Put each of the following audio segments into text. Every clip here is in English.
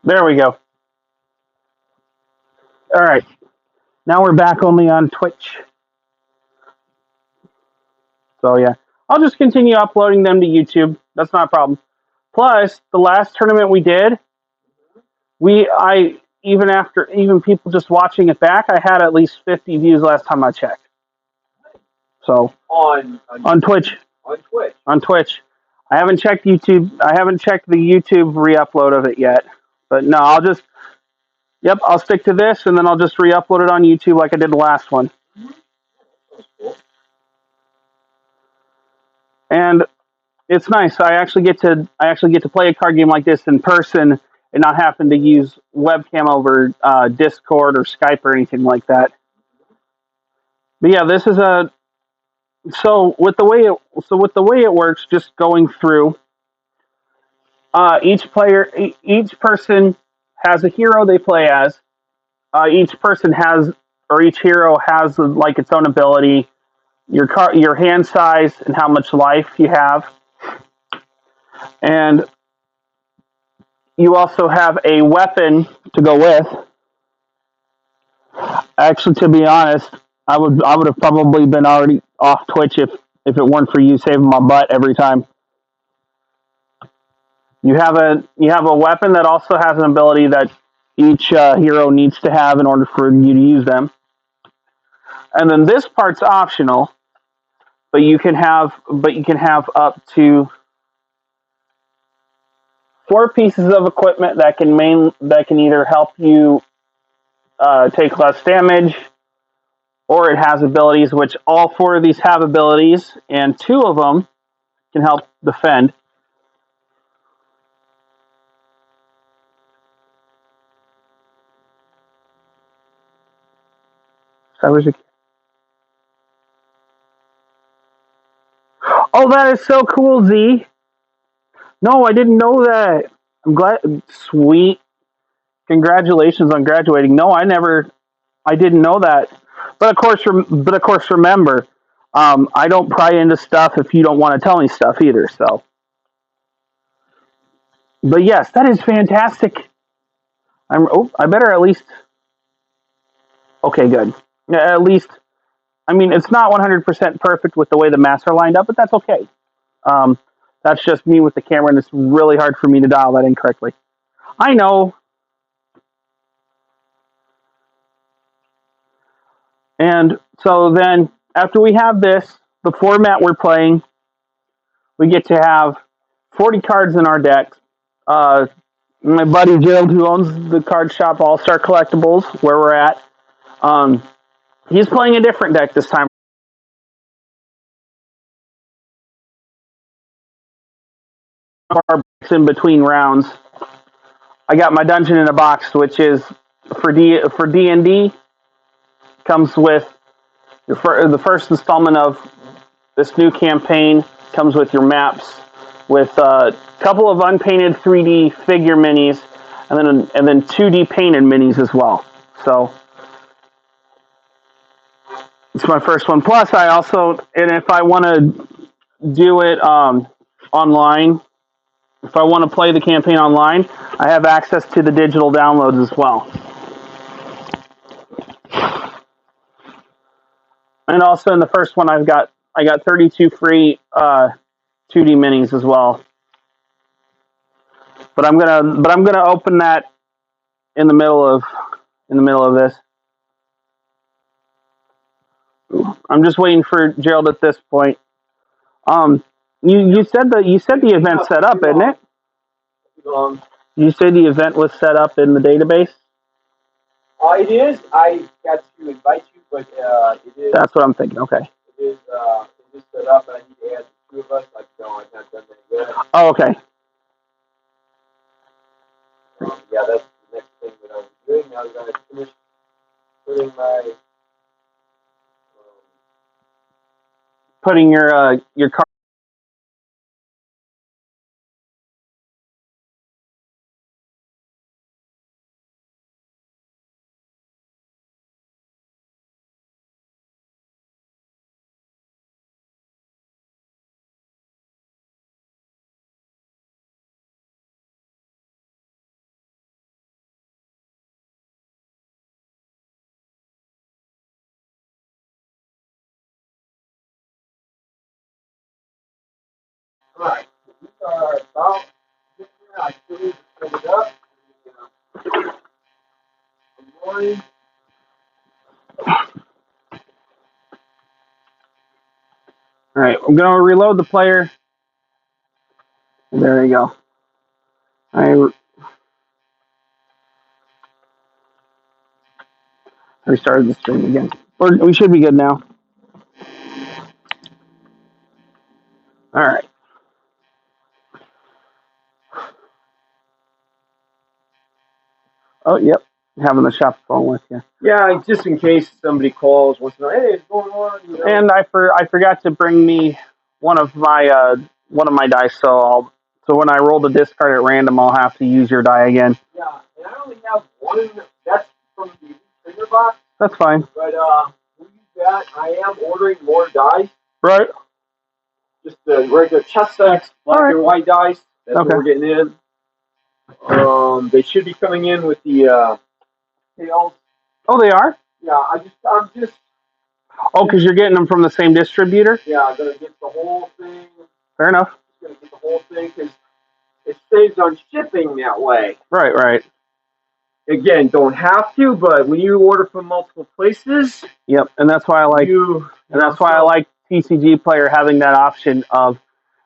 There we go. All right. Now we're back only on Twitch. So yeah, I'll just continue uploading them to YouTube. That's not a problem. Plus, the last tournament we did, even people just watching it back, I had at least 50 views last time I checked. So on Twitch. On Twitch. I haven't checked YouTube. I haven't checked the YouTube re-upload of it yet. But no, I'll stick to this, and then I'll just re-upload it on YouTube like I did the last one. And it's nice. I actually get to play a card game like this in person and not having to use webcam over Discord or Skype or anything like that. But yeah, this is with the way it works, just going through. Each person has a hero they play as. Each hero has like its own ability, your hand size, and how much life you have, and you also have a weapon to go with. Actually, to be honest, I would have probably been already off Twitch if it weren't for you saving my butt every time. You have a weapon that also has an ability that each hero needs to have in order for you to use them. And then this part's optional, but you can have up to 4 pieces of equipment that can either help you take less damage, or it has abilities, which all 4 of these have abilities, and 2 of them can help defend. Oh, that is so cool, Z. No, I didn't know that. I'm glad. Sweet. Congratulations on graduating. No, I didn't know that. But of course, remember, I don't pry into stuff if you don't want to tell me stuff either. So, but yes, that is fantastic. I better at least. Okay, good. At least, I mean, it's not 100% perfect with the way the mats are lined up, but that's okay. That's just me with the camera, and it's really hard for me to dial that in correctly. I know. And so then, after we have this, the format we're playing, we get to have 40 cards in our deck. My buddy Gerald, who owns the card shop Star Collectibles, where we're at, he's playing a different deck this time. In between rounds, I got my Dungeon in a Box, which is for D&D, comes with the first installment of this new campaign. Comes with your maps, with a couple of unpainted 3D figure minis, and then 2D painted minis as well. So it's my first one. Plus, I also, and if I want to do it online, if I want to play the campaign online, I have access to the digital downloads as well. And also in the first one, I got 32 free 2D minis as well. But I'm gonna open that in the middle of this. I'm just waiting for Gerald at this point. You said the event's set up, isn't it? You said the event was set up in the database? It is. I got to invite you, but it is. That's what I'm thinking. Okay. It is set up, and I need to add the 2 of us. No, I've not done that yet. Oh, okay. Yeah, that's the next thing that I'm doing. Now I'm going to finish putting my putting your card. Alright, these are about I still need to set it up. Morning. All right, I'm going to reload the player. There you go. I restarted the stream again. We should be good now. All right. Oh, yep. Having the shop phone with you. Yeah, just in case somebody calls, wants to know, hey, what's going on? You know? And I forgot to bring me one of my dice, so when I roll the discard at random, I'll have to use your die again. Yeah, and I only have one. That's from the trigger box. That's fine. But we use that. I am ordering more dice. Right. Just the regular chess sets, black and white dice. That's what we're getting in. They should be coming in with the tails. Oh, they are? Yeah, I'm just. Oh, because you're getting them from the same distributor? Yeah, I'm gonna get the whole thing. Fair enough. I'm gonna get the whole thing because it saves on shipping that way. Right. Again, don't have to, but when you order from multiple places, yep, and that's why I like I like TCG Player having that option of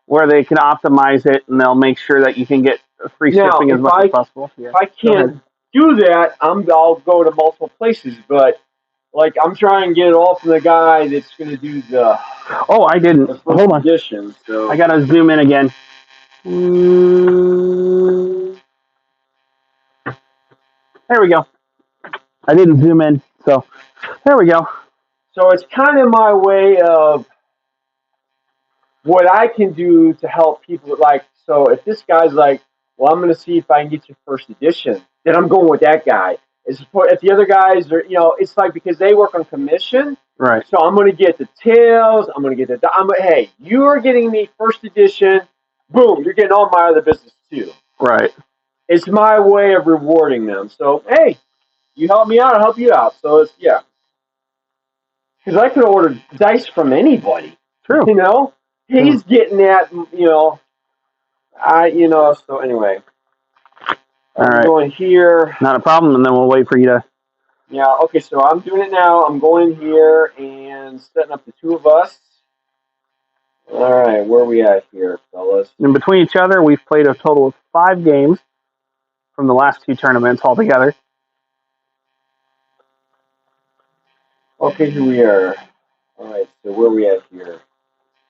where they can optimize it and they'll make sure that you can get free shipping as much as possible. Yeah. If I can't do that, I'll go to multiple places, but like I'm trying to get it all from the guy that's going to do the. Oh, I didn't. Hold on. Edition, so I gotta zoom in again. There we go. I didn't zoom in, so there we go. So it's kind of my way of what I can do to help people. Like, so if this guy's like, well, I'm going to see if I can get your first edition, then I'm going with that guy. If the other guys are, it's like because they work on commission. Right. So I'm going to get the tails. I'm going to get hey, you are getting me first edition. Boom, you're getting all my other business too. Right. It's my way of rewarding them. So, hey, you help me out, I'll help you out. So, yeah. Because I could order dice from anybody. True. He's getting that, so anyway. All right. Going here. Not a problem, and then we'll wait for you to. Yeah, okay, so I'm doing it now. I'm going here and setting up the two of us. All right, where are we at here, fellas? In between each other, we've played a total of 5 games from the last 2 tournaments altogether. Okay, here we are. All right, so where are we at here?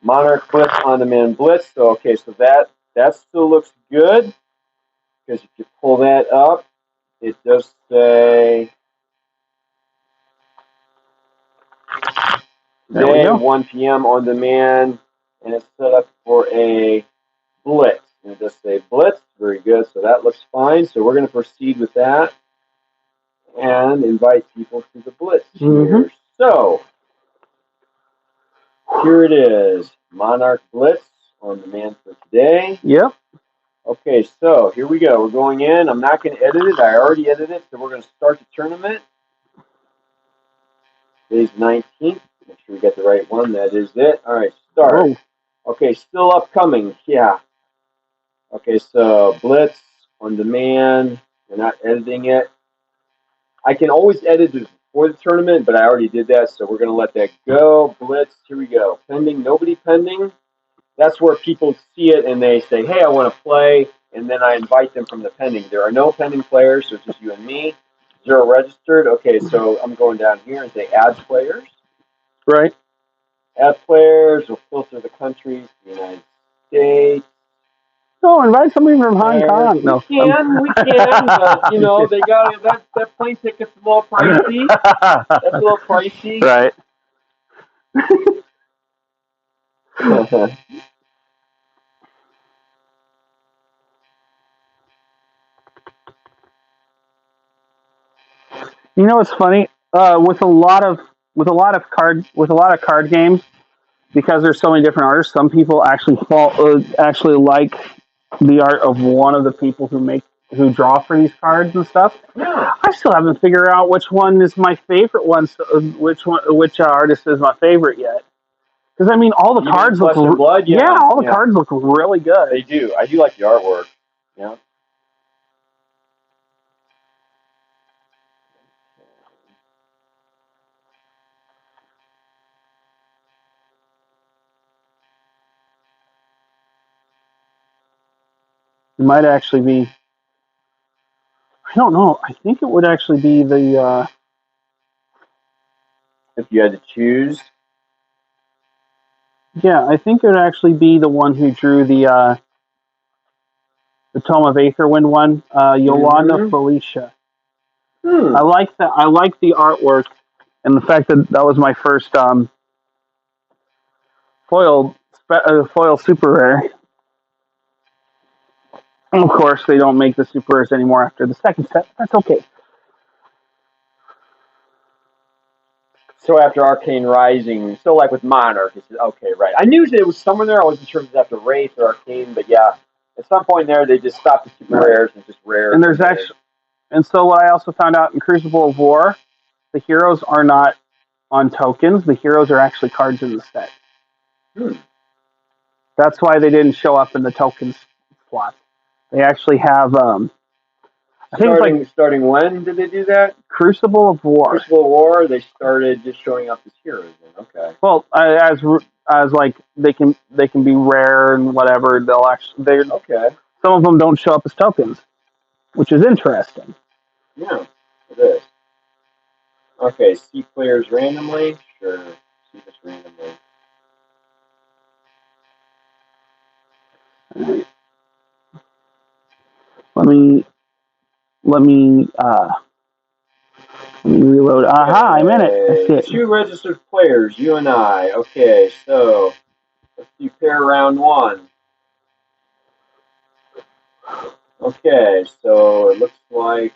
Monarch Blitz on-demand Blitz. So, okay, so that still looks good because if you pull that up, it does say today 1 p.m. on demand, and it's set up for a Blitz. And it does say Blitz. Very good. So that looks fine. So we're going to proceed with that and invite people to the Blitz here. So here it is. Monarch Blitz on demand for today. Yep. Okay, so here we go. We're going in. I'm not going to edit it. I already edited it. So we're going to start the tournament. Today's 19th. Make sure we get the right one. That is it. All right, start. Whoa. Okay, still upcoming. Yeah. Okay, so Blitz on demand. We're not editing it. I can always edit it before the tournament, but I already did that, so we're going to let that go. Blitz, here we go. Pending, nobody pending. That's where people see it and they say, hey, I want to play, and then I invite them from the pending. There are no pending players, so it's just you and me. 0 registered. Okay, so I'm going down here and say add players. Right. Add players. We'll filter the countries. The United States. Oh, invite somebody from Hong Kong. We can, but they got that plane ticket's a little pricey. That's a little pricey. Right. You know what's funny? With a lot of card games, because there's so many different artists, some people actually like the art of one of the people who draw for these cards and stuff. Yeah. I still haven't figured out which one is my favorite one. Which artist is my favorite yet? Because I mean, all the Even cards look. Flesh and Blood, all the cards look really good. They do. I do like the artwork. Yeah. It might actually be. I don't know. I think it would actually be the. If you had to choose. Yeah, I think it would actually be the one who drew the Tome of Aetherwind one, Yolanda Felicia. I like that. I like the artwork and the fact that that was my first foil super rare. And of course, they don't make the super rares anymore after the second set. That's okay. So after Arcane Rising, so like with Monarch, it's okay, right? I knew it was somewhere there. I wasn't sure if it was after Wraith or Arcane, but yeah, at some point there they just stopped the super rares and just rares. And there's actually, and so what I also found out in Crucible of War, the heroes are not on tokens. The heroes are actually cards in the set. That's why they didn't show up in the tokens slot. They actually have. I think starting when did they do that? Crucible of War. Crucible of War. They started just showing up as heroes. Then. Okay. Well, as like they can be rare and whatever. They'll actually okay. Some of them don't show up as tokens, which is interesting. Yeah, it is. Okay, see players randomly. Sure, see this randomly. Right. Let me reload. Aha, I'm in it. I see it. 2 registered players, you and I. Okay, so let's do pair round 1. Okay, so it looks like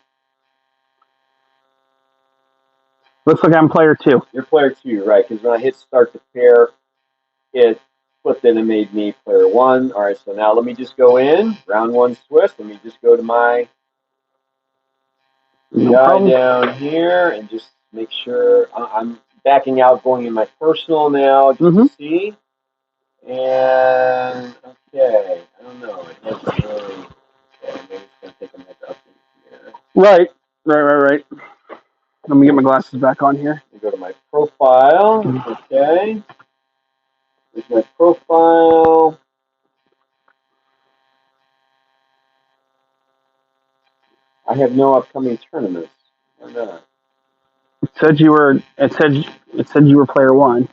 I'm player 2. You're player 2, right? Because when I hit start to pair, it flipped in and made me player 1. All right, so now let me just go in round 1 Swiss. Let me just go to my guy down here and just make sure I'm backing out, going in my personal now just to see. And okay, I don't know. It hasn't really. Okay, maybe it's gonna take a minute to update here. Right. Let me get my glasses back on here. Let me go to my profile. Okay. There's my profile. I have no upcoming tournaments. Why not? It said you were player 1.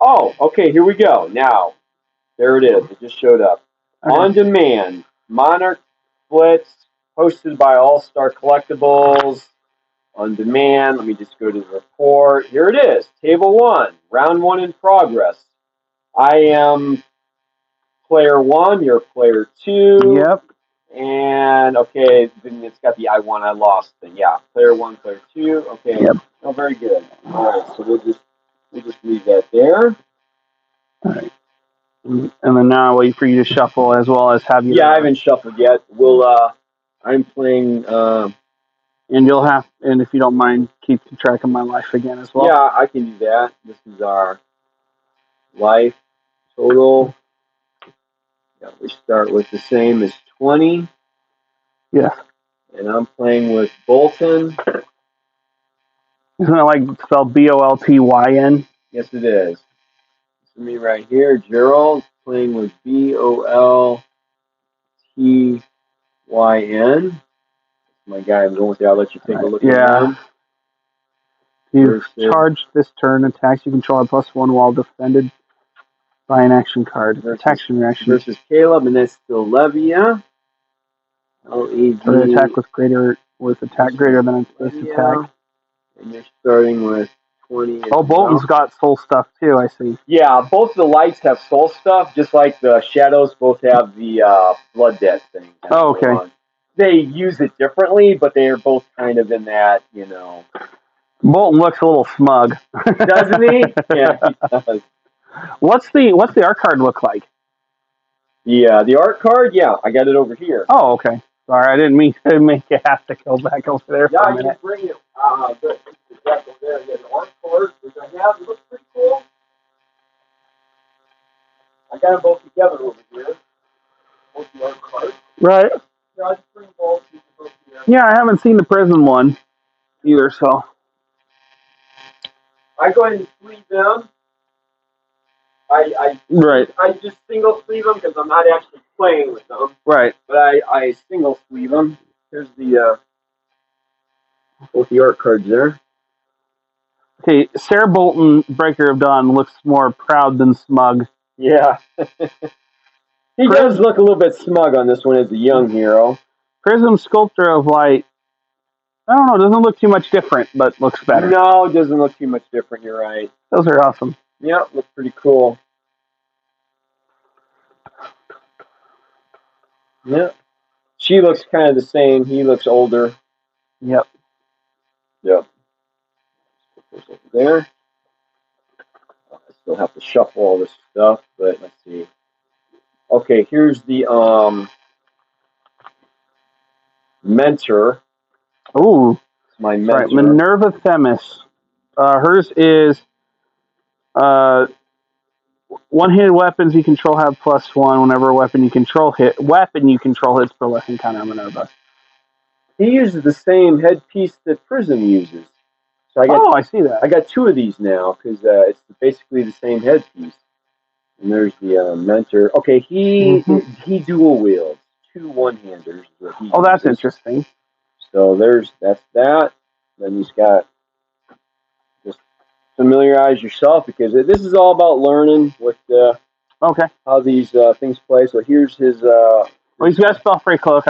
Oh, okay, here we go. Now, there it is. It just showed up. Okay. On demand, Monarch Blitz, hosted by Star Collectibles. On demand, let me just go to the report. Here it is, table 1, round 1 in progress. I am player 1, you're player 2. Yep. And, okay, then it's got the I won, I lost thing. Yeah, player 1, player 2. Okay, yep. Oh, very good. All right, so we'll just leave that there. All right. And then now I'll wait for you to shuffle as well as have you. Yeah, I haven't shuffled yet. I'm playing. And if you don't mind, keep track of my life again as well. Yeah, I can do that. This is our life total. Yeah, we start with the same as 20. Yeah. And I'm playing with Bolton. Isn't it like spelled Boltyn? Yes, it is. This is me right here. Gerald playing with Boltyn. My guy, I'm going with you. I'll let you take a look around. You charge this turn, attacks you control at +1 while defended by an action card. Protection reaction. Versus Caleb, and that's still Levia. An attack with attack greater than its base attack. And you're starting with 20. Oh, Bolton's got soul stuff too, I see. Yeah, both the lights have soul stuff, just like the shadows both have the blood debt thing. Oh, okay. They use it differently, but they are both kind of in that, Bolton looks a little smug. Doesn't he? Yeah, he does. What's the art card look like? Yeah, the art card, yeah, I got it over here. Oh, okay. Sorry, I didn't mean to make you have to go back over there for Yeah, a I can minute. bring it. The deck over there. Yeah, the art cards, which I have, it looks pretty cool. I got them both together over here. Both the art cards. Right. Yeah, I just bring both. Yeah, I haven't seen the prison one either, so. I go ahead and sleeve them. Right. I just single sleeve them because I'm not actually playing with them. Right. But I single sleeve them. Here's the both the art cards there. Okay, Sarah Bolton, Breaker of Dawn, looks more proud than smug. Yeah. He does look a little bit smug on this one as a young hero. Prism Sculptor of Light, I don't know, doesn't look too much different, but looks better. No, it doesn't look too much different, you're right. Those are awesome. Yeah, looks pretty cool. Yeah. She looks kind of the same. He looks older. Yep. Yep. Put those over there. I still have to shuffle all this stuff, but let's see. Okay, here's the mentor. Ooh. It's my mentor. Right, Minerva Themis. Hers is one-handed weapons you control have +1 whenever a weapon you control hits per less encounter Minerva. He uses the same headpiece that Prism uses. So I see that. I got two of these now because it's basically the same headpiece. And there's the mentor. Okay, he dual wields 2 one-handers. That's interesting. So that's that. Then he's got just familiarize yourself because this is all about learning what how these things play. So here's his. Well, he's got a Spellfree Cloak.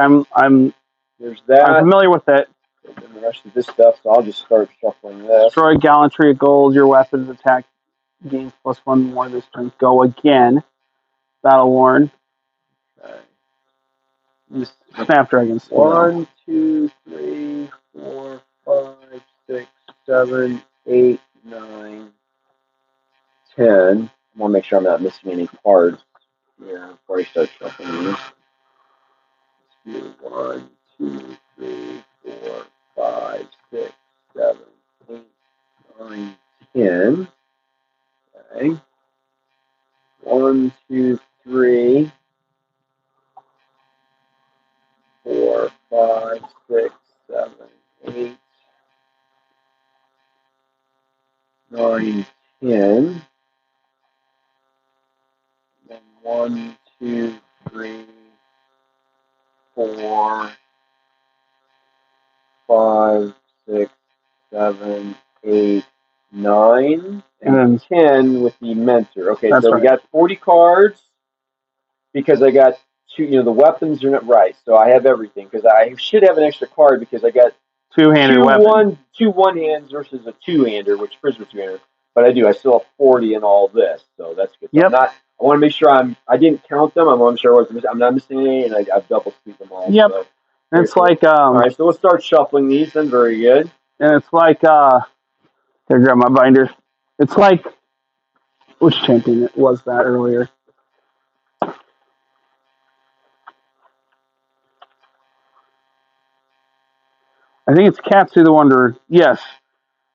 There's that. I'm familiar with it. And the rest of this stuff, so I'll just start shuffling this. Destroy Gallantry of Gold. Your weapons attack gains +1 more this turn. Go again. Battle worn. Okay. Snapdragon. 1, 2, 3, 4, 5, 6, 7, 8, 9, 10. I want to make sure I'm not missing any cards. Yeah, before I start shuffling these. Let's do 1, 2, 3, 4, 5, 6, 7, 8, 9, 10. Okay. 1, 2, 3, 4, 5, 6, 7, 8, 9, 10. Then 1, 2, 3, 4, 5, 6, 7, 8, 9, and 10 with the mentor. Okay, so we got 40 cards because I got two. The weapons are not right, so I have everything because I should have an extra card because I got two-handed weapon. Two one-hands versus a two-hander, which Prism was two-hander. But I still have 40 in all this, so that's good. So I want to make sure I didn't count them. I want to make sure I'm not missing any, and I've double sleeved them all. Yep. So, and it's cool. All right, so we'll start shuffling these then. Very good. And it's like here, grab my binder. It's like which champion it was that earlier? I think it's Katsu the Wanderer. Yes.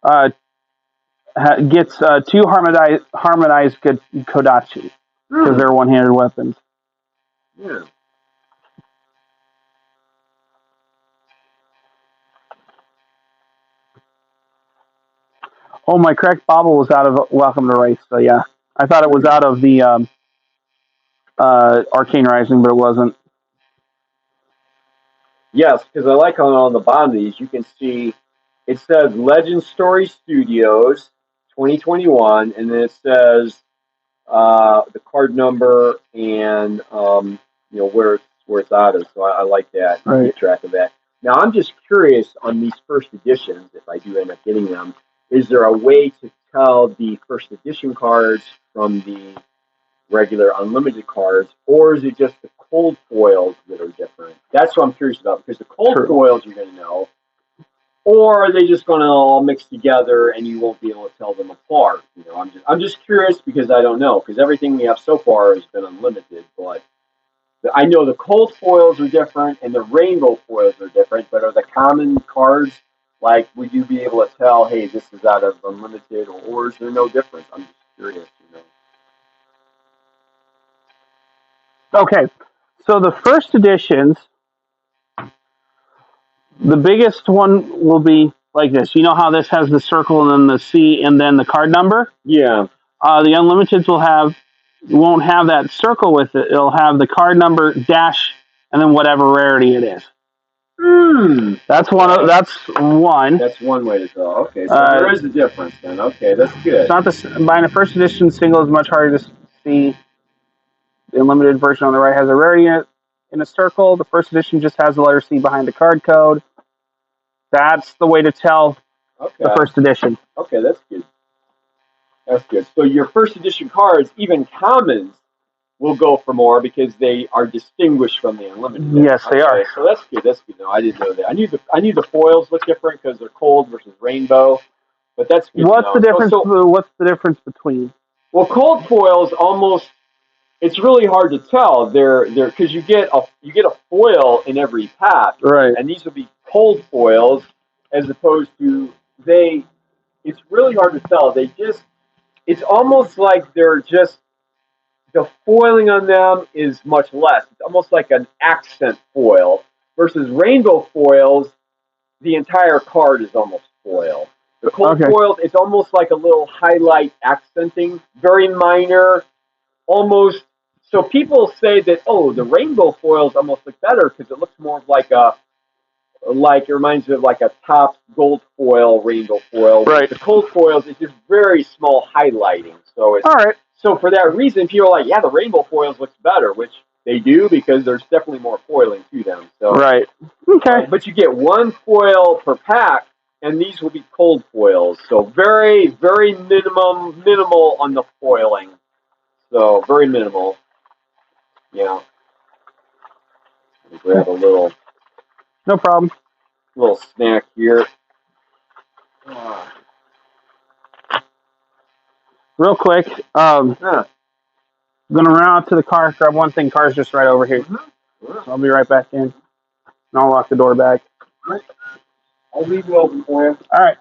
Gets 2 harmonized Kodachi because they're one-handed weapons. Yeah. Oh, my correct bobble was out of Welcome to Race, so yeah. I thought it was out of the Arcane Rising, but it wasn't. Yes, because I like on the bottom of these, you can see it says Legend Story Studios 2021, and then it says the card number and where it's out of. So I like that. Right. Keep track of that. Now I'm just curious on these first editions, if I do end up getting them, is there a way to tell the first edition cards from the regular unlimited cards, or is it just the cold foils that are different? That's what I'm curious about, because the cold foils you're going to know, or are they just going to all mix together and you won't be able to tell them apart? I'm just curious because I don't know, because everything we have so far has been unlimited, but I know the cold foils are different and the rainbow foils are different, but are the common cards, like, would you be able to tell, hey, this is out of Unlimited, or is there no difference? I'm just curious, Okay, so the first editions, the biggest one will be like this. You know how this has the circle and then the C and then the card number? Yeah. The Unlimiteds won't have that circle with it. It'll have the card number dash and then whatever rarity it is. That's one. That's one. That's one way to tell. Okay, so there is a difference then. Okay, that's good. It's not buying a first edition single is much harder to see. The unlimited version on the right has a rarity in a circle. The first edition just has the letter C behind the card code. That's the way to tell the first edition. Okay, that's good. That's good. So your first edition cards, even commons, will go for more because they are distinguished from the unlimited. Yes, they are. So that's good. That's good. No, I didn't know that. I knew the foils look different because they're cold versus rainbow, but that's good. What's the difference? What's the difference between? Well, cold foils almost. It's really hard to tell. They're because you get a foil in every pack, right? And these would be cold foils as opposed to they. It's really hard to tell. It's almost like they're just. The foiling on them is much less. It's almost like an accent foil versus rainbow foils. The entire card is almost foil. The cold foils, it's almost like a little highlight accenting, very minor, almost. So people say that, oh, the rainbow foils almost look better because it looks more like it reminds me of like a top gold foil, rainbow foil. Right. The cold foils, it's just very small highlighting. So it's all right. So for that reason, people are like, yeah, the rainbow foils looks better, which they do because there's definitely more foiling to them. So right. Okay. But you get one foil per pack, and these will be cold foils. So very, very minimal on the foiling. So very minimal. Yeah. Let me grab a little. No problem. Little snack here. Real quick, I'm going to run out to the car, grab one thing. Car's just right over here. So I'll be right back in. And I'll lock the door back. I'll leave it open for you. All right.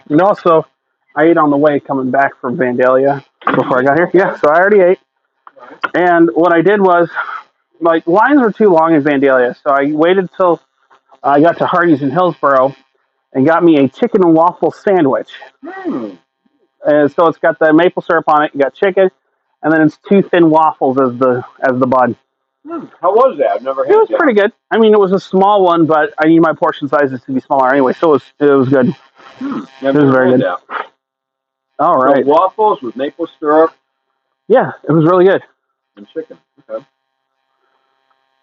And also, I ate on the way coming back from Vandalia before I got here. Yeah, so I already ate. And what I did was, like, lines were too long in Vandalia, so I waited till I got to Hardee's in Hillsboro and got me a chicken and waffle sandwich. And so it's got the maple syrup on it. You got chicken, and then it's 2 thin waffles as the bun. How was that? I've never had it. It was pretty good. I mean, it was a small one, but I need my portion sizes to be smaller anyway, so it was good. It was very good. All right. So waffles with maple syrup. Yeah, it was really good. And chicken. Okay.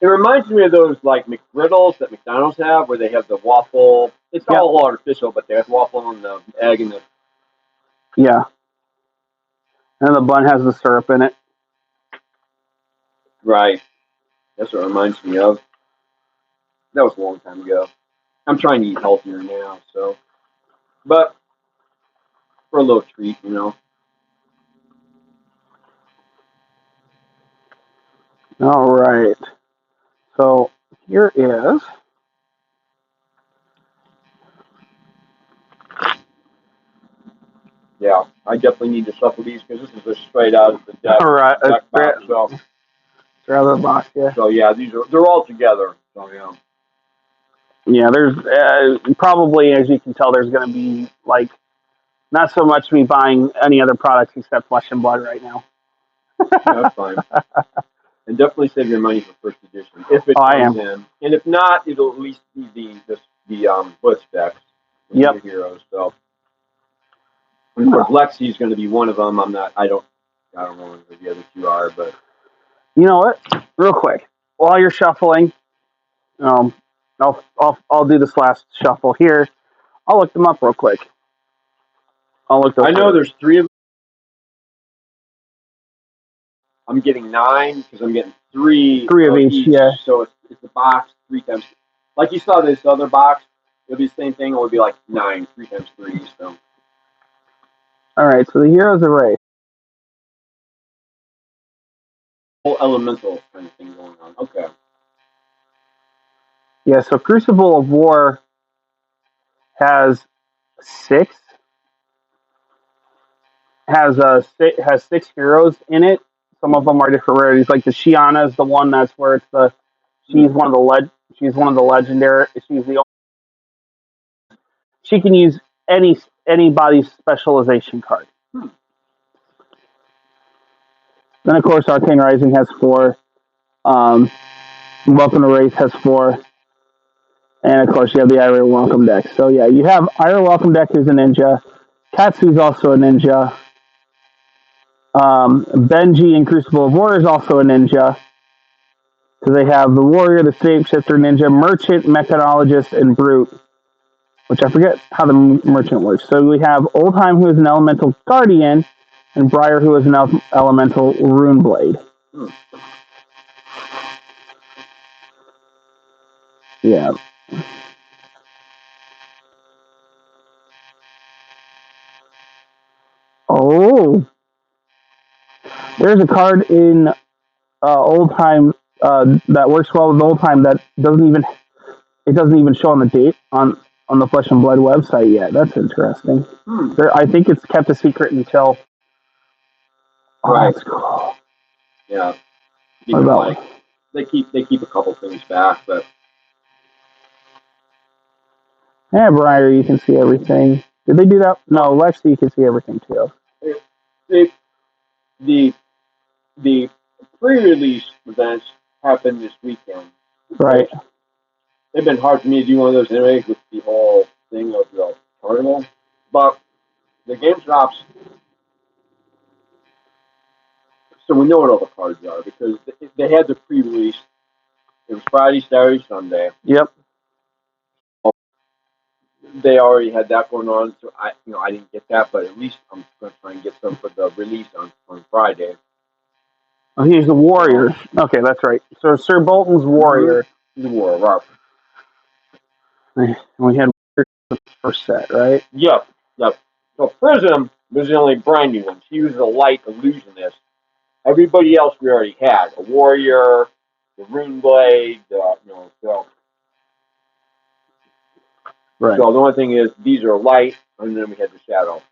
It reminds me of those like McGriddles that McDonald's have, where they have the waffle. It's all artificial, but they have waffle and the egg and the. Yeah. And the bun has the syrup in it. Right. That's what it reminds me of. That was a long time ago. I'm trying to eat healthier now, so. But for a little treat, you know. All right. So here is. Yeah, I definitely need to shuffle these because this is just straight out of the deck. All right. Deck box, so. Straight out of the box, yeah. So yeah, they're all together. So yeah. Yeah, there's probably, as you can tell, there's going to be like not so much me buying any other products except Flesh and Blood right now. That's fine. And definitely save your money for first edition if it comes in, and if not, it'll at least be the Blitz decks with your heroes. So, and of course, Lexi's going to be one of them. I don't know who the other two are, but you know what? Real quick, while you're shuffling, I'll do this last shuffle here. I'll look them up real quick. I know there's 3 of them. I'm getting 9 because I'm getting 3 of each. Yeah. So it's the box 3 times. Like you saw this other box, it'll be the same thing. It would be like 9, 3 times 3. So. All right. So the heroes array. Whole elemental kind of thing going on. Okay. Yeah. So Crucible of War has 6. Has 6 heroes in it. Some of them are different rarities. Like the Shiana is the one that's where it's the she's one of the legendary. She's the she can use anybody's specialization card. Then of course Arcane Rising has 4. Welcome to Wraith has 4. And of course you have the Ira Welcome deck. So yeah, you have Ira Welcome deck is a ninja. Katsu's also a ninja. Benji in Crucible of War is also a ninja. So they have the Warrior, the Shapeshifter Ninja, Merchant, Mechanologist, and Brute. Which I forget how the Merchant works. So we have Oldheim, who is an Elemental Guardian, and Briar, who is an Elemental Rune Blade. Yeah. Oh. There's a card in Oldheim that works well with Oldheim that doesn't even show on the date on the Flesh and Blood website yet. That's interesting. I think it's kept a secret until. Right. That's cool. Yeah. Like they keep a couple things back, but. Yeah, Briar, you can see everything. Did they do that? No, Lexi, you can see everything too. The pre-release events happened this weekend. Right. It's been hard for me to do one of those anyways with the whole thing of the carnival, but the game drops, so we know what all the cards are because they had the pre-release. It was Friday, Saturday, Sunday. Yep. They already had that going on, so I didn't get that, but at least I'm going to try and get some for the release on Friday. Oh, he's the Warrior. Okay, that's right. So Sir Bolton's Warrior. The Warrior. We had the first set, right? Yep. So Prism was the only brand new one. She was a light illusionist. Everybody else we already had. A Warrior, the Rune Blade, so. Right. So the only thing is, these are light, and then we had the Shadow.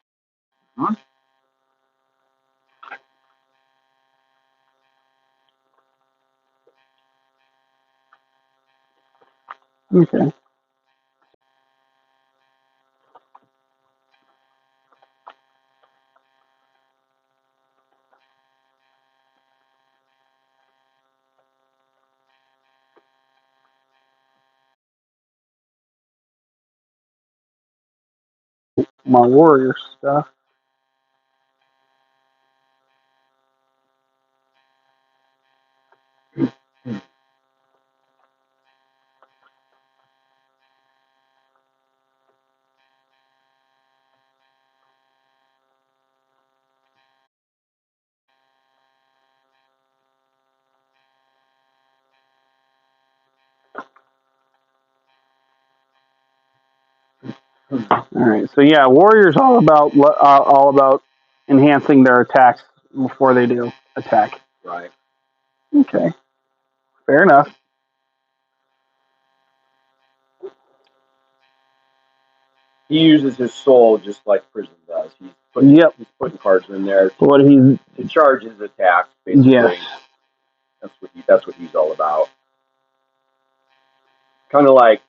Okay. My Warrior stuff. All right. So yeah, Warrior's all about enhancing their attacks before they do attack. Right. Okay. Fair enough. He uses his soul just like Prism does. He's putting cards in there to charge his attacks, basically. Yes. That's what he's all about. Kind of like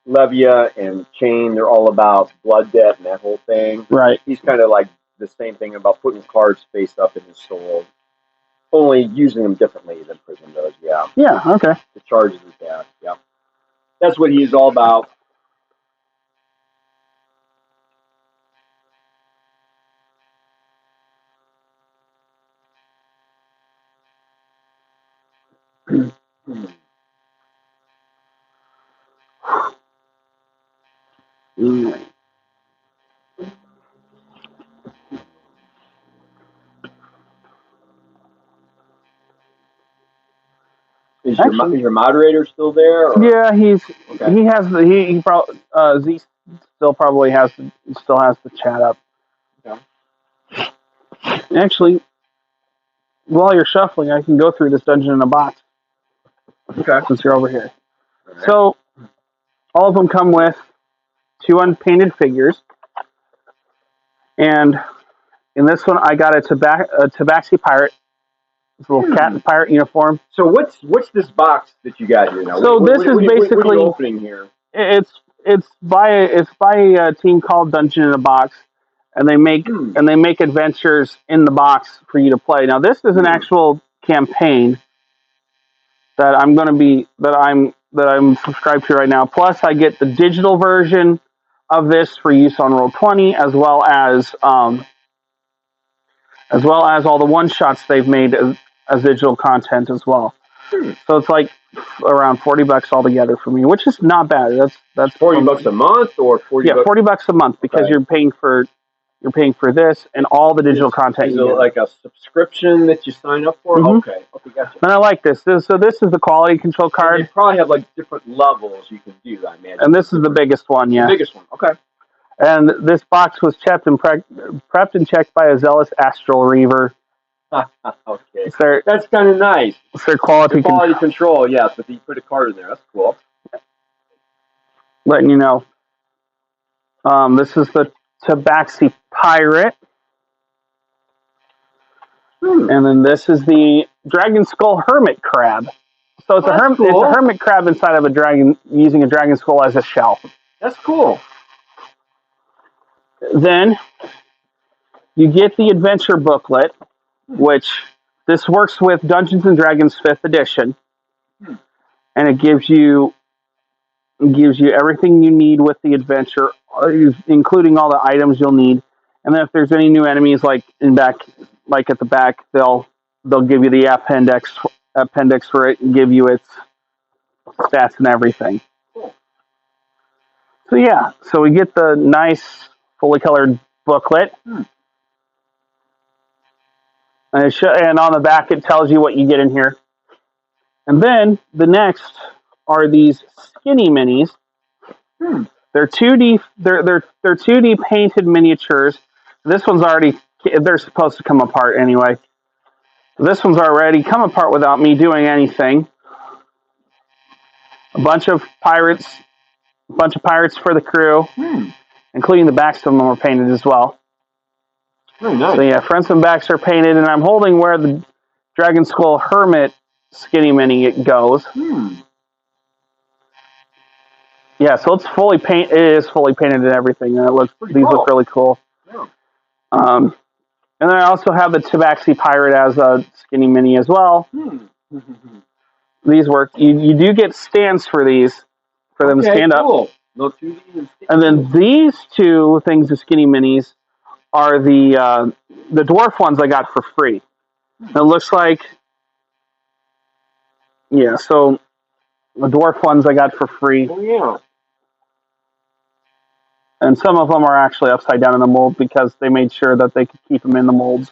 Levia and Chain, they're all about blood debt and that whole thing. Right. He's kind of like the same thing about putting cards face up in his soul. only using them differently than Prism does. Yeah. Yeah. Okay. The charges is that. Yeah. That's what he's all about. Is your moderator still there? Or? Yeah, he has he probably Z still probably has the chat up. Okay. Actually, while you're shuffling, I can go through this dungeon in a box. Okay. Since you're over here. Right. So all of them come with 2 unpainted figures, and in this one I got a Tabaxi pirate. It's a little cat pirate uniform. So what's this box that you got here now? So this is basically what are you opening here. It's by a team called Dungeon in a Box, and they make adventures in the box for you to play. Now this is an actual campaign that I'm subscribed to right now. Plus I get the digital version of this for use on Roll20, as well as all the one shots they've made as digital content as well. So it's like around $40 altogether for me, which is not bad. That's $40 a month or $40. Yeah, $40 a month because you're paying for this and all the digital content. Is it like a subscription that you sign up for? Mm-hmm. Okay, gotcha. And I like this. So this is the quality control card. And they probably have like different levels you can do, I imagine. And this is the biggest one, yeah. The biggest one, okay. And this box was prepped and checked by a zealous astral reaver. Okay, that's kind of nice. It's their quality control, yes, but you put a card in there. That's cool. Letting you know. This is the Tabaxi pirate. And then this is the Dragon Skull Hermit Crab. So it's it's a hermit crab inside of a dragon, using a dragon skull as a shell. That's cool. Then you get the adventure booklet, which this works with Dungeons and Dragons 5th edition, and it gives you everything you need with the adventure, including all the items you'll need. And then if there's any new enemies, like at the back, they'll give you the appendix for it and give you its stats and everything. Cool. So yeah, so we get the nice fully colored booklet. And on the back it tells you what you get in here. And then the next are these skinny minis. They're 2D. They're 2D painted miniatures. This one's already. They're supposed to come apart anyway. This one's already come apart without me doing anything. A bunch of pirates for the crew, including the backs of them are painted as well. Very nice. So yeah, fronts and backs are painted, and I'm holding where the Dragon Skull Hermit skinny mini goes. Yeah, so it's fully paint. It is fully painted and everything. And look really cool. Yeah. And then I also have the Tabaxi Pirate as a skinny mini as well. These work. You do get stands for these, for them to stand up. No 2D and then these two things of skinny minis are the dwarf ones I got for free. It looks like, yeah, so the dwarf ones I got for free. Oh, yeah. And some of them are actually upside down in the mold because they made sure that they could keep them in the molds.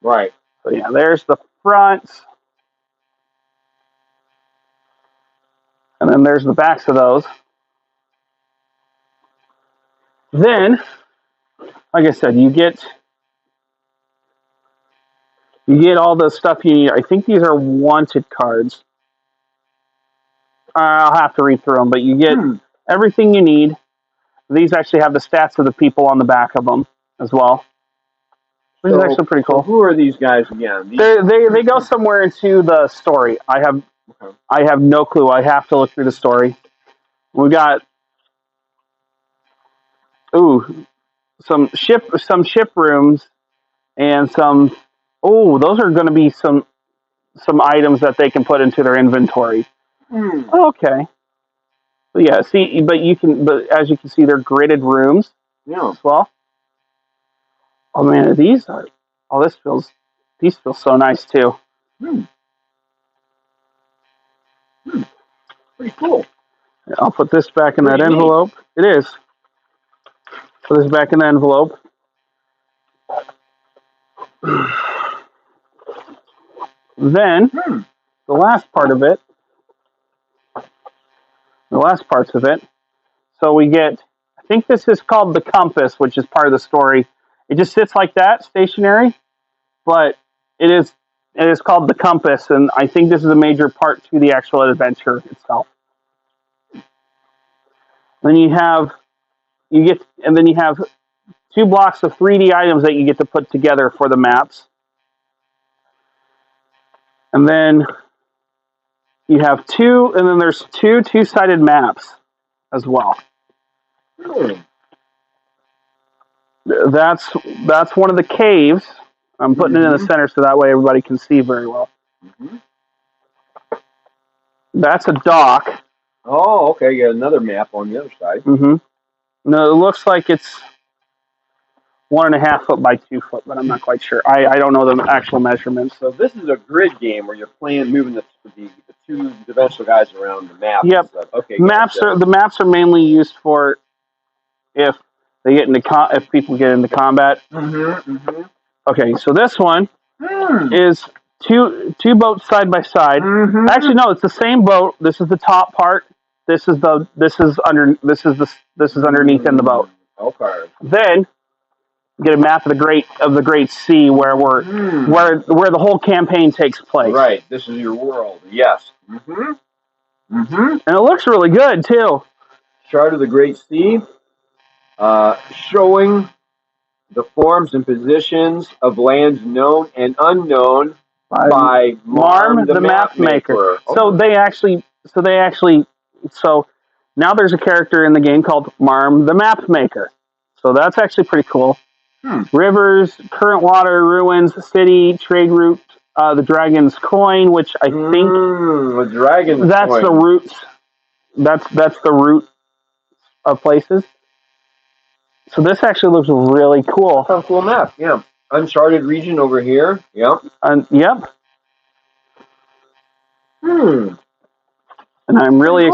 Right. So yeah, there's the front. And then there's the backs of those. Then, like I said, you get all the stuff you need. I think these are wanted cards. I'll have to read through them, but you get everything you need. These actually have the stats of the people on the back of them as well, which is actually pretty cool. So who are these guys again? They go somewhere into the story. I have no clue. I have to look through the story. We got some ship rooms and some. Oh, those are going to be some some items that they can put into their inventory. Okay. So yeah, see, but as you can see, they're gridded rooms as well. Oh man, these feel so nice too. Pretty cool. I'll put this back in that envelope. It is. Put this back in the envelope. Then the last parts of it. So we get, I think this is called the compass, which is part of the story. It just sits like that, stationary, but it is called the compass, and I think this is a major part to the actual adventure itself. Then you have 2 blocks of 3D items that you get to put together for the maps. And then you have there's 2 two-sided maps as well. That's one of the caves. I'm putting it in the center so that way everybody can see very well. That's a dock. Oh, okay. You got another map on the other side. No, it looks like it's 1.5 foot by 2 foot, but I'm not quite sure. I don't know the actual measurements. So this is a grid game where you're moving the 2-dimensional guys around the map. Yep. Okay. The maps are mainly used for if they get into if people get into combat. Okay, so this one is two boats side by side. Actually, no, it's the same boat. This is the top part. This is underneath in the boat. Okay. Then get a map of the Great Sea where the whole campaign takes place. Right. This is your world. Yes. And it looks really good too. Chart of the Great Sea, showing the forms and positions of lands known and unknown by Marm the Map Maker. So now there's a character in the game called Marm the Map Maker. So that's actually pretty cool. Rivers, current water, ruins, city, trade route, the dragon's coin, which I think the dragon's that's coin. the roots. That's the root of places. So this actually looks really cool. Kind of cool map, yeah. Uncharted region over here. Yep. Yep. And I'm really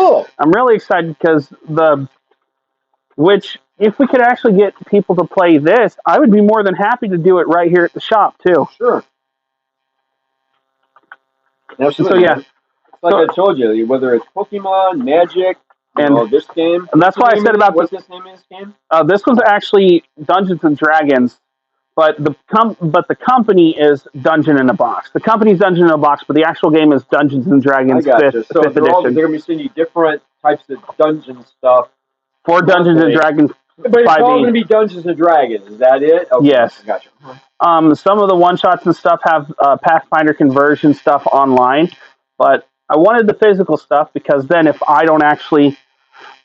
excited because if we could actually get people to play this, I would be more than happy to do it right here at the shop too. Sure. Absolutely. So yeah, I told you, whether it's Pokemon, Magic, this game, and that's why I said about what's this name in this game? This was actually Dungeons and Dragons, but the company is Dungeon in a Box. The company's Dungeon in a Box, but the actual game is Dungeons and Dragons 5th edition. They're going to be sending you different types of dungeon stuff for Dungeons and Dragons. But it's all going to be Dungeons and Dragons. Is that it? Okay. Yes. Gotcha. Some of the one-shots and stuff have Pathfinder conversion stuff online, but I wanted the physical stuff because then if I don't actually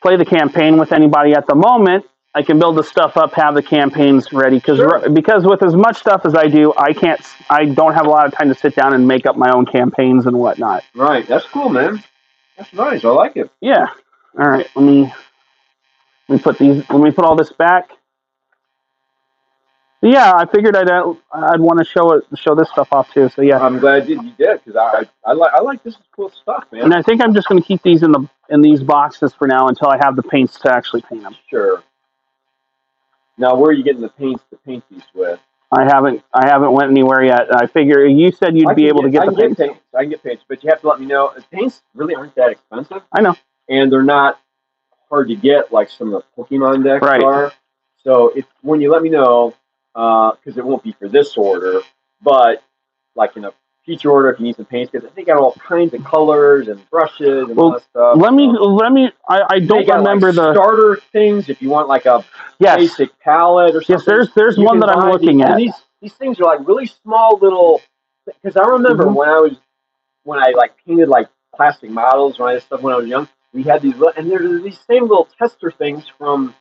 play the campaign with anybody at the moment, I can build the stuff up, have the campaigns ready. Because with as much stuff as I do, I don't have a lot of time to sit down and make up my own campaigns and whatnot. Right. That's cool, man. That's nice. I like it. Yeah. All right. Let me put all this back. Yeah, I figured I'd want to show this stuff off too. So yeah, I'm glad you did because I like this cool stuff, man. And I think I'm just going to keep these in these boxes for now until I have the paints to actually paint them. Sure. Now, where are you getting the paints to paint these with? I haven't went anywhere yet. I figure you said you'd be able to get the paints. I can get paints, but you have to let me know. Paints really aren't that expensive. I know, and they're not hard to get like some of the Pokemon decks are. So when you let me know. Because it won't be for this order, but like in a future order, if you need some paints, because they got all kinds of colors and brushes and all that stuff. Let me. I don't remember the starter things. If you want like a basic palette or something. Yes, there's one that I'm looking at. These things are like really small little. Because I remember when I like painted like plastic models when I was young, we had these and there's these same little tester things from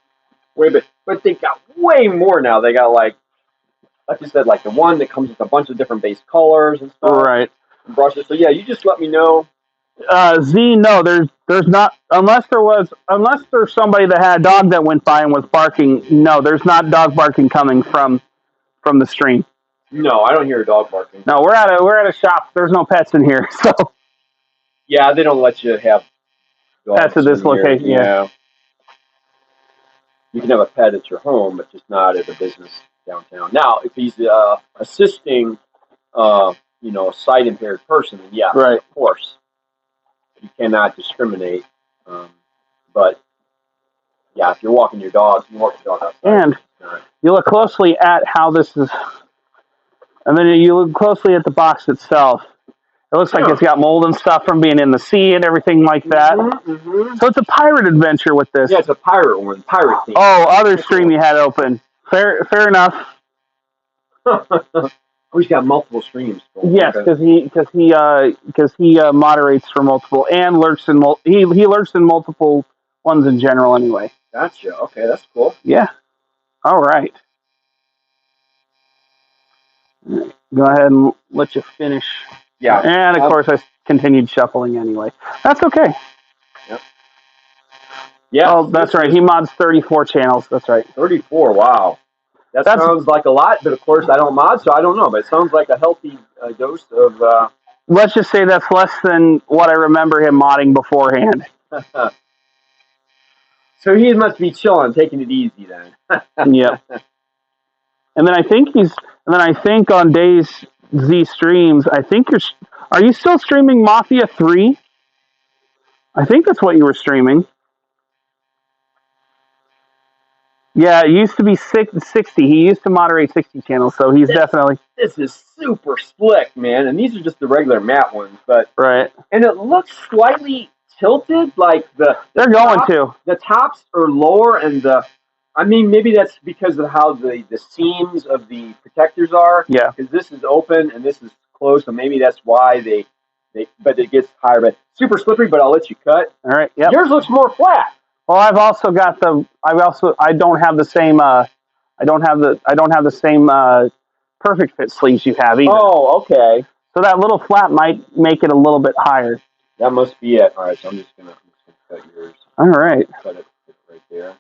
way back, but they got way more now. They got like you said, like the one that comes with a bunch of different base colors and stuff. Right. brush it. So yeah, you just let me know. Z, no, there's not unless there's somebody that had a dog that went by and was barking. No, there's not dog barking coming from the stream. No, I don't hear a dog barking. No, we're at a shop. There's no pets in here, so Yeah, they don't let you have dogs pets at this location. Yeah. You can have a pet at your home, but just not at a business downtown. Now, if he's assisting, a sight impaired person, then yeah, Right. of course, you cannot discriminate. But yeah, if you're walking your dog, you walk your dog outside. And you look closely at how this is, and then you look closely at the box itself. It looks like it's got mold and stuff from being in the sea and everything like that. Mm-hmm. So it's a pirate adventure with this. Yeah, it's a pirate one. Pirate theme. Oh, other stream you had open. Fair enough. Oh, he's got multiple streams. Yes, because he moderates for multiple and lurks in he lurks in multiple ones in general anyway. Gotcha. Okay, that's cool. Yeah. All right. Go ahead and let you finish. Yeah. And of course, I continued shuffling anyway. That's okay. Yep. Yeah. Oh, that's right. He mods 34 channels. That's right. 34. Wow. That sounds like a lot, but of course I don't mod, so I don't know. But it sounds like a healthy dose of. Let's just say that's less than what I remember him modding beforehand. So he must be chilling, taking it easy then. Yep. And then I think on Days Z streams, are you still streaming Mafia 3? I think that's what you were streaming. Yeah, it used to be 60. He used to moderate 60 channels, so he's definitely... This is super slick, man. And these are just the regular matte ones, but... Right. And it looks slightly tilted, like the tops are lower and maybe that's because of how the seams of the protectors are. Yeah. Because this is open and this is closed, so maybe that's why but it gets higher. But super slippery, but I'll let you cut. All right, yep. Yours looks more flat. Well, I don't have the same perfect fit sleeves you have either. Oh, okay. So that little flap might make it a little bit higher. That must be it. All right, so I'm just gonna cut yours. All right. Cut it right there.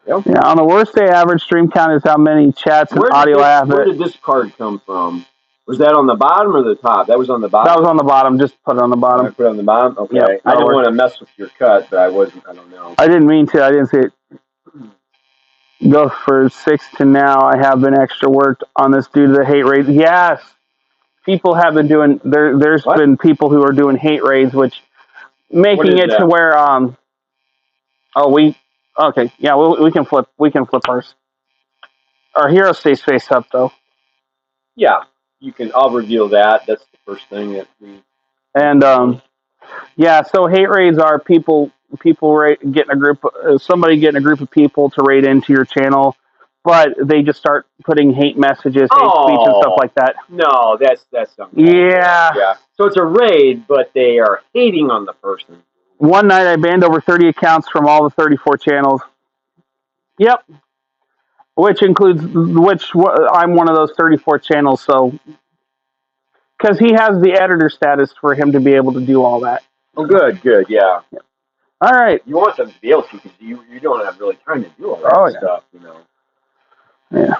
Yep. Yeah, on the worst day average stream count is how many chats and audio I have. Where did this card come from? Was that on the bottom or the top? That was on the bottom? That was on the bottom. Just put it on the bottom. I put it on the bottom? Okay. Yep, I didn't want to mess with your cut, but I don't know. I didn't mean to. I didn't see it. Go for 6 to now. I have been extra worked on this due to the hate raids. Yes. People have been doing, there's been people who are doing hate raids, which making it to where, okay. Yeah, we can flip ours. Our hero stays face up though. Yeah. I'll reveal that. That's the first thing that we. And yeah, so hate raids are people getting a group, somebody getting a group of people to raid into your channel, but they just start putting hate messages, hate speech, and stuff like that. No, that's something. Yeah. Yeah. So it's a raid, but they are hating on the person. One night I banned over 30 accounts from all the 34 channels. Yep. I'm one of those 34 channels, so because he has the editor status for him to be able to do all that. Oh, good, yeah. Yep. All right. You want them to be able to because you don't have really time to do all that stuff, Yeah.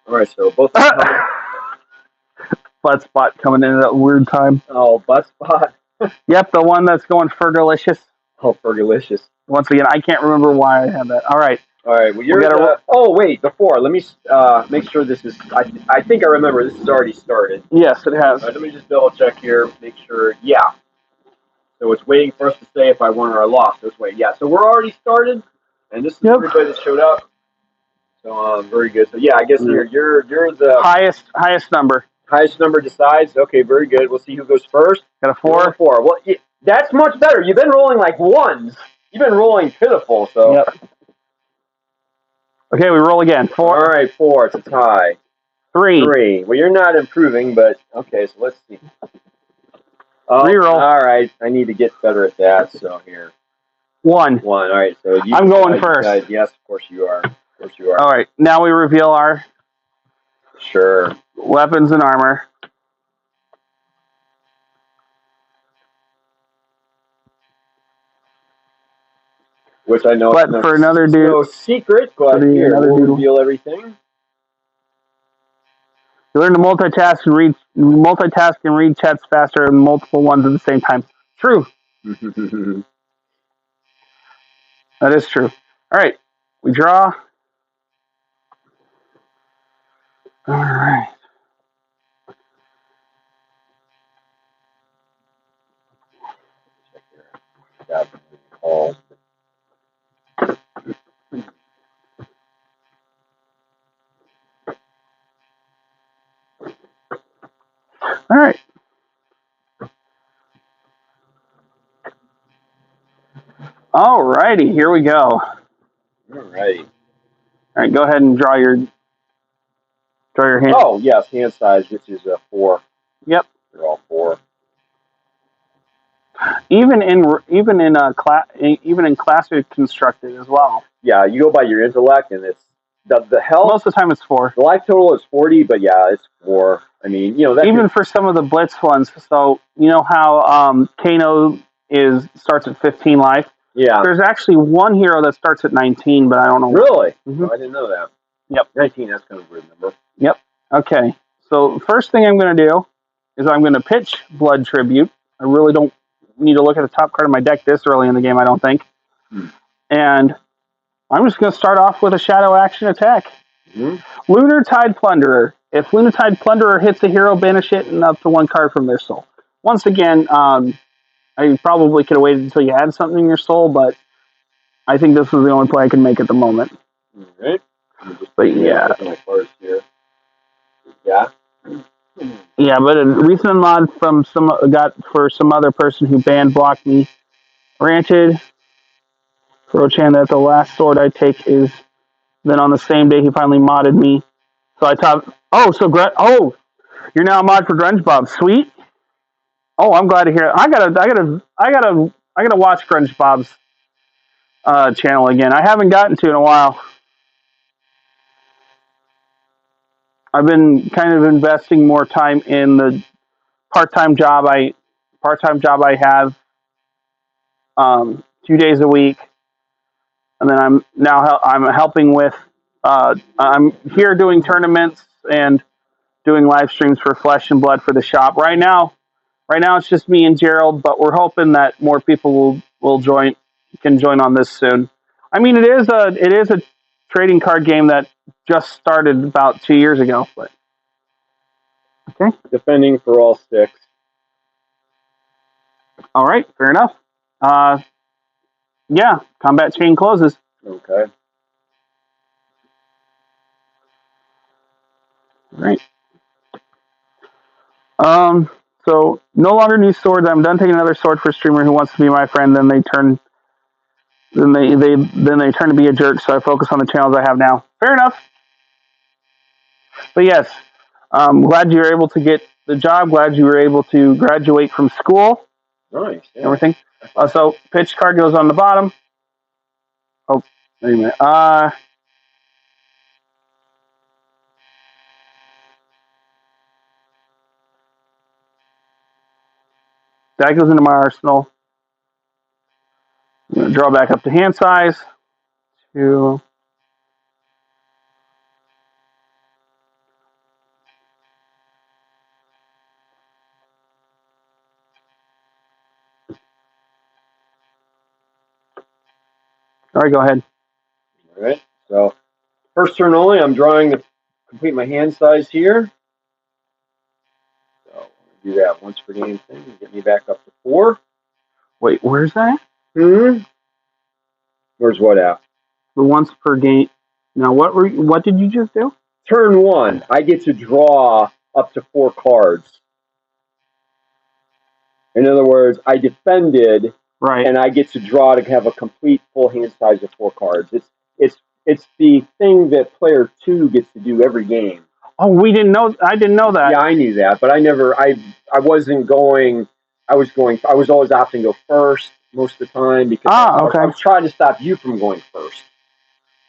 All right, so both. Butt Spot coming in at a weird time. Oh, Butt Spot. Yep, the one that's going Fergalicious. Oh, Fergalicious. Once again, I can't remember why I had that. All right. Well, you're oh, wait, before. Let me make sure this is... I think I remember this has already started. Yes, it has. Let me just double check here, make sure. Yeah. So it's waiting for us to say if I won or I lost. This way. Yeah, so we're already started, and this is everybody that showed up. So, very good. So, yeah, I guess you're the... Highest number. Highest number decides. Okay, very good. We'll see who goes first. Got a 4? 4. Well, that's much better. You've been rolling like ones. You've been rolling pitiful, so... Yep. Okay, we roll again. 4. All right, 4. It's a tie. 3. Well, you're not improving, but okay, so let's see. Reroll. All right, I need to get better at that, so here. 1. All right, so I'm going first. Yes, of course you are. All right, now we reveal our Sure. Weapons and armor. Which I know. But for another dude, no secret. But here, we'll reveal everything. You learn to multitask and read chats faster than multiple ones at the same time. True. That is true. All right, we draw. All right. All right. All righty, here we go. All righty. All right, go ahead and draw your hand. Oh yes, hand size, which is 4. Yep. They're all 4. Even in classic constructed as well. Yeah, you go by your intellect, and it's the health. Most of the time, it's 4. The life total is 40, but yeah, it's 4. I mean, that even for some of the Blitz ones. So you know how Kano starts at 15 life. Yeah. There's actually one hero that starts at 19, but I don't know. Really? Mm-hmm. Oh, I didn't know that. Yep. 19. That's kind of a weird number. Yep. Okay. So first thing I'm going to do is I'm going to pitch Blood Tribute. I really don't need to look at the top card of my deck this early in the game, I don't think. And I'm just going to start off with a Shadow Action attack. Lunar Tide Plunderer. If Lunar Tide Plunderer hits a hero, banish it and up to 1 card from their soul. Once again, I probably could have waited until you had something in your soul, but I think this was the only play I can make at the moment. All right. But yeah. My cards here. Yeah. Yeah, but a recent mod from some other person who banned blocked me. Granted, Rochan, that the last sword I take is. Then on the same day he finally modded me, so I thought, you're now a mod for Grunge Bob. Sweet. Oh, I'm glad to hear it. I gotta watch Grunge Bob's channel again. I haven't gotten to in a while. I've been kind of investing more time in the part-time job I have 2 days a week, and then I'm helping with I'm here doing tournaments and doing live streams for Flesh and Blood for the shop. Right now it's just me and Gerald, but we're hoping that more people can join on this soon. I mean, it is a trading card game that just started about 2 years ago, but okay. Defending for all 6. All right, fair enough. Yeah, combat chain closes. Okay. All right. So no longer need swords. I'm done taking another sword for a streamer who wants to be my friend. Then they turn to be a jerk. So I focus on the channels I have now. Fair enough. But yes, glad you were able to get the job. Glad you were able to graduate from school. Nice. Yeah. Everything. So pitch card goes on the bottom. Oh, wait a minute. That goes into my arsenal. I'm going to draw back up to hand size. 2. All right, go ahead. All right. So first turn only. I'm drawing to complete my hand size here. So I'm going to do that once per game thing and get me back up to 4. Wait, where's that? Where's what at? The once per game. Now, what did you just do? Turn 1, I get to draw up to 4 cards. In other words, I defended, right, and I get to draw to have a complete full hand size of 4 cards. It's the thing that player 2 gets to do every game. Oh, we didn't know. I didn't know that. Yeah, I knew that, but I wasn't going. I was always opting to go first most of the time because I was trying to stop you from going first.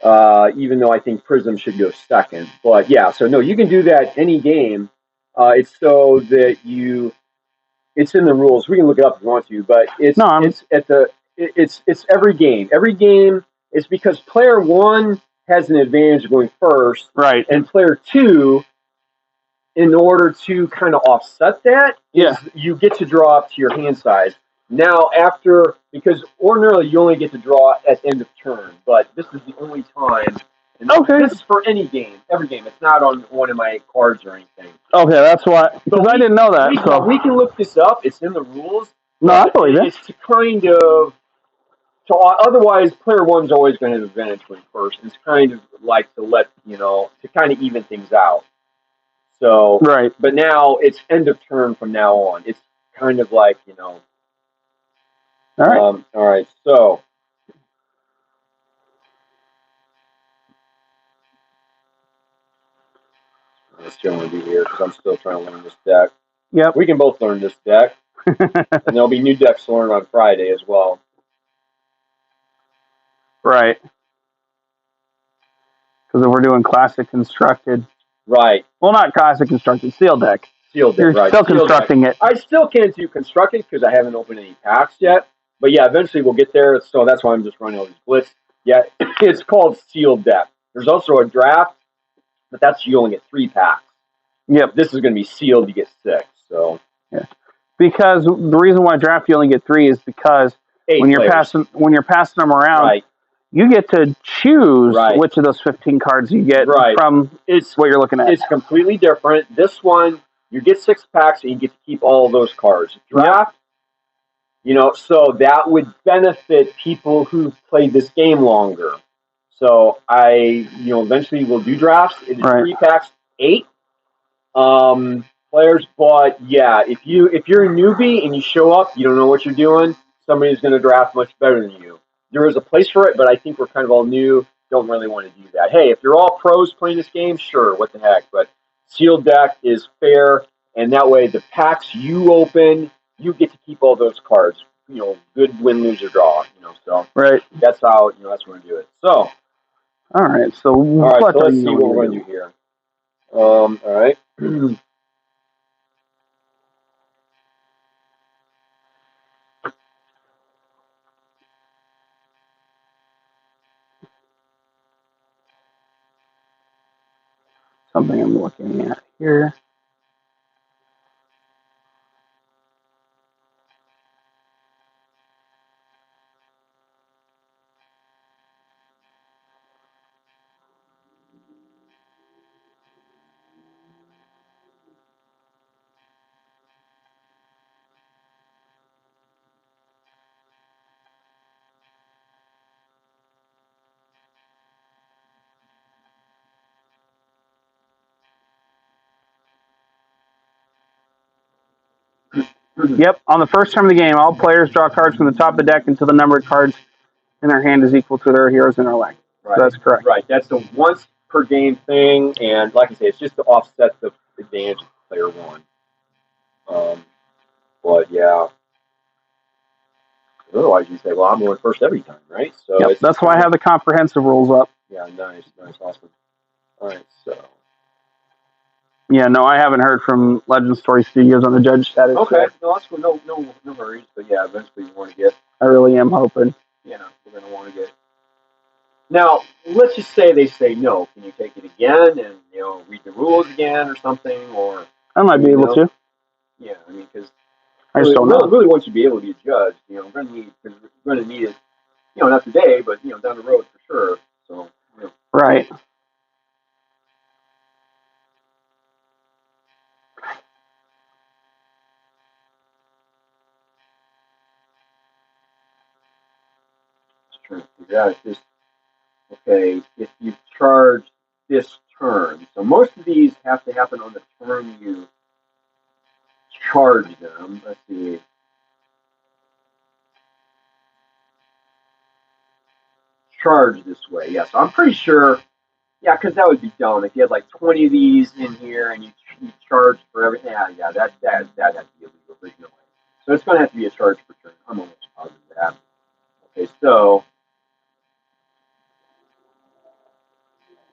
even though I think Prism should go second. But yeah, so no, you can do that any game. It's so that it's in the rules. We can look it up if you want to, but it's every game. Every game is because player one has an advantage going first, right? And player two, in order to kind of offset that, you get to draw up to your hand size. Now, because ordinarily you only get to draw at end of turn, but this is the only time. And this is for any game, every game. It's not on one of my cards or anything. Okay, that's why. Because I didn't know that. We can look this up. It's in the rules. No, I believe it. It's to kind of. So otherwise, player one's always going to have advantage when first. It's kind of like to kind of even things out. So, right. But now it's end of turn from now on. It's kind of like, All right. All right. So. Let's see what I'm going to do here because I'm still trying to learn this deck. Yep. We can both learn this deck. And there'll be new decks to learn on Friday as well. Right. Because if we're doing classic constructed. Right. Well, not classic constructed, sealed deck. Sealed deck, You're right. still constructing it. I still can't do constructed because I haven't opened any packs yet. But yeah, eventually we'll get there. So that's why I'm just running all these Blitz. Yeah, it's called sealed deck. There's also a draft, but you only get 3 packs. Yep. This is going to be sealed, you get 6. So. Yeah. Because the reason why draft you only get 3 is because when you're passing them around, right. You get to choose which of those 15 cards you get from what you're looking at. It's completely different. This one, you get 6 packs and you get to keep all of those cards. Draft, so that would benefit people who've played this game longer. So eventually we'll do drafts. It is 3 packs, 8 players. But yeah, if you're a newbie and you show up, you don't know what you're doing, somebody's going to draft much better than you. There is a place for it, but I think we're kind of all new, don't really want to do that. Hey, if you're all pros playing this game, sure, what the heck. But sealed deck is fair, and that way the packs you open, you get to keep all those cards. Good win, lose, or draw. So that's how that's what we're gonna do it. So, all right. So let's see what we're gonna do here. All right. Something I'm looking at here. Yep. On the first turn of the game, all players draw cards from the top of the deck until the number of cards in their hand is equal to their heroes in their line. Right. So that's correct. Right. That's a once per game thing, and like I say, it's just to offset the advantage of player one. But yeah. Otherwise, you say, "Well, I'm going first every time," right? So that's why I have the comprehensive rules up. Yeah. Nice. Awesome. All right. So. Yeah, no, I haven't heard from Legend Story Studios on the judge status. Okay, no, that's cool. No worries. But yeah, eventually you want to get. I really am hoping. We're going to want to get. Now, let's just say they say no. Can you take it again and read the rules again or something? Or I might be able to. Yeah, I mean, because I just don't know. Really want you to be able to be a judge. We're going to need it. Not today, but down the road for sure. So. Right. Yeah, it's just okay. If you charge this turn, so most of these have to happen on the turn you charge them. Let's see. Charge this way. Yeah, so I'm pretty sure. Yeah, because that would be dumb if you had like 20 of these in here and you charge for everything. Yeah, that has to be illegal originally. So it's going to have to be a charge per turn. I'm almost positive of that. Okay, so.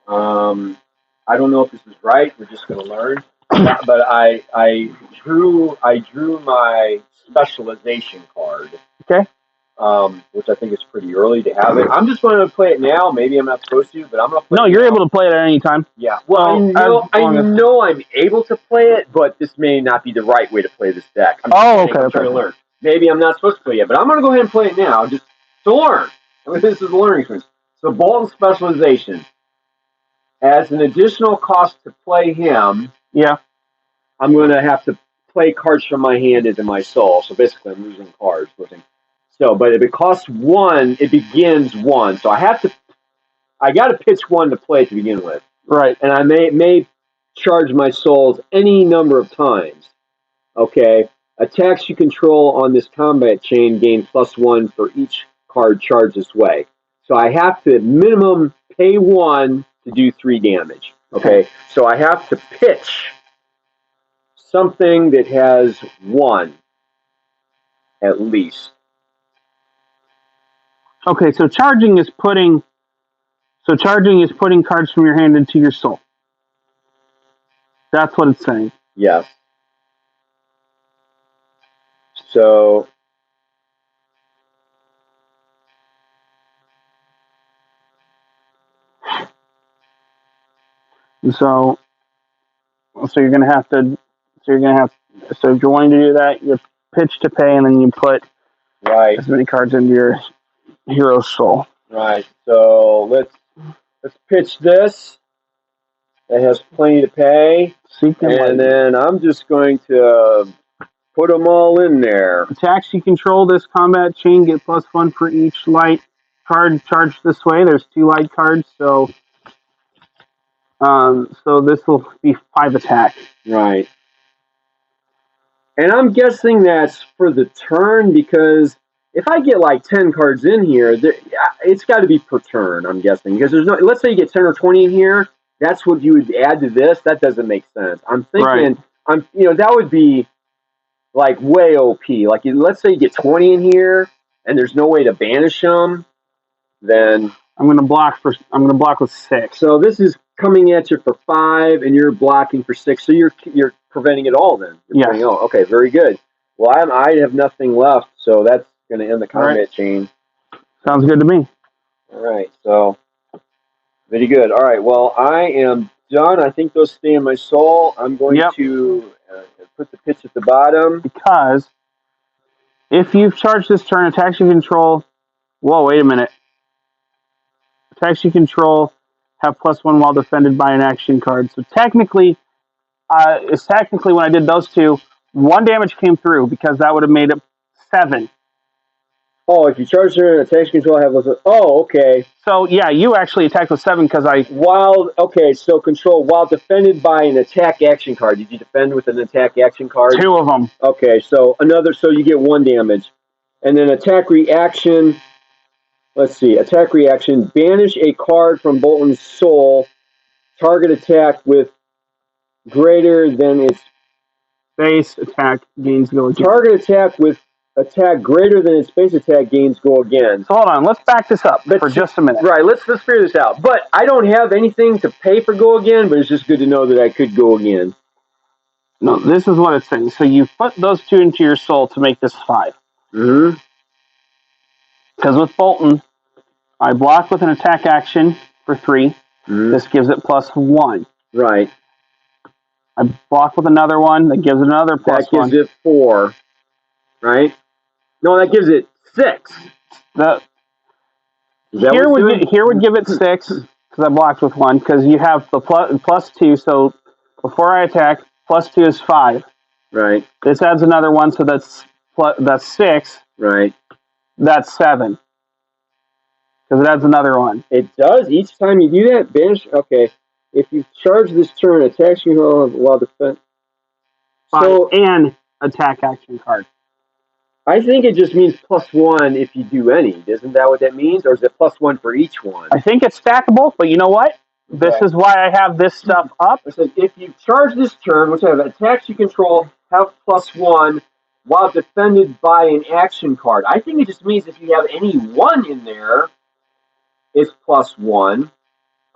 I don't know if this is right. We're just going to learn. But I drew my specialization card. Okay. Which I think is pretty early to have it. I'm just going to play it now. Maybe I'm not supposed to, but I'm going to play it. No, you're able to play it at any time. Yeah. Well, I know I'm able to play it, but this may not be the right way to play this deck. I'm trying to learn. Maybe I'm not supposed to play it, but I'm going to go ahead and play it now just to learn. I mean, this is a learning experience. So Bolton Specialization. As an additional cost to play him, I'm going to have to play cards from my hand into my soul. So basically, I'm losing cards. So, but if it costs 1, it begins 1. So I got to pitch 1 to play to begin with. Right. And I may charge my souls any number of times. Okay. Attacks you control on this combat chain gain +1 for each card charged this way. So I have to minimum pay 1 to do 3 damage. Okay. So I have to pitch something that has 1 at least. Okay, so charging is putting cards from your hand into your soul. That's what it's saying. Yes. So you're gonna have to. So if you're wanting to do that, you pitch to pay, and then you put as many cards into your hero's soul. Right. So let's pitch this. It has plenty to pay, and then I'm just going to put them all in there. Attacks you control this combat chain get +1 for each light card charged this way. There's 2 light cards, so this will be 5 attack. Right. And I'm guessing that's for the turn, because if I get like 10 cards in here, it's got to be per turn, I'm guessing. Because there's no, let's say you get 10 or 20 in here, that's what you would add to this. That doesn't make sense. I'm thinking, that would be like way OP. Like, let's say you get 20 in here, and there's no way to banish them, then I'm going to block with 6. So this is coming at you for 5, and you're blocking for 6. So you're preventing it all then. Yeah. Okay, very good. Well, I have nothing left, so that's going to end the combat chain. Sounds good to me. All right, so very good. All right, well, I am done. I think those stay in my soul. I'm going to put the pitch at the bottom. Because if you've charged this turn, attacks you control... Whoa, wait a minute. Attacks you control have +1 while defended by an action card. So technically, when I did those 2, 1 damage came through, because that would have made it 7. Oh, if you charge her and attacks control have... Oh, okay. So, yeah, you actually attacked with 7 because I... So control while defended by an attack action card. Did you defend with an attack action card? 2 of them. Okay, so you get 1 damage. And then attack reaction... Let's see. Attack reaction. Banish a card from Bolton's soul. Target attack with greater than its base attack gains go again. Target attack with attack greater than its base attack gains go again. So hold on. Let's back this up for just a minute. Right. Let's figure this out. But I don't have anything to pay for go again, but it's just good to know that I could go again. No, this is what it's saying. So you put those 2 into your soul to make this 5. Mm-hmm. Because with Bolton, I block with an attack action for 3. Mm-hmm. This gives it +1. Right. I block with another one. That gives it another +1. That gives it 4. Right? No, that gives it 6. Here would give it 6, because I blocked with 1, because you have the +2. So before I attack, +2 is 5. Right. This adds another 1, so that's 6. Right. That's 7. Because it adds another 1. It does? Each time you do that? Banish? Okay. If you charge this turn, attacks you while defend. And attack action card. I think it just means +1 if you do any. Isn't that what that means? Or is it +1 for each one? I think it's stackable, but you know what? Okay. This is why I have this stuff up. It says if you charge this turn, which have attacks you control, have +1 while defended by an action card. I think it just means if you have any 1 in there, it's +1.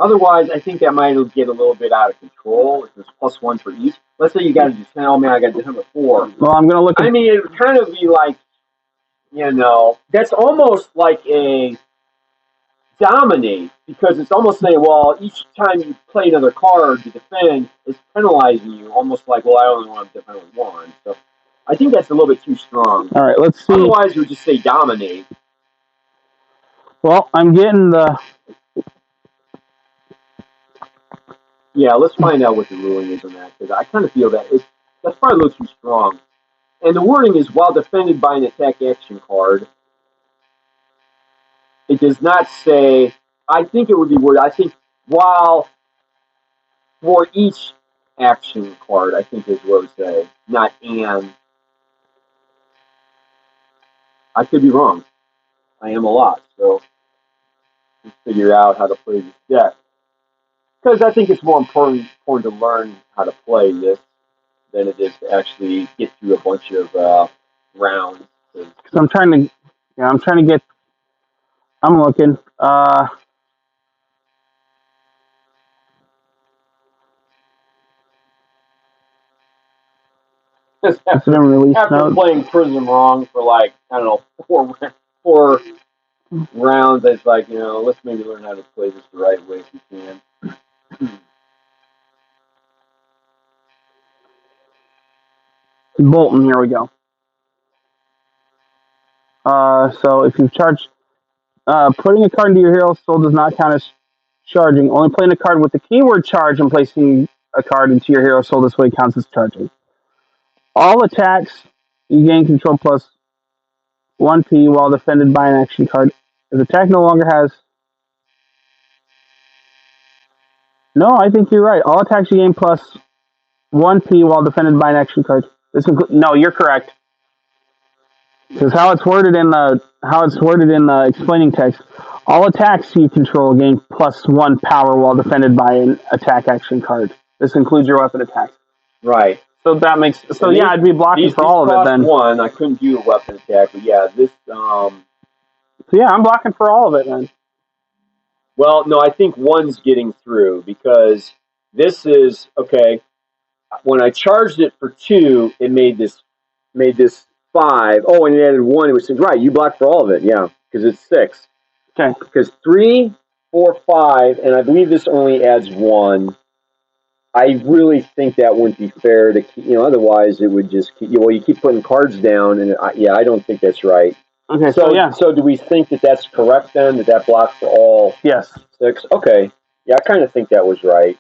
Otherwise, I think that might get a little bit out of control if there's +1 for each. Let's say you got to do 10. Oh man, I got to do 4. Well, I'm going to look at... I mean, it would kind of be like, that's almost like a dominate, because it's almost saying, well, each time you play another card to defend, it's penalizing you, almost like, well, I only want to defend with 1. So I think that's a little bit too strong. All right, let's see. Otherwise, you would just say dominate. Well, I'm getting the... Yeah, let's find out what the ruling is on that, because I kind of feel that that's probably a little too strong. And the wording is, while defended by an attack action card. It does not say, I think it would be worded, I think, while for each action card, I think is what it would say, not and. I could be wrong. I am a lot, so let's figure out how to play this deck. Because I think it's more important to learn how to play this than it is to actually get through a bunch of rounds. Because I'm trying to get... I'm looking. After playing Prism wrong for like, I don't know, four rounds, it's like, let's maybe learn how to play this the right way if we can. Bolton, here we go. So if you've charged... putting a card into your hero soul does not count as charging. Only playing a card with the keyword charge and placing a card into your hero soul this way counts as charging. All attacks, you gain control plus 1p while defended by an action card. If the attack no longer has... No, I think you're right. All attacks you gain plus 1p while defended by an action card. No, you're correct. Because how it's worded in the explaining text, all attacks you control gain plus 1 power while defended by an attack action card. This includes your weapon attacks. Right. So that makes I'd be blocking for all of it then. 1, I couldn't do a weapon attack, but yeah, this. So yeah, I'm blocking for all of it then. Well, no, I think 1's getting through because this is okay. When I charged it for 2, it made this 5. Oh, and it added 1. It was right. You blocked for all of it, yeah, because it's 6. Okay. Because 3, 4, 5, and I believe this only adds 1. I really think that wouldn't be fair to keep, otherwise it would just keep, you keep putting cards down, and I don't think that's right. Okay, so do we think that that's correct then, that blocks for all? Yes. 6? Okay. Yeah, I kind of think that was right.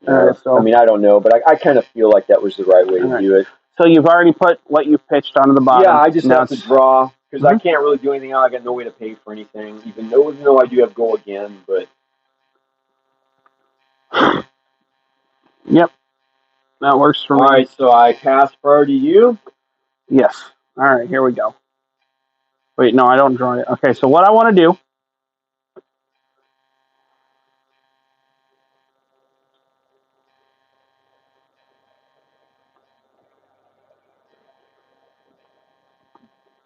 I mean, I don't know, but I kind of feel like that was the right way to do it. So you've already put what you pitched onto the bottom. Yeah, I just have to draw, because I can't really do anything else. I got no way to pay for anything, even though I do have Go Again, but... Yep. That works for me. All right, so I pass priority to you? Yes. All right, here we go. Wait, no, I don't draw it. Okay, so what I want to do...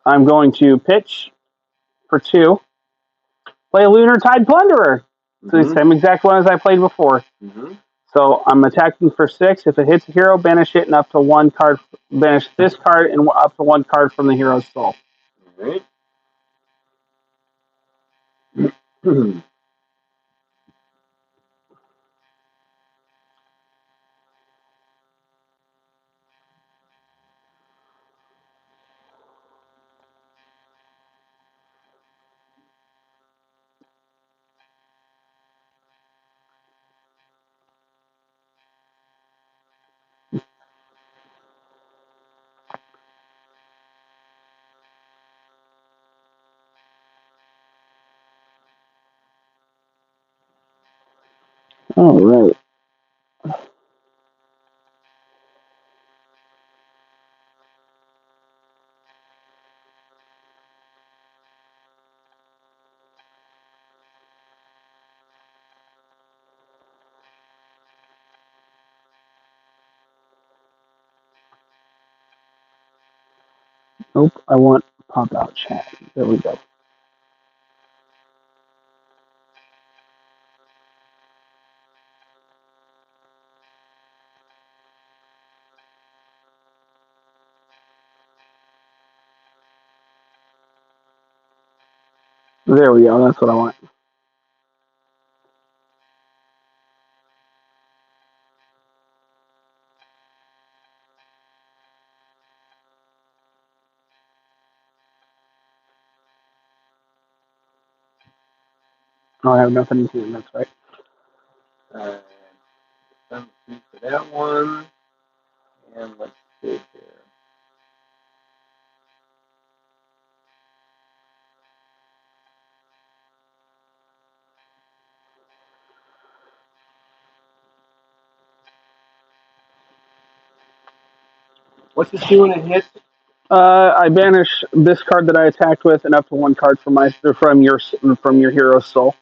I'm going to pitch for 2. Play a Lunar Tide Plunderer. So the same exact one as I played before. So I'm attacking for 6. If it hits a hero, banish it and up to 1 card. Banish this card and up to 1 card from the hero's soul. All right. All right. Nope, I want pop-out chat. There we go. There we go. That's what I want. Oh, I have nothing in here. That's right. Some two for that one. And let's see here. What's this do when it hits? I banish this card that I attacked with, and up to one card from your hero's soul.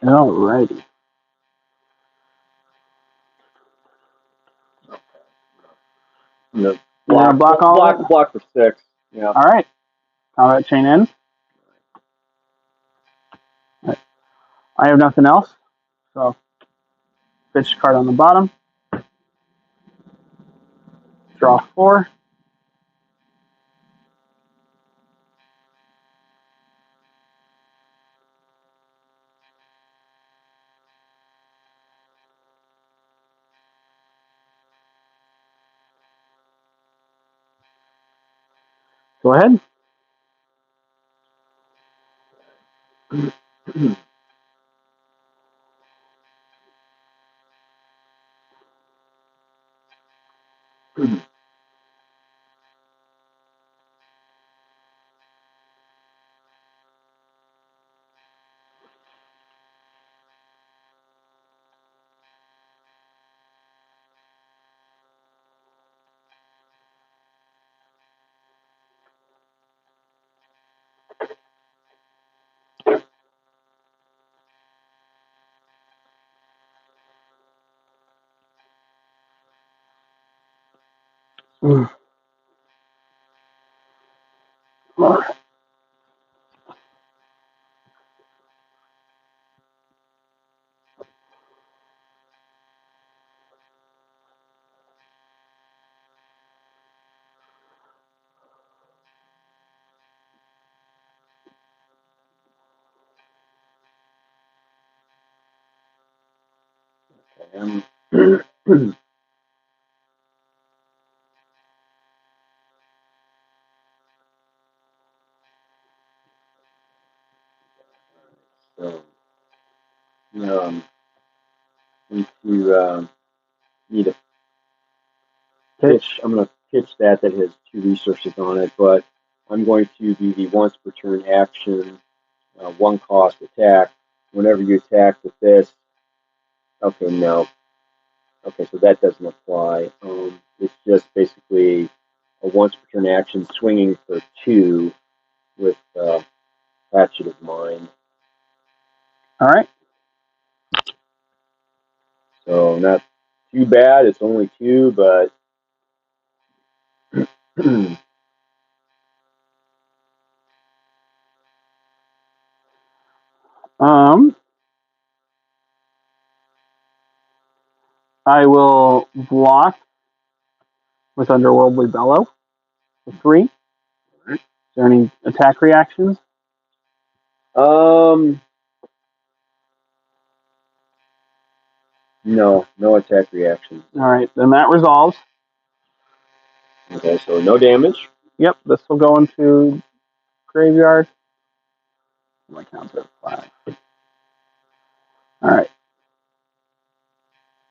Alrighty. No. Block for 6. Yeah. All right. Combat chain ends. Right. I have nothing else, so pitch card on the bottom. Draw 4. Go ahead. So, if you need a pitch, I'm going to pitch that has 2 resources on it, but I'm going to do the once per turn action, 1 cost attack. Whenever you attack with this, okay, no. Okay, so that doesn't apply. It's just basically a once per turn action swinging for 2 with Hatchet of Mind. All right. So not too bad. It's only 2, but I will block with Underworldly Bellow for 3. Is there any attack reactions? no attack reactions. All right, then that resolves. Okay, so no damage. Yep, this will go into graveyard. My count's at 5. All right.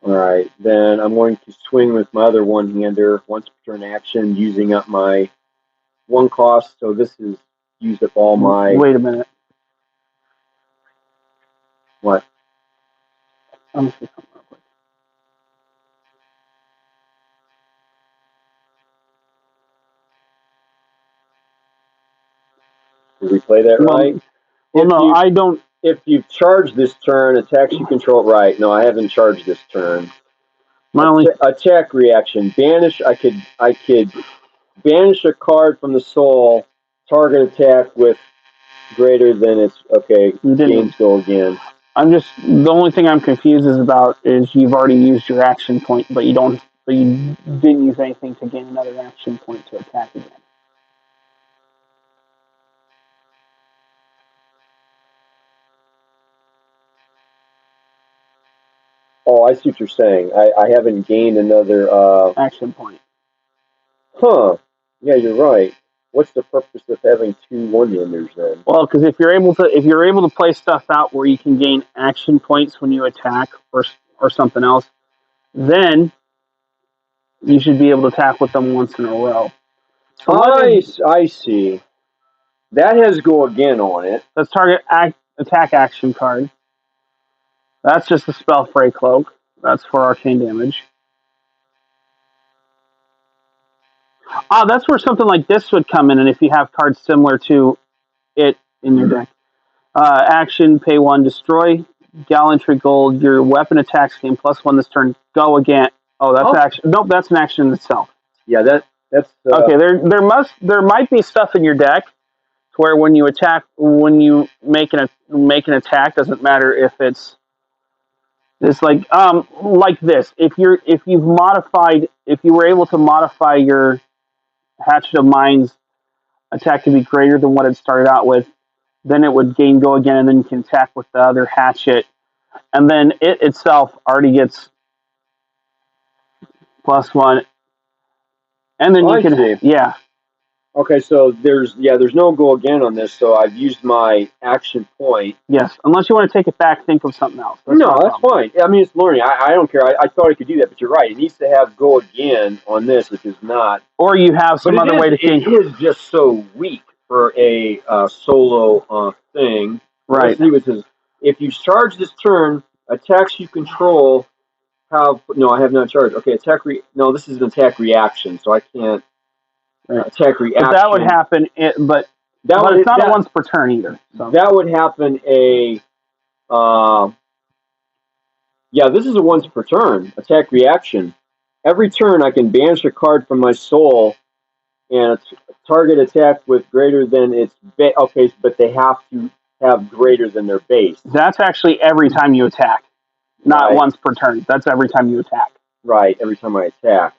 All right, then I'm going to swing with my other one-hander once per turn action, using up my 1 cost, so this is used up all my... Wait a minute. What? Let me see something real quick. Did we play that right? Well, no, I don't. If you've charged this turn, attacks you control. Right. No, I haven't charged this turn. Attack reaction. Banish. I could banish a card from the soul. Target attack with greater than its. Okay. Games go again. The only thing I'm confused is you've already used your action point, but you didn't use anything to gain another action point to attack again. Oh, I see what you're saying. I haven't gained another action point. Huh. Yeah, you're right. What's the purpose of having 2 1-handers then? Well, because if you're able to play stuff out where you can gain action points when you attack or something else, then you should be able to attack with them once in a row. So I see. That has go again on it. That's target attack action card. That's just a spell fray cloak. That's for arcane damage. That's where something like this would come in, and if you have cards similar to it in your deck. Action, pay 1, destroy gallantry gold. Your weapon attacks gain +1 this turn. Go again. Oh, that's action. Nope, that's an action in itself. Yeah, that's okay. There might be stuff in your deck where when you make an attack, doesn't matter if it's like this. If you were able to modify your Hatchet of Mind's attack to be greater than what it started out with, then it would gain go again, and then you can attack with the other hatchet, and then it itself already gets +1, and then you can see. Yeah. Okay, so there's no go again on this, so I've used my action point. Yes, unless you want to take it back, think of something else. That's fine. I mean, it's learning. I don't care. I thought I could do that, but you're right. It needs to have go again on this, which is not. Or you have some other way to think. It is just so weak for a solo thing. Right. Let's see what it says. If you charge this turn, attacks you control have... No, I have not charged. Okay, no, this is an attack reaction, so I can't... attack reaction. But that would happen, it's not a once per turn either. So. That would happen this is a once per turn attack reaction. Every turn I can banish a card from my soul and target attack with greater than its base. Okay, but they have to have greater than their base. That's actually every time you attack, not once per turn. That's every time you attack. Right, every time I attack.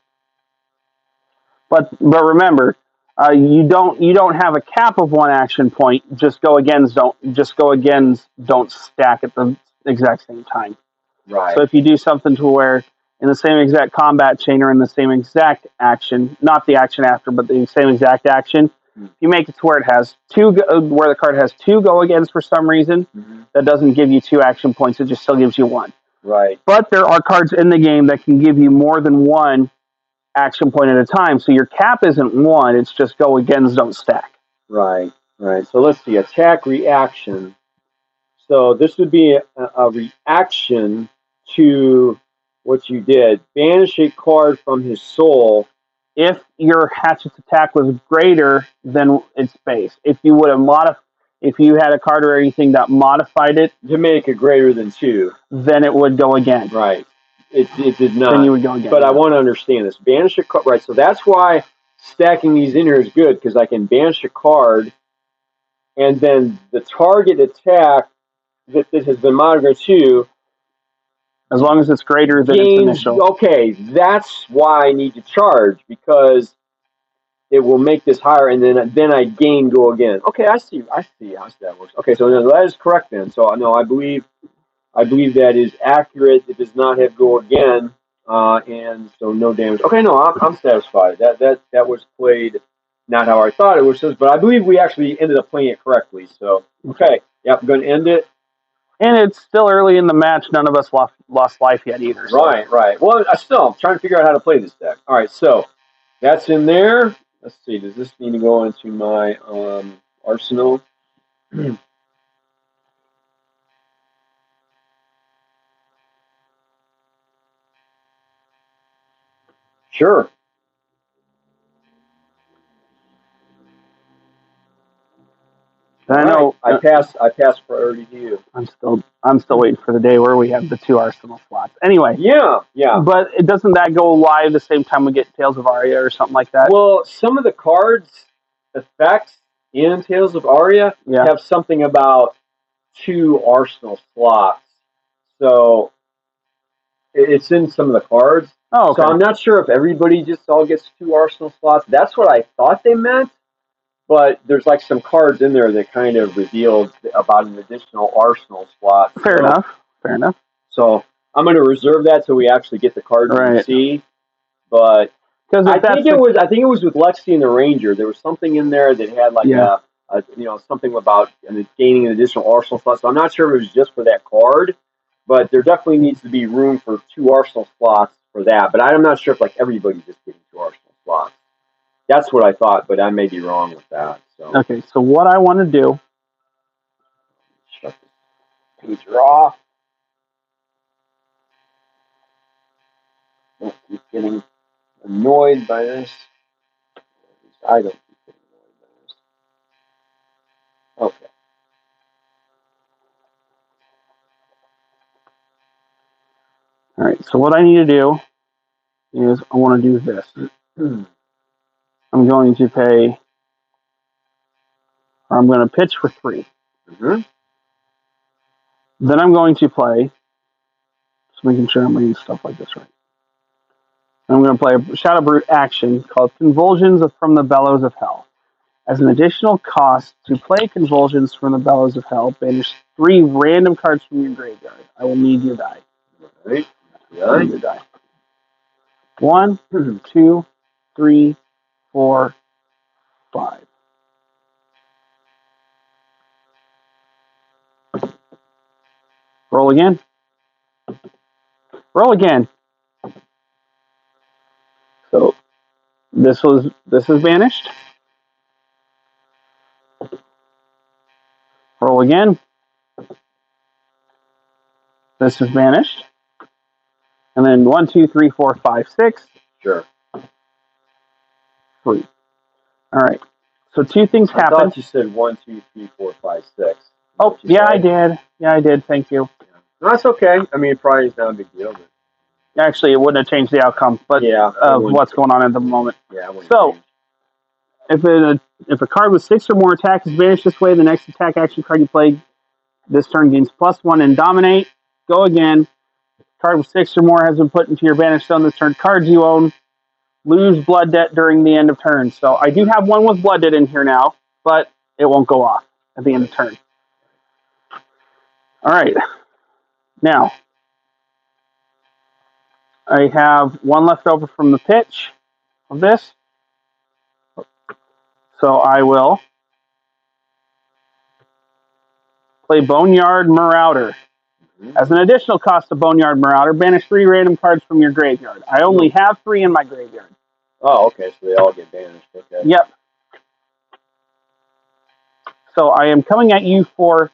But remember, you don't have a cap of 1 action point. Just go agains don't stack at the exact same time. Right. So if you do something to where in the same exact combat chain or in the same exact action, not the action after, but the same exact action, if you make it to where it has where the card has 2 go agains for some reason, that doesn't give you 2 action points. It just still gives you 1. Right. But there are cards in the game that can give you more than 1 action point at a time, so your cap isn't 1, it's just go agains don't stack. Right. So let's see, attack reaction. So this would be a reaction to what you did. Banish a card from his soul. If your hatchet's attack was greater than its base. If you had a card or anything that modified it to make it greater than 2, then it would go again. Right. It did not. Then you would go again. But I want to understand this. Banish a card. Right. So that's why stacking these in here is good, because I can banish a card, and then the target attack that has been modified to, as long as it's greater than its initial. Okay, that's why I need to charge, because it will make this higher, and then I gain go again. Okay, I see how that works. Okay, so that is correct then. So no, I believe that is accurate. It does not have go again, and so no damage. Okay, no, I'm satisfied. That was played not how I thought it was, but I believe we actually ended up playing it correctly. So okay, yep, I'm going to end it. And it's still early in the match. None of us lost life yet either. So. Right. Well, I'm trying to figure out how to play this deck. All right, so that's in there. Let's see. Does this need to go into my arsenal? Sure. I know. I pass priority to you. I'm still waiting for the day where we have the 2 arsenal slots. Anyway. Yeah. But doesn't that go live the same time we get Tales of Aria or something like that? Well, some of the cards effects in Tales of Aria have something about 2 arsenal slots. So it's in some of the cards. Oh, okay. So I'm not sure if everybody just all gets 2 arsenal slots. That's what I thought they meant. But there's like some cards in there that kind of revealed about an additional arsenal slot. Fair enough. So I'm going to reserve that till we actually get the cards we see. But I think it was with Lexi and the Ranger. There was something in there that had like something about gaining an additional arsenal slot. So I'm not sure if it was just for that card, but there definitely needs to be room for 2 arsenal slots for that. But I'm not sure if like everybody's just getting 2 arsenal slots. That's what I thought, but I may be wrong with that. So. Okay, so what I want to do. Shut this pager off. Don't keep getting annoyed by this. At least I don't keep getting annoyed by this. Okay. All right, so what I need to do is I want to do this. I'm going to pay, or I'm going to pitch for 3. Mm-hmm. Then I'm going to play, just making sure I'm reading stuff like this right. I'm going to play a Shadow Brute action called Convulsions from the Bellows of Hell. As an additional cost to play Convulsions from the Bellows of Hell, banish 3 random cards from your graveyard. I will need your die. All right. I need your die. 1, 2, 3, 4, 5. Roll again. Roll again. So this is banished. Roll again. This is banished. And then 1, 2, 3, 4, 5, 6. Sure. 3. All right. So 2 things happen. I thought you said 1, 2, 3, 4, 5, 6. Oh, yeah, I did. Yeah, I did. Thank you. Yeah. No, that's okay. I mean, probably is not a big deal. But... Actually, it wouldn't have changed the outcome, but of what's going on at the moment. Yeah. So, if a card with 6 or more attack is banished this way, the next attack action card you play this turn gains +1 and dominate. Go again. Card with 6 or more has been put into your banish zone this turn. Cards you own lose blood debt during the end of turn. So I do have one with blood debt in here now, but it won't go off at the end of turn. All right. Now, I have 1 left over from the pitch of this. So I will play Boneyard Marauder. As an additional cost of Boneyard Marauder, banish 3 random cards from your graveyard. I only have 3 in my graveyard. Oh, okay. So they all get banished. Okay. Yep. So I am coming at you for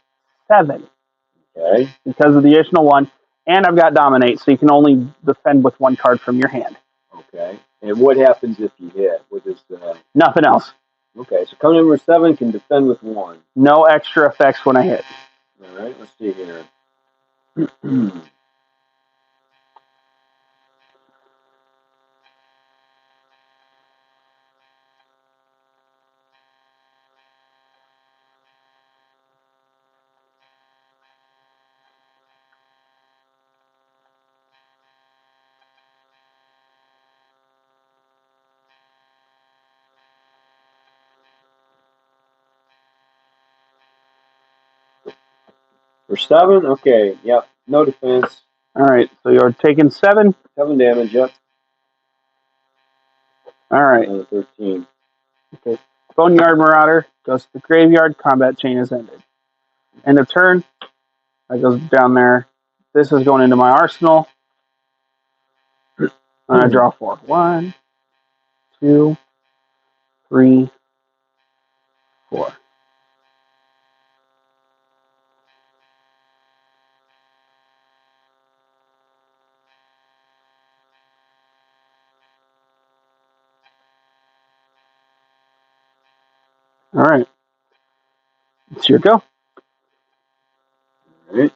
7. Okay. Because of the additional 1. And I've got Dominate, so you can only defend with 1 card from your hand. Okay. And what happens if you hit? What is the... Nothing else. Okay. So coming in with 7 can defend with 1. No extra effects when I hit. All right. Let's see here. For 7? Okay. Yep. No defense. All right. So you're taking 7. 7 damage. Yep. All right. 13. Okay. Boneyard Marauder goes to the graveyard. Combat chain is ended. End of turn. That goes down there. This is going into my arsenal. And I draw 4. 1, 2, 3, 4. All right. It's your go. All right.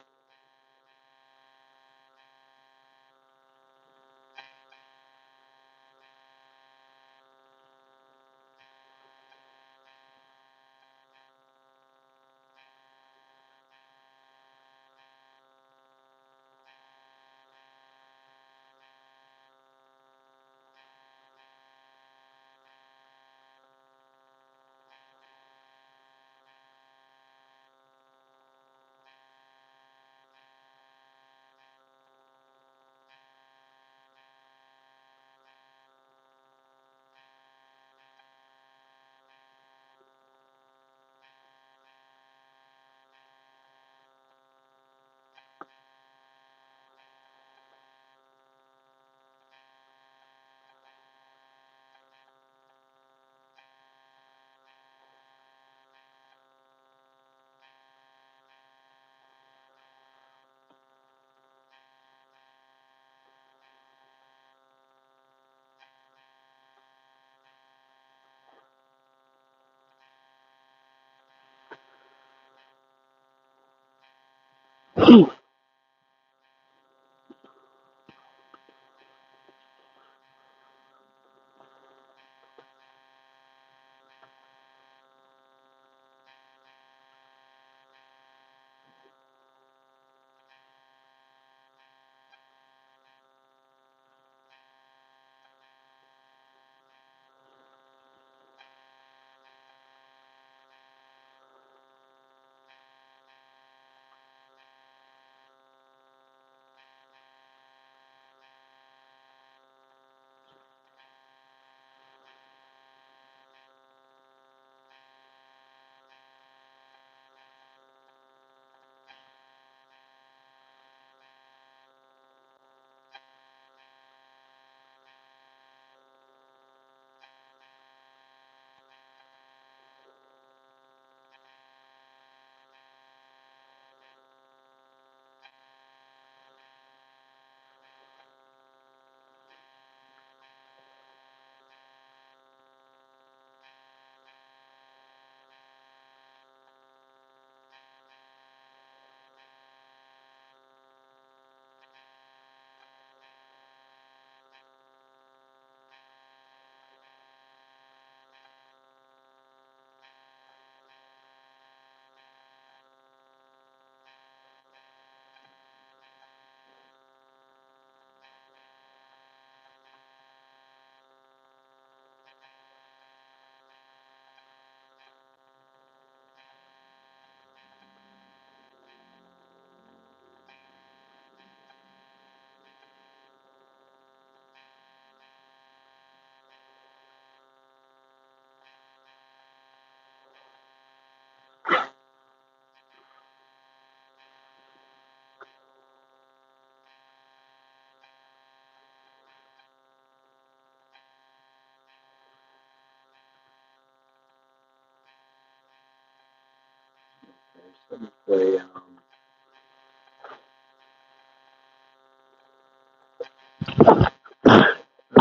So I'm gonna play.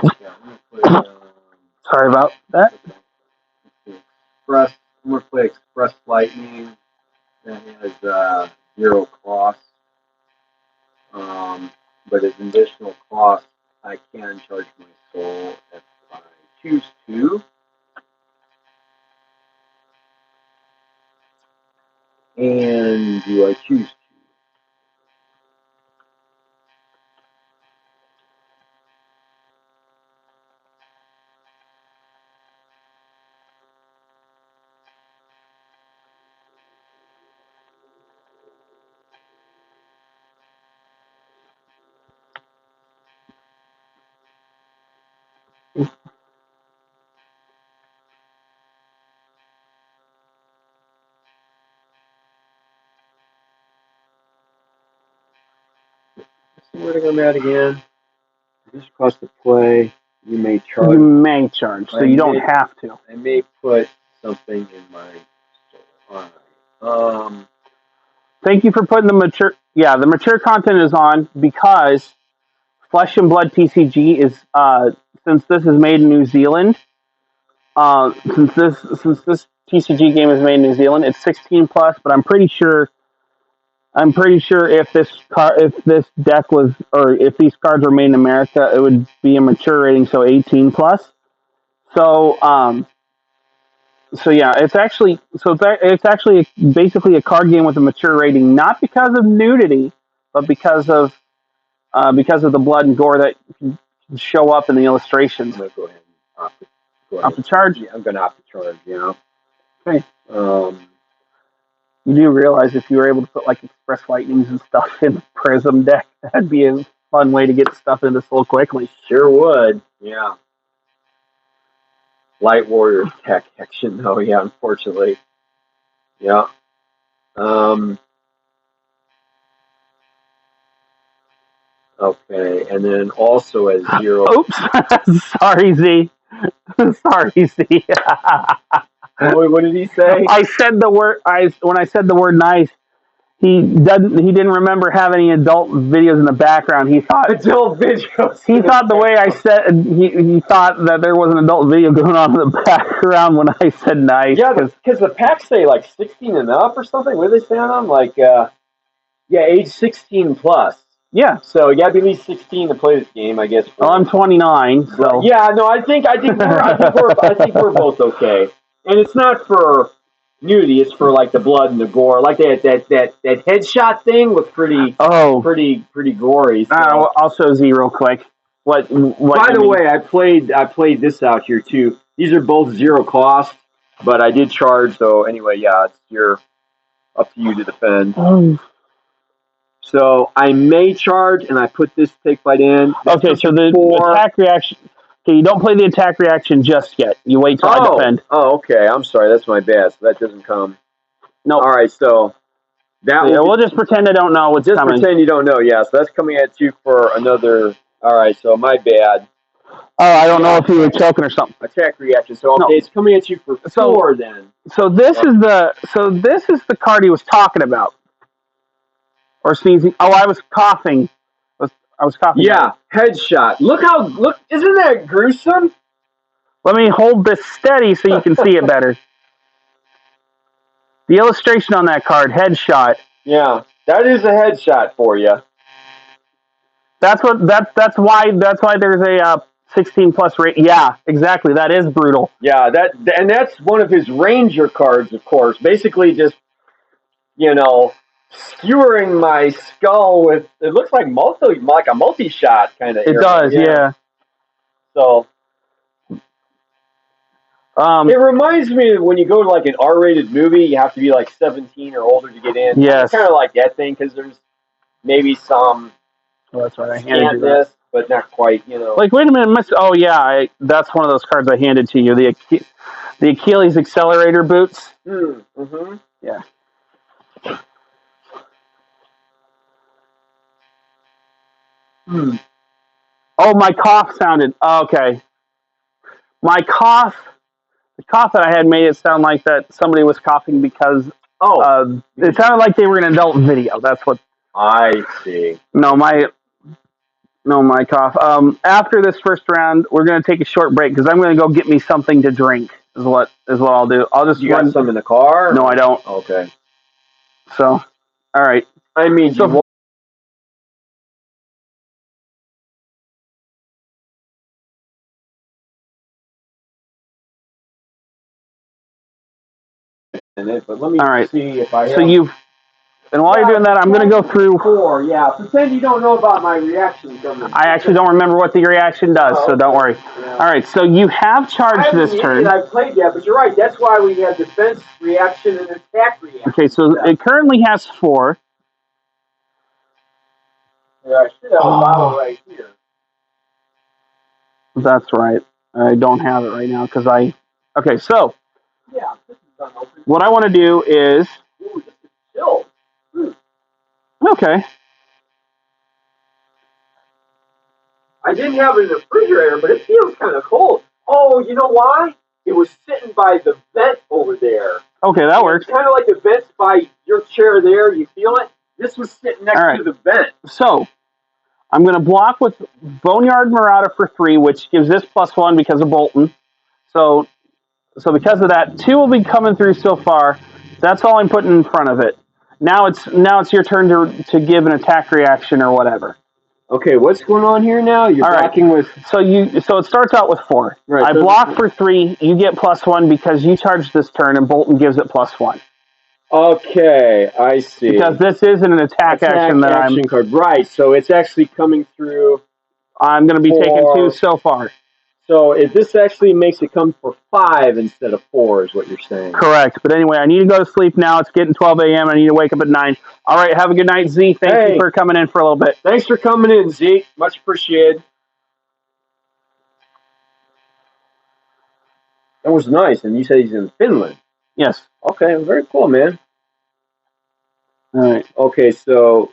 Okay, I'm gonna play. Sorry about that. Express. I'm gonna play Express Lightning. That has 0 cost. But as an additional cost, I can charge my soul if I choose to. And do I choose to? So where to go mad again? This cost to play. You may charge. You may charge, so you don't have to. I may put something in my store. All right. Thank you for putting the mature. Yeah, the mature content is on because Flesh and Blood TCG is since this is made in New Zealand. Since this TCG game is made in New Zealand, it's 16 plus. But I'm pretty sure if this deck was, or if these cards were made in America, it would be a mature rating, so 18 plus. So so yeah, it's actually basically a card game with a mature rating, not because of nudity, but because of the blood and gore that can show up in the illustrations. I'm gonna go ahead and opt to charge. Yeah, I'm gonna opt to charge. Yeah. Okay. You do realize if you were able to put like Express Lightnings and stuff in the Prism deck, that'd be a fun way to get stuff into so quickly. Sure would. Yeah. Light Warrior tech action though, yeah, unfortunately. Yeah. Okay, and then also as 0. Oops. Sorry, Z. Sorry, Z. What did he say? I said the word. When I said the word nice, he didn't remember having any adult videos in the background. He thought adult videos. He thought the way I said he thought that there was an adult video going on in the background when I said nice. Yeah, because the packs say like 16 and up or something. What do they say on them? Like age 16 plus. Yeah. So you gotta be at least 16 to play this game, I guess. Well, I'm 29, so yeah. No, I think we're both okay. And it's not for nudity; it's for like the blood and the gore. Like that headshot thing was pretty gory. So. I'll show Z real quick. What By the way, I played this out here too. These are both 0 cost, but I did charge. So anyway, yeah, you're up to you to defend. So I may charge, and I put this take fight in. Okay, so the attack reaction. Okay, you don't play the attack reaction just yet. You wait till I defend. Oh, okay. I'm sorry. That's my bad. So that doesn't come. No. All right. So that we'll just pretend I don't know what's coming. Just pretend you don't know. Yeah. So that's coming at you for another. All right. So my bad. Oh, I don't know if you were choking or something. Attack reaction. So okay, it's coming at you for 4 then. So this is the card he was talking about. Or sneezing. Oh, I was coughing. I was coughing. Yeah, headshot. Look! Isn't that gruesome? Let me hold this steady so you can see it better. The illustration on that card, headshot. Yeah, that is a headshot for you. That's why there's a 16 plus rate. Yeah, exactly. That is brutal. Yeah, that's one of his Ranger cards, of course. Basically, just skewering my skull with, it looks like a multi-shot kind of. It does, yeah. So it reminds me of when you go to like an R-rated movie, you have to be like 17 or older to get in. Yes. It's kind of like that thing because there's maybe some. Well, that's right. I handed you that. But not quite. Like, wait a minute, oh yeah, that's one of those cards I handed to you. The Achilles Accelerator boots. Mm-hmm. Yeah. Oh, my cough sounded okay. The cough that I had made it sound like that somebody was coughing because it sounded like they were in an adult video. That's what I see. No, my cough. After this first round, we're gonna take a short break because I'm gonna go get me something to drink. Is what I'll do. I'll just. You got some in the car? No, I don't. Okay. So, all right. I mean, but let me see if I have. So and while you're doing that, I'm going to go through 4. Yeah, pretend you don't know about my reaction. I actually don't remember what the reaction does, so don't worry. Yeah. All right, so you have charged this turn. I've played that, but you're right. That's why we have defense reaction and attack reaction. Okay, so it currently has 4. Yeah, I should have a bottle right here. That's right. I don't have it right now because Okay, so. Yeah, this is unopened. What I want to do is. Ooh, this is chilled. Okay. I didn't have it in the refrigerator, but it feels kind of cold. Oh, you know why? It was sitting by the vent over there. Okay, that works. Kind of like the vent's by your chair there. You feel it? This was sitting next to the vent. So, I'm going to block with Boneyard Marauder for 3, which gives this +1 because of Bolton. So because of that, 2 will be coming through so far. That's all I'm putting in front of it. Now it's your turn to give an attack reaction or whatever. Okay, what's going on here now? You're blocking with... So it starts out with 4. Right, I block for 3. You get +1 because you charge this turn, and Bolton gives it +1. Okay, I see. Because this isn't an attack action that action card. Right, so it's actually coming through... I'm going to be taking 2 so far. So if this actually makes it come for 5 instead of 4 is what you're saying. Correct. But anyway, I need to go to sleep now. It's getting 12 a.m. I need to wake up at 9. All right, have a good night, Z. Thank you for coming in for a little bit. Thanks for coming in, Zeke. Much appreciated. That was nice. And you said he's in Finland. Yes. Okay, very cool, man. All right. Okay, so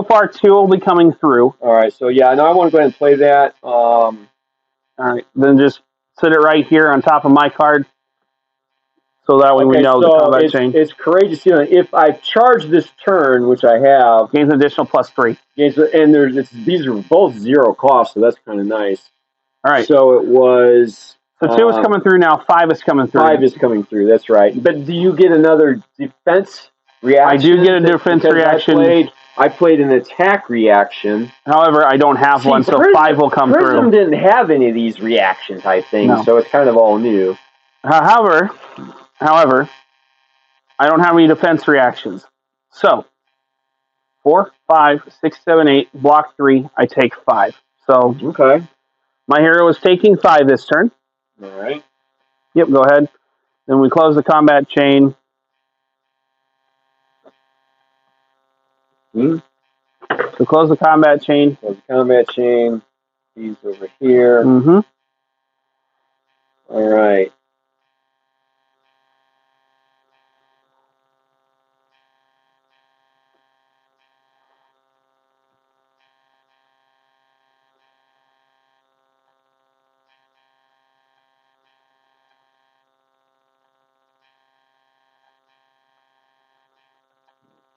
far 2 will be coming through. All right, so yeah, now I want to go ahead and play that. All right, then just sit it right here on top of my card, so that way we know the combat chain. It's courageous. If I charge this turn, which I have, gains an additional +3. And these are both 0 cost, so that's kind of nice. All right. So it was. So 2 is coming through now. 5 is coming through. 5 is coming through. That's right. But do you get another defense reaction? I do get a defense reaction. I played an attack reaction. However, I don't have one, so 5 will come through. Prism didn't have any of these reaction type things, so it's kind of all new. However, I don't have any defense reactions. So, 4, 5, 6, 7, 8, block 3, I take 5. So, okay. My hero is taking 5 this turn. All right. Yep, go ahead. Then we close the combat chain. So close the combat chain. Close the combat chain. He's over here. Mm-hmm. All right.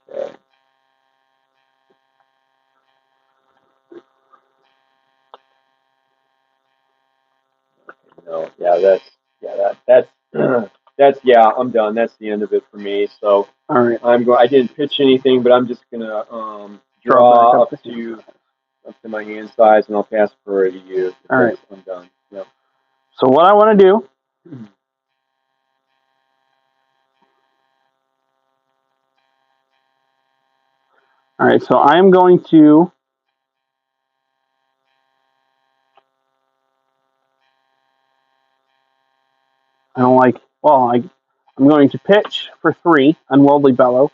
Okay. No, that's I'm done. That's the end of it for me. So all right, I didn't pitch anything, but I'm just gonna draw up to my hand size, and I'll pass priority to you. All right, I'm done. Yep. So what I want to do. All right, so I am going to. I don't like. Well, I'm going to pitch for 3 Unworldly Bellow,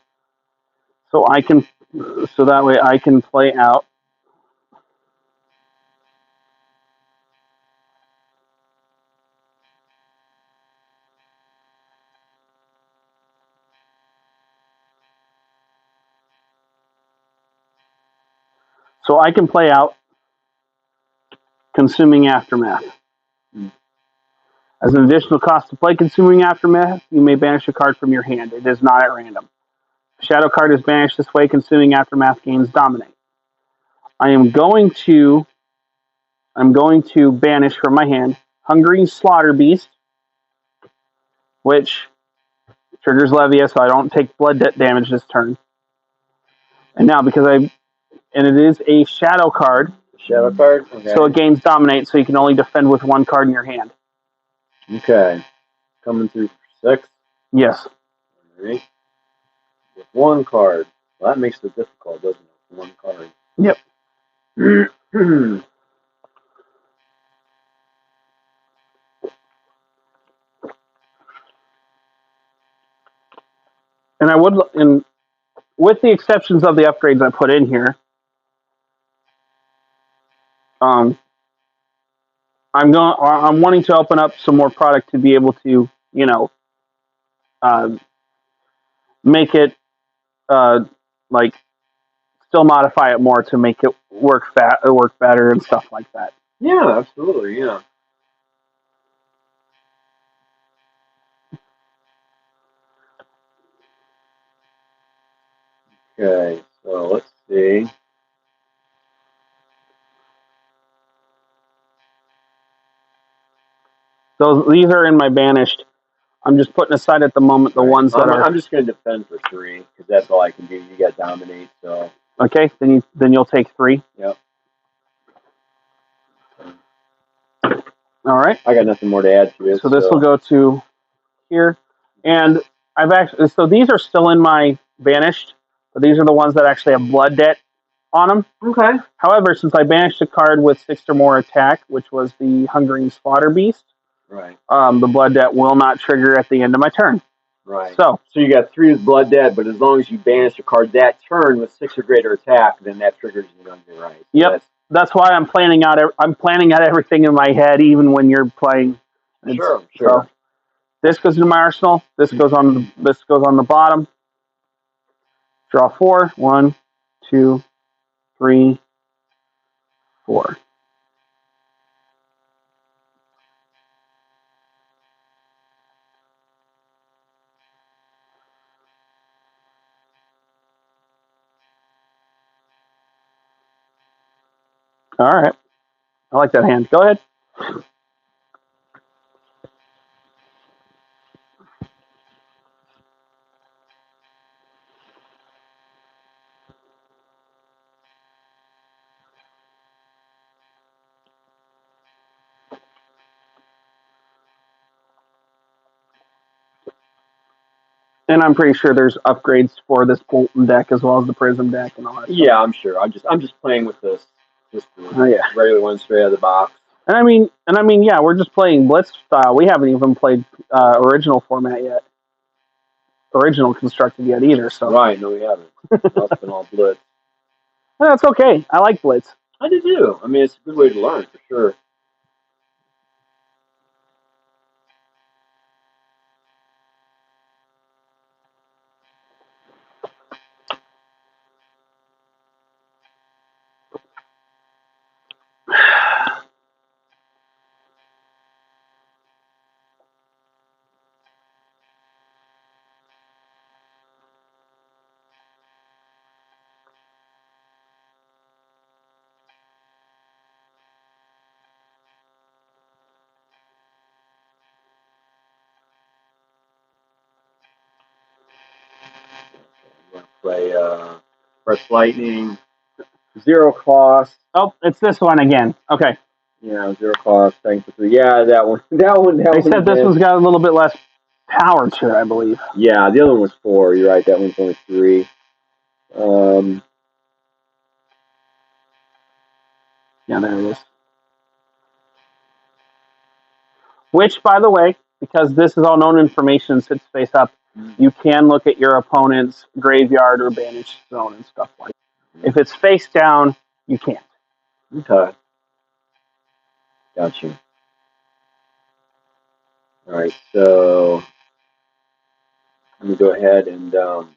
so that way I can play out. So I can play out Consuming Aftermath. As an additional cost to play Consuming Aftermath, you may banish a card from your hand. It is not at random. A shadow card is banished this way. Consuming Aftermath gains Dominate. I'm going to banish from my hand Hungry Slaughter Beast, which triggers Levia, so I don't take blood debt damage this turn. And now, and it is a shadow card. Shadow card? Okay. So it gains Dominate, so you can only defend with 1 card in your hand. Okay. Coming through for 6? Yes. All right. With 1 card. Well, that makes it difficult, doesn't it? 1 card. Yep. And with the exceptions of the upgrades I put in here, I'm wanting to open up some more product to be able to, make it still modify it more to make it work better and stuff like that. Yeah, absolutely. Yeah. Okay, so let's see. These are in my banished. I'm just putting aside at the moment the ones that are. I'm just going to defend for 3 because that's all I can do. You got dominate, so. Okay, then you'll take 3. Yep. All right. I got nothing more to add to it. So this will go to here, and I've actually. So these are still in my banished, but these are the ones that actually have blood debt on them. Okay. However, since I banished a card with 6 or more attack, which was the Hungering Slaughter Beast, Right. the blood debt will not trigger at the end of my turn. Right. So you got 3 with blood debt, but as long as you banish a card that turn with 6 or greater attack, then that triggers you on your right. So yep, that's why I'm planning out. I'm planning out everything in my head, even when you're playing. Sure. So this goes into my arsenal. This goes on. This goes on the bottom. Draw 4. 1, 2, 3, 4. All right. I like that hand. Go ahead. And I'm pretty sure there's upgrades for this Bolton deck as well as the Prism deck and all that. Yeah, I'm sure. I'm just playing with this. Oh yeah, regular one straight out of the box. And I mean, yeah, we're just playing Blitz style. We haven't even played original format yet, original constructed yet either. So right, no, we haven't. It's been all Blitz. That's okay. I like Blitz. I do too. I mean, it's a good way to learn for sure. I'm gonna play Fresh Lightning, 0 cost. Oh, it's this one again. Okay. Yeah, 0 cost. Thanks for 3. Yeah, that one. Except this one's got a little bit less power to it, I believe. Yeah, the other one was 4. You're right. That one's only 3. Yeah, there it is. Which, by the way, because this is all known information and sits face up, you can look at your opponent's graveyard or banished zone and stuff like that. If it's face down, you can't. Okay. Gotcha. All right, so let me go ahead and so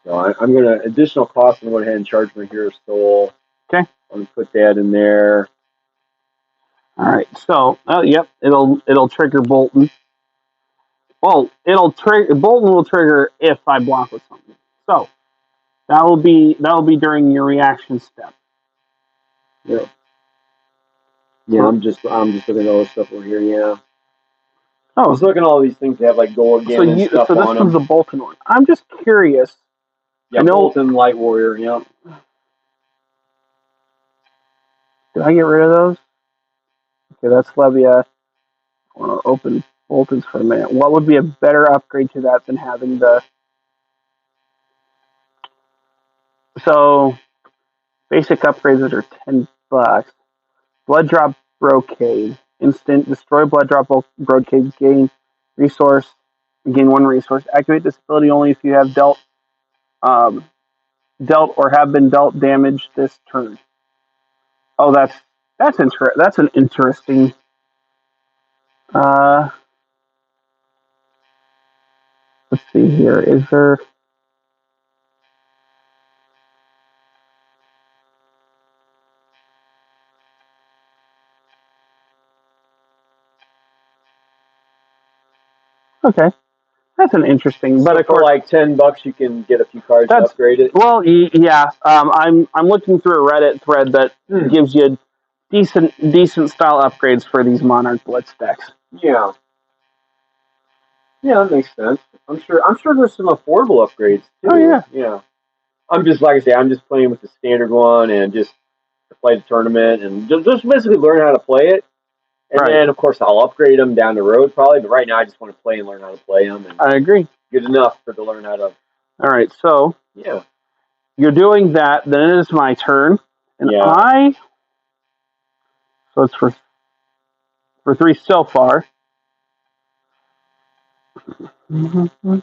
I'm going to additional cost. I'm going to go ahead and charge my Hero Soul. Okay. I'm going to put that in there. All right. So, yep, it'll trigger Bolton. Well, Bolton will trigger if I block with something. So that will be during your reaction step. Yeah. Yeah, I'm just looking at all this stuff over here. Yeah. Oh, I was looking at all these things that have like gold again and stuff so this on one's them. the Bolton one. I'm just curious. Yeah, Bolton, Light Warrior. Yeah. Did I get rid of those? Okay, that's Levia. I want to open Bolton's for a minute. What would be a better upgrade to that than having the? So basic upgrades that are $10. Blood Drop Brocade. Instant destroy Blood Drop Brocade. Gain resource. Gain 1 resource. Activate this ability only if you have dealt or have been dealt damage this turn. Oh, that's That's an interesting. Let's see here. Is there? Okay. That's an interesting, but So of for course, like $10, you can get a few cards to upgrade it. Well, yeah. I'm looking through a Reddit thread that gives you decent style upgrades for these Monarch Blitz decks. Yeah. Yeah, that makes sense. I'm sure there's some affordable upgrades too. Oh yeah. Yeah. I'm just like I say, I'm just playing with the standard one and just to play the tournament and just basically learn how to play it. And then of course I'll upgrade them down the road probably, but right now I just want to play and learn how to play them. And I agree. Good enough to learn how to. All right, so yeah, you're doing that. Then it is my turn, and so it's for 3 so far. Mm-hmm.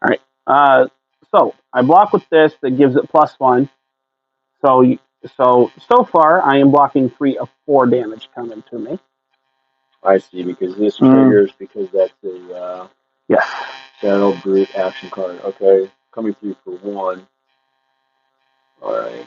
All right. So I block with this that gives it +1. So far I am blocking 3 of 4 damage coming to me. I see, because this triggers because that's a yes. Channel Brute action card. Okay, coming through for 1. All right.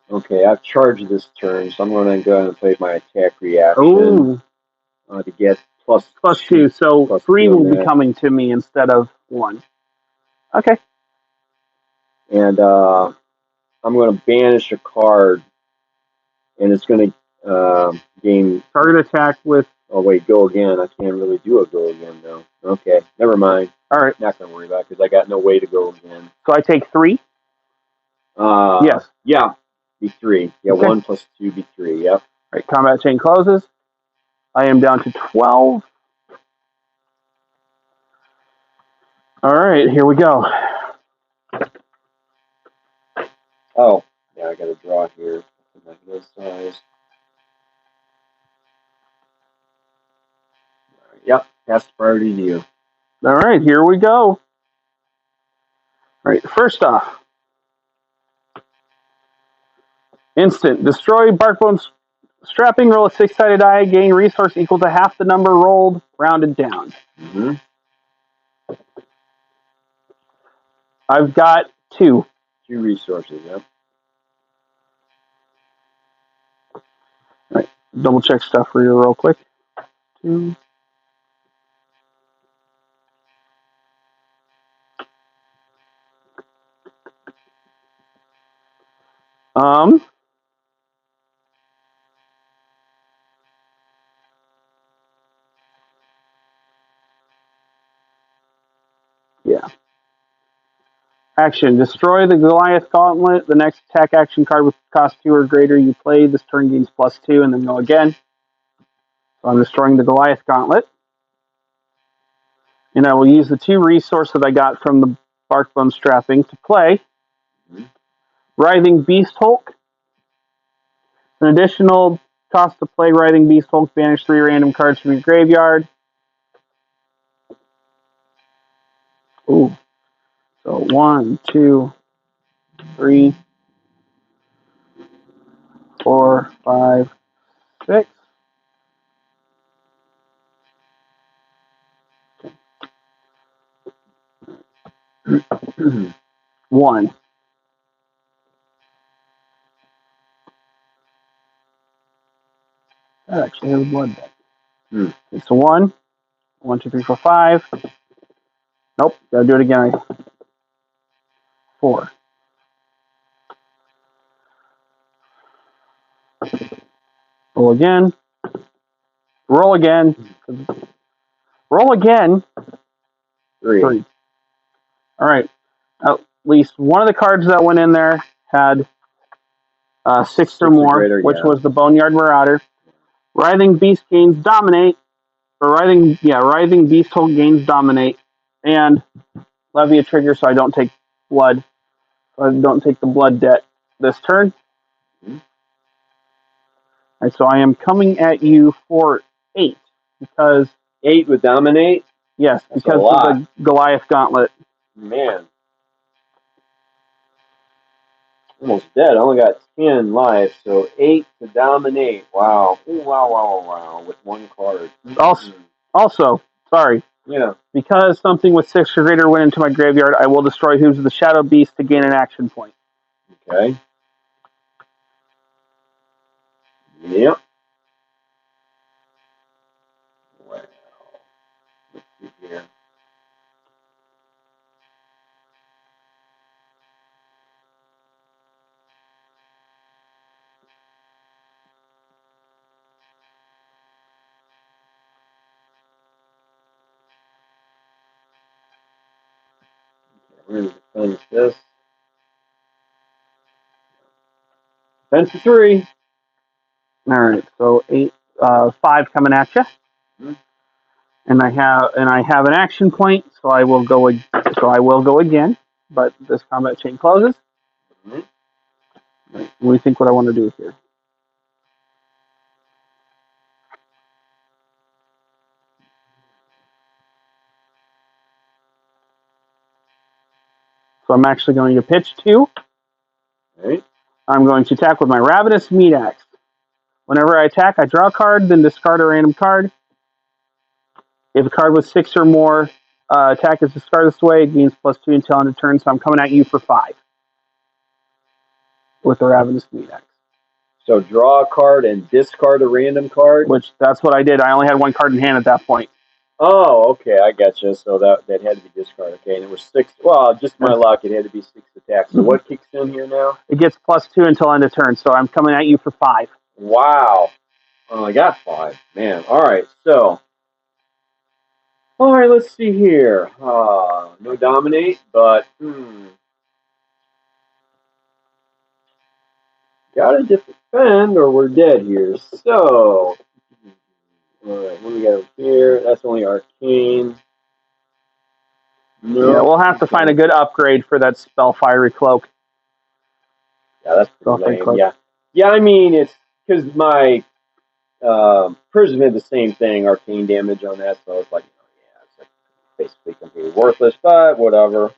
Okay, I've charged this turn, so I'm going to go ahead and play my attack reaction to get +2. So +3 will be coming to me instead of 1. Okay. And I'm going to banish a card, and it's going to gain target attack with. Oh wait, go again. I can't really do a go again though. Okay, never mind. All right, not going to worry about it because I got no way to go again. So I take 3. Yes. Yeah. Be 3. Yeah. Okay. 1 + 2 be 3. Yep. All right. Combat chain closes. I am down to 12. All right. Here we go. Oh, yeah. I got to draw here. This size. Yep. That's priority to you. All right. Here we go. All right. First off, instant destroy Barkbone's strapping. Roll a 6-sided die. Gain resource equal to half the number rolled. Rounded down. Mm-hmm. I've got 2. 2 resources. Yep. All right. Double check stuff for you real quick. 2. Yeah. Action. Destroy the Goliath Gauntlet. The next attack action card with cost 2 or greater you play this turn gains +2 and then go again. So I'm destroying the Goliath Gauntlet. And I will use the 2 resources that I got from the Barkbone strapping to play. Writhing Beast Hulk. An additional cost to play Writhing Beast Hulk. Banish 3 random cards from your graveyard. Ooh. So 1, 2, 3, 4, 5, 6. One. That actually has a blood deck. It's a 1. 1, 2, 3, 4, 5. Nope. Gotta do it again. 4. Roll again. Roll again. Roll again. 3. All right. At least one of the cards that went in there had 6 or more, greater, which was the Boneyard Marauder. Writhing Beast gains Dominate. Or Writhing Beast Hulk gains Dominate. and levy a trigger so I don't take blood. So I don't take the blood debt this turn. Mm-hmm. And so I am coming at you for 8 because 8 would dominate. Yes, That's because of the Goliath Gauntlet. Man, almost dead. I only got 10 life, so 8 to dominate. Wow. Ooh, wow. With 1 card. Also, sorry. Yeah. Because something with 6 or greater went into my graveyard, I will destroy Hooves of the Shadow Beast to gain an action point. Okay. Yep. Wow. Let's see here. We're going to defend this. Defense for 3. All right, so 5 coming at you, and I have an action point, so I will go again. But this combat chain closes. Mm-hmm. Right, what do you think? What I want to do here? So I'm actually going to pitch 2. Right. I'm going to attack with my Ravenous Meat Axe. Whenever I attack, I draw a card, then discard a random card. If a card with 6 or more attack is discarded this way, it gains +2 until end of turn. So I'm coming at you for 5 with the Ravenous Meat Axe. So draw a card and discard a random card? Which, that's what I did. I only had 1 card in hand at that point. Oh, okay, I gotcha. So that had to be discarded. Okay, and it was 6. Well, just my luck, it had to be 6 attacks. So what kicks in here now? It gets +2 until end of turn. So I'm coming at you for 5. Wow. Oh, I got 5. Man, all right. So, all right, let's see here. No dominate, but gotta defend or we're dead here. So, all right, what do we got over here? That's only arcane. No. Yeah, we'll have to find a good upgrade for that spell Fiery Cloak. Yeah, that's pretty lame. Yeah. Yeah, I mean, it's because my Prism had the same thing, arcane damage on that, so it's like, it's like basically completely worthless, but whatever.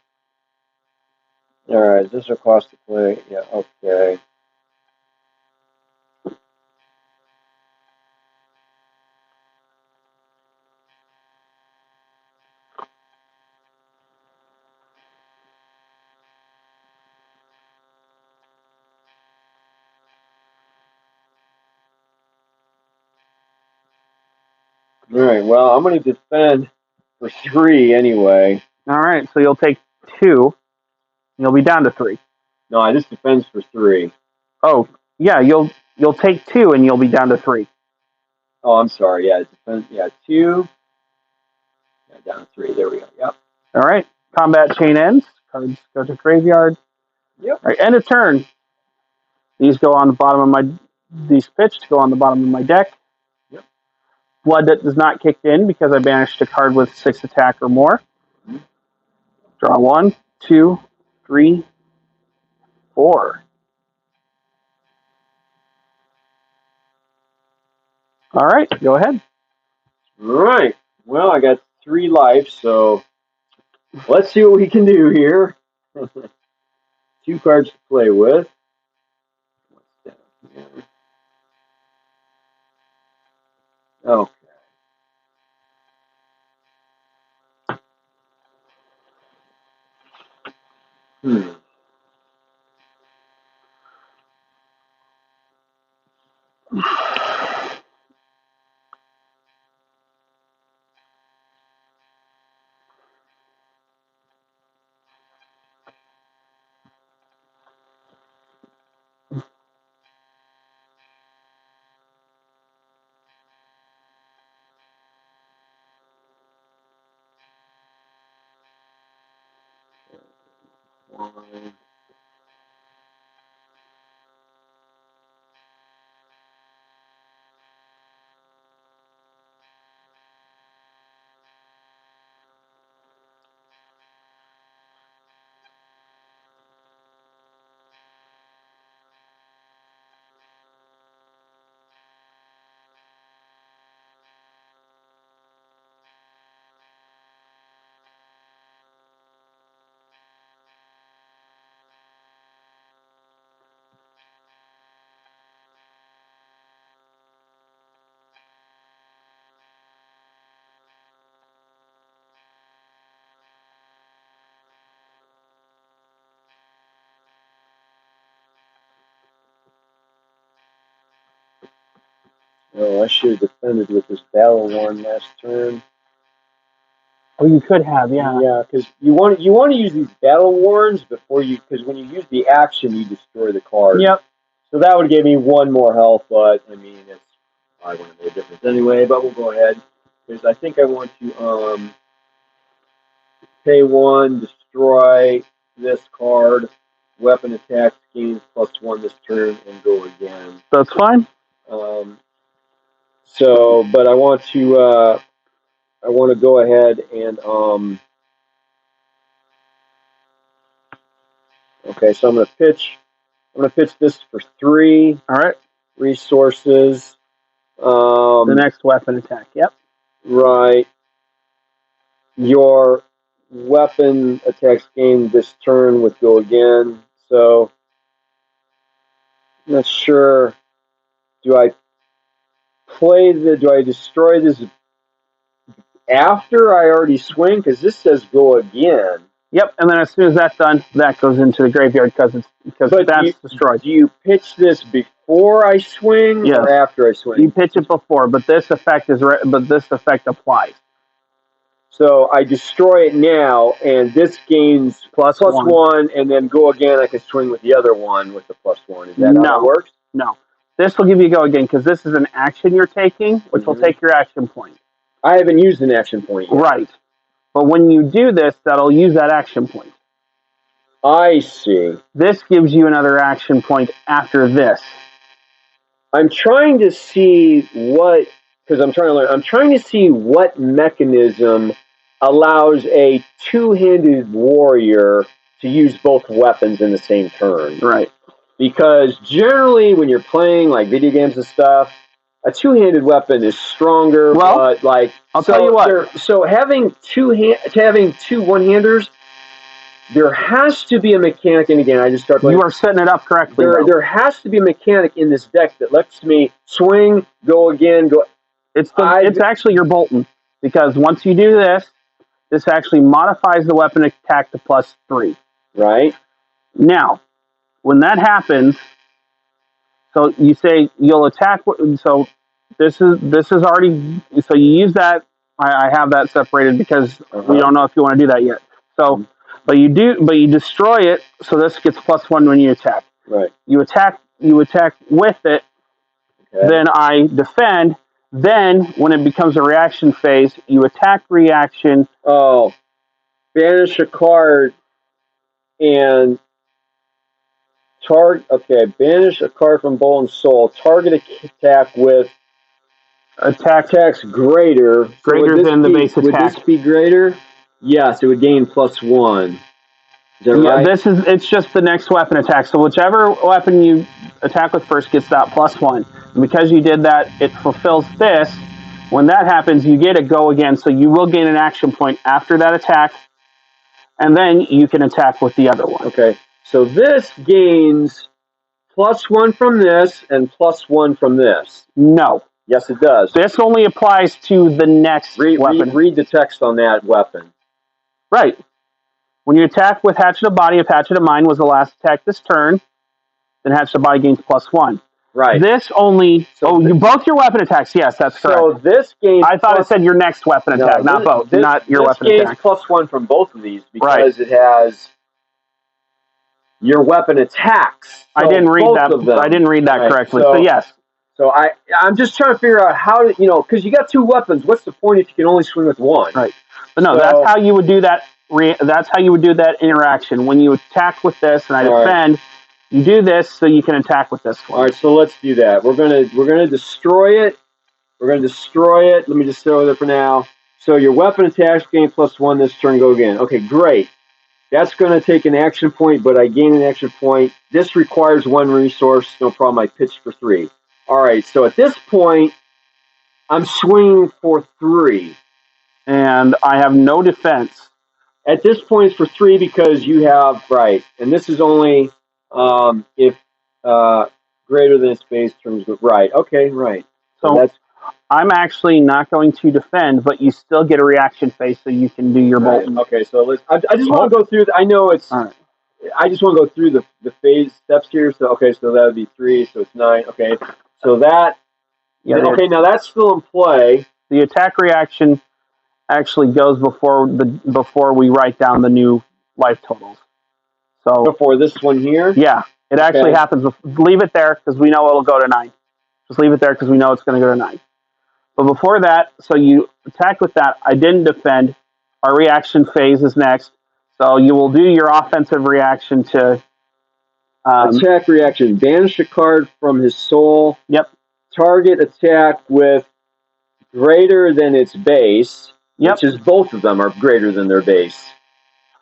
Alright, is this a cost to play? Yeah, okay. Alright, well, I'm going to defend for 3 anyway. Alright, so you'll take 2. You'll be down to 3. No, I just defends for 3. Oh, yeah, you'll take 2 and you'll be down to 3. Oh, I'm sorry. Yeah, defend. Yeah, 2. Yeah, down to 3. There we go. Yep. Alright, combat chain ends. Cards go to graveyard. Yep. Alright, end of turn. These go on the bottom of my... These pitched go on the bottom of my deck. Yep. Blood that does not kick in because I banished a card with 6 attack or more. Mm-hmm. Draw 1, 2, 3, 4. Alright, go ahead. Alright. Well, I got 3 life, so let's see what we can do here. 2 cards to play with. What's down here? Okay. Hmm. One. Oh, I should have defended with this battle worn last turn. Oh, you could have, yeah. Yeah, because you want to use these battle warns before you, because when you use the action, you destroy the card. Yep. So that would give me 1 more health, but I mean, it's probably wouldn't make a difference anyway. But we'll go ahead because I think I want to pay 1, destroy this card, weapon attacks gains +1 this turn, and go again. That's fine. So, but I want to go ahead and okay. So I'm gonna pitch this for 3. All right. Resources. The next weapon attack. Yep. Right. Your weapon attacks gain this turn with go again. So I'm not sure. Do I destroy this after I already swing? Because this says go again. Yep, and then as soon as that's done, that goes into the graveyard because that's destroyed. Do you pitch this before I swing or after I swing? You pitch it before, but this effect applies. So I destroy it now, and this gains plus one, and then go again. I can swing with the other one with the +1. Is that how it works? No. This will give you go again because this is an action you're taking, which will take your action point. I haven't used an action point yet. Right. But when you do this, that'll use that action point. I see. This gives you another action point after this. I'm trying to see because I'm trying to learn. I'm trying to see what mechanism allows a two-handed warrior to use both weapons in the same turn. Right. Because generally, when you're playing like video games and stuff, a two-handed weapon is stronger. Well, but like I'll tell you what. So having two one-handers, there has to be a mechanic. And again, I just start playing. You are setting it up correctly. There has to be a mechanic in this deck that lets me swing, go again, go. It's actually your Bolton, because once you do this actually modifies the weapon attack to +3. Right. Now, when that happens, so you say you'll attack. So this is already. So you use that. I have that separated because we don't know if you want to do that yet. So, but you destroy it. So this gets +1 when you attack. Right. You attack with it. Okay. Then I defend. Then when it becomes a reaction phase, you attack reaction. Oh, banish a card and target. Okay, banish a card from Bolton Soul. Target attack with attacks greater than the base attack. Would this be greater? Yes, it would gain +1. Is that right? It's just the next weapon attack. So whichever weapon you attack with first gets that +1. And because you did that, it fulfills this. When that happens, you get a go again. So you will gain an action point after that attack. And then you can attack with the other one. Okay. So this gains +1 from this and +1 from this. No. Yes, it does. This only applies to the next weapon. Read the text on that weapon. Right. When you attack with Hatchet of Body, if Hatchet of Mind was the last attack this turn, then Hatchet of Body gains +1. Right. This only... both your weapon attacks. Yes, that's correct. So this gains... I thought it said your next weapon attack, not both. Not your weapon attack. This gains +1 from both of these because it has your weapon attacks. So I didn't read that. I didn't read that correctly. So yes. So I'm just trying to figure out how to, because you got two weapons. What's the point if you can only swing with one? Right. But no, that's how you would do that. That's how you would do that interaction. When you attack with this and I defend, you do this so you can attack with this one. All right, so let's do that. We're gonna destroy it. We're gonna destroy it. Let me just throw it there for now. So your weapon attacks gain +1 this turn. Go again. Okay, great. That's gonna take an action point, but I gain an action point. This requires 1 resource. No problem. I pitched for 3. All right. So at this point, I'm swinging for 3, and I have no defense. At this point, it's for 3 because you have and this is only if greater than its base terms. Right. Okay. Right. So that's. I'm actually not going to defend, but you still get a reaction phase, so you can do your Bolton. Okay. So I just want to go through. I know it's. All right. I just want to go through the phase steps here. So so that would be 3. So it's 9. Okay. So that Yeah, okay, now that's still in play. The attack reaction actually goes before we write down the new life totals. So before this one here? Yeah, it actually happens. Leave it there because we know it'll go to 9. Just leave it there because we know it's going to go to 9. But before that, so you attack with that. I didn't defend. Our reaction phase is next. So you will do your offensive reaction to... attack reaction. Banish a card from his soul. Yep. Target attack with greater than its base. Yep. Which is both of them are greater than their base.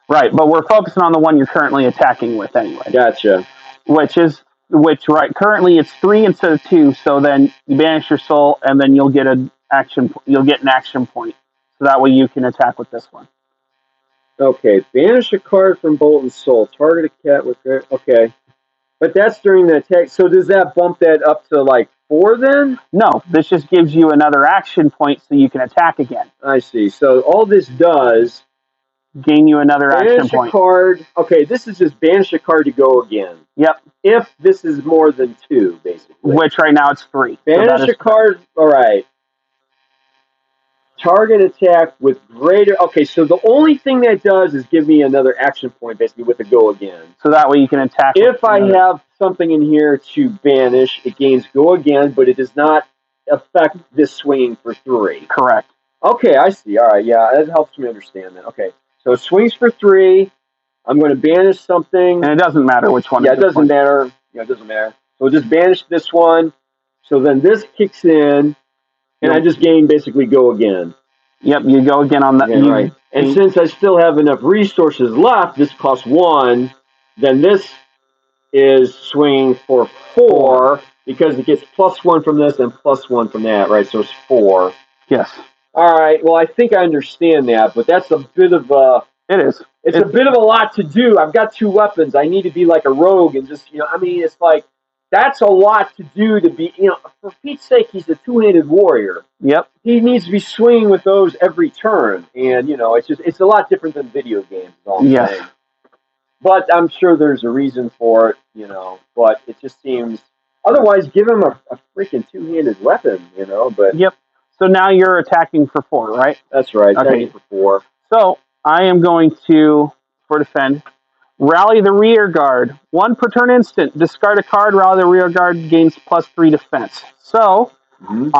Right, but we're focusing on the one you're currently attacking with anyway. Gotcha. Currently it's 3 instead of 2, so then you banish your soul and then you'll get an action point. So that way you can attack with this one. Okay, banish a card from Bolton's soul. Target a cat with okay. But that's during the attack. So does that bump that up to like 4 then? No, this just gives you another action point so you can attack again. I see. So all this does gain you another action point. Banish a card. Okay, this is just banish a card to go again. Yep. If this is more than 2, basically. Which right now it's 3. Banish a card. All right. Target attack with greater... Okay, so the only thing that does is give me another action point, basically, with the go again. So that way you can attack... If I have something in here to banish, it gains go again, but it does not affect this swinging for 3. Correct. Okay, I see. All right, yeah, that helps me understand that. Okay, so it swings for 3. I'm going to banish something. And it doesn't matter which one. Yeah, it doesn't matter. Yeah, it doesn't matter. So we'll just banish this one. So then this kicks in, and I just gain basically go again. Yep, you go again on that. Yeah, right. And since I still have enough resources left, this costs 1, then this is swinging for 4 because it gets +1 from this and +1 from that, right? So it's 4. Yes. All right. Well, I think I understand that, but that's a bit of a... It is. It's a bit of a lot to do. I've got 2 weapons. I need to be like a rogue and just, I mean, it's like, that's a lot to do to be, for Pete's sake, he's a 2-handed warrior. Yep. He needs to be swinging with those every turn. And, it's a lot different than video games, is all I'm saying. But I'm sure there's a reason for it, but it just seems, otherwise give him a freaking 2-handed weapon, but. Yep. So now you're attacking for 4, right? That's right. Attacking for 4. So I am going to, for defend, rally the rear guard. 1 per turn instant. Discard a card, rally the rear guard, gains +3 defense. So I'm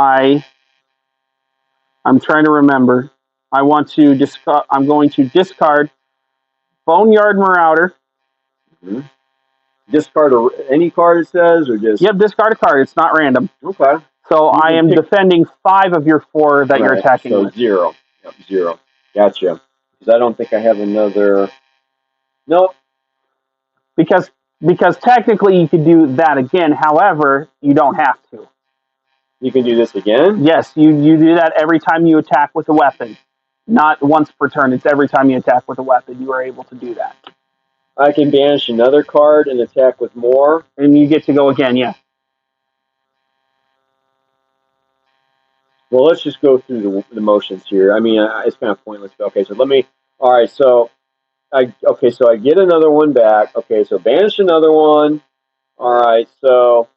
trying to remember. I'm going to discard Boneyard Marauder. Discard any card, it says, or just... Yep, discard a card. It's not random. Okay. So I am defending 5 of your 4 that you're attacking with. 0. Yep, 0. Gotcha. Because I don't think I have another... Nope. Because technically you could do that again. However, you don't have to. You can do this again? Yes, you do that every time you attack with a weapon. Not once per turn. It's every time you attack with a weapon. You are able to do that. I can banish another card and attack with more. And you get to go again, yeah. Well, let's just go through the motions here. I mean, it's kind of pointless. Okay, so let me... All right, so I get another one back. Okay, so banish another one. All right, so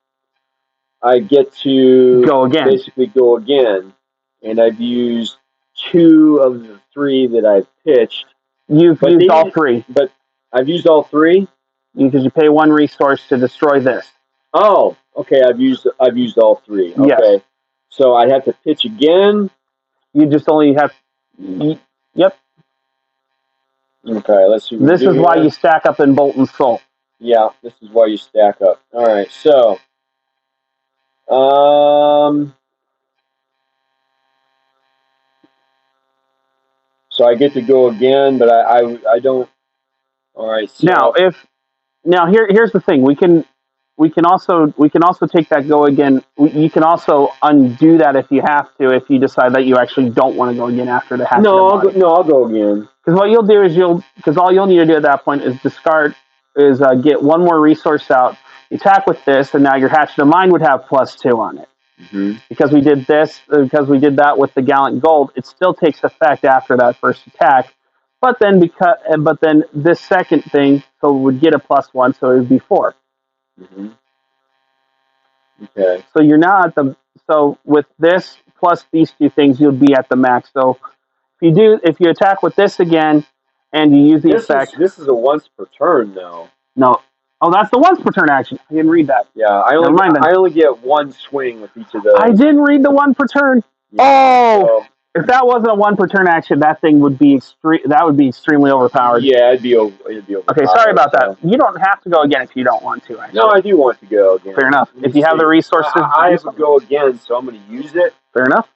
I get to go again. Basically go again. And I've used 2 of the 3 that I've pitched. You've used all 3. But I've used all 3? Because you pay 1 resource to destroy this. Oh, okay, I've used all 3. Okay. Yes. So I have to pitch again? You just only have... Yep. Okay, let's see. This is why you stack up in Bolton's Soul. Yeah, this is why you stack up. All right, so... So I get to go again, but I don't... All right, so... Now here's the thing. We can also take that go again. You can also undo that if you have to. If you decide that you actually don't want to go again after the hatchet. I'll go again. Because what you'll do is all you'll need to do at that point is get 1 more resource out. You attack with this, and now your hatchet of mind would have +2 on it. Mm-hmm. Because we did that with the Gallant Gold, it still takes effect after that first attack. But then this second thing, so it would get a +1, so it would be 4. Mm-hmm. Okay. So you're now at the So with this plus these two things, you'll be at the max. So if you attack with this again, and you use the effect. This is a once per turn, though. No. Oh, that's the once per turn action. I didn't read that. Yeah, I only get one swing with each of those. I didn't read the one per turn. Yeah, if that wasn't a one per turn action, that thing would be extremely overpowered. Yeah, it'd be overpowered. Okay, sorry about that. You don't have to go again if you don't want to. Actually. No, I do want to go again. Fair enough. If you have the resources, I have to go again, so I'm going to use it. Fair enough.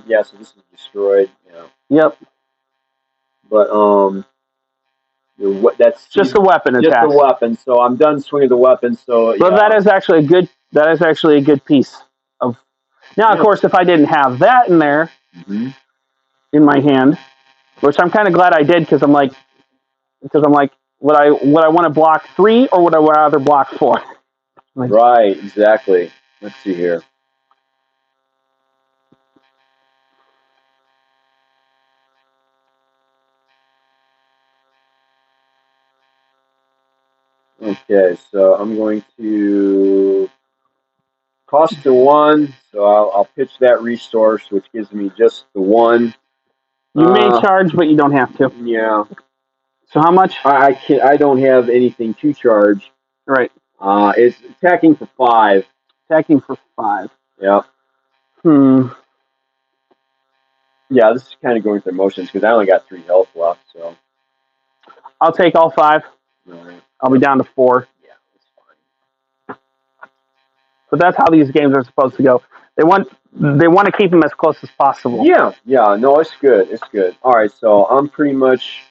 Yeah. So this is destroyed. Yeah. Yep. But that's just a weapon attack. Just a weapon. So I'm done swinging the weapon. So but that is actually a good. That is actually a good piece of. Now, of course, if I didn't have that in there, in my hand, which I'm kind of glad I did because I'm like, would I want to block 3 or would I rather block 4? Right. Exactly. Let's see here. Okay, so I'm going to cost to 1, so I'll pitch that resource, which gives me just the 1. You may charge, but you don't have to. Yeah. So how much? I don't have anything to charge. Right. It's attacking for 5. Attacking for 5. Yeah. Yeah, this is kind of going through motions because I only got 3 health left, so. I'll take all 5. All right. I'll be down to 4. Yeah, that's fine. But that's how these games are supposed to go. They want to keep them as close as possible. Yeah. No, it's good. It's good. All right, so I'm pretty much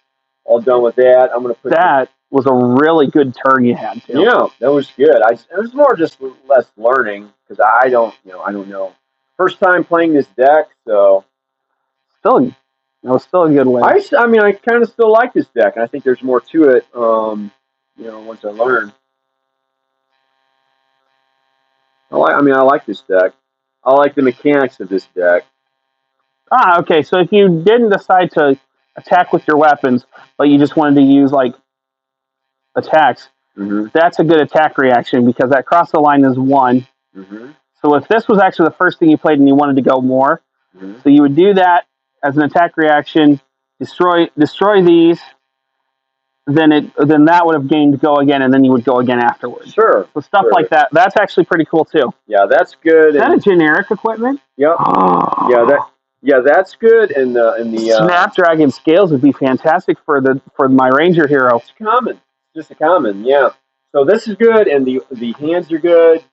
all done with that. I'm going to put that was a really good turn you had too. Yeah, that was good. It was more just less learning because I don't know. First time playing this deck, so that was still a good win. I mean, I kind of still like this deck, and I think there's more to it. Once I learn. I like this deck. I like the mechanics of this deck. Okay. So if you didn't decide to attack with your weapons, but you just wanted to use like attacks, that's a good attack reaction because that cross the line is 1. So if this was actually the first thing you played and you wanted to go more, so you would do that as an attack reaction, destroy these, then that would have gained go again, and then you would go again afterwards. Sure. So stuff like that. That's actually pretty cool too. Yeah, that's good. Is that a generic equipment? Yep. Oh. Yeah, that's good. And the Snapdragon scales would be fantastic for my Ranger hero. It's common. Just a common. Yeah. So this is good, and the hands are good.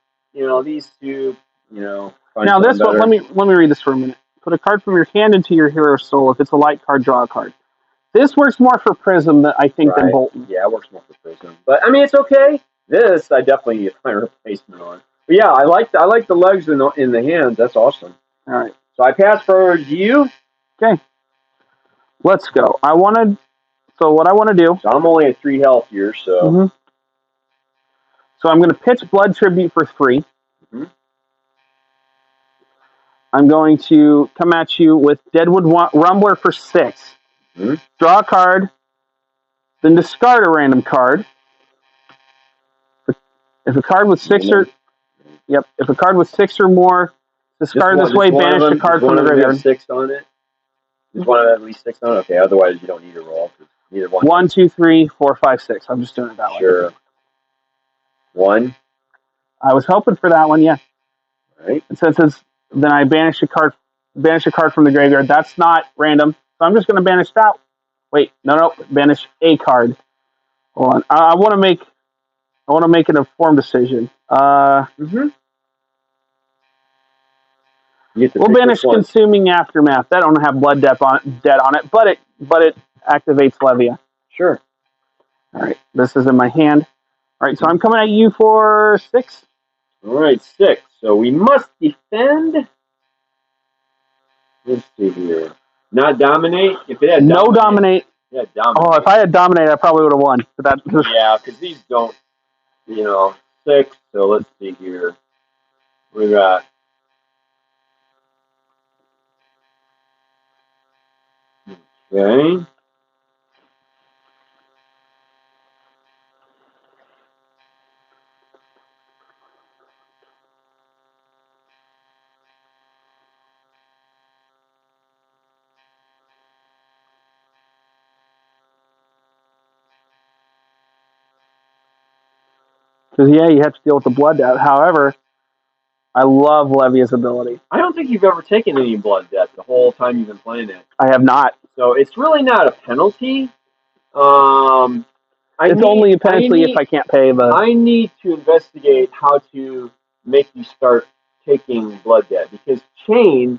These two. Now this one, let me read this for a minute. Put a card from your hand into your hero's soul. If it's a light card, draw a card. This works more for Prism, than Bolton. Yeah, it works more for Prism. But I mean, it's okay. This I definitely need my replacement on. But yeah, I like the legs in the hands. That's awesome. All right. So I pass forward to you. Okay. Let's go. So what I want to do. So I'm only at 3 health here, so. So I'm going to pitch Blood Tribute for 3. I'm going to come at you with Deadwood Rumbler for 6. Draw a card, then discard a random card. If a card with 6 or more, discard this way, banish a card from the graveyard. 6 on it. Does one have at least 6 on it? Okay, otherwise you don't need to roll. Neither 1, 2, 3, 4, 5, 6. I'm just doing it that way. Sure. 1. I was hoping for that one, yeah. All right. And since then I banish a card from the graveyard. That's not random. So I'm just going to banish that. Wait, no, banish a card. Hold on. I want to make an informed decision. We'll banish Consuming Aftermath. That don't have blood debt on it, but it activates Levia. Sure. All right. This is in my hand. All right. So I'm coming at you for 6. All right, 6. So we must defend. Let's see here. Not dominate. If it had dominate. Yeah, dominate. Oh, if I had dominate, I probably would have won. But yeah, because these don't. 6. So let's see here. We got. Okay. Because, yeah, you have to deal with the blood debt. However, I love Levia's ability. I don't think you've ever taken any blood debt the whole time you've been playing it. I have not. So it's really not a penalty. It's only a penalty if I can't pay the... I need to investigate how to make you start taking blood debt. Because Chain,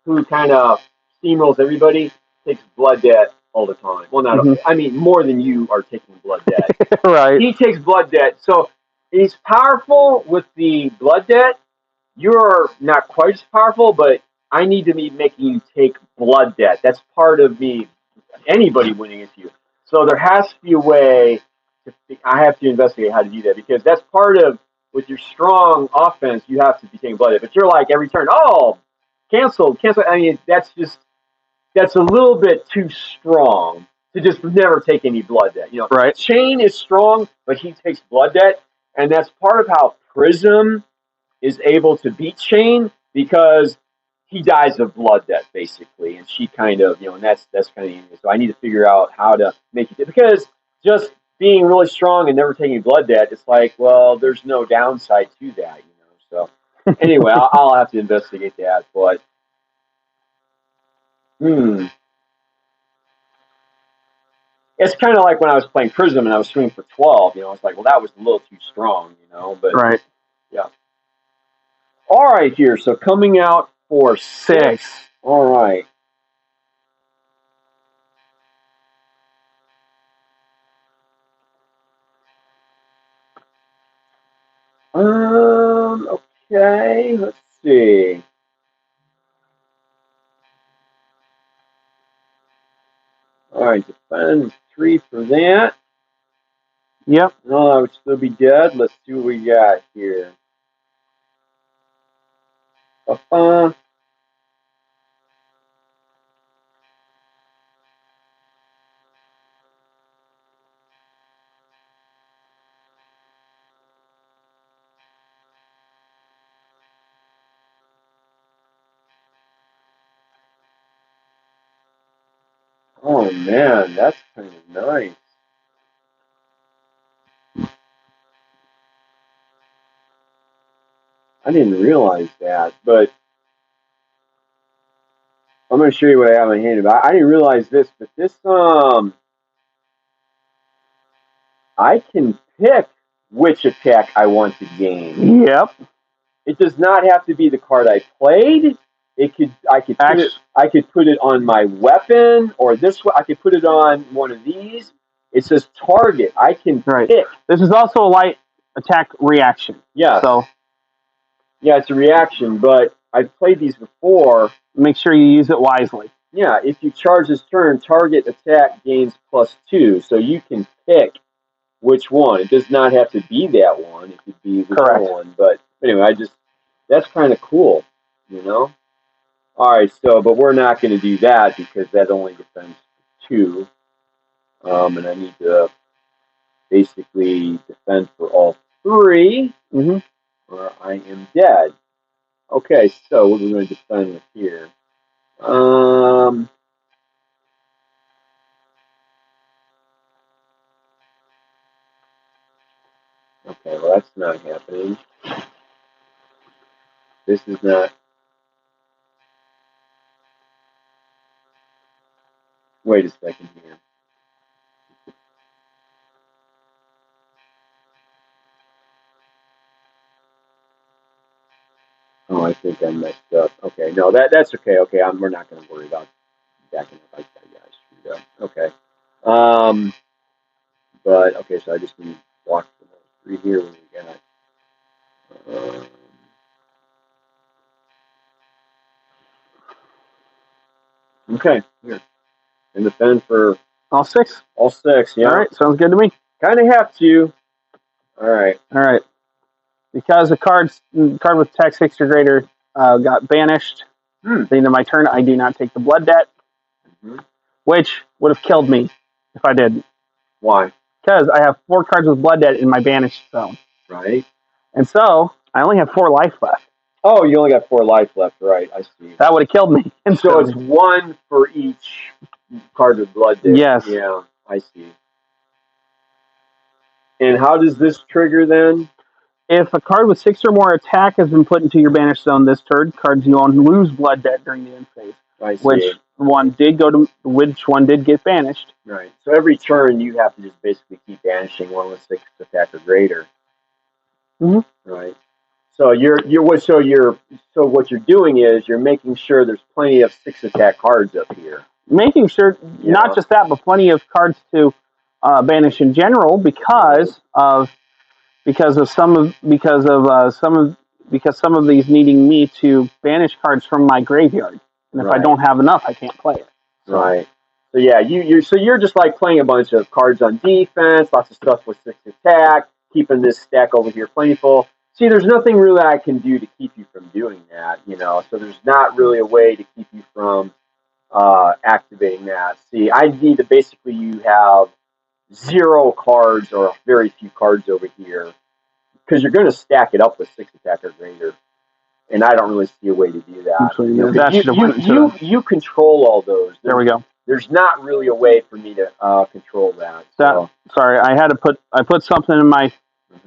who kind of steamrolls everybody, takes blood debt all the time. Well, not I mean, more than you are taking blood debt. Right. He takes blood debt. So he's powerful with the blood debt. You're not quite as powerful, but I need to be making you take blood debt. That's part of me, anybody winning against you. So there has to be a way, I have to investigate how to do that, because that's part of, with your strong offense, you have to be taking blood debt. But you're like, every turn, oh, cancel. I mean, that's a little bit too strong to just never take any blood debt. You know, right. Chain is strong, but he takes blood debt, and that's part of how Prism is able to beat Chain, because he dies of blood debt basically, and she kind of, and that's kind of, so I need to figure out how to make it, because just being really strong and never taking blood debt, it's like, well, there's no downside to that, So anyway, I'll have to investigate that, but it's kind of like when I was playing Prism and I was swinging for 12. It's like, well, that was a little too strong, but right. Yeah. All right, here. So coming out for 6. All right. Okay. Let's see. All right. Defend 3 for that. Yep. No, I would still be dead. Let's see what we got here. Oh man, that's kind of nice. I didn't realize that, but I'm going to show you what I have in my hand. I didn't realize this, but this I can pick which attack I want to gain. Yep. It does not have to be the card I played. I could put it on my weapon, or this one. I could put it on one of these. It says target. I can pick. This is also a light attack reaction. Yeah. So. Yeah, it's a reaction, but I've played these before. Make sure you use it wisely. Yeah, if you charge this turn, target attack gains +2. So you can pick which one. It does not have to be that one. It could be the other one. But anyway, that's kind of cool, All right, but we're not going to do that because that only defends 2. And I need to basically defend for all 3, or I am dead. Okay, so what are we going to defend with here? Okay, well, that's not happening. This is not. Wait a second here. Oh, I think I messed up. Okay, no, that's okay. Okay, we're not going to worry about backing up. I screwed up. Okay. But okay, so I just need to walk the 3 here. What we got? Okay, here. And defend for all 6. All 6. Yeah. All right, sounds good to me. Kind of have to. All right. Because the card with tax 6 or greater got banished at the end of my turn, I do not take the blood debt, which would have killed me if I didn't. Why? Because I have 4 cards with blood debt in my banished zone. Right. And so I only have 4 life left. Oh, you only got 4 life left, right? I see. That would have killed me. And so it's 1 for each card with blood debt. Yes. Yeah, I see. And how does this trigger then? If a card with 6 or more attack has been put into your banished zone this turn, cards you own lose blood debt during the end phase. I see. Which one did get banished? Right. So every turn you have to just basically keep banishing one with 6 attack or greater. Mm-hmm. Right. So what you're doing is you're making sure there's plenty of 6 attack cards up here. Making sure not just that, but plenty of cards to banish in general because some of these needing me to banish cards from my graveyard, and if I don't have enough, I can't play it. So. Right. So yeah, you're just like playing a bunch of cards on defense, lots of stuff with 6 attack, keeping this stack over here plentiful. See, there's nothing really I can do to keep you from doing that, So there's not really a way to keep you from activating that. See, I need to basically you have 0 cards or very few cards over here because you're going to stack it up with 6 attack or greater, and I don't really see a way to do that. You control all those. There we go. There's not really a way for me to control that. So. Sorry, I put something in my.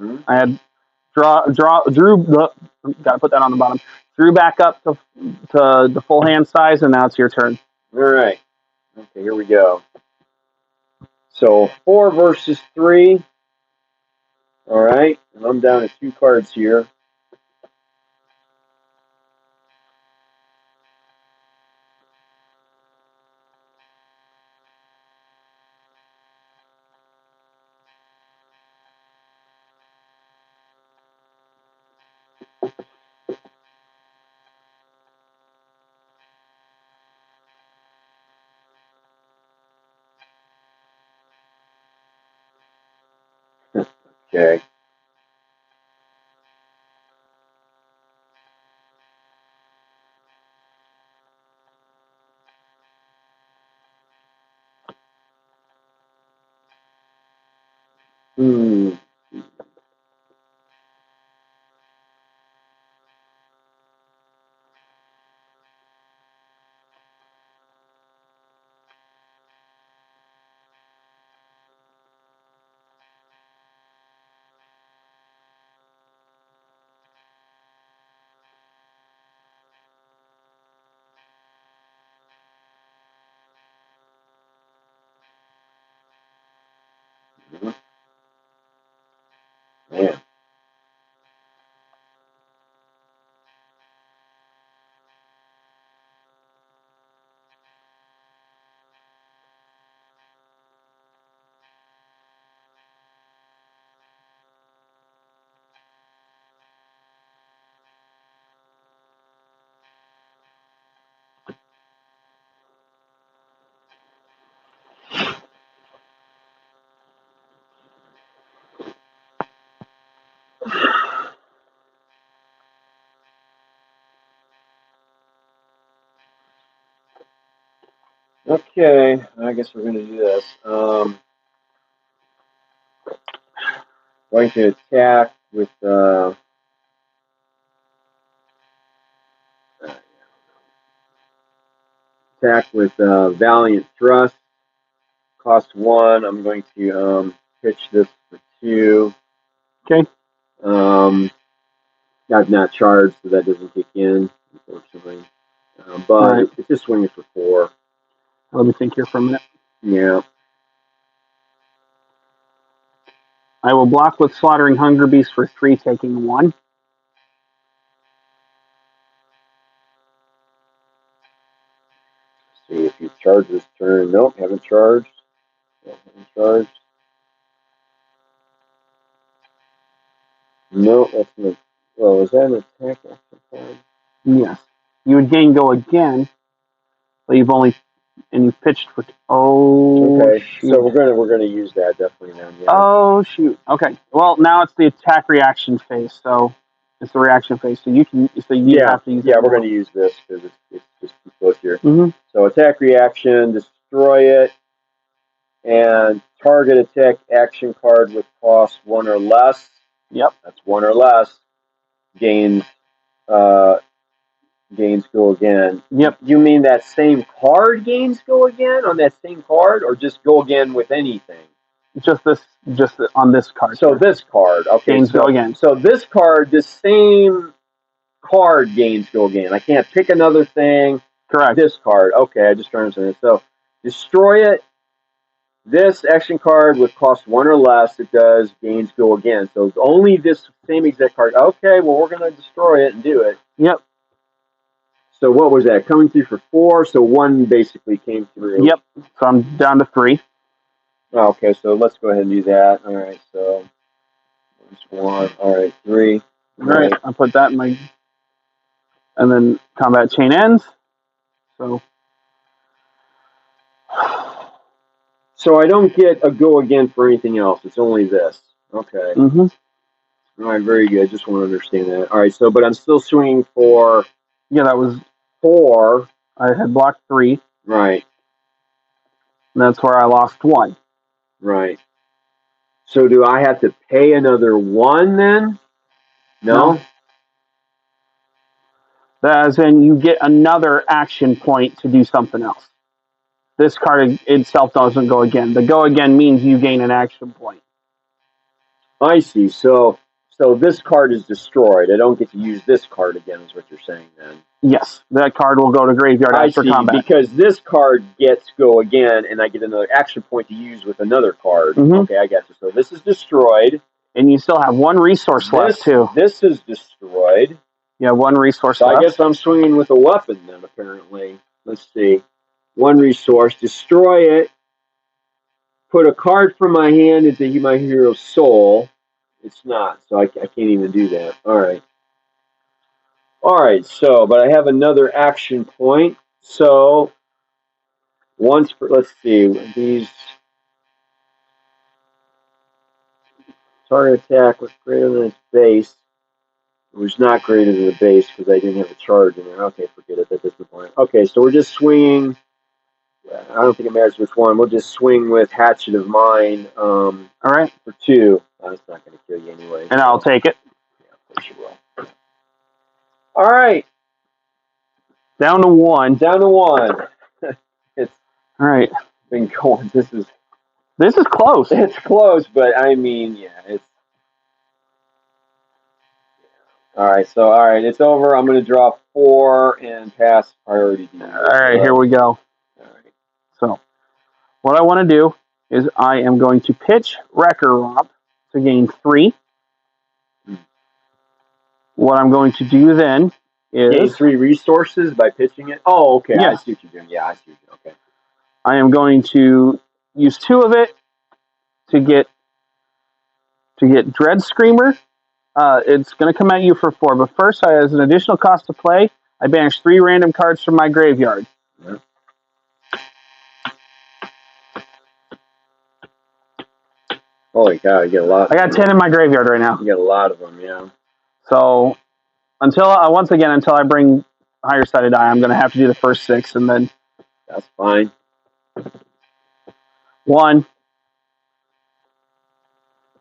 Mm-hmm. I had drew. Got to put that on the bottom. Drew back up to the full hand size, and now it's your turn. All right. Okay, here we go. So 4 versus 3. All right, and I'm down to 2 cards here. Okay. Man. Okay, I guess we're going to do this. Going to attack with Valiant Thrust. Cost 1. I'm going to pitch this for 2. Okay. I've not charged, so that doesn't kick in, unfortunately. But it's just swinging for 4. Let me think here for a minute. Yeah. I will block with Slaughtering Hunger Beast for 3, taking 1. See if you charge this turn. Nope, haven't charged. Nope, that's an. Oh, is that an attack action card? Yes. You would gain go again, but you've pitched for. Oh. Okay, shoot. So we're gonna use that definitely then. Yeah. Oh shoot. Okay. Well, now it's the attack reaction phase, so it's the reaction phase. So you have to use. Yeah, we're gonna use this because it's just too close here. Mm-hmm. So attack reaction, destroy it, and target attack action card with cost 1 or less. Yep. That's 1 or less. Gains go again. Yep. You mean that same card gains go again on that same card, or just go again with anything? Just on this card. So this card, okay. Gains go again. So this card, the same card gains go again. I can't pick another thing. Correct. This card, okay. I just turned it. So destroy it. This action card would cost 1 or less. It does gains go again. So it's only this same exact card. Okay, well we're gonna destroy it and do it. Yep. So what was that? Coming through for 4. So 1 basically came through. Yep. So I'm down to 3. Okay, so let's go ahead and do that. All right, so there's 1. All right, 3. All right. I'll put that in my. And then combat chain ends. So I don't get a go again for anything else. It's only this. Okay. Mm-hmm. All right, very good. Just want to understand that. All right, so but I'm still swinging for. Yeah, that was 4. I had blocked 3. Right. And that's where I lost 1. Right. So do I have to pay another 1 then? No. As in, you get another action point to do something else. This card itself doesn't go again. The go again means you gain an action point. I see. So this card is destroyed. I don't get to use this card again, is what you're saying then. Yes, that card will go to graveyard after combat. Because this card gets go again, and I get another action point to use with another card. Mm-hmm. Okay, I got you. So this is destroyed. And you still have 1 resource left, too. This is destroyed. Yeah, 1 resource left. I guess I'm swinging with a weapon then, apparently. Let's see. 1 resource. Destroy it. Put a card from my hand into my hero's soul. It's not, so I can't even do that. All right. All right, so, but I have another action point. So, once, let's see, these target attack was greater than its base. It was not greater than the base because I didn't have a charge in there. Okay, forget it. That's the point. Okay, so we're just swinging. I don't think it matters which one. We'll just swing with Hatchet of Mine. All right. For 2. That's not going to kill you anyway. And I'll take it. Yeah, of course you will. All right. Down to 1. Down to 1. It's all right. Been going. This is close. It's close, but I mean, yeah, it's. All right, it's over. I'm going to draw 4 and pass priority D. All right, here we go. All right. So, what I want to do is I am going to pitch Wrecker Romp to gain 3. What I'm going to do then is gain 3 resources by pitching it. Oh, okay. Yeah. I see what you're doing. Yeah, I see what you're doing. Okay. I am going to use 2 of it to get Dread Screamer. It's going to come at you for 4, but first, as an additional cost to play, I banish 3 random cards from my graveyard. Yeah. Holy cow, you get a lot. I got 10 in my graveyard right now. You get a lot of them, yeah. So, until I bring Higher Sided Eye, I'm going to have to do the first 6, and then... That's fine. 1.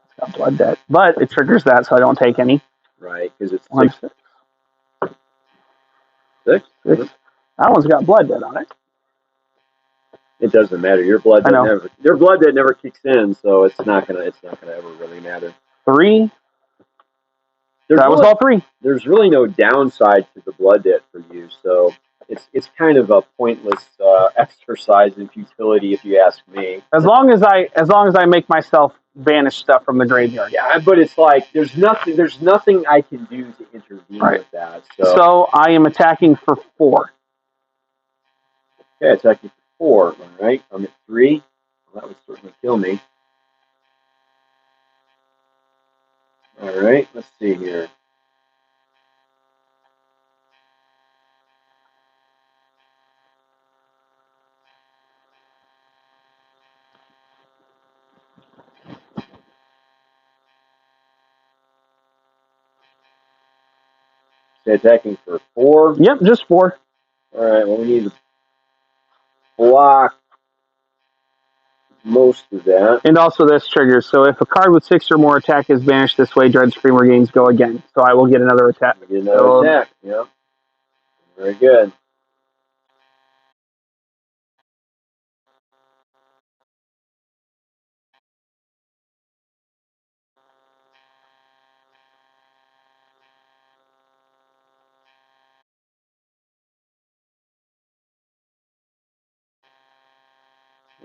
It's got Blood Debt, but it triggers that, so I don't take any. Right, because it's 1, 6. 6? That one's got Blood Debt on it. It doesn't matter. Your blood debt never kicks in, so it's not gonna ever really matter. 3. That was all 3. There's really no downside to the blood debt for you, so it's kind of a pointless exercise in futility, if you ask me. As long as I make myself banish stuff from the graveyard. Yeah, but it's like there's nothing I can do to intervene with that. So I am attacking for 4. Okay, attacking for 4. All right, I'm at 3. Well, that would certainly kill me. All right, let's see here. Attacking for 4? Yep, just 4. All right, well, we need to block most of that. And also this triggers. So if a card with 6 or more attack is banished this way, Dread Screamer gains go again. So I will get another attack. Attack, yeah. Very good.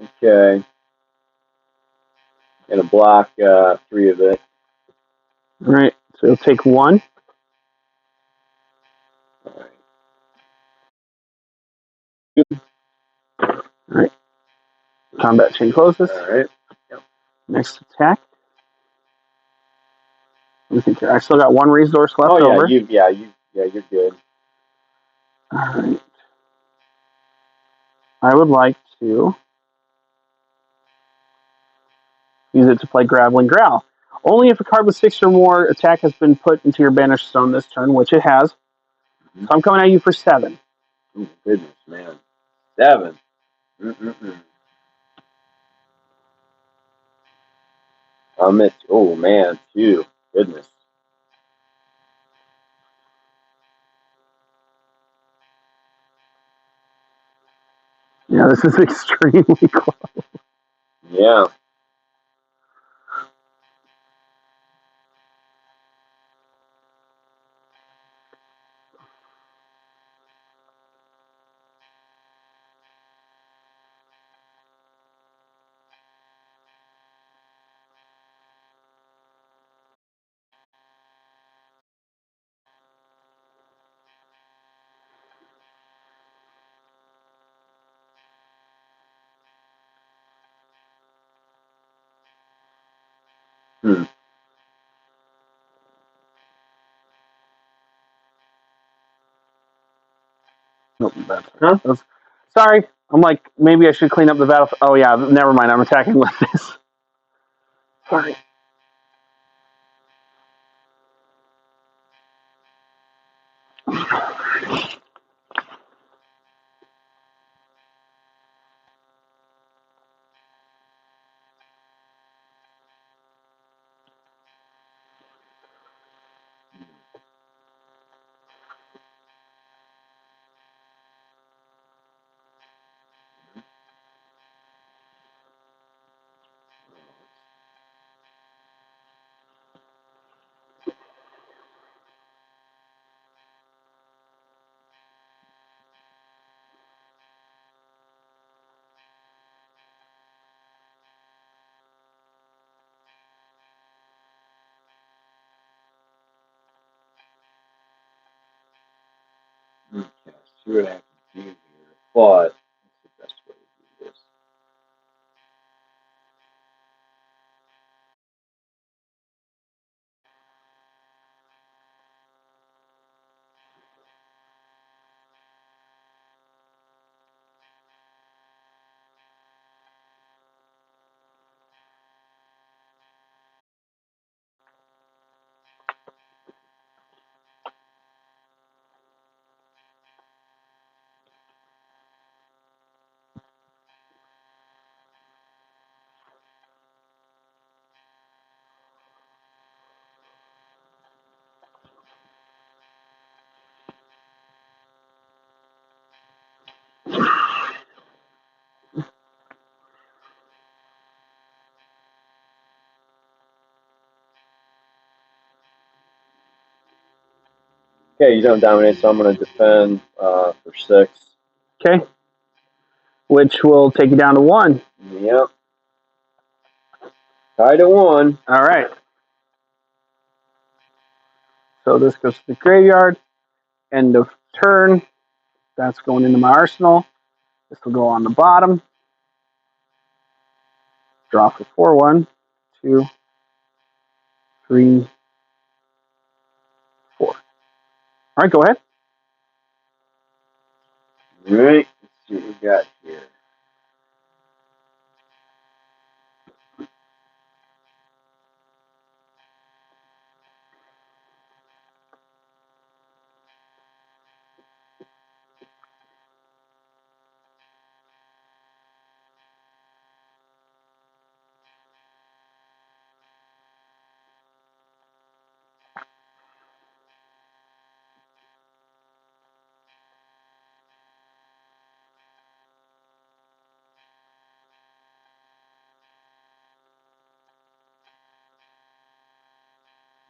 Okay. Gonna block 3 of it. All right. So you'll take 1. All right. All right. Combat chain closes. All right. Next attack. Let me think here. I still got 1 resource left over. You're good. All right. I would like to use it to play Graveling Growl. Only if a card with 6 or more attack has been put into your banished zone this turn, which it has. So I'm coming at you for 7. Oh, goodness, man. 7. I'm at, oh, man, 2. Goodness. Yeah, this is extremely close. Yeah. Nope, sorry. I'm like, maybe I should clean up the battle. Oh, yeah, never mind. I'm attacking with this. Sorry. Okay, see what I have to do here. But, what's the best way to do this? Okay, you don't dominate, so I'm going to defend for 6. Okay. Which will take you down to 1. Yep. Tied at 1. All right. So this goes to the graveyard. End of turn. That's going into my arsenal. This will go on the bottom. Draw for 4. 1, 2, 3, 4. All right, go ahead. All right, let's see what we got here.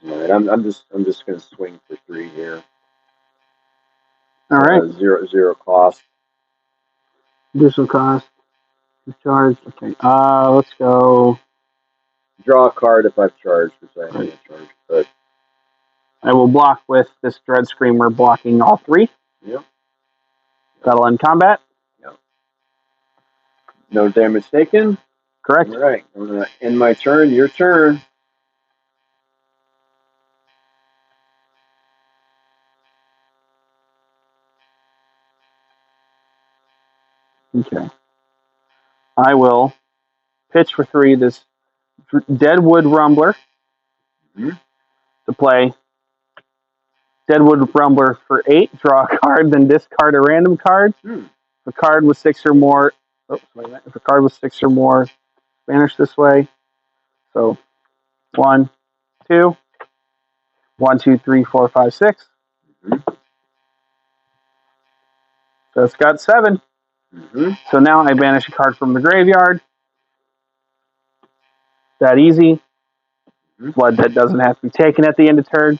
All right, I'm just going to swing for 3 here. All right. Zero cost. Additional cost. Charged. Okay. Let's go. Draw a card if I've charged, which I haven't charged, but I will block with this Dread Screamer, blocking all 3. Yep. That'll end combat. Yep. No damage taken. Correct. All right. I'm gonna end my turn. Your turn. Okay. I will pitch for 3 this Deadwood Rumbler to play. Deadwood Rumbler for 8. Draw a card, then discard a random card. If a card was 6 or more, if a card was 6 or more, banish this way. So 1, 2, 1, 2, 3, 4, 5, 6. So it's got 7. So now I banish a card from the graveyard. That easy. Blood that doesn't have to be taken at the end of turn.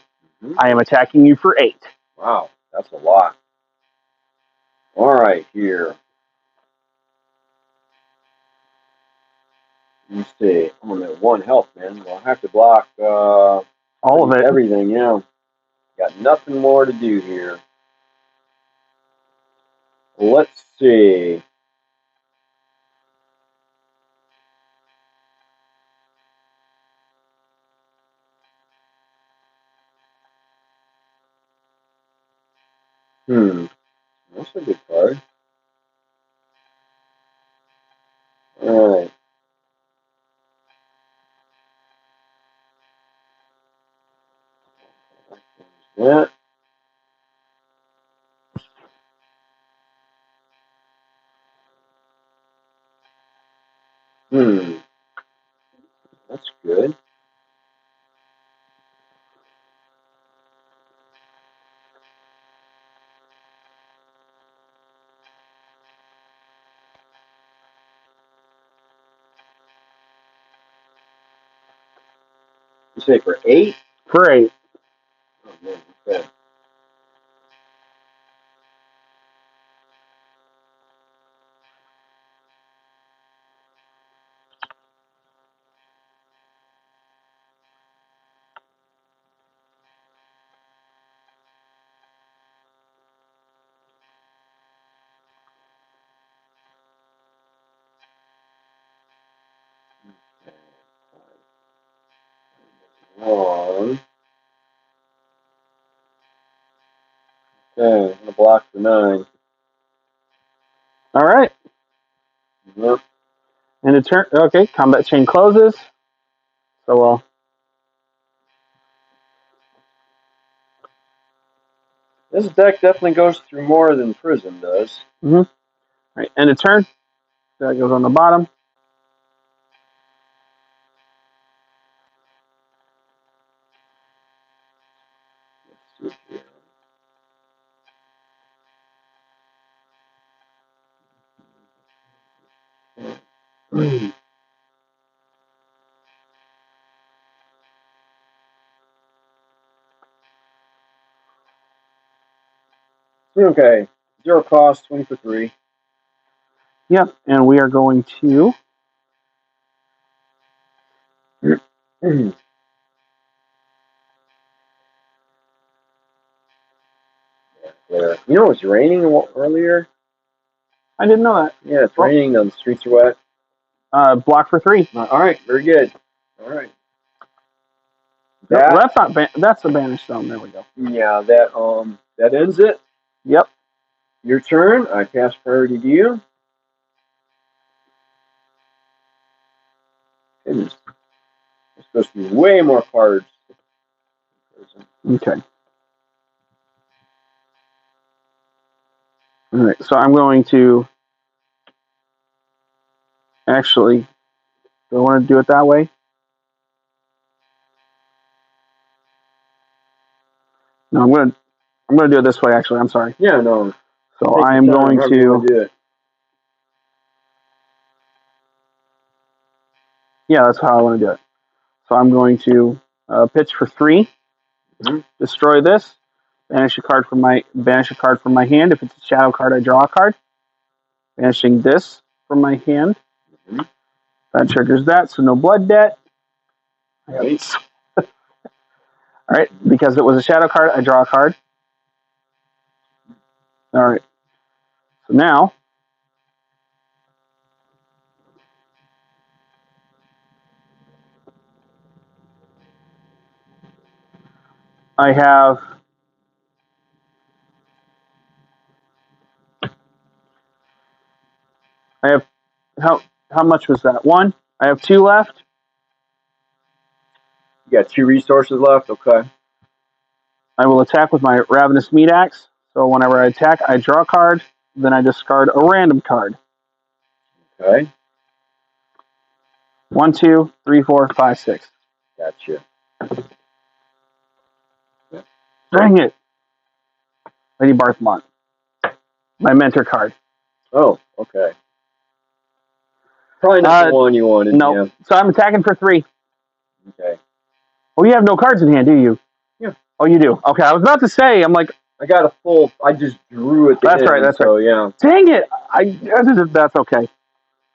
I am attacking you for 8. Wow, that's a lot. All right, here. Let's see. I'm on that 1 health, man. Well, I have to block All of it. Everything, yeah. Got nothing more to do here. Let's see. That's a good card. All right. That. That's good. You say for 8? For 8. Oh, man, okay. One. Okay, I'm gonna block for 9. All right. Yep. And a turn. Okay, combat chain closes. So This deck definitely goes through more than Prism does. All right, end of turn. That goes on the bottom. Let's see here. Okay. 0 cost, 20 for 3. Yep, and we are going to. Yeah. You know it was raining earlier? I didn't know that. Yeah, it's raining. The streets are wet. Block for 3. All right, very good. All right. That's not. That's a banished zone. There we go. Yeah, that ends it. Yep. Your turn. I pass priority to you. Goodness. There's supposed to be way more cards. Okay. All right. So I'm going to. Actually, do I want to do it that way? No, I'm gonna do it this way. Actually, I'm sorry. Yeah, no. So I am going to do it. Yeah, that's how I want to do it. So I'm going to pitch for 3. Destroy this. Banish a card from my hand. If it's a shadow card, I draw a card. Banishing this from my hand. That triggers that, so no blood debt. Right. All right, because it was a shadow card, I draw a card. All right. So now I have how much was that? One. I have two left. You got 2 resources left. Okay. I will attack with my Ravenous Meat Axe. So whenever I attack, I draw a card. Then I discard a random card. Okay. 1, 2, 3, 4, 5, 6. Gotcha. Dang it. Lady Barthmont. My mentor card. Oh, okay. Probably not the one you wanted. No. Yeah. So I'm attacking for 3. Okay. Oh, you have no cards in hand, do you? Yeah. Oh, you do. Okay, I was about to say, I'm like, I got a full. I just drew it. That's right. That's right. Yeah. Dang it! That's okay.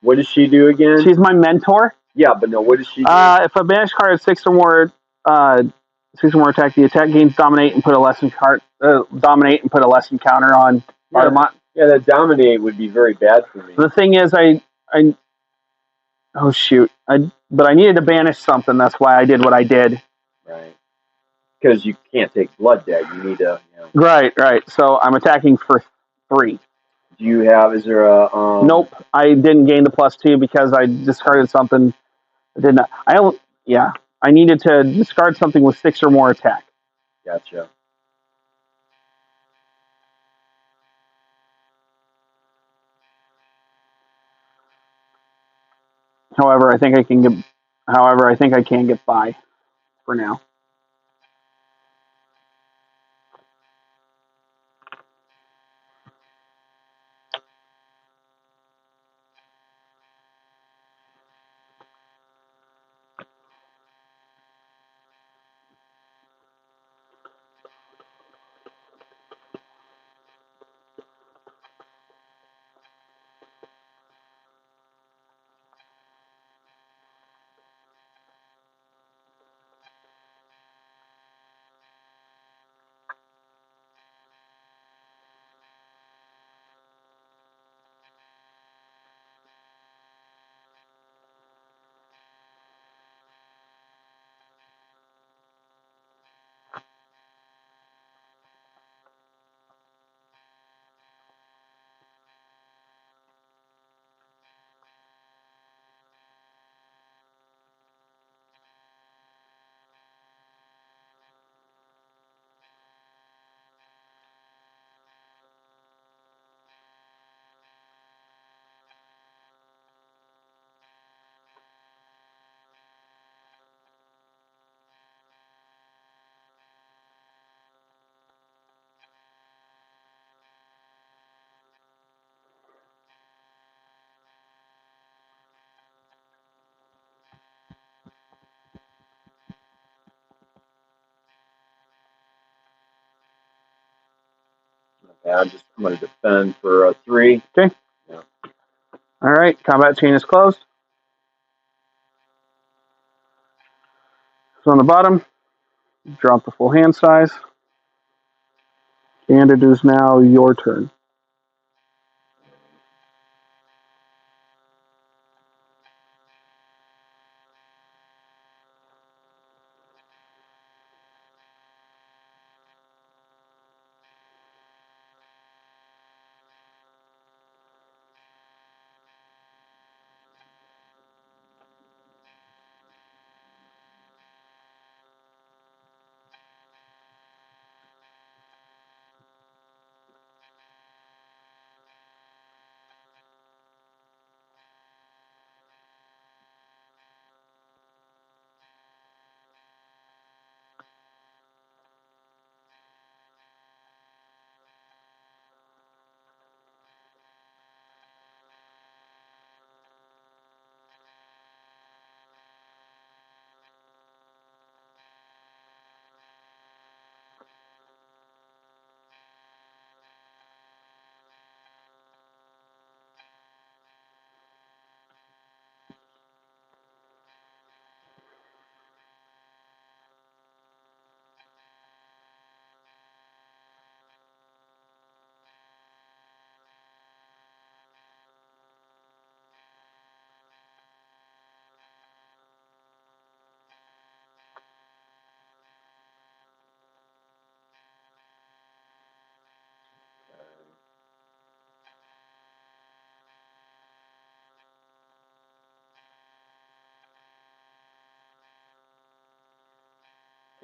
What does she do again? She's my mentor. Yeah, but no. What does she do? If a banished card has 6 or more attack, the attack gains dominate and put a lesson card. Dominate and put a lesson counter on Barthmont. Yeah, that dominate would be very bad for me. The thing is, oh shoot, but I needed to banish something. That's why I did what I did. Right. Because you can't take blood debt. You need to. Right. So I'm attacking for 3. Do you have? Is there a? Nope, I didn't gain the +2 because I discarded something. I did not. I needed to discard something with 6 or more attack. Gotcha. However, I think I can get by for now. Okay, I'm going to defend for 3. Okay. Yeah. All right. Combat chain is closed. So on the bottom, drop the full hand size, and it is now your turn.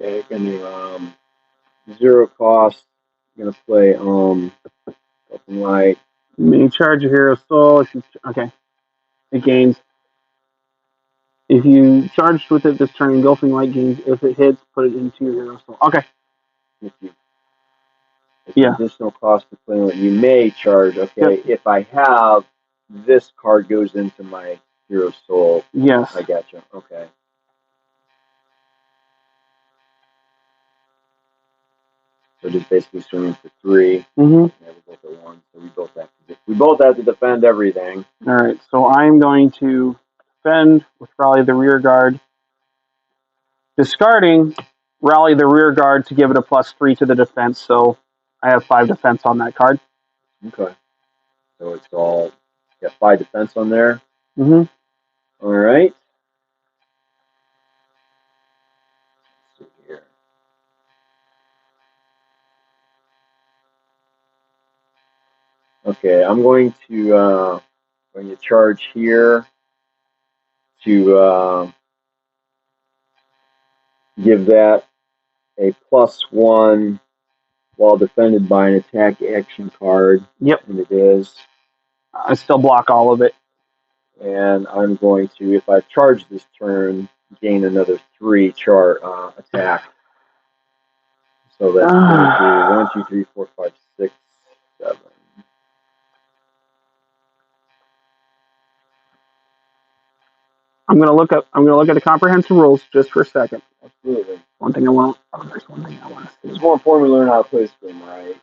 Okay, gonna 0 cost. Gonna play something like You charge a hero soul. Okay. It gains. If you charged with it this turn, engulfing light gains. If it hits, put it into your hero soul. Okay. if you it's Yeah. additional cost to play one. You may charge. Okay, if I have this card goes into my hero soul. Yes. I gotcha. Okay. So just basically swimming for 3. Mm-hmm. Yeah, we both at 1, so we both have to defend everything. All right. So I'm going to defend with Rally the Rear Guard, discarding Rally the Rear Guard to give it a +3 to the defense. So I have 5 defense on that card. Okay. So it's all got 5 defense on there. Mm-hmm. All right. Let's see here. Okay, I'm going to charge here to give that a +1 while defended by an attack action card. Yep. And it is. I still block all of it. And I'm going to, if I charge this turn, gain another 3 attack. So that's going to be 1, 2, 3, 4, 5, 6, 7. I'm gonna look at the comprehensive rules just for a second. Absolutely. One thing I want. Oh, there's one thing I want to see. It's more important we learn how to play this game, right?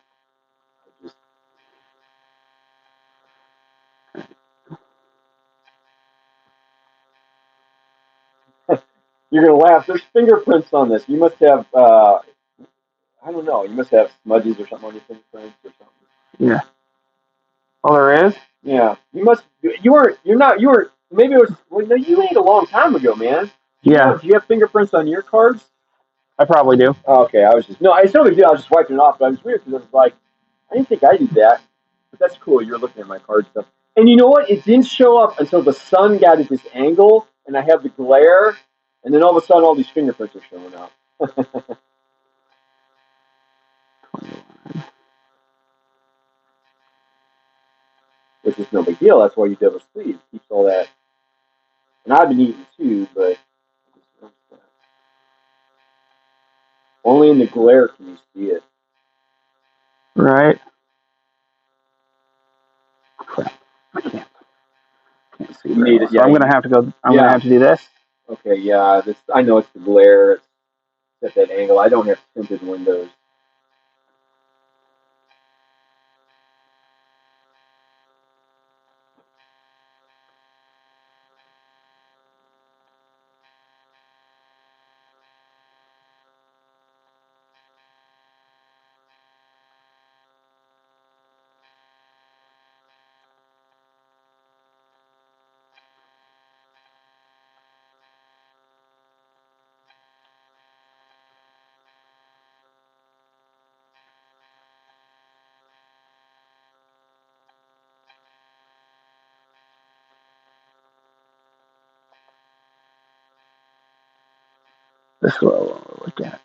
You're gonna laugh. There's fingerprints on this. You must have. I don't know. You must have smudges or something on your fingerprints or something. Yeah. Oh, there is. Yeah. You must. You were. You're not. You were. Maybe it was. Well, no, you made a long time ago, man. Yeah. Do you have fingerprints on your cards? I probably do. Oh, okay. I was just. No, it's no big deal. I was just wiping it off. But I was weird because I was like, I didn't think I did that. But that's cool. You're looking at my card stuff. And you know what? It didn't show up until the sun got at this angle, and I have the glare, and then all of a sudden, all these fingerprints are showing up. Which is no big deal. That's why you double sleeve. Keeps all that. And I've been eating too, but only in the glare can you see it. Right. Crap. I can't see. You need it. So I'm gonna have to go. I'm gonna have to do this. Okay. Yeah. I know it's the glare. It's at that angle. I don't have tinted windows. This is what I want to look at.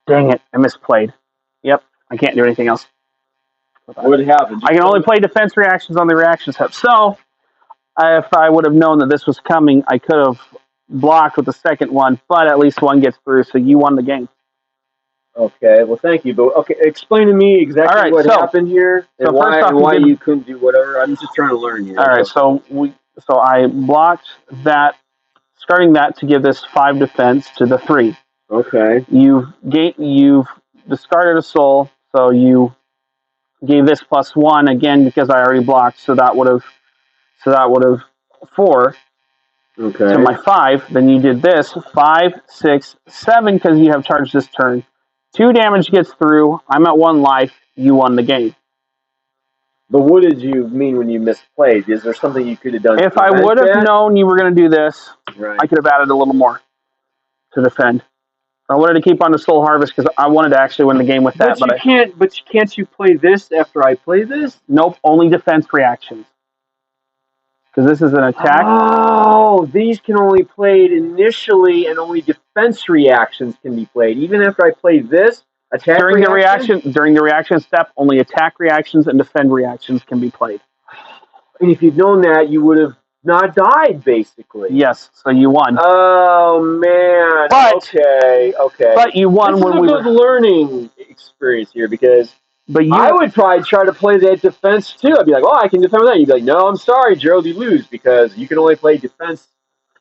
Dang it! I misplayed. Yep. I can't do anything else. What happened? I can only play defense reactions on the reaction step. So, if I would have known that this was coming, I could have blocked with the second one, but at least one gets through, so you won the game. Okay, well, thank you. But okay, explain to me exactly what happened here and why you couldn't do whatever. I'm just trying to learn here. All right, so I blocked that, starting that to give this 5 defense to the 3. Okay. You've discarded a soul, so you gave this +1 again because I already blocked, so that would have 4 to my 5. Then you did this 5, 6, 7 because you have charged this turn. 2 damage gets through. I'm at 1 life. You won the game. But what did you mean when you misplayed? Is there something you could have done? If I would have known you were going to do this, right, I could have added a little more to defend. I wanted to keep on the Soul Harvest because I wanted to actually win the game with that. But can't you play this after I play this? Nope, only defense reactions. Because this is an attack. Oh, these can only played initially, and only defense reactions can be played. Even after I play this, attack during the reaction step, only attack reactions and defend reactions can be played. And if you'd known that, you would have not died, basically. Yes, so you won. Oh man! Okay. But you won when we were learning experience here because. I would probably try to play that defense too. I'd be like, "Oh, I can defend that." You'd be like, "No, I'm sorry, Gerald, you lose because you can only play defense."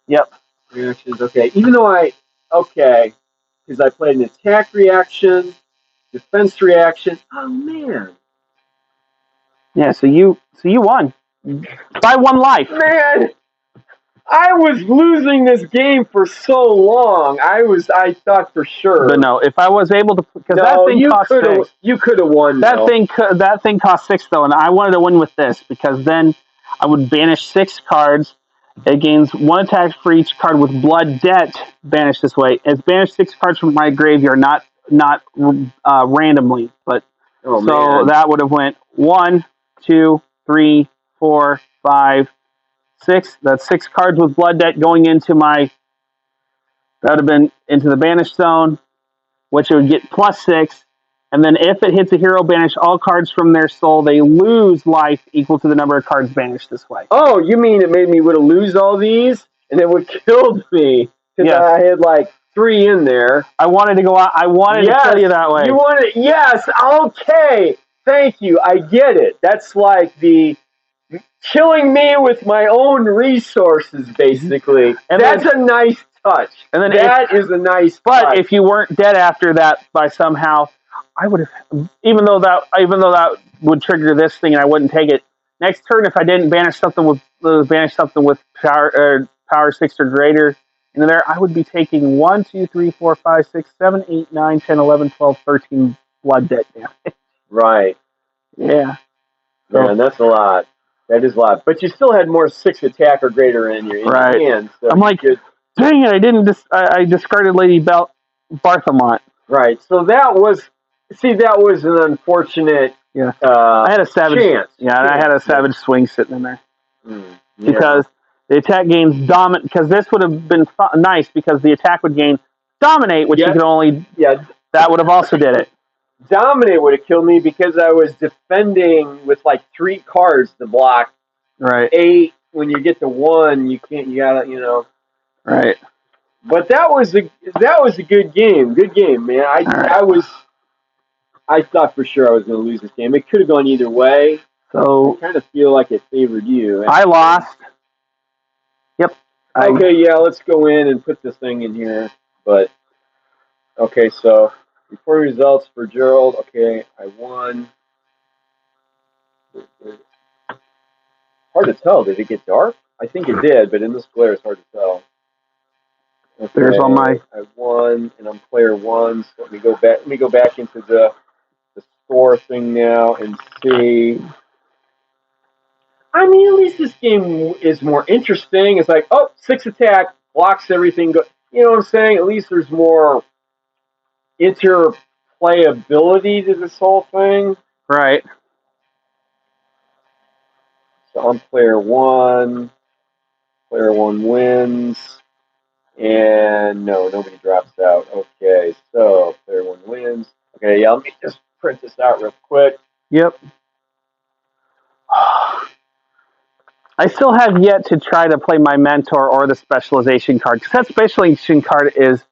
Yep. Reactions. Okay. Even though because I played an attack reaction, defense reaction. Oh man. Yeah. So you won by 1 life. Man, I was losing this game for so long. I thought for sure. But no, if I was able to, because that thing cost 6. You could have won. That thing cost 6 though, and I wanted to win with this because then I would banish 6 cards. It gains 1 attack for each card with Blood Debt banished this way. It's banished 6 cards from my graveyard, not randomly, but that would have went 1, 2, 3, 4, 5, 6. That's 6 cards with Blood Debt going into my. That would have been into the banished zone, which it would get +6. And then if it hits a hero banish all cards from their soul, they lose life equal to the number of cards banished this way. Oh, you mean it made me would have lose all these and it would have killed me because I had like 3 in there. I wanted to go out. I wanted to kill you that way. You wanted, yes. Okay, thank you. I get it. That's like the killing me with my own resources, basically. And that's a nice touch. And then that is a nice touch. But if you weren't dead after that by somehow, I would have, even though that would trigger this thing, and I wouldn't take it. Next turn, if I didn't banish something with power 6 or greater into there, I would be taking 1, 2, 3, 4, 5, 6, 7, 8, 9, 10, 11, 12, 13 blood debt damage. Right. Yeah. Man, that's a lot. That is a lot. But you still had more 6 attack or greater in your hand. So I'm like, dang it! I didn't. I discarded Lady Barthamont. Right. So that was an unfortunate. Yeah. I had a savage chance. Yeah, and I had a savage swing sitting in there because the attack gains dominate. Because this would have been nice because the attack would gain dominate, which you could only. Yeah. That would have also did it. Dominate would have killed me because I was defending with like 3 cards to block. Right. 8. When you get to 1, you can't. You gotta. Right. But that was a good game. Good game, man. I thought for sure I was going to lose this game. It could have gone either way. So I kind of feel like it favored you. I lost. Yep. Okay, yeah, let's go in and put this thing in here. But okay, so before results for Gerald. Okay, I won. Hard to tell. Did it get dark? I think it did, but in this glare, it's hard to tell. Okay, there's all my. I won, and I'm player 1. So let me go back. Let me go back into the score thing now and see. I mean, at least this game is more interesting. It's like, 6 attack blocks everything. You know what I'm saying? At least there's more interplayability to this whole thing. Right. So I'm player 1. Player 1 wins. And no, nobody drops out. Okay, so player 1 wins. Okay, yeah, let me just print this out real quick. Yep. I still have yet to try to play my mentor or the specialization card because that specialization card is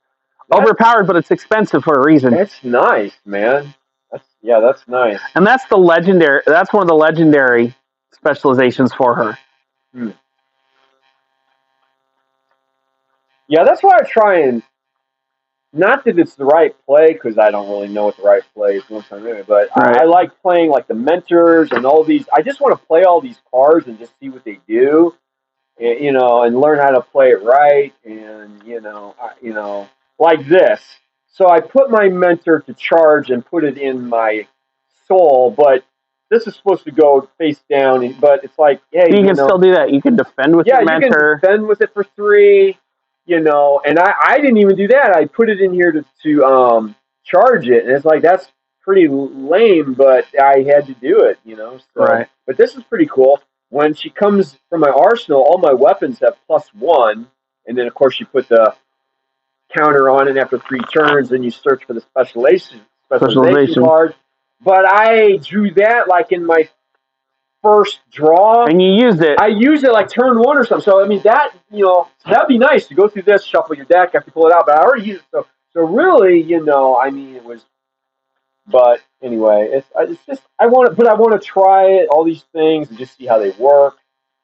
overpowered, but it's expensive for a reason. That's nice, man. That's nice. And that's the legendary. That's one of the legendary specializations for her. Yeah, that's why I try and. Not that it's the right play, because I don't really know what the right play is most of the time, but I like playing like the mentors and all these. I just want to play all these cards and just see what they do, and, and learn how to play it right, and like this. So I put my mentor to charge and put it in my soul, but this is supposed to go face down. But it's like, hey, you can still do that. You can defend with your mentor. You can defend with it for 3. you know, and I didn't even do that. I put it in here to charge it, and it's like that's pretty lame, but I had to do it, you know. So, Right. but this is pretty cool. When she comes from my arsenal, all my weapons have +1, and then of course you put the counter on it after 3 turns, and you search for the specialization card. But I drew that like in my first draw, and you used it. I used it like turn 1 or something. So I mean that, you know, that'd be nice to go through this, shuffle your deck, have to pull it out. But I already used it, so really, you know, I mean it was. But anyway, it's just I want to try it, all these things, and just see how they work.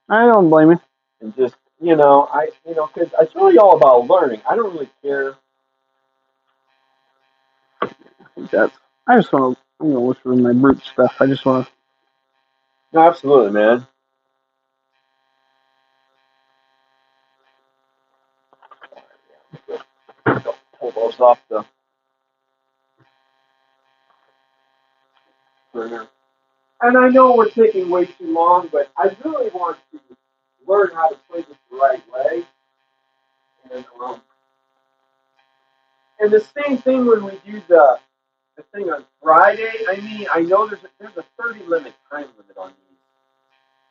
I don't blame you. And just because it's really all about learning. I don't really care. I just want to. I'm gonna look through my brute stuff. I just want to. No, absolutely, man. Pull those off the printer. And I know we're taking way too long, but I really want to learn how to play this the right way. And the same thing when we do the thing on Friday. I mean, I know there's a 30 time limit on these.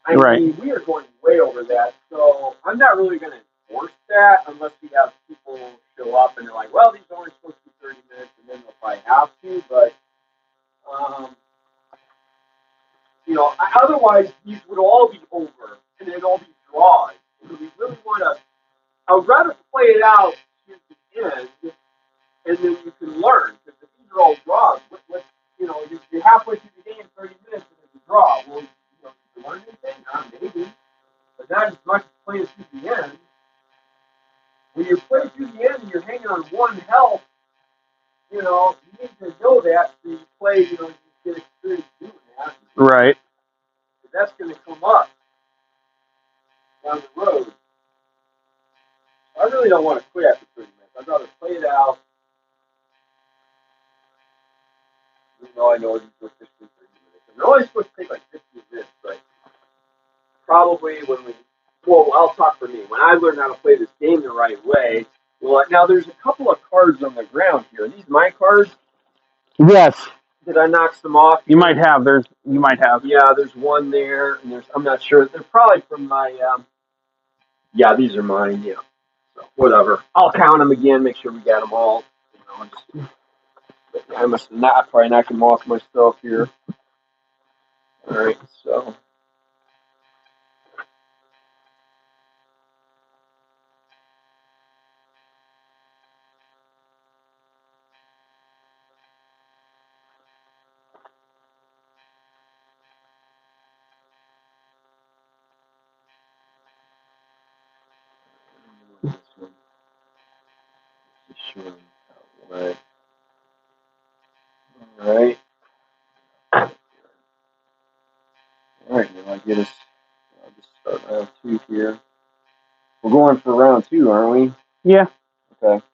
I mean, we are going way over that, so I'm not really going to enforce that unless we have people show up and they're like, well, these are only supposed to be 30 minutes, and then they'll probably have to. But you know, otherwise these would all be over and they'd all be draws. So we really want to. I would rather play it out to the end, and then you can learn. Because if these are all draws, you know, you're halfway through the game, 30 minutes, and it's a draw. Well, you know, did you learn anything? Maybe, but not as much as playing through the end. When you play through the end and you're hanging on 1 health, you know, you need to know that so you play. You know, you get experience doing that. Right. That's going to come up down the road. I really don't want to quit after 30 minutes. I'd rather play it out. Even though I know these are 15, 30 minutes. And they're only supposed to take like 15 minutes, but probably I'll talk for me. When I learn how to play this game the right way, well, now there's a couple of cards on the ground here. Are these my cards? Yes. Did I knock some off? You might have. You might have. Yeah, there's one there, and I'm not sure. They're probably from my. Yeah, these are mine. Yeah. So whatever. I'll count them again. Make sure we got them all. You know, I must have not probably knocked them off myself here. All right, so. This one. Sure. All right. All right, now I'll just start round 2 here. We're going for round 2, aren't we? Yeah. Okay.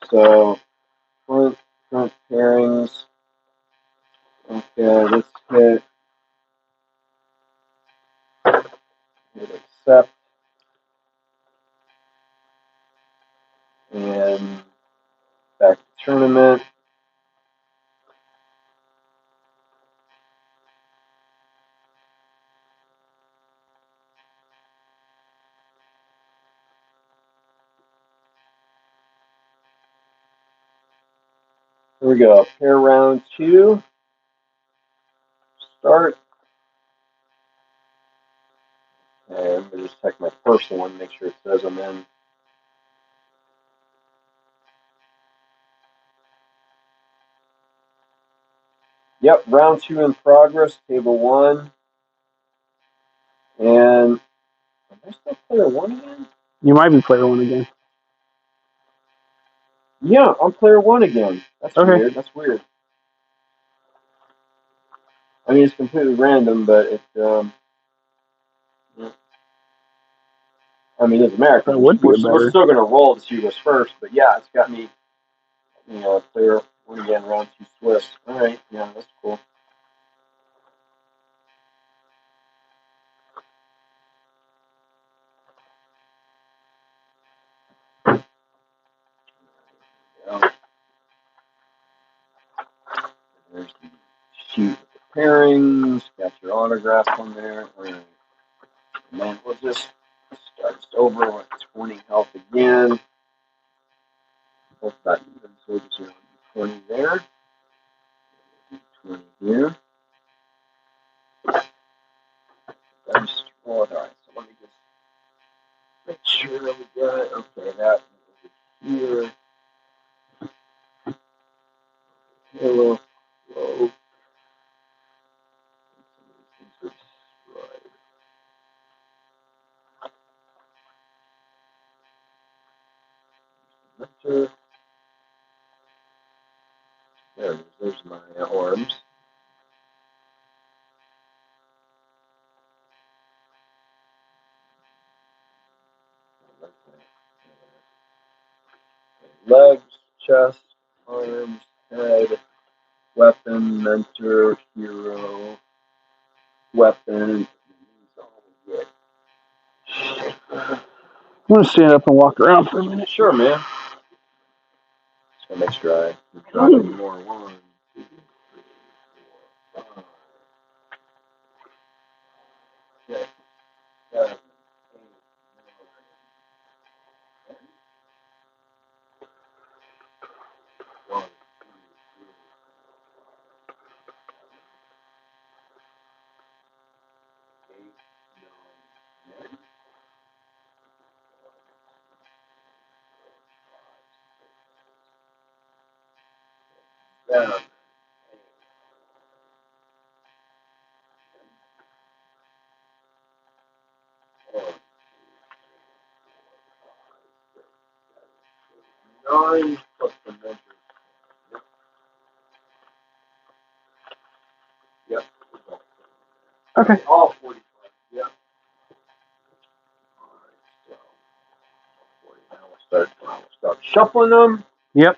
So, current pairings. Okay, let's hit accept. And back to tournament. Here we go. Pair round 2. Start. Okay, I'm going to just check my personal one, make sure it says I'm in. Yep, round 2 in progress, table 1. And am I still player 1 again? You might be player 1 again. Yeah, I'm player 1 again. That's weird. That's weird. I mean, it's completely random, but it. I mean, it doesn't matter. That would be We're better. still going to roll to see who goes first. But yeah, it's got me. You know, player 1 again, round 2 Swiss. All right, yeah, that's cool. pairings. Got your autograph on there. Right. And then we'll just start over with 20 health again. Both about even, so we'll just 20 there. 20 here. Alright, so let me just make sure that we got it. Okay, that over here. Halo, flow. Enter. There it is. There's my arms. Legs, chest, arms, head, weapon, mentor, hero, weapon. I'm gonna stand up and walk around for a minute. Sure, man. Just gonna make sure I drop any more. 1, 2, 3, 4, 5, 6, 7, 8, 9, 1, 2, 3, 8, 9, 10, 7, 9 plus the mentor. Yep. Okay. All 45. Yep. Alright, so 40. Now we'll start shuffling them. Yep.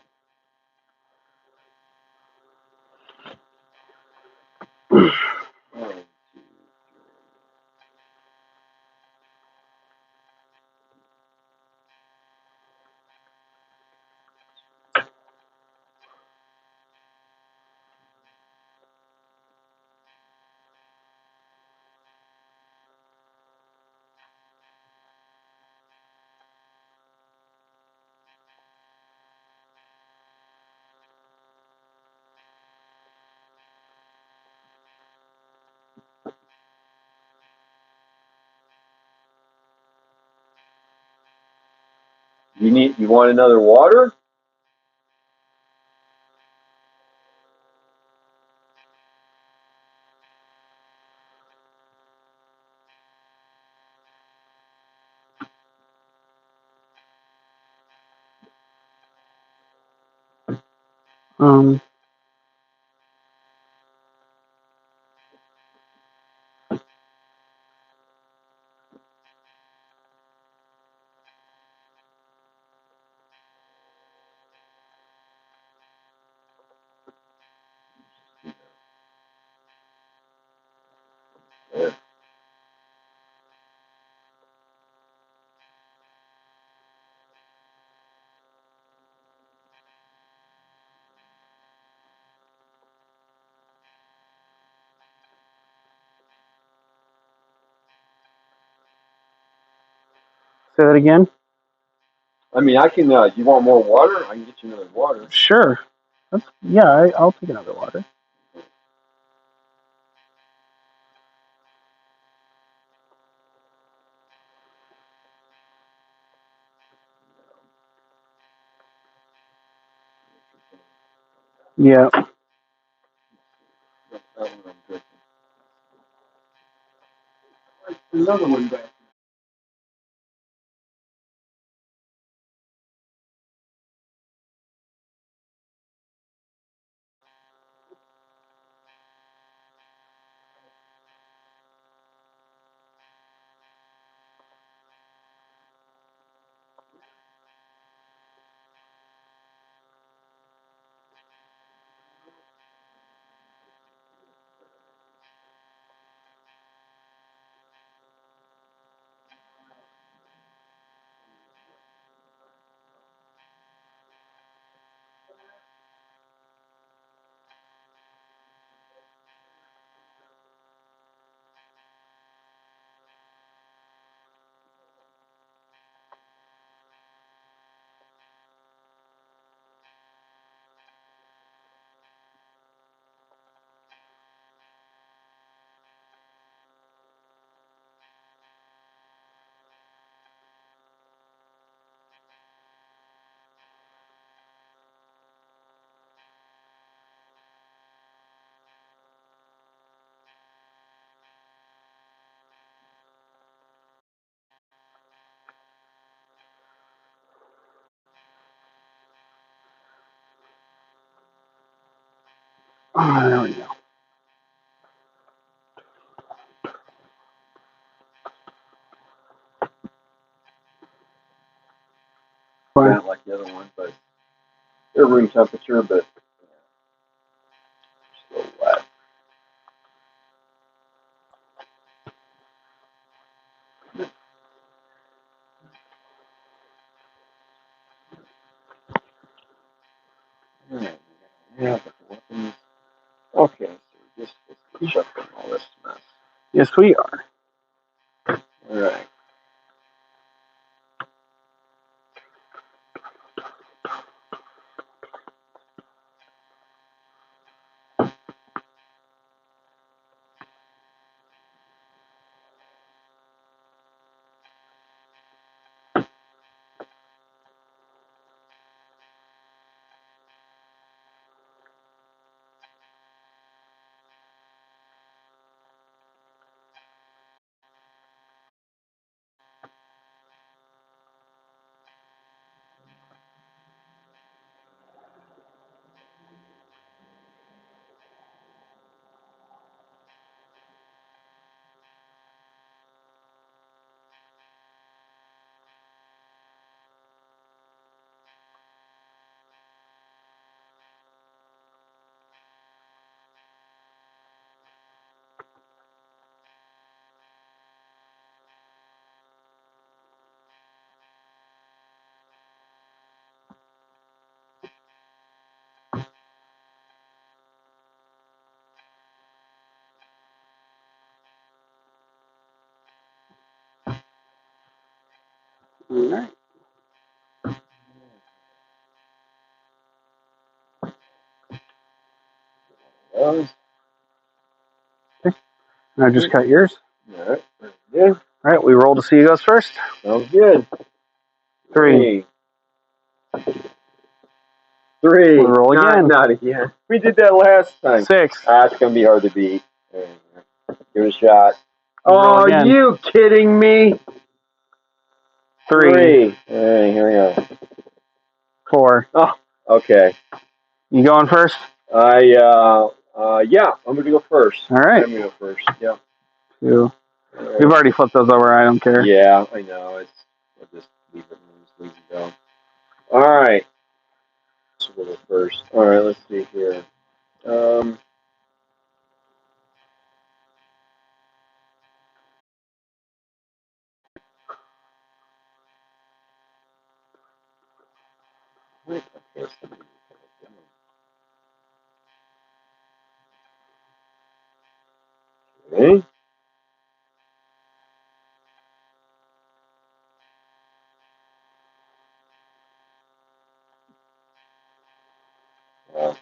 You want another water? Um. Yeah. Say that again. I mean, I can. You want more water? I can get you another water. Sure. I'll take another water. Yeah. Another one back. Oh, there we go. Not like the other one, but they're room temperature, but still wet. Alright, yeah, but the weapons. Okay, so we're just shuffling all this mess. Yes, we are. Alright. All right. Those. Okay. And I just cut yours. Alright, good. All right, we roll to see who goes first. Sounds good. 3. Three. We'll roll again. Not again. We did that last time. 6. It's gonna be hard to beat. Give it a shot. Roll Oh, again. you kidding me? 3. Alright, here we go. 4. Oh, okay. You going first? Yeah, I'm gonna go first. All right. I'm gonna go first. Yeah. 2. We've already flipped those over. I don't care. Yeah, I know. I'll just leave it go. All right. So we'll go first. All right. Let's see here. Okay. Well,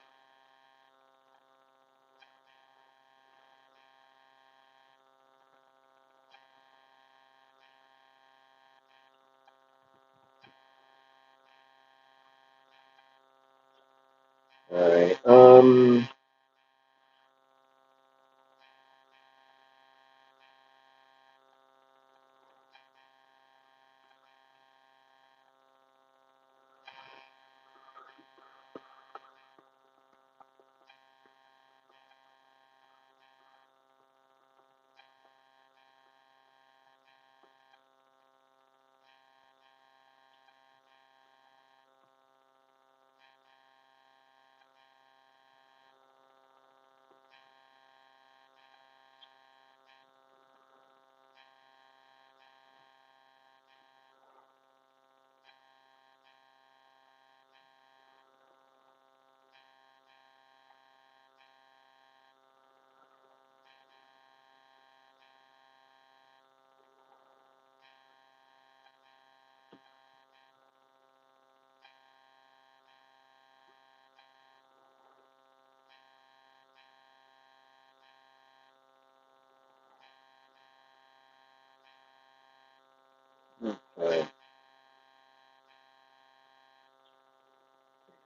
all right.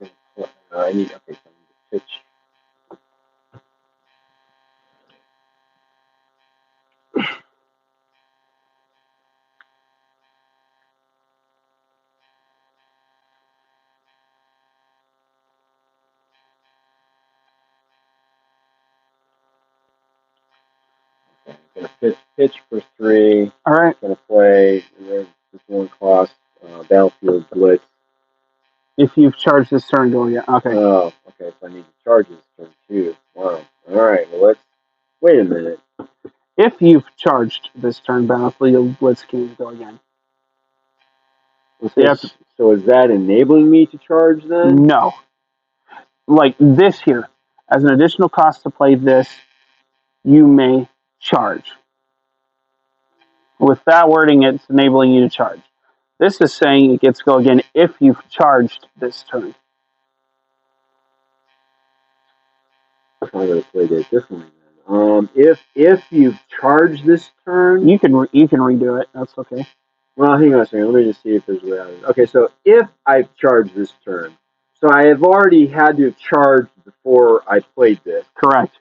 Okay. I need. Okay. So I need to pitch. gonna pitch for 3. All right. Gonna play. There's just 1 cost. Battlefield Blitz. If you've charged this turn, go again. Okay. Oh, okay. So I need to charge this turn too. Wow. All right. Well, let's wait a minute. If you've charged this turn, Battlefield Blitz can go again. Okay, so is that enabling me to charge then? No. Like this here, as an additional cost to play this, you may charge. With that wording, it's enabling you to charge. This is saying it gets to go again if you've charged this turn. I'm going to play that differently then. If you've charged this turn, you can redo it. That's okay. Well, hang on a second. Let me just see if there's a way out of it. Okay, so if I've charged this turn, so I have already had to charge before I played this. Correct.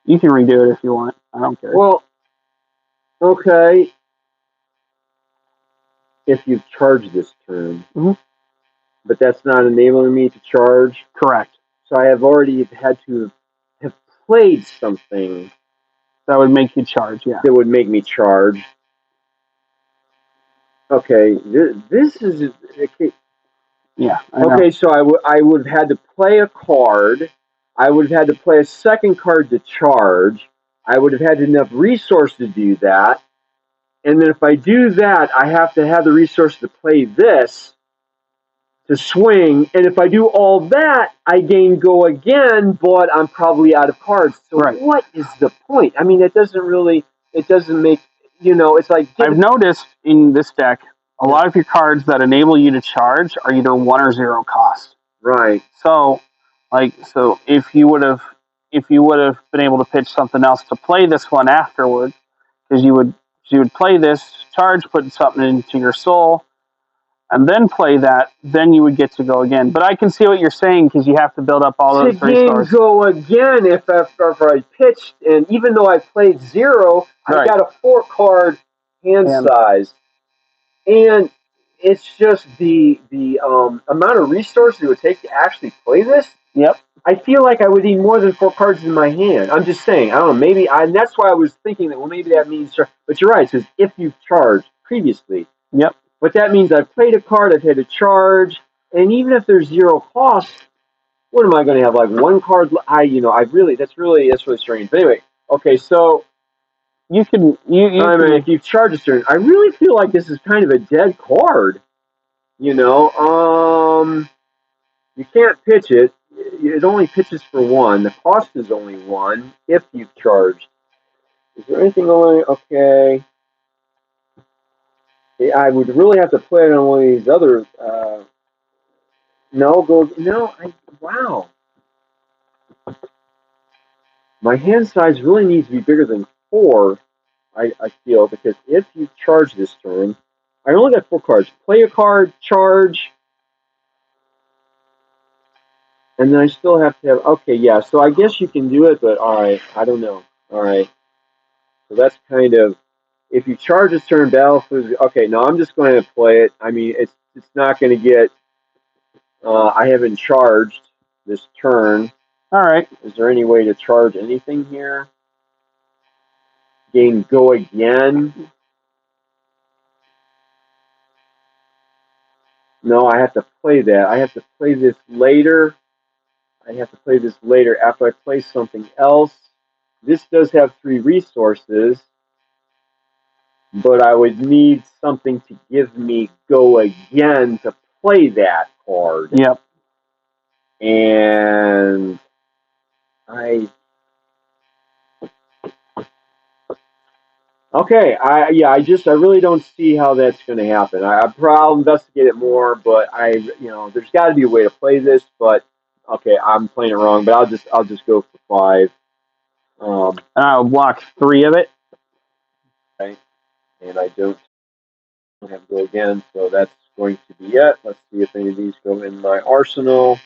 You can redo it if you want. I don't care. Well, okay. If you've charged this turn, but that's not enabling me to charge. Correct. So I have already had to have played something that would make you charge. Yeah. That would make me charge. Okay, this is okay. Yeah. Okay, so I would have had to play a card. I would have had to play a second card to charge. I would have had enough resource to do that. And then if I do that, I have to have the resource to play this to swing. And if I do all that, I gain go again, but I'm probably out of cards. So What is the point? I mean, it doesn't make, it's like... I've noticed in this deck, a lot of your cards that enable you to charge are either 1 or 0 cost. Right. So if you would have been able to pitch something else to play this one afterward, because you would play this, charge, put something into your soul, and then play that, then you would get to go again. But I can see what you're saying, because you have to build up all those resources. To go again if I pitched, and even though I played 0, I got a 4-card hand size. And it's just the amount of resources it would take to actually play this. Yep. I feel like I would need more than 4 cards in my hand. I'm just saying. I don't know. Maybe and that's why I was thinking that. Well, maybe that means. But you're right. It says if you've charged previously. Yep. But that means I've played a card. I've had to charge, and even if there's 0 cost, what am I going to have? Like 1 card? That's really strange. But anyway, okay. So you can. If you've charged a turn, I really feel like this is kind of a dead card. You can't pitch it. It only pitches for 1. The cost is only 1 if you've charged. Is there anything only? Okay. I would really have to play it on one of these other. Wow. My hand size really needs to be bigger than 4. I feel, because if you charge this turn, I only got 4 cards. Play a card, charge. And then I still have to have, okay, yeah, so I guess you can do it, but alright, I don't know. Alright. So that's kind of, if you charge this turn, Battlefield, okay, no, I'm just going to play it. I mean, it's not going to get, I haven't charged this turn. Alright. Is there any way to charge anything here? Gain go again? No, I have to play that. I have to play this later. I have to play this later after I play something else. This does have 3 resources, but I would need something to give me go again to play that card. Yep. And I really don't see how that's going to happen. I'll investigate it more, but there's got to be a way to play this. But okay, I'm playing it wrong. But I'll just go for 5. And I'll block 3 of it. Okay, and I don't have to go again, so that's going to be it. Let's see if any of these go in my arsenal.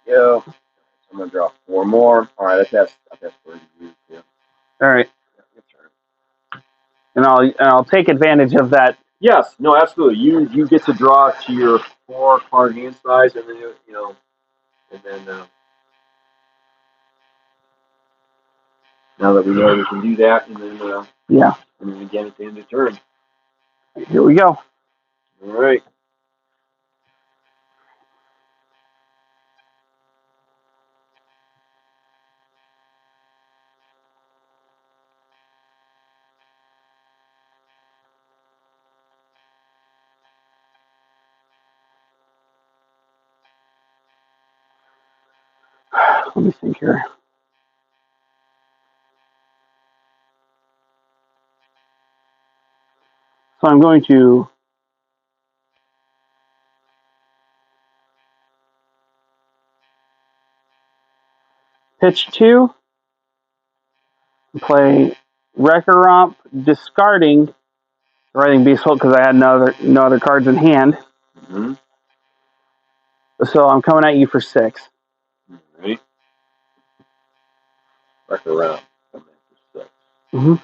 go. So I'm gonna draw 4 more. All right, that's for you. Yeah. All right. Your turn. And I'll take advantage of that. Yes, no, absolutely. You get to draw to your 4 card hand size, and then and then now that we know we can do that, and then Yeah. and then again at the end of the turn. Here we go. All right. Let me think here. So I'm going to pitch 2, play Wrecker Romp, discarding Writhing Beast Holt because I had no other cards in hand. Mm-hmm. So I'm coming at you for 6. All right. Back around. Come in for 6. Mm-hmm.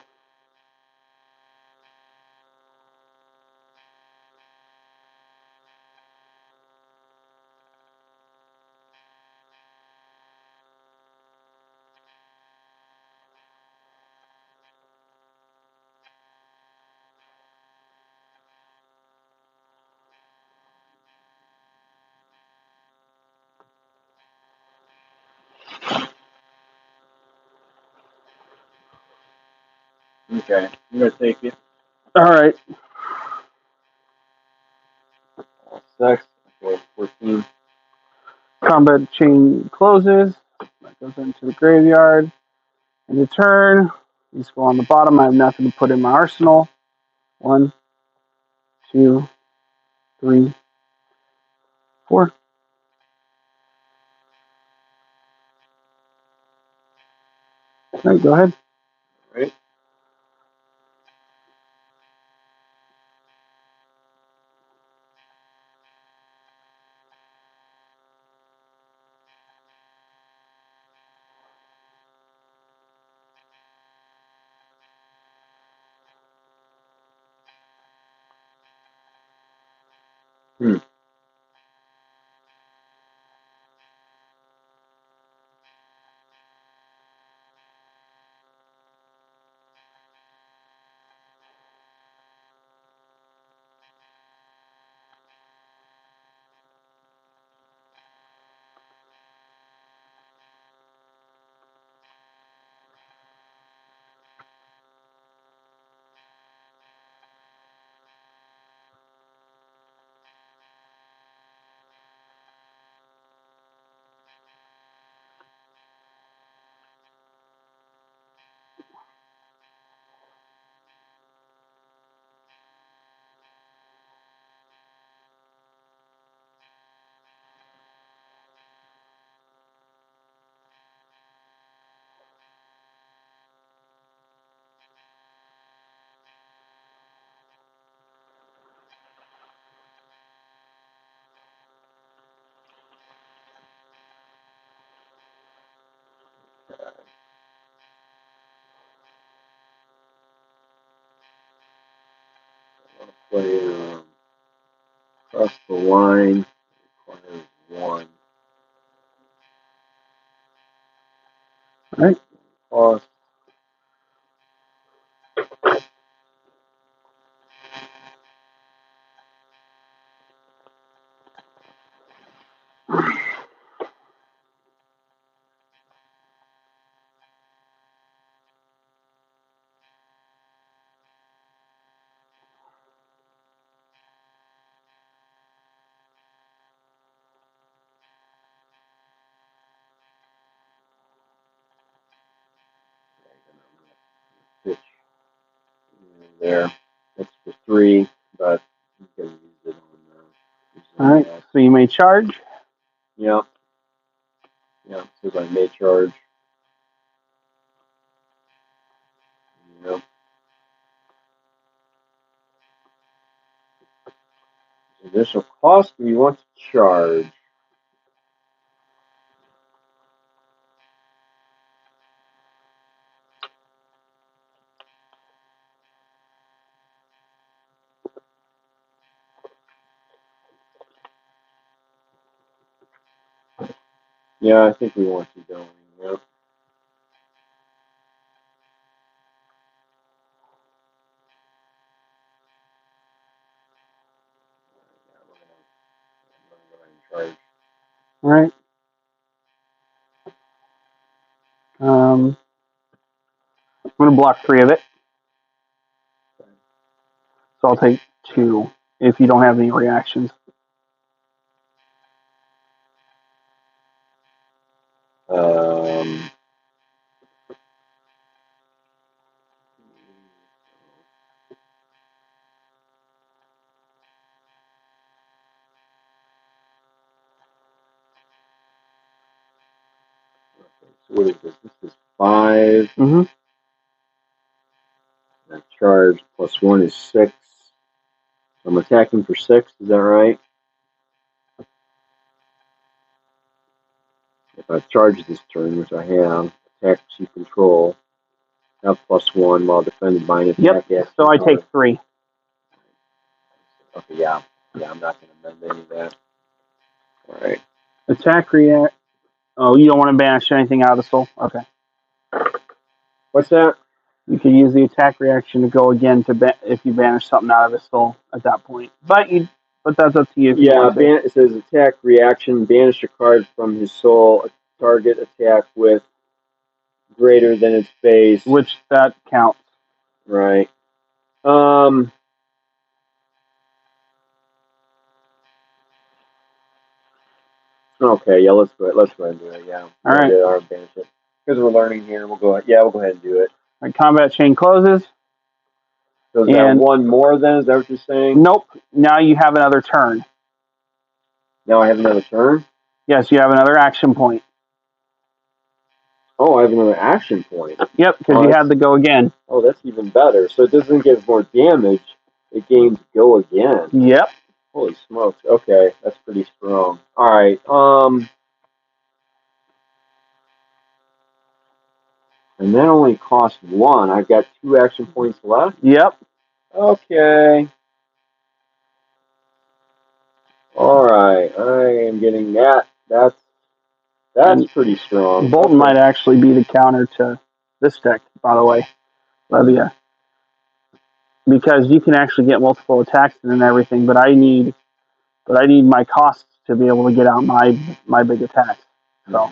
Okay, I'm gonna take it. All right. All 6. Okay, 14. Combat chain closes. That goes into the graveyard. End of turn. These go on the bottom. I have nothing to put in my arsenal. 1, 2, 3, 4. All right, go ahead. All right. Hmm. Play across the line. Requires 1. All right. Cost. Pitch there. That's for 3, but you can use it on. All right. So you may charge. Yeah. Yeah. So I may charge. You know. Initial cost. Do you want to charge? Yeah, I think we want you going. Yep. All right. I'm going to block 3 of it. So I'll take 2 if you don't have any reactions. So what is this? This is 5. Mm-hmm. That charge plus 1 is 6. I'm attacking for 6. Is that right? If I charge this turn, which I have, attack you control, have plus 1 while defended by an attack. Yep. So I take 3. Okay, yeah. Yeah, I'm not going to amend any of that. All right. Attack react. Oh, you don't want to banish anything out of the soul? Okay. What's that? You can use the attack reaction to go again to if you banish something out of his soul at that point. But that's up to you. If you want to. It says attack reaction. Banish a card from his soul. A target attack with greater than its base. Which that counts. Right. Okay. Yeah. Let's go ahead and do it. Yeah. All right. Our banish it because we're learning here. We'll go. Yeah. We'll go ahead and do it. All right, combat chain closes. So is that 1 more then? Is that what you're saying? Nope. Now you have another turn. Now I have another turn? Yes, you have another action point. Oh, I have another action point. Yep, because you had to go again. Oh, that's even better. So it doesn't get more damage. It gains go again. Yep. Holy smokes. Okay, that's pretty strong. All right. And that only costs 1. I've got 2 action points left. Yep. Okay. All right. I am getting that. That's pretty strong. Bolton might actually be the counter to this deck, by the way, Levia. Because you can actually get multiple attacks and everything, but I need my costs to be able to get out my big attacks. So.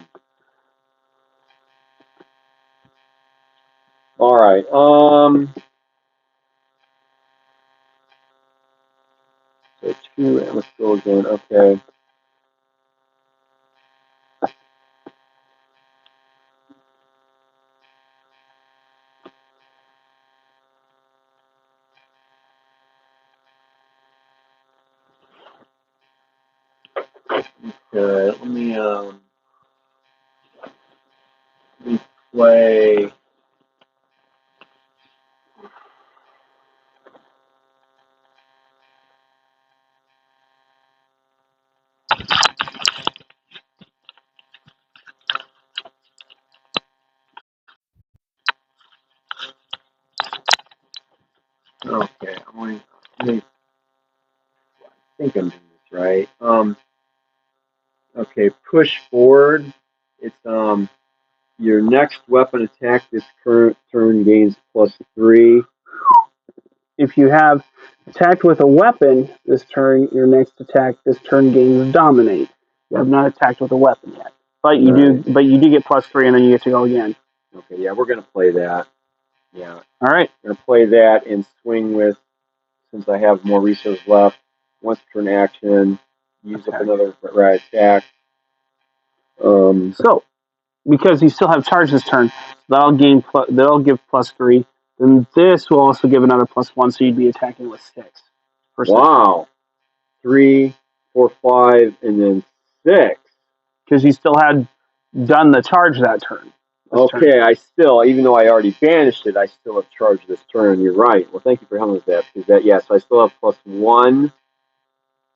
All right. So 2, and let's go again. Okay. Okay, let me play. Okay, I think I'm doing this right. Okay, push forward. It's your next weapon attack this current turn gains +3. If you have attacked with a weapon this turn, your next attack this turn gains dominate. You have not attacked with a weapon yet, but you do. But you do get +3, and then you get to go again. Okay, yeah, we're gonna play that. Yeah. All right. We're gonna play that and swing with, since I have more resources left. Once turn action, use up another attack. So, because you still have charge this turn, that'll give +3. Then this will also give another +1, so you'd be attacking with 6. Wow. 3, 4, 5, and then 6. Because you still had done the charge that turn. Okay, I still, even though I already banished it, I still have charged this turn. You're right. Well, thank you for helping with that. Because that, yes, I still have +1.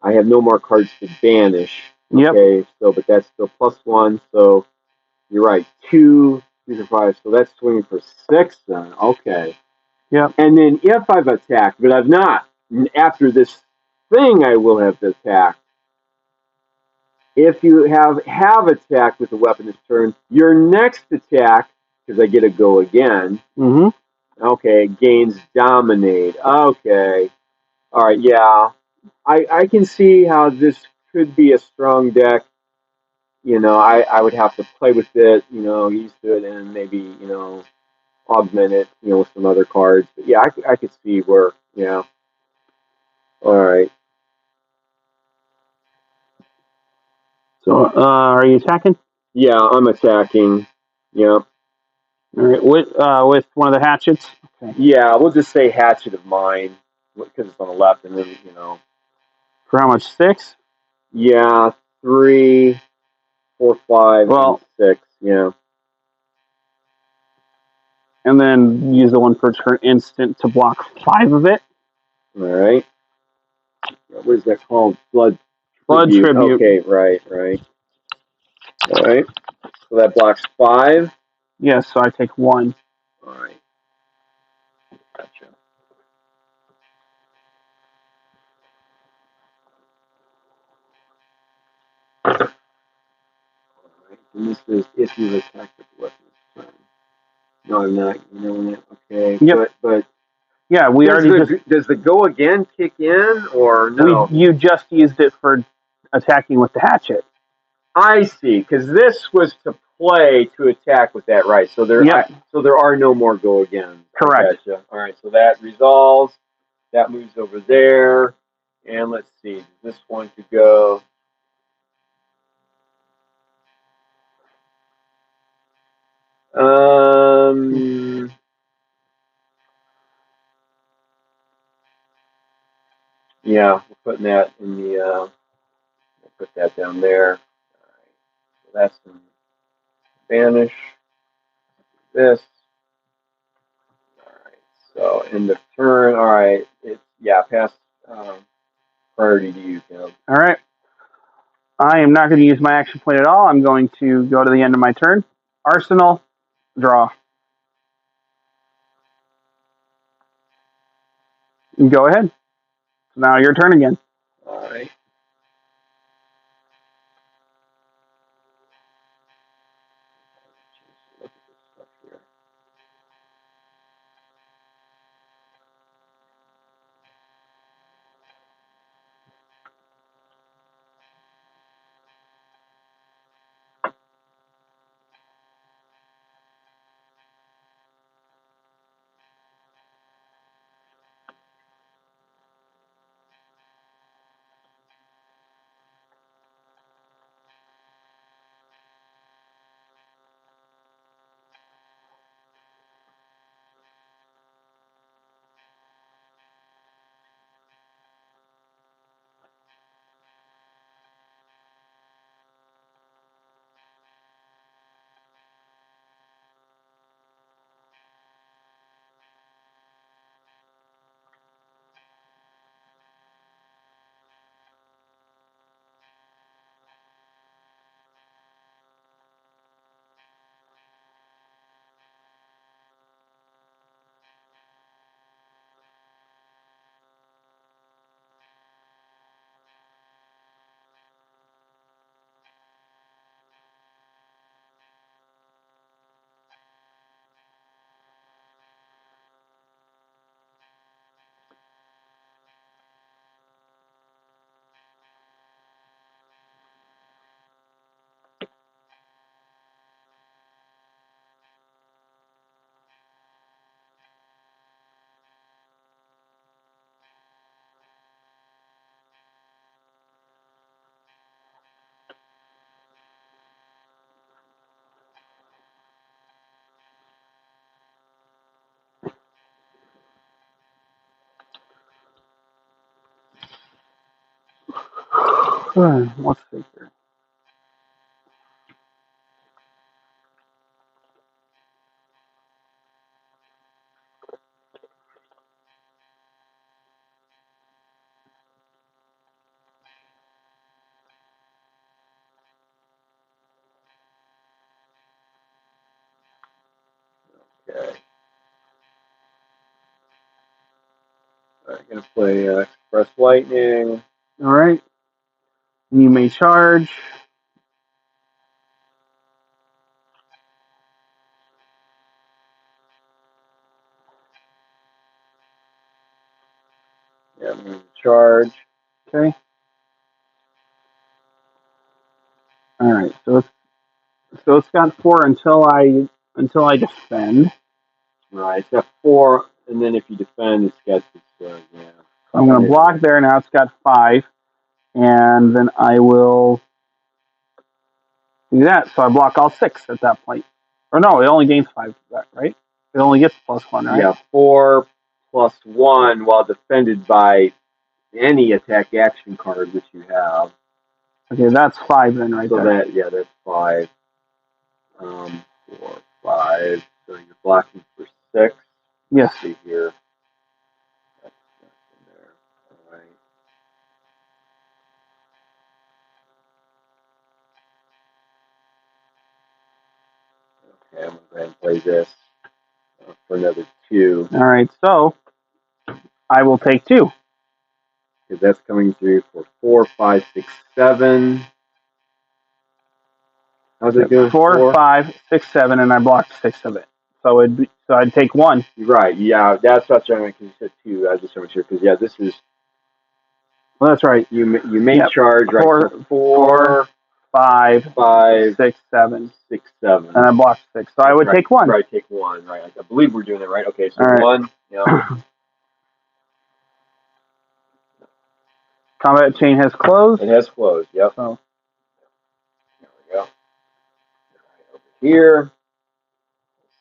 I have no more cards to banish. Okay, Yep. so but that's still +1. So you're right. 2, 3 to 5. So that's swinging for 6 then. Okay. Yep. And then if I've attacked, but I've not, after this thing, I will have attacked. If you have attacked with a weapon this turn, your next attack, because I get to go again. Okay, gains dominate. Okay, all right, yeah. I can see how this could be a strong deck. I would have to play with it, used to it, and maybe augment it, with some other cards. But yeah, I could see where, yeah. All right. So, are you attacking? Yeah, I'm attacking. Yeah. All right, with one of the hatchets. Okay. Yeah, we'll just say hatchet of mine because it's on the left, and then For how much? 6? Yeah, 3, 4, 5, and 6. Yeah. And then use the one for turn instant to block 5 of it. All right. What is that called? Blood Tribute. Okay, right. All right. So that blocks 5. Yes, so I take 1. All right. Gotcha. All right. And this is if you attack with weapons. No, I'm not. Okay. Yep. But yeah, we already does the go again kick in or no? You just used it for attacking with the hatchet. I see, because this was to play to attack with that, right? So there are no more go again. Correct. Gotcha. All right, so that resolves. That moves over there, and let's see. This one could go. Yeah, we're putting that in the. We'll put that down there. All right, so that's going to vanish. This. All right, so end of turn. All right, pass priority to you, Caleb. All right. I am not going to use my action point at all. I'm going to go to the end of my turn. Arsenal, draw. Go ahead. So now your turn again. All right. Look at this stuff here. Let's see here. Okay. All right, gonna play Express Lightning. All right. You may charge. Yeah, I'm going to charge. Okay. All right. So it's got 4 until I defend. Right, it's got 4, and then if you defend, it's got this. Yeah. So I'm going to block there. Now it's got 5, and then I will do that. So I block all 6 at that point. Or no, it only gains 5. Right? It only gets +1, right? Yeah, 4 plus 1 while defended by any attack action card that you have. Okay, that's 5 then, right so there. that's 5. 4, 5. So you're blocking for 6. Yes. Let's see here. That's in there. All right. Okay, I'm going to go ahead and play this for another 2. All right, so I will take 2. Because that's coming through for 4, 5, 6, 7. How's it go? 4, 5, 6, 7, and I blocked 6 of it. So I'd take 1. Right, yeah, that's what I'm because you said 2. I just want to make sure because this is. Well, that's right. You may charge right. 4, so 4, 5, 5, 6, 7, 6, 7, and I blocked 6. So I would take 1. Right, take 1. Right, I believe we're doing it right. Okay, so right. 1. Yeah. Combat chain has closed. It has closed. Yep. So there we go. Right over here.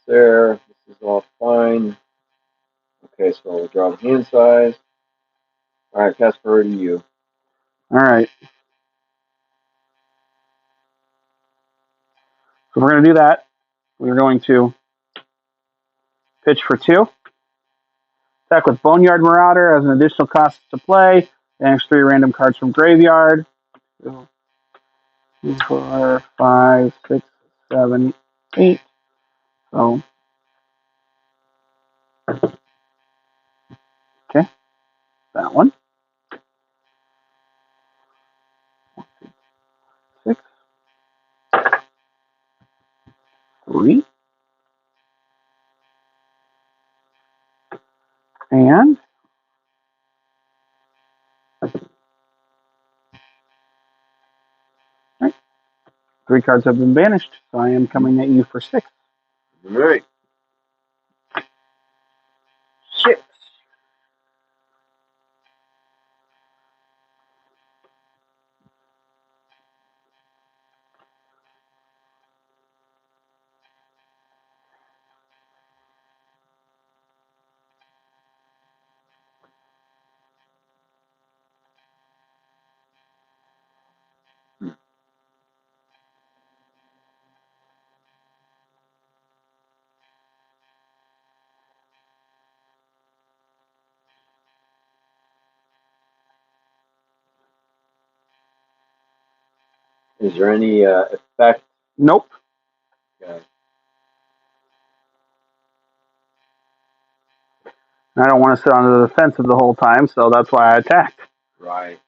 There. This is all fine. Okay, so we'll draw the hand size. All right, pass forward to you. all right. So we're going to do that. We're going to pitch for 2. Attack with Boneyard Marauder as an additional cost to play. Banish 3 random cards from graveyard. 2, 4, 5, 6, 7, 8. So okay, that one. 6, 3, and 3 cards have been banished. So I am coming at you for 6. All right. 6. Is there any effect? Nope. Okay. I don't want to sit on the defensive the whole time, so that's why I attacked. Right.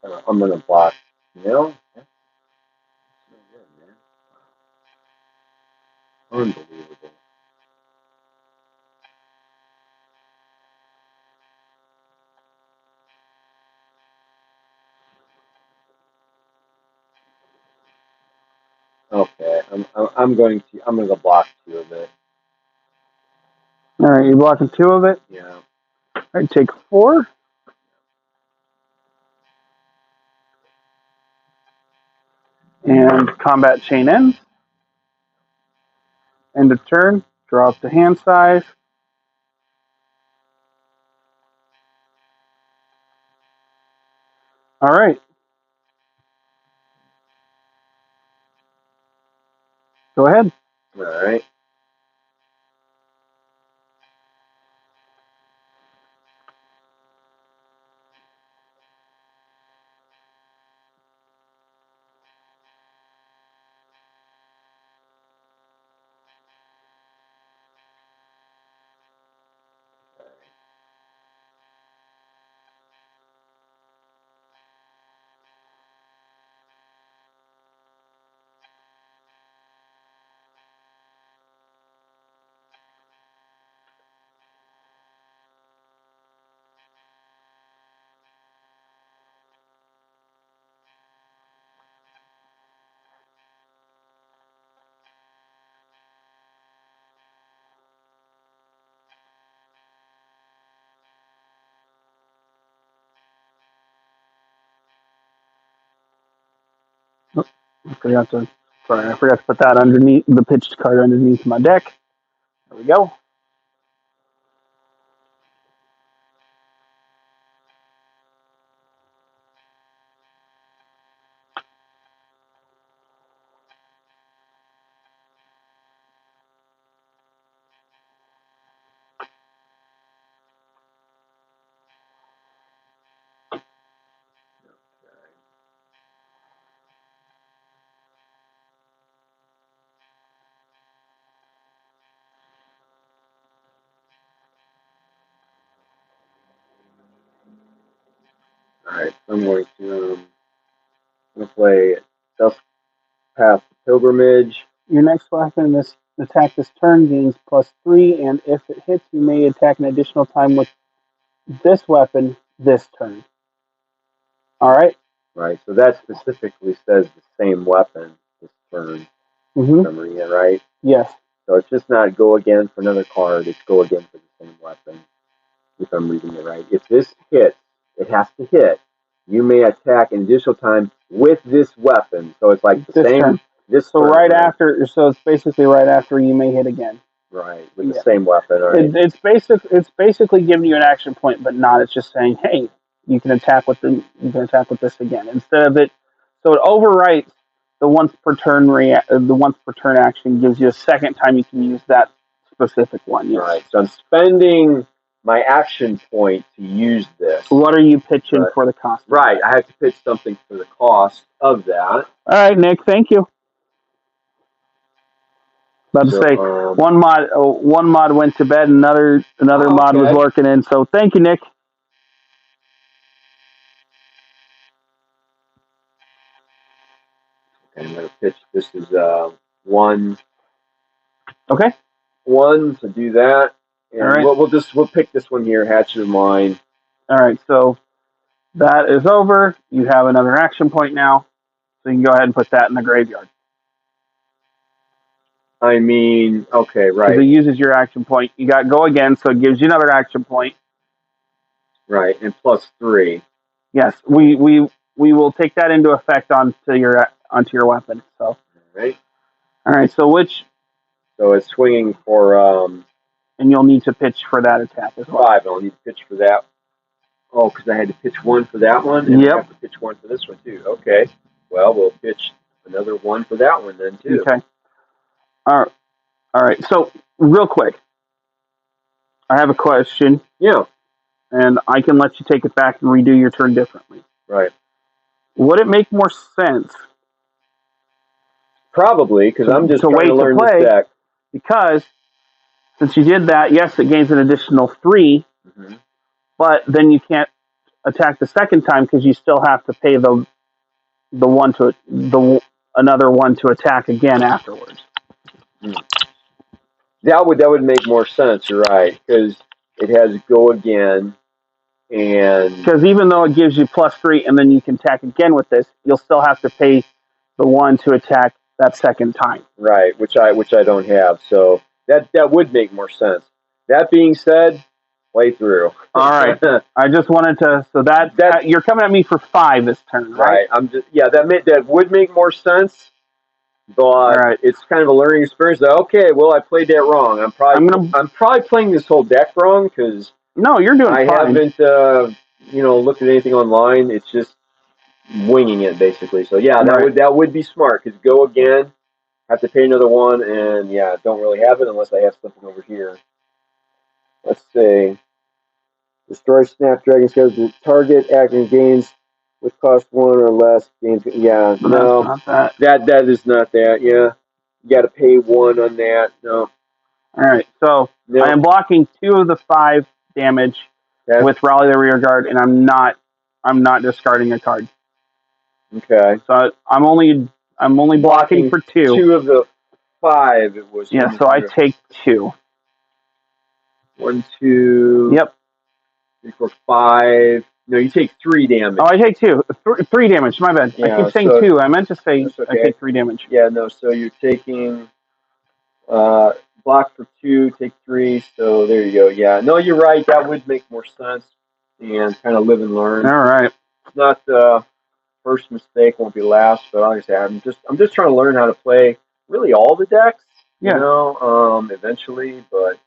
All right. I'm gonna block. No. That's no good, man. Unbelievable. Okay, I'm going to go block 2 of it. All right, you're blocking 2 of it. Yeah. All right, take 4. And combat chain ends. End of turn. Draw up the hand size. All right. Go ahead. All right. I forgot to put that underneath the pitched card underneath my deck. There we go. All right. I'm going to play Self Path Pilgrimage. Your next weapon this attack this turn gains +3, and if it hits, you may attack an additional time with this weapon this turn. All right. Right. So that specifically says the same weapon this turn. Mm-hmm. Right? Yes. So it's just not go again for another card. It's go again for the same weapon. If I'm reading it right. If this hits, it has to hit. You may attack an additional time with this weapon. So it's like the this same. Turn. This so turn, right after. So it's basically right after you may hit again. Right, with the same weapon. All right. It's basically giving you an action point, but not. It's just saying, hey, you can attack with this again instead of it. So it overwrites the once per turn action, gives you a second time you can use that specific one. Yes. All right. So I'm spending my action point to use this. What are you pitching for the cost? Right, I have to pitch something for the cost of that. All right, Nick. Thank you. About to say one mod went to bed, another mod was working in. So thank you, Nick. Okay, I'm going to pitch. This is 1. Okay. 1 to do that, and all right. we'll pick this one here, Hatchet of Mine. All right, so that is over. You have another action point now, so you can go ahead and put that in the graveyard. I mean, okay, right. It uses your action point. You got go again, so it gives you another action point. Right, and +3. Yes, we will take that into effect onto your weapon. So. Right. All right. So which? So it's swinging for. And you'll need to pitch for that attack as well. 5. I'll need to pitch for that. Oh, because I had to pitch 1 for that one, and I have to pitch 1 for this one too. Okay. Well, we'll pitch another 1 for that one then too. Okay. All right. So real quick, I have a question. Yeah. And I can let you take it back and redo your turn differently. Right. Would it make more sense? Probably, because I'm just trying to learn this deck. Because since you did that, yes, it gains an additional 3, but then you can't attack the second time because you still have to pay another one to attack again afterwards. That would make more sense. You're right, because it has go again, and because even though it gives you +3 and then you can attack again with this, you'll still have to pay the 1 to attack that second time. Right, which I don't have, so that would make more sense. That being said, play through. All right. I just wanted to. So that you're coming at me for 5 this turn, right? I'm just that would make more sense, but it's kind of a learning experience. That, okay, well, I played that wrong. I'm probably playing this whole deck wrong because no, you're doing fine. I haven't looked at anything online. It's just winging it basically. So yeah, that would be smart because go again. Have to pay another one, and don't really have it unless I have something over here. Let's see. Destroy Snapdragon says the target acting gains which cost 1 or less gains. Yeah, no, that's not that is not that. Yeah, you got to pay 1 on that. No. All right, so I am blocking 2 of the 5 damage with Raleigh the Rear Guard, and I'm not discarding a card. Okay. So I'm only blocking for 2. 2 of the 5 it was. Yeah, so I take 2. 1, 2. Yep. 3, 4, 5. No, you take 3 damage. Oh, I take 2. 3 damage. My bad. I keep saying 2. I meant to say I take 3 damage. Yeah, no. So you're taking block for 2, take 3. So there you go. Yeah, no, you're right. That would make more sense and kind of live and learn. All right. It's not first mistake won't be last, but like I say, I'm just trying to learn how to play really all the decks. Yeah. Eventually, but.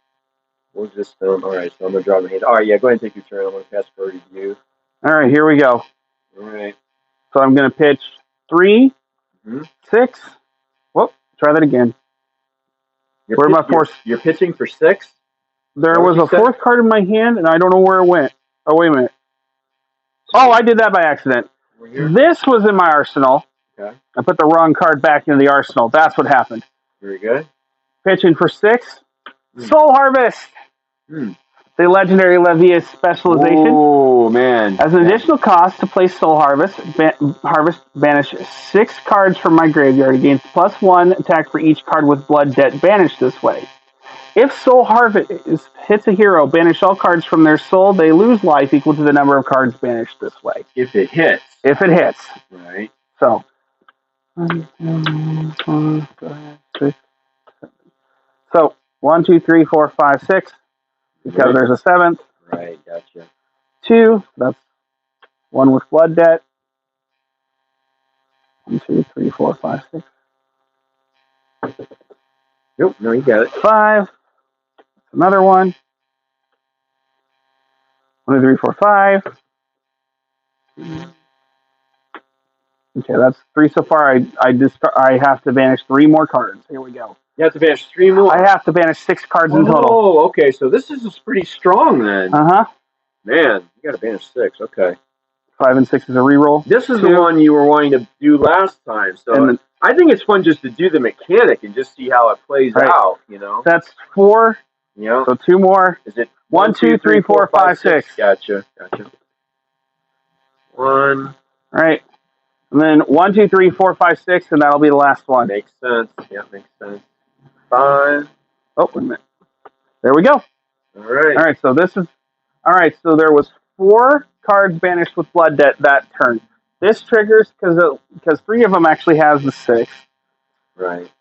We'll just all right, so I'm gonna draw my hand. All right, go ahead and take your turn. I'm gonna pass it over to you. All right, here we go. All right. So I'm gonna pitch 3, 6. Whoop, try that again. Where my 4? You're pitching for 6? There was a 4th card in my hand, and I don't know where it went. Oh, wait a minute. Oh, I did that by accident. This was in my arsenal. Okay. I put the wrong card back into the arsenal. That's what happened. Very good. Pitching for 6. Soul Harvest. The legendary Levia's specialization. Oh, man. As an additional cost to play Soul Harvest, banish 6 cards from my graveyard. It gains +1 attack for each card with blood debt banished this way. If Soul Harvest hits a hero, banish all cards from their soul. They lose life equal to the number of cards banished this way. If it hits. If it hits. Right. So. 1, 2, 3, 4, 5, 6. So 1, 2, 3, 4, 5, 6. Because there's a 7th. Right, gotcha. 2, that's 1 with blood debt. 1, 2, 3, 4, 5, 6. Nope, no, you got it. 5. That's another one. 1, 2, 3, 4, 5. Okay, that's 3 so far. I have to banish 3 more cards. Here we go. You have to banish 3 more? I have to banish 6 cards in total. Oh, okay, so this is pretty strong then. Uh-huh. Man, you got to banish 6, okay. 5 and 6 is a reroll. This is the one you were wanting to do last time, so I think it's fun just to do the mechanic and just see how it plays out, That's 4. Yeah. So 2 more. Is it 1, 2, 3, 4, 5, 6. Gotcha. 1. All right. And then 1, 2, 3, 4, 5, 6, and that'll be the last one. Makes sense. Yeah, makes sense. 5. Oh, wait a minute. There we go. All right. All right, so this is... All right, so there was 4 cards banished with blood debt that turn. This triggers because 3 of them actually has the 6. Right.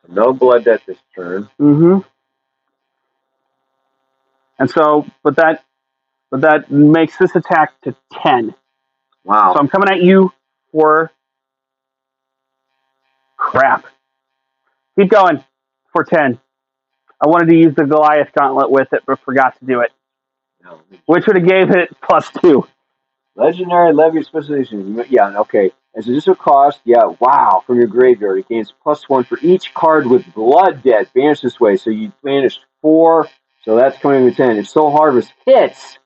No blood debt this turn. Mm-hmm. And so, but that makes this attack to 10. Wow. So I'm coming at you for... Crap. Keep going for 10. I wanted to use the Goliath Gauntlet with it, but forgot to do it. No. Which would have gave it +2. Legendary Levy Specialization. Yeah, okay. As additional cost, wow, from your graveyard. It gains +1 for each card with blood debt banished this way. So you banished 4, so that's coming to 10. If Soul Harvest hits,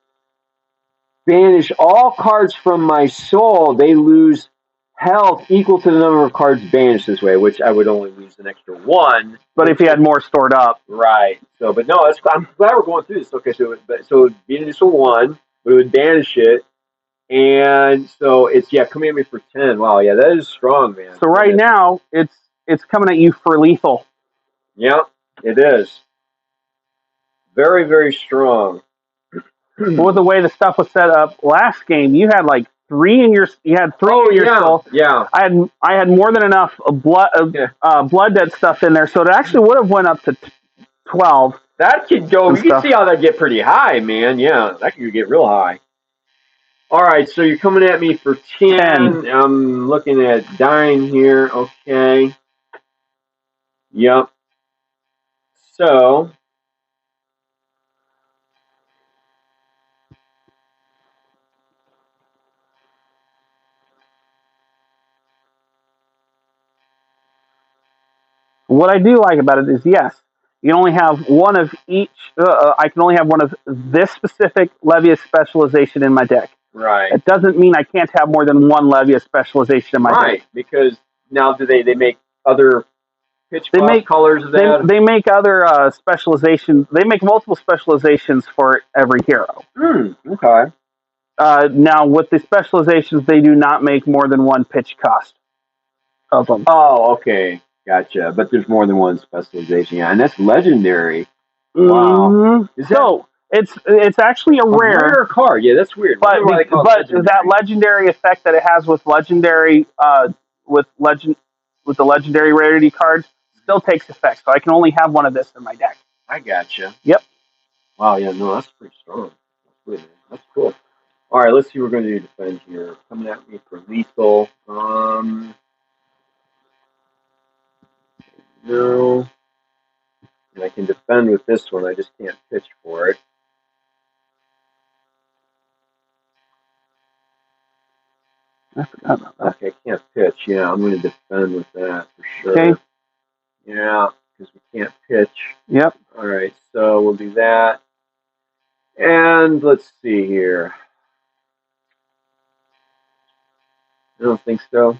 banish all cards from my soul. They lose health equal to the number of cards banished this way, which I would only lose an extra 1. But if you had more stored up. Right. So, but no, I'm glad we're going through this. Okay, so it would be an initial 1, but it would banish it. And so it's, coming at me for 10. Wow, yeah, that is strong, man. So right now, it's coming at you for lethal. Yeah, it is. Very, very strong. With the way the stuff was set up last game, you had like 3 in your soul. Yeah. I had more than enough blood debt stuff in there, so it actually would have went up to 12. That could go. and You can stuff. see how that get pretty high, man. Yeah, that could get real high. All right, so you're coming at me for 10. I'm looking at dying here. Okay. Yep. So. What I do like about it is, yes, you only have one of each. I can only have one of this specific Levia specialization in my deck. Right. It doesn't mean I can't have more than one Levia specialization in my deck. Right, because now do they make other pitch cloth colors of that? They make other specializations. They make multiple specializations for every hero. Okay. Now, with the specializations, they do not make more than one pitch cost of them. Oh, okay. Gotcha. But there's more than one specialization. Yeah, and that's legendary. Wow. So it's actually a rare card. Yeah, that's weird. But that legendary effect that it has with legendary with the legendary rarity cards still takes effect. So I can only have one of this in my deck. I gotcha. Yep. Wow. Yeah. No, that's pretty strong. That's weird, man. That's cool. All right. Let's see what we're going to do to defend here. Coming at me for lethal. No. And I can defend with this one. I just can't pitch for it. I forgot about that. Okay, I can't pitch. Yeah, I'm going to defend with that for sure. Okay. Yeah, because we can't pitch. Yep. All right, so we'll do that. And let's see here. I don't think so.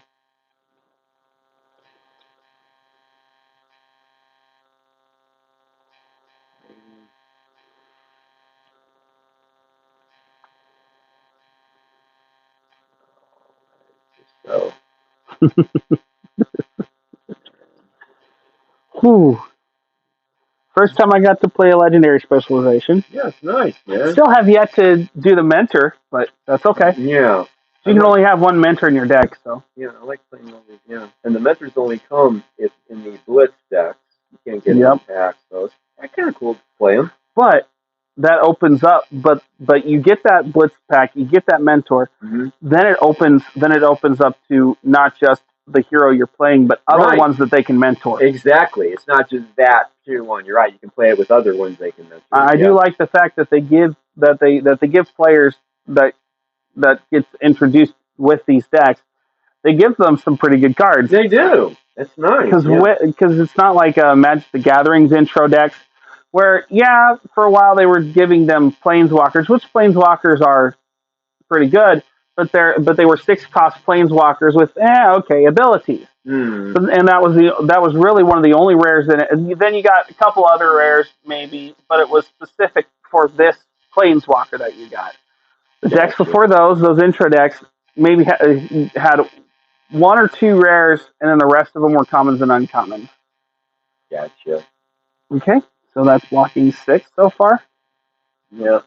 So. Whew. First time I got to play a legendary specialization. Yeah, it's nice, man. Still have yet to do the mentor, but that's okay. Yeah. You can only have one mentor in your deck, so. Yeah, I like playing all these. Yeah, and the mentors only come if in the Blitz decks. You can't get them packs, so it's kind of cool to play them. But that opens up. But you get that Blitz pack, you get that mentor. Mm-hmm. Then it opens up to not just the hero you're playing, but other ones that they can mentor. Exactly. It's not just that tier one. You're right. You can play it with other ones they can mentor. I do like the fact that they give players that gets introduced with these decks. They give them some pretty good cards. They do. That's nice. Because it's not like Magic the Gathering's intro decks, where for a while they were giving them planeswalkers, which planeswalkers are pretty good, but they were 6-cost planeswalkers with abilities. And that was really one of the only rares in it. And then you got a couple other rares maybe, but it was specific for this planeswalker that you got. The decks before those intro decks maybe had one or two rares, and then the rest of them were commons and uncommons. Gotcha. Okay, so that's blocking 6 so far. Yeah.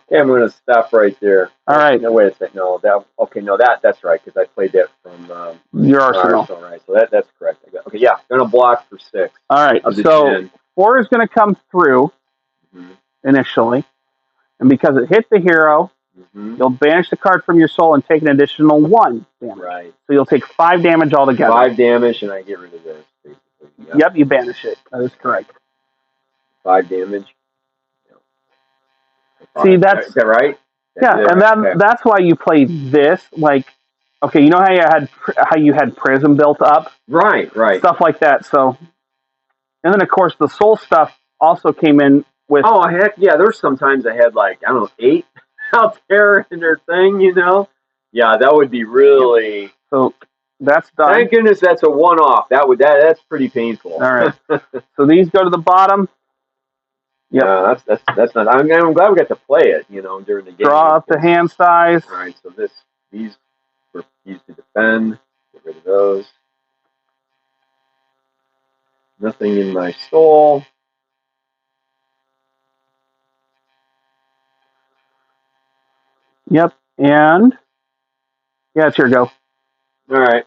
Okay, I'm going to stop right there. All right. No, wait a second. No, that's right, because I played that from your arsenal. Right, so that's correct. Okay, yeah, going to block for 6. All right, so 10. 4 is going to come through initially, and because it hit the hero, you'll banish the card from your soul and take an additional 1 damage. Right. So you'll take 5 damage altogether. 5 damage, and I get rid of this, basically. Yep, you banish it. That is correct. 5 damage. See, is that right? That's why you play this. Like, okay, you know how you had Prism built up, right, stuff like that. So, and then of course the soul stuff also came in with. Oh heck yeah! There's sometimes I had 8 out there in their thing. Yeah, that would be really. So that's done. Thank goodness that's a one-off. That's pretty painful. All right. So these go to the bottom. Yeah, that's not. I'm glad we got to play it. During the game. Draw up the hand size. All right, so these were used to defend. Get rid of those. Nothing in my soul. Yep, and yeah, it's your go. All right.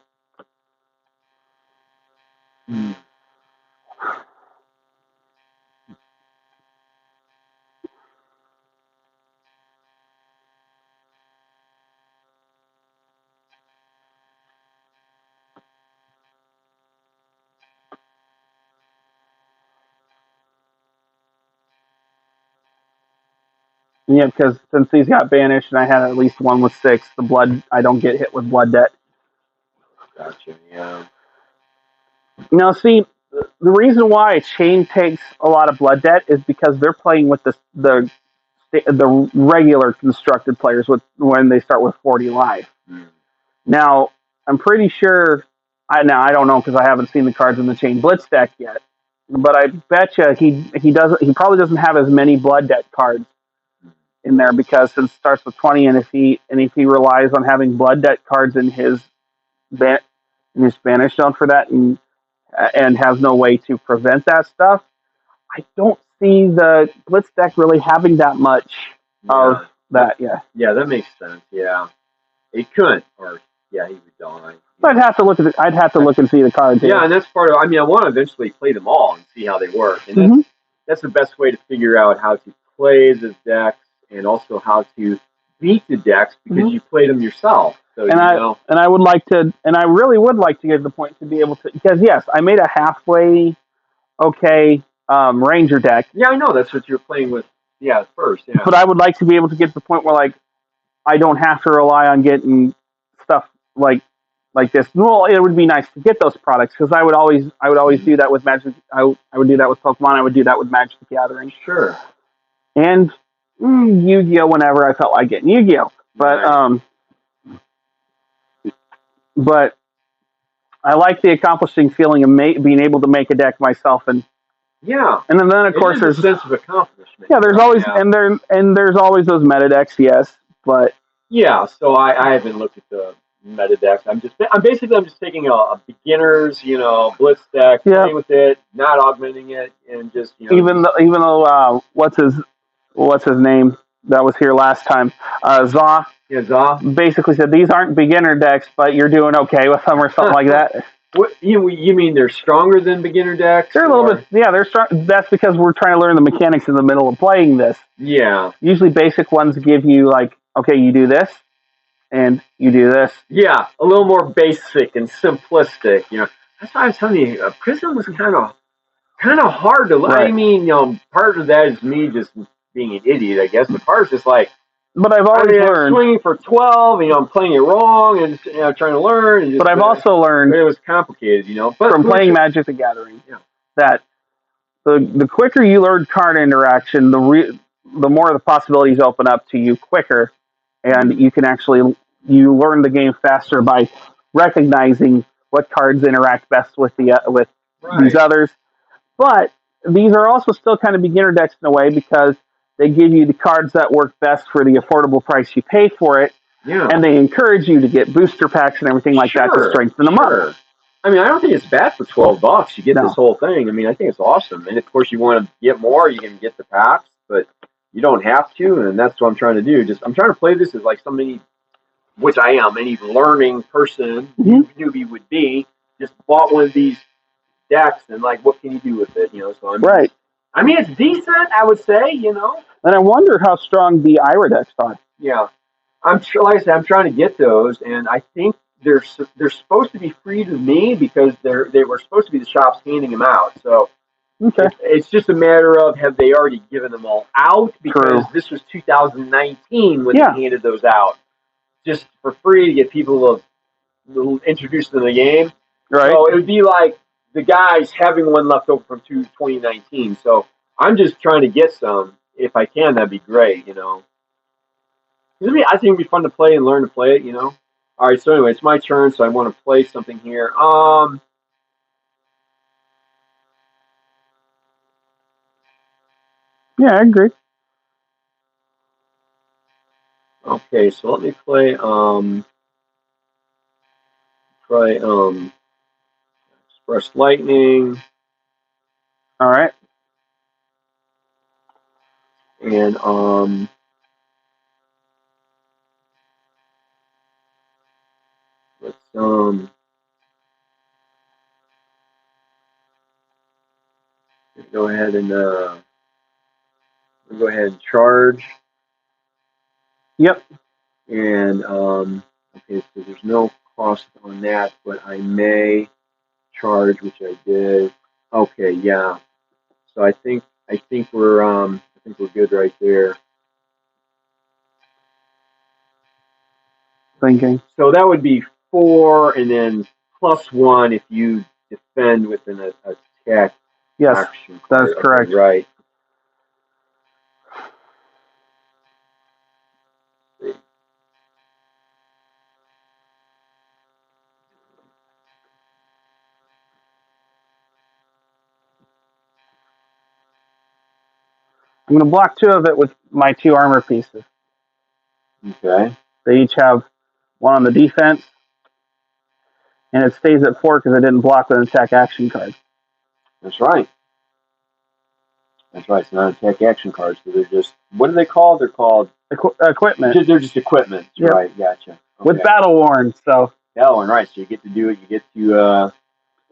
Yeah, because since these got banished and I had at least one with 6, the blood, I don't get hit with blood debt. Gotcha. Yeah. Now, see, the reason why a chain takes a lot of blood debt is because they're playing with the regular constructed players with when they start with 40 life. Now, I'm pretty sure. I don't know because I haven't seen the cards in the chain blitz deck yet. But I bet you he doesn't. He probably doesn't have as many blood debt cards in there because it starts with 20, and if he relies on having blood debt cards in his Spanish zone for that, and has no way to prevent that stuff, I don't see the blitz deck really having that much of that. Yeah. Yeah, that makes sense. Yeah, he couldn't, or yeah, he would die. I'd have to look at I'd have to look and see the cards. Yeah, and that's part of. I mean, I want to eventually play them all and see how they work, and that's the best way to figure out how to play the decks and also how to beat the decks because you played them yourself. So I would like to, and I really would like to get to the point to be able to, because yes, I made a halfway okay Ranger deck. Yeah, I know that's what you're playing with. Yeah, first. Yeah, but I would like to be able to get to the point where like I don't have to rely on getting stuff like this. Well, it would be nice to get those products because I would always do that with Magic. I would do that with Pokemon. I would do that with Magic the Gathering. Sure. And Yu-Gi-Oh! Whenever I felt like getting Yu-Gi-Oh! But I like the accomplishing feeling of being able to make a deck myself, and and then of course there's a sense of accomplishment. Yeah, there's always and there's always those meta decks, yes, but yeah. So I haven't looked at the meta decks. I'm just taking a beginner's blitz deck, playing with it, not augmenting it, and just even though what's his name that was here last time, Zaw. Yeah, Zaw basically said these aren't beginner decks, but you're doing okay with them or something like that. What you mean they're stronger than beginner decks? They're a little bit, yeah. They're strong. That's because we're trying to learn the mechanics in the middle of playing this. Yeah. Usually, basic ones give you like, okay, you do this, and you do this. Yeah, a little more basic and simplistic. That's why I was telling you, Prism was kind of hard to. Right. I mean, part of that is me just being an idiot, I guess. But part is just like. But I've always learned. I'm swinging for 12, I'm playing it wrong, and trying to learn. And just, but I've also learned it was complicated, But from playing Magic the Gathering, that the quicker you learn card interaction, the more the possibilities open up to you quicker, and you can actually learn the game faster by recognizing what cards interact best with these others. But these are also still kind of beginner decks in a way because they give you the cards that work best for the affordable price you pay for it, and they encourage you to get booster packs and everything like that to strengthen them up. I mean, I don't think it's bad for $12. You get this whole thing. I mean, I think it's awesome. And of course, you want to get more, you can get the packs, but you don't have to. And that's what I'm trying to do. I'm trying to play this as like somebody, which I am, any learning person, newbie would be, just bought one of these decks and like, what can you do with it? So I'm I mean, it's decent, I would say, And I wonder how strong the Ira decks are. Yeah. Like I said, I'm trying to get those, and I think they're supposed to be free to me because they were supposed to be the shops handing them out. So it's just a matter of have they already given them all out because this was 2019 when they handed those out just for free to get people to introduce them to the game. Right. So it would be like the guys having one left over from 2019. So I'm just trying to get some. If I can, that'd be great, I think it'd be fun to play and learn to play it, All right, so anyway, it's my turn, so I want to play something here. Yeah, I agree. Okay, so let me play try Express Lightning. All right. And let's go ahead and charge. Yep. And okay, so there's no cost on that, but I may charge, which I did. Okay, yeah. So I think we're good right there. Thinking. So that would be 4, and then +1 if you defend with an attack. Yes, action that is correct. Okay, right. I'm going to block 2 of it with my 2 armor pieces. Okay. They each have 1 on the defense, and it stays at 4 because I didn't block with an attack action card. That's right. That's right. It's not attack action cards, so they're just, what are they called? They're called equipment. They're just equipment. Yep. Right. Gotcha. Okay. With battle worn, so. Battle worn, right? So you get to do it. You get to.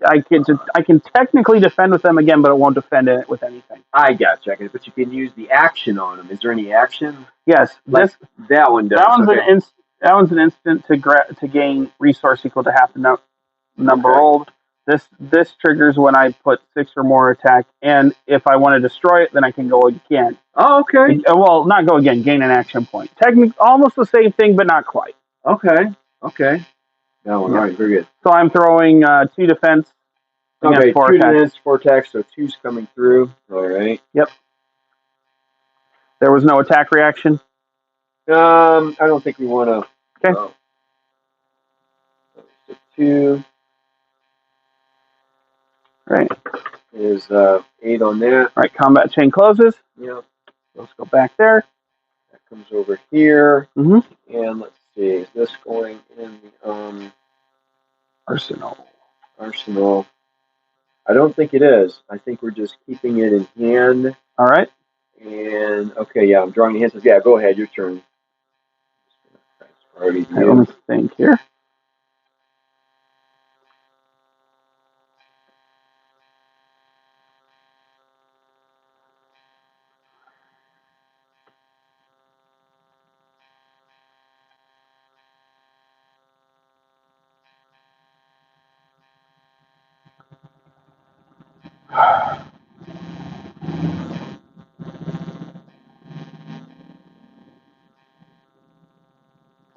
I can technically defend with them again, but it won't defend it with anything. I gotcha. But you can use the action on them. Is there any action? Yes. Like that one does. That one's an instant to gain resource equal to half the number rolled. This triggers when I put 6 or more attack, and if I want to destroy it, then I can go again. Oh, okay. Well, not go again. Gain an action point. Technically, almost the same thing, but not quite. Okay. That one, right, very good. So I'm throwing 2 defense. Okay, 2 defense, 4 attacks, so 2's coming through. All right. Yep. There was no attack reaction? I don't think we want to. Okay. So 2. Right. Is 8 on that. All right, combat chain closes. Yep. Let's go back there. That comes over here. Mm-hmm. And let's see, is this going in the Arsenal? I don't think it is. I think we're just keeping it in hand. All right. And okay, yeah, I'm drawing the hands. Yeah, go ahead, your turn. Let me think here.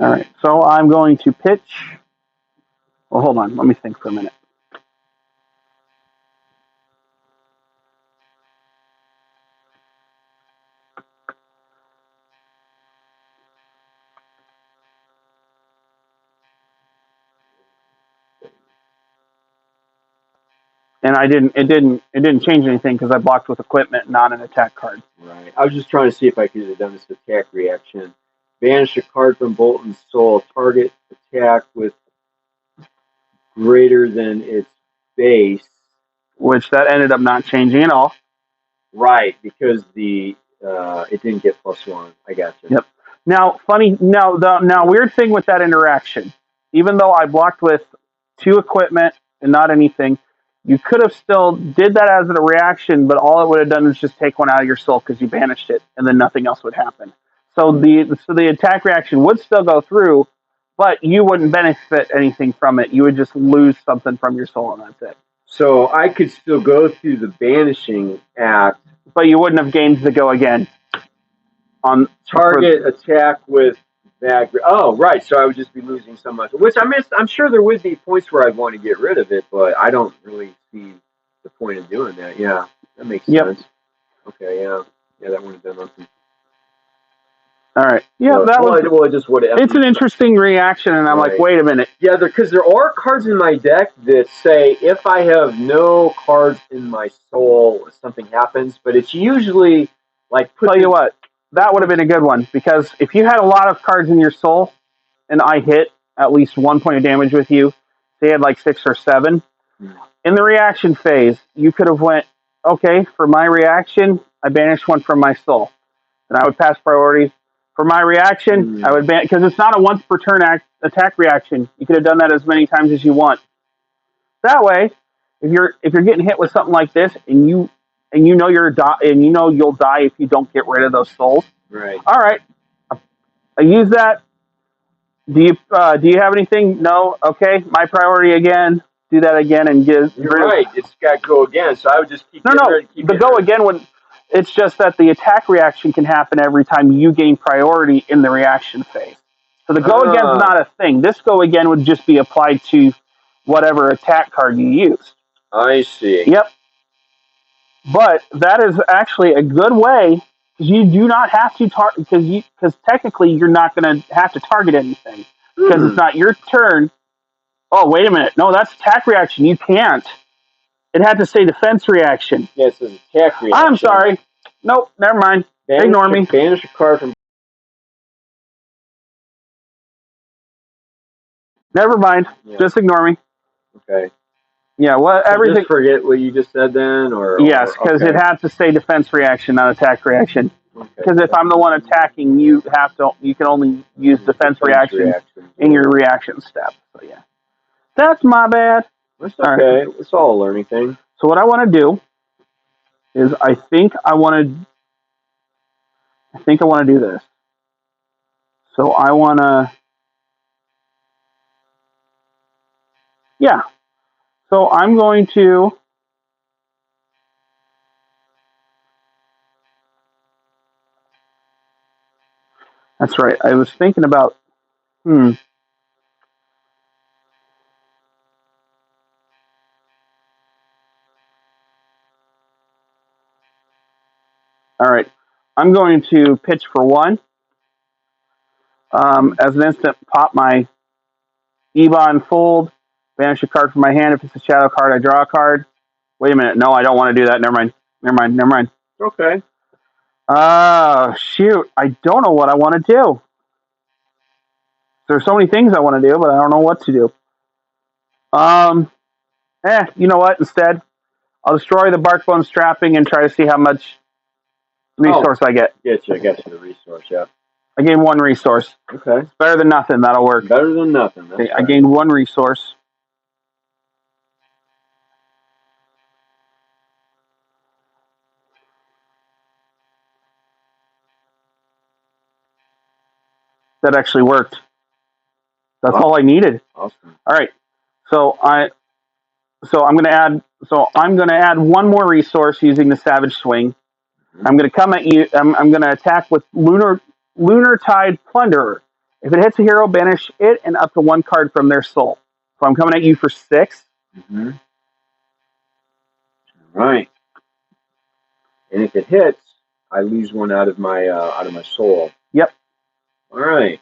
All right, so I'm going to pitch. Well, hold on. Let me think for a minute. And it didn't change anything because I blocked with equipment, not an attack card. Right. I was just trying to see if I could have done this attack reaction. Banish a card from Bolton's Soul. Target attack with greater than its base. Which that ended up not changing at all. Right, because it didn't get +1. I got you. Yep. Now, weird thing with that interaction. Even though I blocked with 2 equipment and not anything, you could have still did that as a reaction, but all it would have done was just take 1 out of your soul because you banished it, and then nothing else would happen. So the attack reaction would still go through, but you wouldn't benefit anything from it. You would just lose something from your soul, and that's it. So I could still go through the banishing act, but you wouldn't have gained the go again. On target attack with that. Oh, right. So I would just be losing so much. Which I'm sure there would be points where I'd want to get rid of it, but I don't really see the point of doing that. Yeah, that makes sense. Okay, yeah, that would have done nothing. All right. Yeah, it just would have. It's an interesting reaction, and I'm like, wait a minute. Yeah, because there are cards in my deck that say if I have no cards in my soul, something happens. But it's usually like. Tell you what, that would have been a good one because if you had a lot of cards in your soul, and I hit at least 1 point of damage with you, they had like 6 or 7. In the reaction phase, you could have went, okay, for my reaction, I banished one from my soul. And I would pass priorities. For my reaction, I would ban, because it's not a once per turn attack reaction. You could have done that as many times as you want. That way, if you're getting hit with something like this, and you know you'll die if you don't get rid of those souls. Right. All right, I use that. Do you have anything? No. Okay, my priority again. Do that again and give. You're right. It's got to go again. So I would just keep. The go again would. It's just that the attack reaction can happen every time you gain priority in the reaction phase. So the go again is not a thing. This go again would just be applied to whatever attack card you use. I see. Yep. But that is actually a good way, because you do not have to target, because technically you're not going to have to target anything because it's not your turn. Oh, wait a minute. No, that's attack reaction. You can't. It had to say defense reaction. Yes, it's attack reaction. I'm sorry. Nope, never mind. Ignore me. Banish a card from. Never mind. Yeah. Just ignore me. Okay. Yeah, well, so everything. Just forget what you just said then, or yes, because it has to say defense reaction, not attack reaction. Because if I'm the one attacking, you can only use defense reaction in your reaction step. So yeah, that's my bad. That's okay. All right. It's all a learning thing. So what I want to do is I think I want to do this. So I want to. Yeah. So I'm going to. That's right. I was thinking about. All right. I'm going to pitch for 1. As an instant, pop my Ebon fold, banish a card from my hand. If it's a shadow card, I draw a card. Wait a minute. No, I don't want to do that. Never mind. Okay. Shoot. I don't know what I want to do. There's so many things I want to do, but I don't know what to do. You know what? Instead, I'll destroy the Barkbone strapping and try to see how much resource I get. I get you the resource, yeah. I gain 1 resource. Okay. It's better than nothing. That'll work. Better than nothing. Okay, right. I gained 1 resource. That actually worked. That's all I needed. Awesome. All right. So I'm going to add 1 more resource using the Savage Swing. Mm-hmm. I'm going to come at you. I'm going to attack with Lunar Tide Plunderer. If it hits a hero, banish it and up to 1 card from their soul. So I'm coming at you for 6. Mm-hmm. All right. And if it hits, I lose 1 out of my soul. Yep. All right.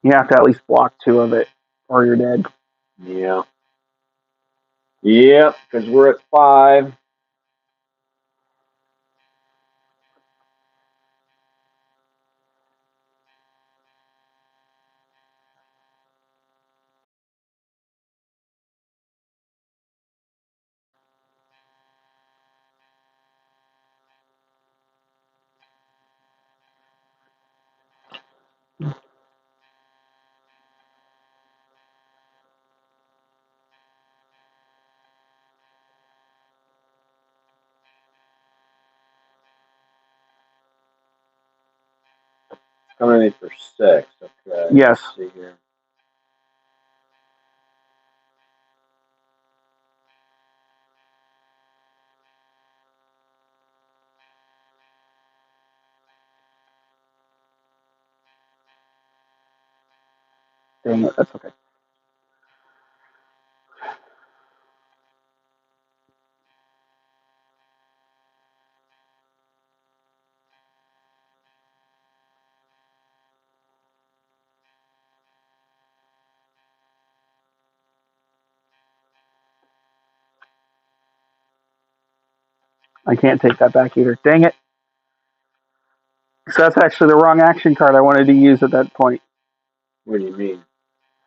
You have to at least block 2 of it, or you're dead. Yeah. Yep, because we're at 5. Coming in for 6. Okay. Yes. Let's see here. Dang it, that's okay. I can't take that back either. Dang it. So that's actually the wrong action card I wanted to use at that point. What do you mean?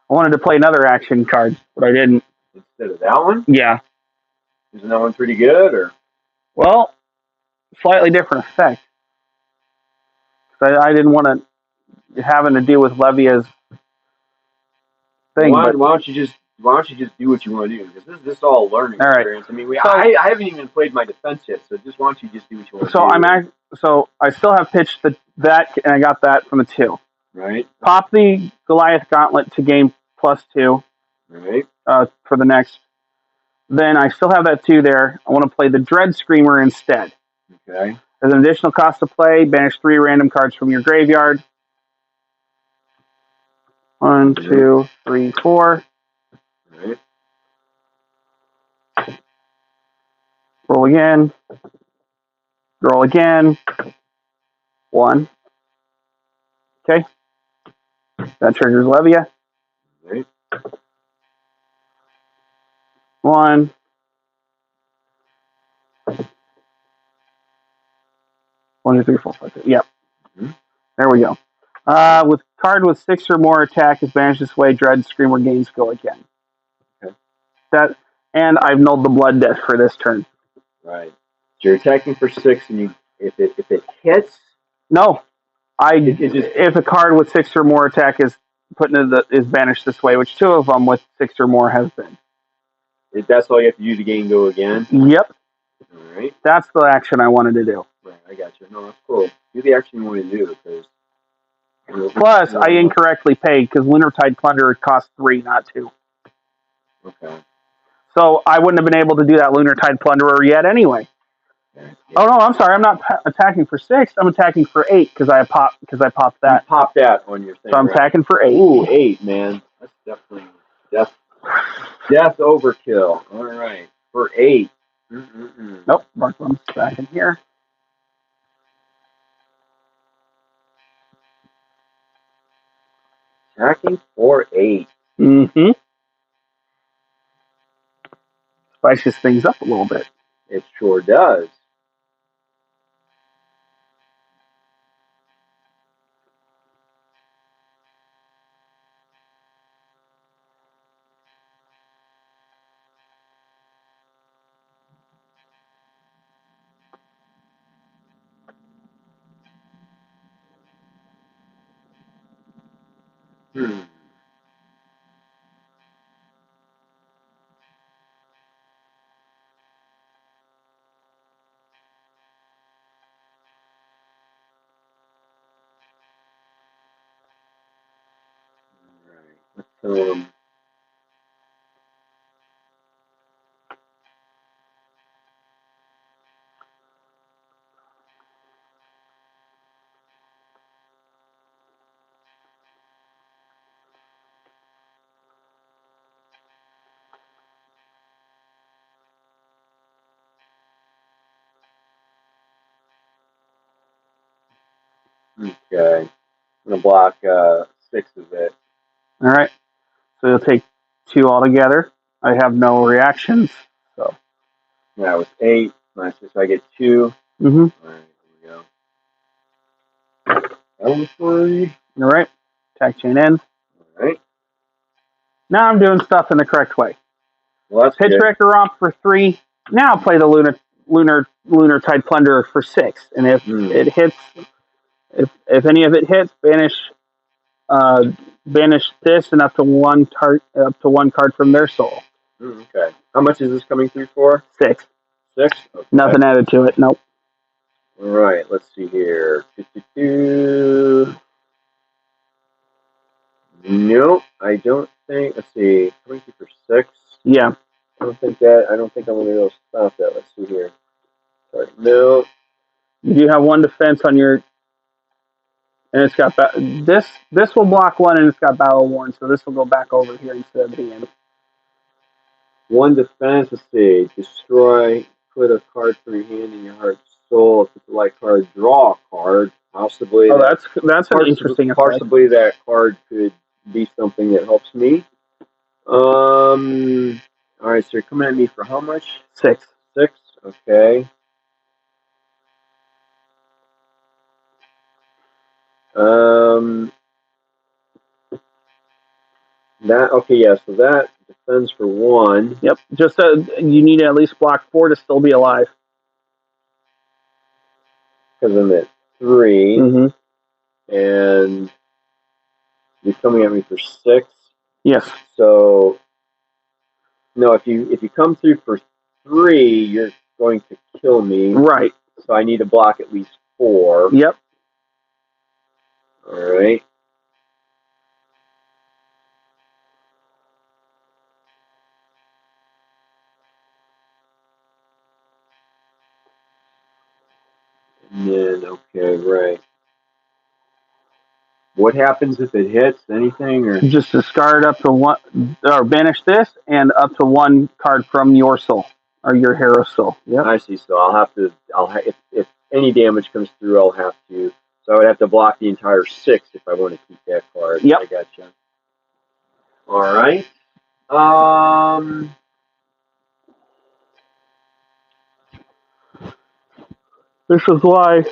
I wanted to play another action card, but I didn't. Instead of that one? Yeah. Isn't that one pretty good, or? Well, slightly different effect. I didn't want to having to deal with Levia's thing. Why don't you just do what you want to do? Because this is all a learning experience. I mean, I haven't even played my defense yet, so just why don't you just do what you want to do? So I still have pitched that, and I got that from the 2. Right. Pop the Goliath Gauntlet to gain +2. Right. For the next. Then I still have that 2 there. I want to play the Dread Screamer instead. Okay. There's an additional cost to play. Banish 3 random cards from your graveyard. 1, 2, 3, 4. Right. Roll again. Roll again. 1. Okay. That triggers Levia. Right. 1. 1, 2, 3, 4, 5, 6. Yep. Mm-hmm. There we go. With card with 6 or more attack is banished this way. Dread Screamer gains go again. Okay. And I've nulled the Blood Debt for this turn. Right. So you're attacking for 6, and if it hits. No, if a card with 6 or more attack is is banished this way, which 2 of them with 6 or more has been. That's all you have to do to gain go again. Yep. All right. That's the action I wanted to do. Right, I got you. No, that's cool. Do the action you want to do because. Plus, I incorrectly paid because Lunar Tide Plunderer cost 3, not 2. Okay. So I wouldn't have been able to do that Lunar Tide Plunderer yet anyway. Yeah. Oh no, I'm sorry. I'm not attacking for 6. I'm attacking for 8 because I popped that. You popped that on your thing. So I'm attacking for 8. Ooh, 8, man. That's definitely death overkill. All right, for 8. Nope, Bartlem's back in here. Attacking for 8. Mm-hmm. Spices things up a little bit. It sure does. Right. Okay. I'm gonna block 6 of it. All right. So you'll take 2 altogether. I have no reactions. So. That was 8. Nice. So I get 2. Mm-hmm. All right. Here we go. That was 3. All right. Attack chain ends. All right. Now I'm doing stuff in the correct way. Well, that's Pitch good. Wrecker Romp for 3. Now play the Lunar Tide Plunderer for 6. And if it hits, if any of it hits, banish this and up to one card from their soul. Okay. How much is this coming through for? 6. 6? Okay. Nothing added to it. Nope. All right. Let's see here. Nope. I don't think. Let's see. Coming through for 6. Yeah. I don't think I'm going to be able to stop that. Let's see here. Sorry. No. You do have 1 defense on your. And it's got this will block 1 and it's got Battle Worn, so this will go back over here instead of the end. 1 defense. Let's see. Destroy. Put a card from your hand in your heart's soul. If it's a light card, draw a card. Possibly. Oh, that's an interesting effect. Possibly that card could be something that helps me. All right. So you're coming at me for how much? 6. 6. Okay. That okay, yeah. So that defends for 1. Yep. Just you need to at least block 4 to still be alive. Because I'm at 3, Mm-hmm. and you're coming at me for 6. Yes. So no, if you come through for 3, you're going to kill me. Right. So I need to block at least 4. Yep. All right. And then okay, right. What happens if it hits? Anything or Just discard up to 1, or banish this, and up to 1 card from your soul or your hero soul. Yep. I see. So I'll have to. If any damage comes through, I'll have to. So I would have to block the entire 6 if I want to keep that card. Yep. I gotcha. All right. This is why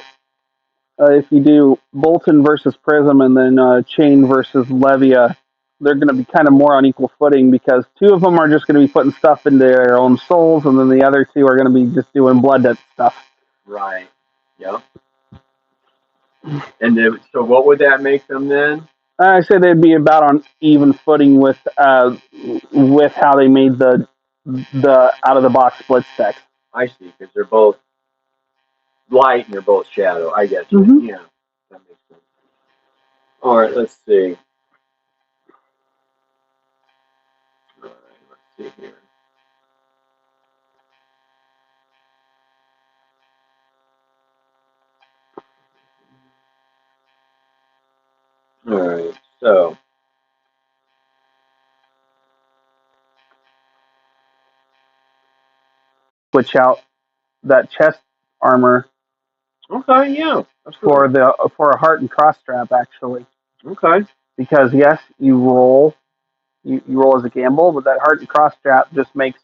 if you do Bolton versus Prism and then Chain versus Levia, they're going to be kind of more on equal footing because 2 of them are just going to be putting stuff into their own souls, and then the other 2 are going to be just doing blood debt stuff. Right. Yep. And then, so what would that make them then? I say they'd be about on even footing with how they made the out of the box Blitz deck. I see, because they're both light and they're both shadow. I get you. Mm-hmm. Yeah, that makes sense. All right, let's see. All right, let's see here. All right, so Switch out that chest armor. okay, yeah, Absolutely. For a heart and cross strap actually. Okay. Because yes, you roll as a gamble, but that heart and cross strap just makes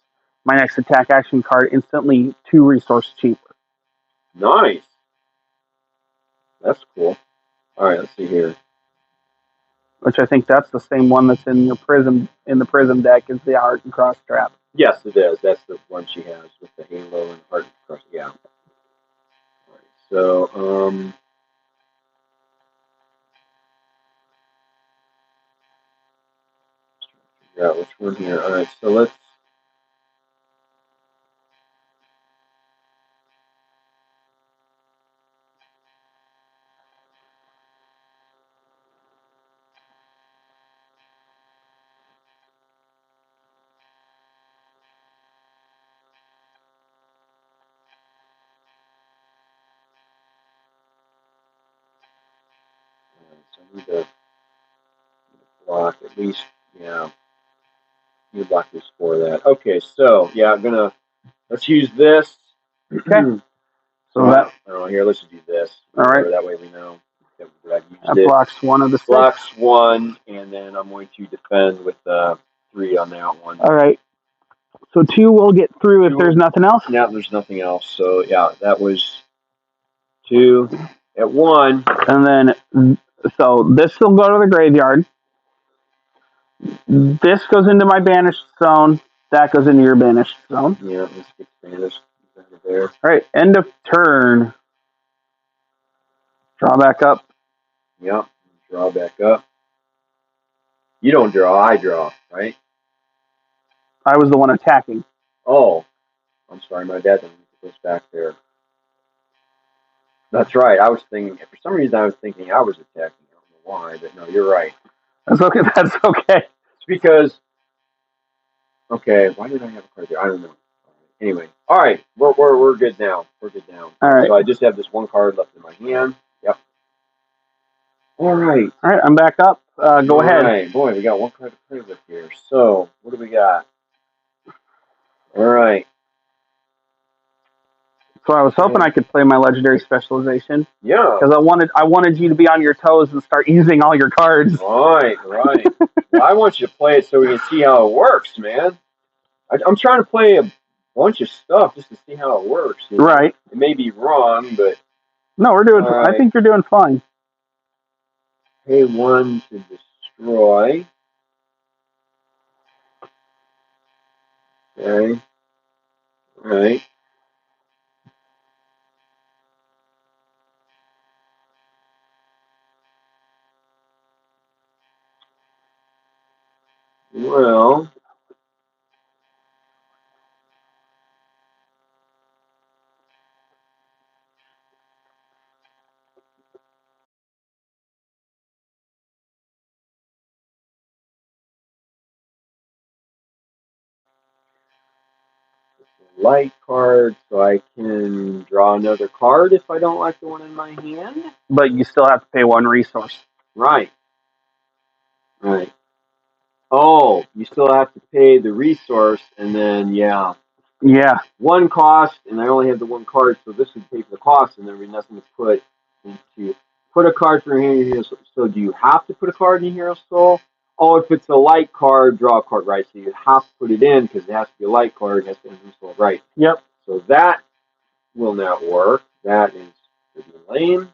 my next attack action card instantly 2 resource cheaper. Nice. That's cool. All right, let's see here. Which I think that's the same one that's in the prism deck is the heart and cross strap. Yes, it is. That's the one she has with the halo and heart cross. Yeah. All right, so yeah, which one here? All right, so let's. So I need to block at least. Yeah, you block this for that. Okay, so yeah, let's use this. Okay. So that here, let's do this. All right. That way we know that I've used that it. blocks 1 of the 6. Blocks 1, and then I'm going to defend with 3 on that one. All right. So 2 will get through if there's nothing else. Yeah, there's nothing else. So yeah, that was 2 at 1. And then so this will go to the graveyard. This goes into my banished zone. That goes into your banished zone. Yeah, let's get banished there. All right, end of turn. Draw back up. Yeah, draw back up. You don't draw, I draw, right? I was the one attacking. Oh, I'm sorry, my bad. Then it goes back there. That's right. I was thinking, for some reason, I was thinking I was attacking. I don't know why, but no, you're right. That's okay. That's okay. It's because, okay, why did I have a card there? I don't know. Anyway, all right, we're good now. We're good now. All right. So I just have this one card left in my hand. Yep. All right. All right, I'm back up. Go ahead. All right, boy, we got one card to play with here. So what do we got? All right. So I was hoping I could play my legendary specialization. Yeah. Because I wanted you to be on your toes and start using all your cards. Right. Well, I want you to play it so we can see how it works, man. I'm trying to play a bunch of stuff just to see how it works. You know? Right. It may be wrong, but no, we're doing. Right. I think you're doing fine. Pay 1 to destroy. Okay. All right. Well, light card, so I can draw another card if I don't like the one in my hand. But you still have to pay one resource. Right. Right. Oh, you still have to pay the resource, and then yeah, one cost, and I only have the one card, so this would pay for the cost, and there would be nothing to put into. Put a card for your hero. So do you have to put a card in your hero soul? Oh, if it's a light card, draw a card, right? So you have to put it in because it has to be a light card. It has to be in soul, right? Yep. So that will not work. That is pretty lame.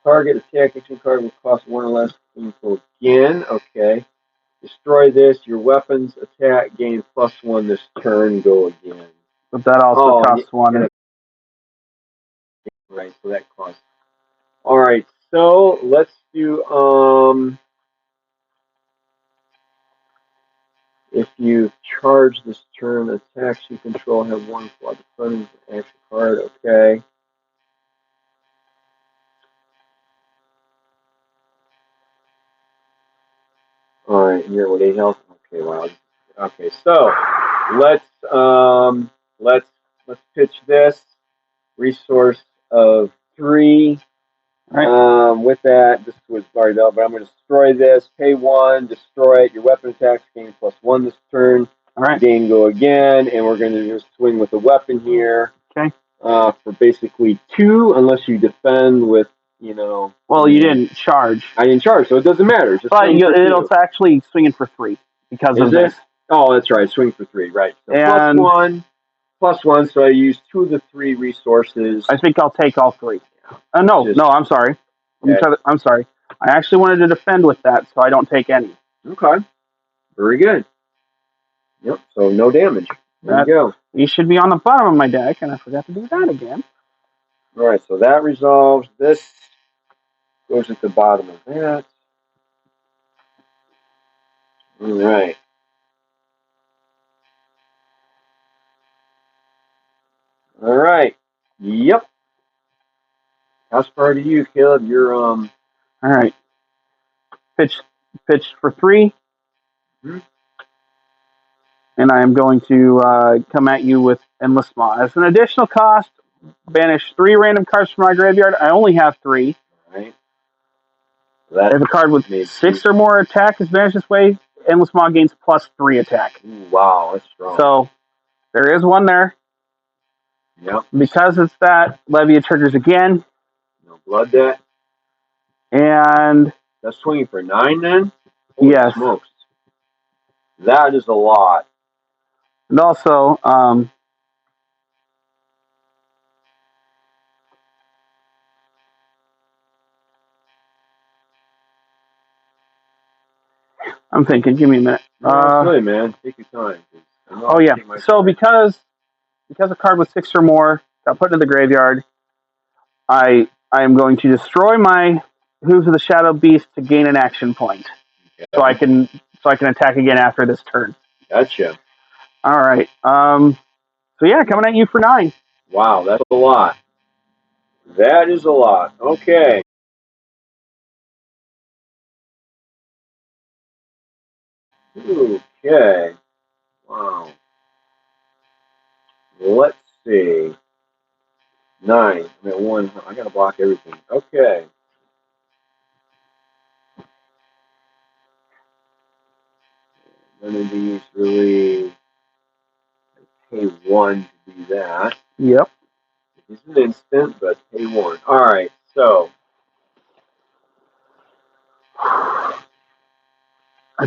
Target attack action card will cost one or less info again. Okay. Destroy this. Your weapons attack gain +1 this turn. Go again. But that also costs one. Right. So that costs. All right. So let's do if you charge this turn, attacks you control have one flaw. The front is an action card. Okay. All right. Here with 8 health. Okay. Wow. Okay. So let's pitch this resource of 3. Right. With that, this was already done, but I'm going to destroy this. Pay 1, destroy it. Your weapon attacks gain +1 this turn. All right. Gain go again, and we're going to just swing with the weapon here. Okay. For basically 2, unless you defend with, Well, you didn't charge. I didn't charge, so it doesn't matter. Just but it'll actually swinging for 3 because of this. Oh, that's right. Swing for 3, right. So and +1, so I use 2 of the 3 resources. I think I'll take all 3. No, I'm sorry. Okay. I'm sorry. I actually wanted to defend with that, so I don't take any. Okay. Very good. Yep, so no damage. There you go. These should be on the bottom of my deck, and I forgot to do that again. All right, so that resolves. This goes at the bottom of that. All right. All right. Yep. How's far to you, Caleb? You're All right. Pitch for 3. Mm-hmm. And I am going to come at you with Endless Maw. As an additional cost, banish 3 random cards from my graveyard. I only have 3. All right. If a card with 6 or more attack is banished this way, Endless Maw gains +3 attack. Ooh, wow, that's strong. So there is one there. Yep. Because it's that, Levia triggers again. No blood debt. And that's swinging for 9 then? Holy yes. Smokes. That is a lot. And also, I'm thinking, give me a minute. Really, man. Take your time. Oh, yeah. So because a card with 6 or more got put into the graveyard, I am going to destroy my Hooves of the Shadow Beast to gain an action point. Okay. So I can attack again after this turn. Gotcha. All right. So yeah, coming at you for 9. Wow, that's a lot. That is a lot. Okay. Okay. Wow. Let's see. 9. I'm at 1. I gotta block everything. Okay. None of these really pay 1 to do that. Yep. It's an instant, but pay 1. Alright, so I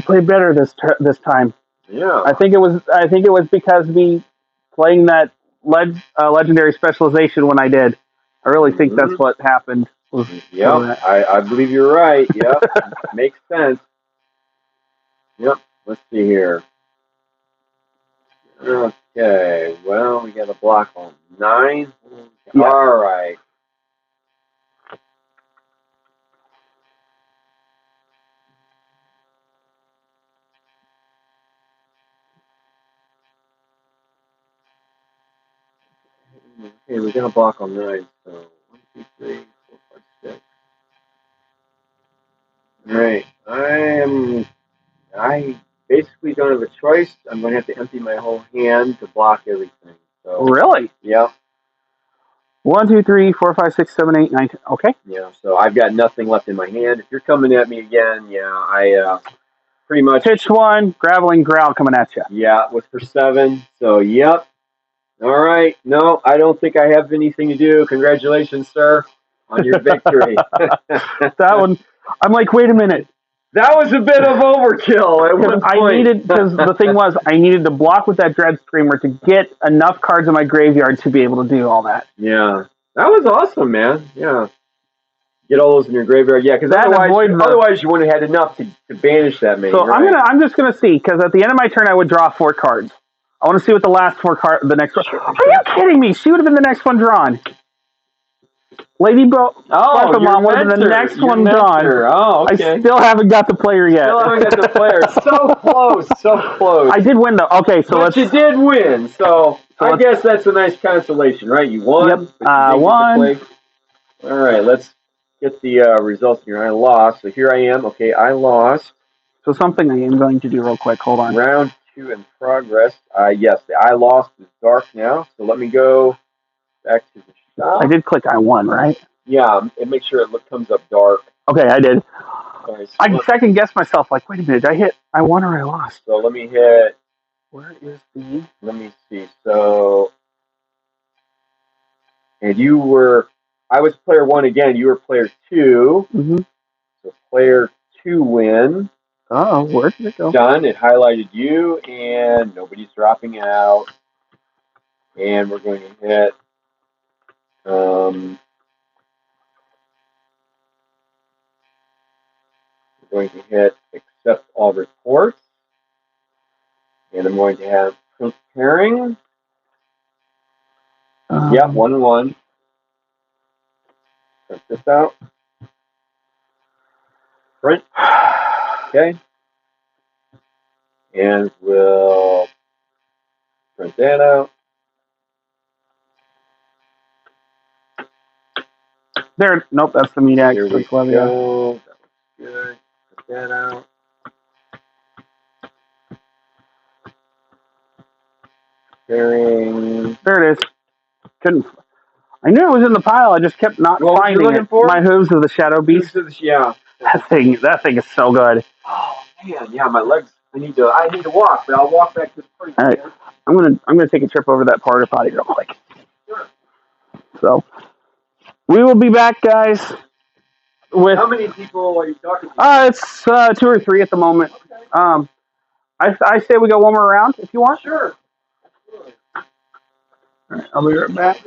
played better this time. Yeah. I think it was because me playing that legendary specialization when I did. I really think that's what happened. Yep, I believe you're right. Yep, makes sense. Yep, let's see here. Okay, well, we got a block on 9. Yeah. All right. Okay, we got a block on 9, so 1, 2, 3, 4, 5, 6. All right, I basically don't have a choice. I'm going to have to empty my whole hand to block everything. So Really? yeah. 1, 2, 3, 4, 5, 6, 7, 8, 9, 10. Okay. Yeah, so I've got nothing left in my hand. If you're coming at me again, yeah, I pretty much Pitch 1, graveling growl coming at you. Yeah, it was for 7. So yep. All right. No, I don't think I have anything to do. Congratulations, sir, on your victory. That one, I'm like, wait a minute. That was a bit of overkill at one point. Because the thing was, I needed to block with that Dread Screamer to get enough cards in my graveyard to be able to do all that. Yeah, that was awesome, man. Yeah, get all those in your graveyard. Yeah, because otherwise you wouldn't have had enough to banish that many. So right? I'm just gonna see, because at the end of my turn I would draw 4 cards. I want to see what the last 4 cards, the next one. Are you kidding me? She would have been the next one drawn. Lady Mom would have been the next one drawn. Oh, okay. I still haven't got the player yet. Still haven't got the player. So close, so close. I did win though. Okay, so but you did win. So I guess that's a nice consolation, right? You won. Yep. But you won. All right, let's get the results here. I lost. So here I am. Okay, I lost. So something I am going to do real quick. Hold on. Round 2 in progress. Yes, the I lost is dark now. So let me go back to the shop. I did click I won, right? Yeah, and make sure it comes up dark. Okay, I did. Right, so I second guessed myself. Like, wait a minute, I won or I lost? So let me hit. Where is the? Let me see. So, and you were. I was player 1 again. You were player 2. Mm-hmm. So player 2 win. Oh, where did it go? Done. It highlighted you, and nobody's dropping out. And we're going to hit. We're going to hit accept all reports, and I'm going to have print pairing. Yep, 1-1. Print this out. Print. Okay. And we'll print that out. There. Nope, that's the meat axe. Here we go. That looks good. Print that out. Pairing. There it is. Couldn't. I knew it was in the pile. I just kept not finding it. For? My Hooves of the Shadow Beast. Yeah. That thing is so good. Oh man, yeah, my legs. I need to walk, but I'll walk back to the party. All right, I'm gonna take a trip over that porta potty real quick. Sure. So we will be back, guys. With how many people are you talking to? It's 2 or 3 at the moment. Okay. I say we go one more round if you want. Sure. Absolutely. All right, I'll be right back.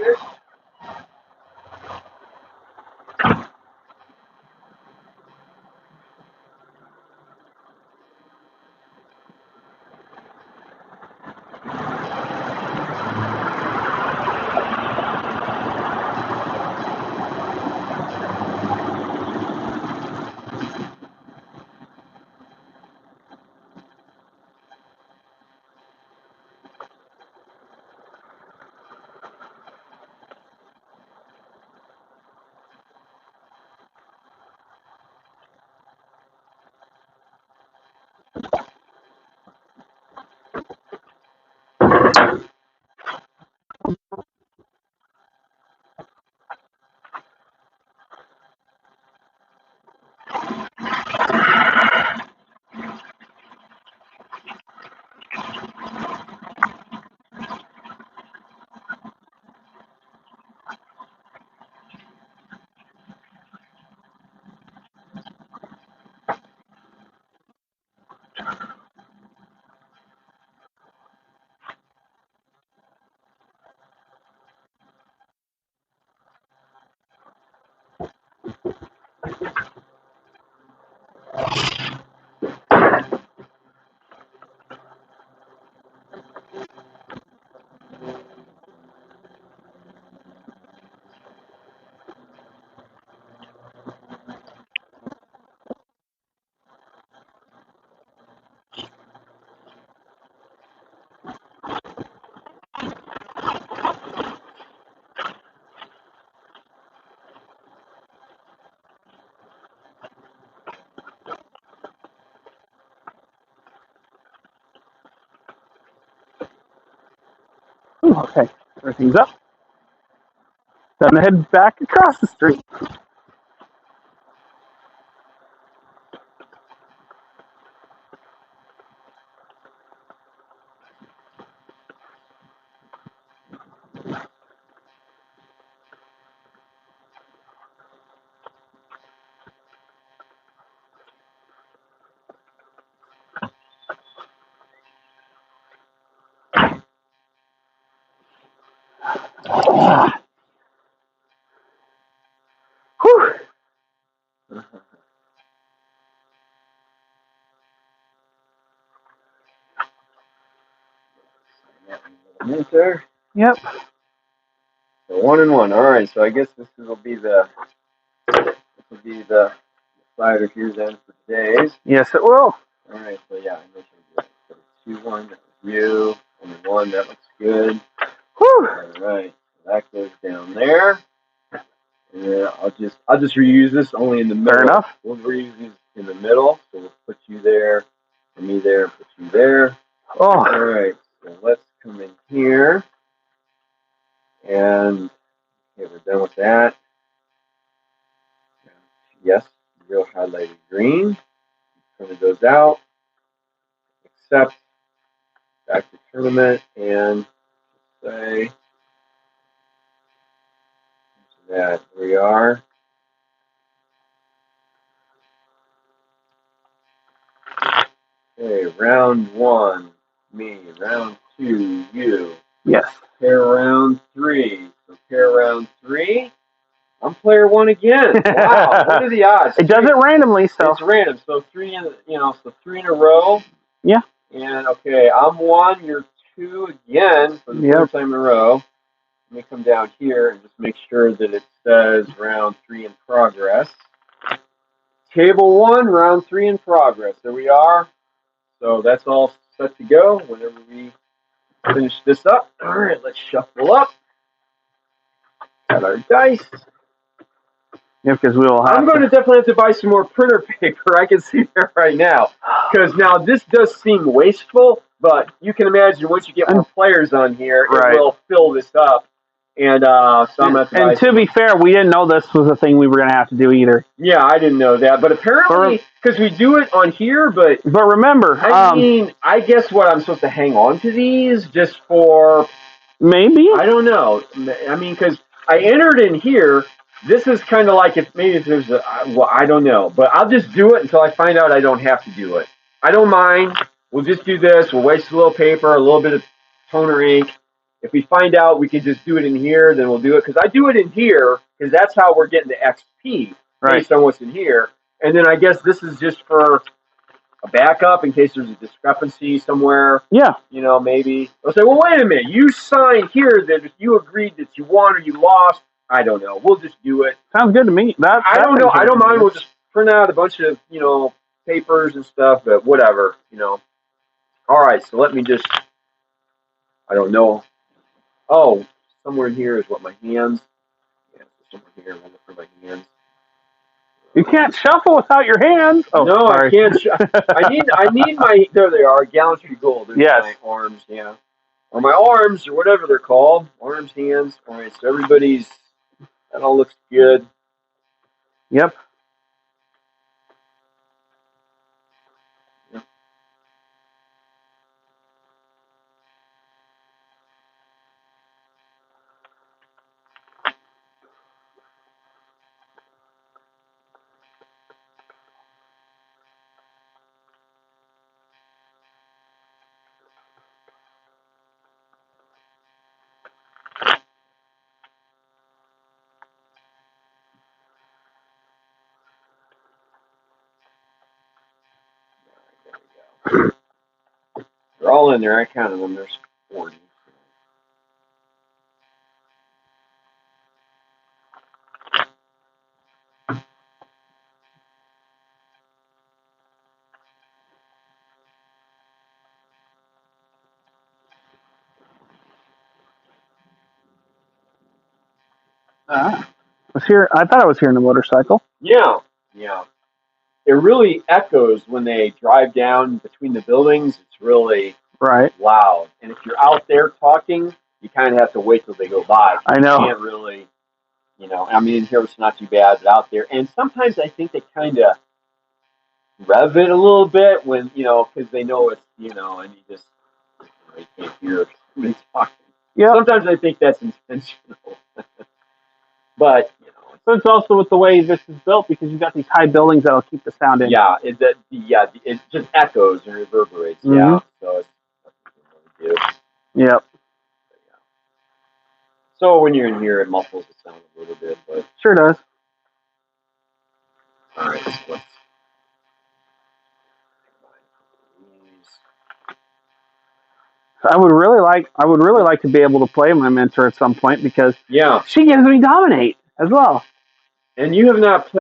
Okay, everything's up. Time to head back across the street. Whew. There. Yep. So 1 and 1. All right. So I guess this will be the slider here then for today's. Yes, it will. All right. So yeah, I mentioned 2-1. That was you. 1 and 1. That looks good. Whew. All right. So that goes down there. And then I'll just reuse this only in the middle. Fair enough. We'll reuse these in the middle. So we'll put you there, and me there, put you there. Oh. All right. So let's come in here. And okay, we're done with that. Yes, real highlighted green. Printed those out. Accept. Back to tournament and say that we are. Okay, round 1, me. Round 2, you. Yes. Pair round 3. So pair round 3. I'm player 1 again. Wow, what are the odds? It does it randomly, so it's random. So 3 in a row. Yeah. And okay, I'm 1. You're 2 again for the third time in a row. Let me come down here and just make sure that it says round 3 in progress. Table 1, round 3 in progress. There we are. So that's all set to go whenever we finish this up. All right, let's shuffle up. Got our dice. Yeah, because we will have. I'm going to definitely have to buy some more printer paper. I can see that right now. Because now this does seem wasteful, but you can imagine once you get more players on here, it will fill this up. And so I'm going to have to buy to be fair, we didn't know this was a thing we were going to have to do either. Yeah, I didn't know that. But apparently, because we do it on here, but remember, I mean, I guess what I'm supposed to hang on to these just for maybe? I don't know. I mean, because I entered in here. This is kind of like if there's well, I don't know, but I'll just do it until I find out I don't have to do it. I don't mind. We'll just do this. We'll waste a little paper, a little bit of toner ink. If we find out we can just do it in here, then we'll do it. Because I do it in here because that's how we're getting the XP based on what's in here. And then I guess this is just for a backup in case there's a discrepancy somewhere. Yeah. You know, maybe. I'll say, well, wait a minute. You signed here that if you agreed that you won or you lost, I don't know. We'll just do it. Sounds good to me. I don't know. I don't mind. We'll just print out a bunch of, papers and stuff, but whatever, All right, so let me just, I don't know. Oh, somewhere in here is what my hands. Yeah, somewhere here. I'm looking for my hands. You can't shuffle without your hands. Oh, no, sorry. I can't. I need my. There they are. Gallantry gold. There's my arms. Yeah, or my arms, or whatever they're called. Arms, hands. All right. So everybody's. That all looks good. Yep. They're all in there. I counted them. There's 40. I thought I was hearing a motorcycle. Yeah. It really echoes when they drive down between the buildings. It's really loud. And if you're out there talking, you kind of have to wait till they go by. I know. You can't really, I mean, in here it's not too bad, but out there, and sometimes I think they kind of rev it a little bit when, because they know it's, and you just, you can't hear somebody talking. Yeah. Sometimes I think that's intentional. But, But it's also with the way this is built because you've got these high buildings that'll keep the sound in. Yeah, it just echoes and reverberates. Mm-hmm. Yeah, so it's really good. Yep. So when you're in here, it muffles the sound a little bit, but sure does. All right, so let's. I would really like to be able to play my mentor at some point because she gives me dominate as well. And you have not played.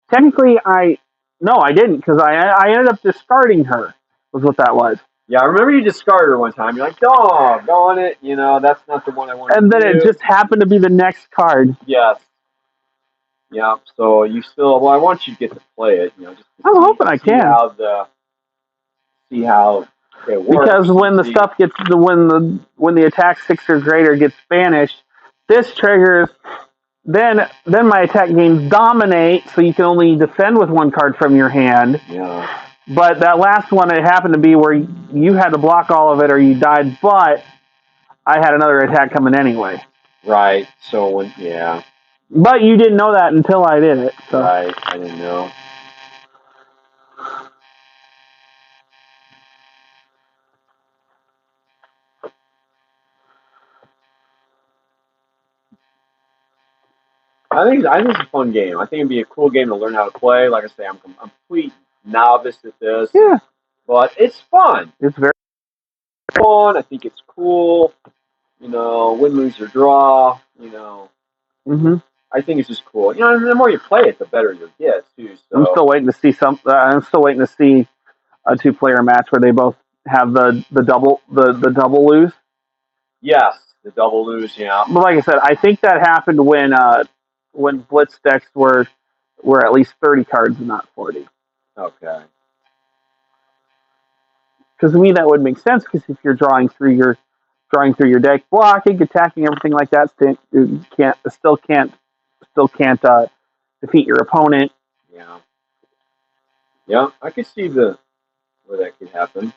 Technically, I didn't because I ended up discarding her. Was what that was. Yeah, I remember you discarded her one time. You're like, doggone it, that's not the one I wanted. And then it just happened to be the next card. Yes. Yeah. So you still. Well, I want you to get to play it. Just I'm hoping I can. See how it works. Because when the stuff gets when the attack 6 or greater gets banished, this triggers. Then my attack gains dominate, so you can only defend with one card from your hand. Yeah. But that last one, it happened to be where you had to block all of it or you died, but I had another attack coming anyway. Right. So But you didn't know that until I did it. So. Right. I didn't know. I think it's a fun game. I think it'd be a cool game to learn how to play. Like I say, I'm a complete novice at this. Yeah. But it's fun. It's very fun. I think it's cool. Win, lose, or draw. Mm-hmm. I think it's just cool. And the more you play it, the better you'll get too. So I'm still waiting to see I'm still waiting to see a 2-player match where they both have the double lose. Yes, the double lose. Yeah. But like I said, I think that happened when Blitz decks were at least 30 cards and not 40. Okay. Because to me that would make sense. Because if you're drawing through your deck, blocking, attacking, everything like that, still can't defeat your opponent. Yeah. Yeah, I could see where that could happen.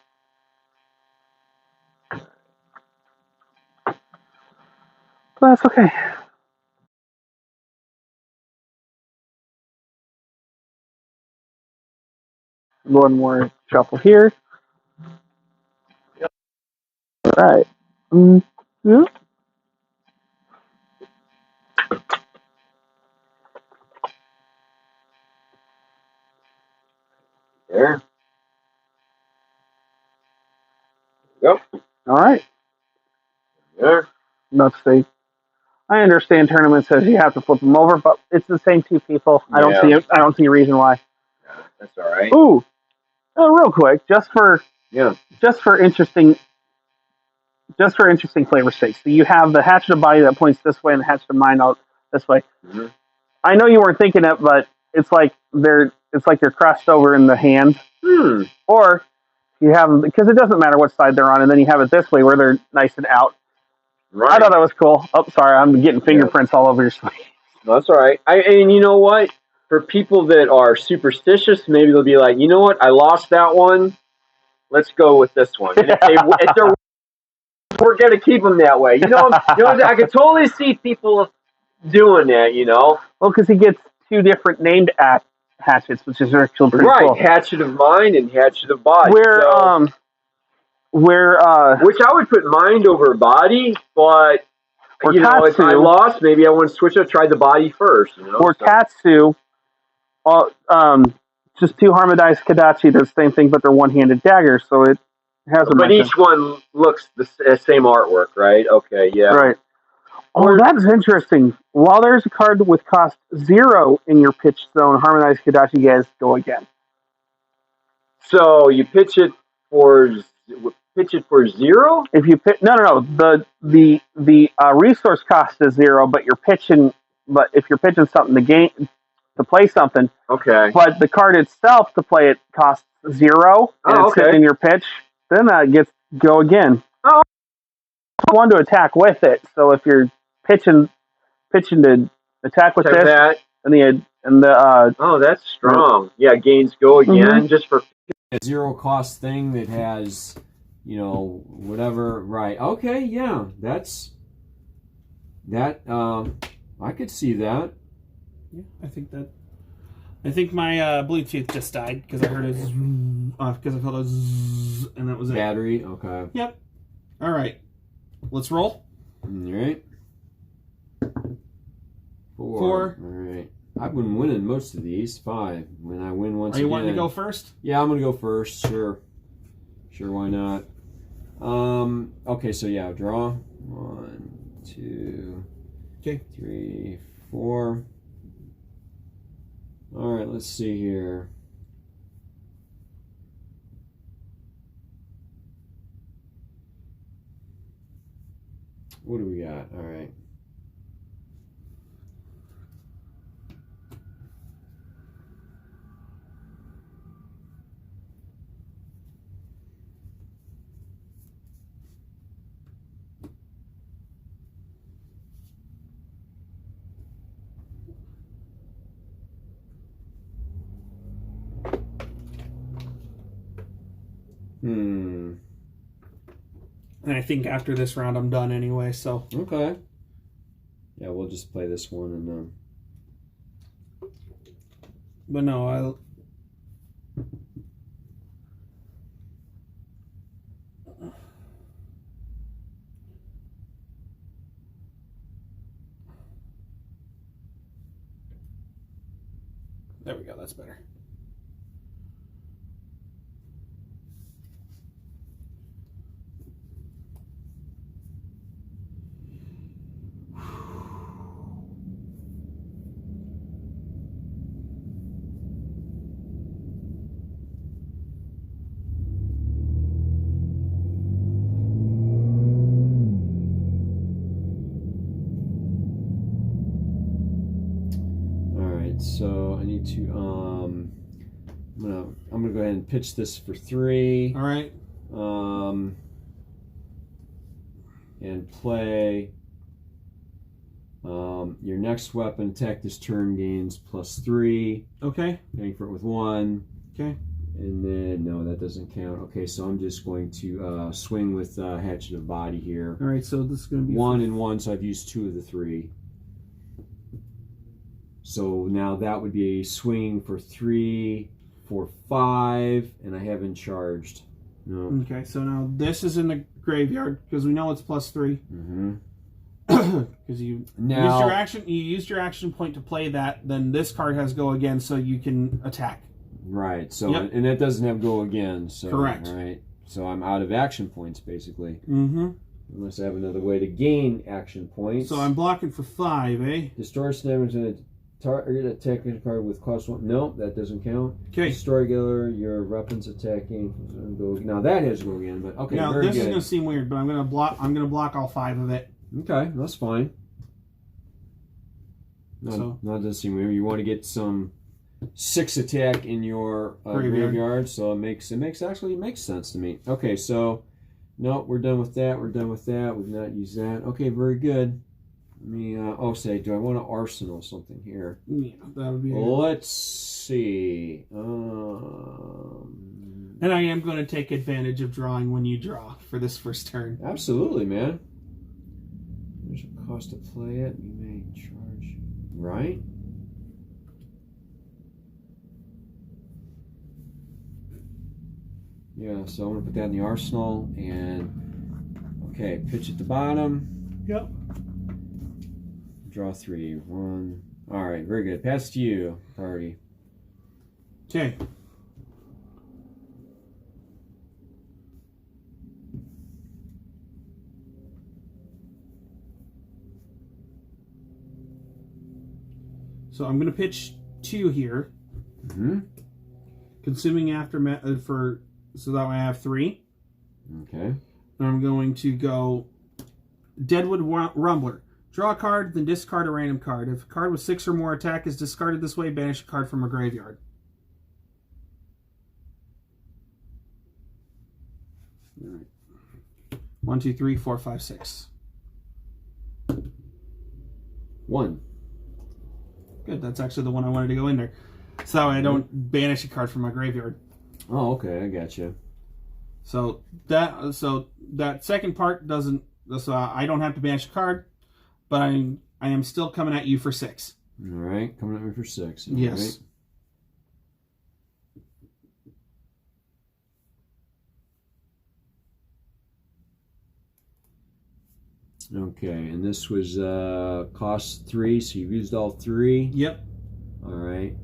But that's okay. One more shuffle here. Yep. All right. Yeah. There. Yep. All right. There. Let's see. I understand tournament says you have to flip them over, but it's the same 2 people. I don't see a reason why. Yeah, that's all right. Ooh, real quick, just for interesting flavor sakes. So you have the hatchet of body that points this way and the hatchet of mind out this way. Mm-hmm. I know you weren't thinking it, but it's like they're crossed over in the hand. Or you have them because it doesn't matter what side they're on, and then you have it this way where they're nice and out. Right. I thought that was cool. Oh, sorry, I'm getting fingerprints all over your sleeve. No, that's all right. And you know what? For people that are superstitious, maybe they'll be like, you know what? I lost that one. Let's go with this one. And if they're we're going to keep them that way. I can totally see people doing that, Well, because he gets 2 different named hatchets, which is actually pretty cool. Right, hatchet of mind and hatchet of body. Which I would put mind over body, but if I lost, maybe I want to switch up, try the body first. Tatsu, just 2 Harmonized Kadachi, they're the same thing, but they're one-handed daggers, so it has a But each one looks the same artwork, right? Okay, yeah. Right. Oh, that's interesting. While there's a card with cost 0 in your pitch zone, Harmonized Kadachi guys go again. So you pitch it for 0? If you pitch, no. The resource cost is 0, but if you're pitching something to play something, okay. But the card itself to play it costs 0, and it's sitting in your pitch. then that gets go again. Oh. One to attack with it. So if you're pitching to attack with this, that. and the Oh, that's strong. Yeah, gains go again just for a zero cost thing that has, you know, whatever. Right. Okay. Yeah. That's that. I could see that. Yeah, I think my Bluetooth just died because I heard a zzz, because I felt a zzz, and that was it. Battery. Okay. Yep. All right. Let's roll. All right. 4. 4. All right. I've been winning most of these. 5. When I win once Are you again. wanting to go first? Yeah, I'm gonna go first. Sure. Sure. Why not? Okay. So yeah, draw. 1, 2. Okay. 3, 4. All right. Let's see here. What do we got? All right. And I think after this round I'm done anyway, so. Okay. Yeah, we'll just play this one and But no, I'll. There we go, that's better. so I need to I'm gonna go ahead and pitch this for 3. All right. And play your next weapon attack this turn gains +3. Okay. Paying for it with 1. Okay. And then no, that doesn't count. Okay, so I'm just going to swing with Hatchet of Body here. All right, so this is going to be 1 and 1, so I've used 2 of the 3. So now that would be a swing for 3, for 5, and I haven't charged. No. Okay, so now this is in the graveyard because we know it's +3. Mm-hmm. Because you used your action point to play that. Then this card has go again, so you can attack. Right. So Yep. and that doesn't have go again. So correct. All right. So I'm out of action points basically. Mm-hmm. Unless I have another way to gain action points. So I'm blocking for 5, eh? Distortion damage and a target attacking card with cost 1. No, that doesn't count. Okay. Destroy together your weapons attacking. Now that has to go again, but okay. Now very this good. is going to seem weird, but I'm going to block all 5 of it. Okay, that's fine. No, that doesn't seem weird. You want to get some 6 attack in your graveyard, so it makes sense to me. Okay, so no, we're done with that. We're done with that. We've not used that. Okay, very good. Let me do I want to arsenal something here? Yeah, that would be. Let's see. And I am going to take advantage of drawing when you draw for this first turn. Absolutely, man. There's a cost to play it. You may charge, right? Yeah, so I'm going to put that in the arsenal and, okay, pitch at the bottom. Yep. Draw 3. 1. All right, very good. Pass to you, party. Okay. So I'm going to pitch 2 here. Mm-hmm. Consuming aftermath so that way I have 3. Okay. And I'm going to go Deadwood Rumbler. Draw a card, then discard a random card. If a card with 6 or more attack is discarded this way, banish a card from a graveyard. All right. 1, 2, 3, 4, 5, 6. 1. Good. That's actually the one I wanted to go in there. So that way I don't banish a card from my graveyard. Oh, okay. I got you. So that second part doesn't. So I don't have to banish a card, but I am still coming at you for 6. All right. Coming at me for 6. All Yes. Right. Okay, and this was cost 3, so you've used all 3. Yep. All right.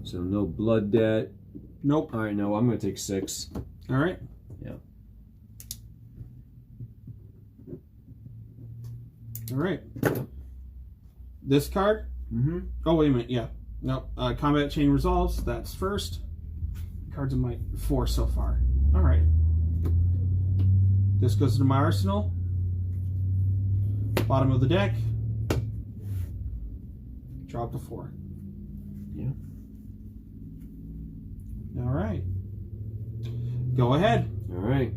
So no blood debt. Nope. All right, no, I'm going to take 6. All right. Yeah. All right. This card. Mm-hmm. Oh, wait a minute. Yeah. Nope. Combat chain resolves. That's first. Cards in my 4 so far. All right. This goes into my arsenal. Bottom of the deck. Drop to 4. Yeah. All right. Go ahead. All right.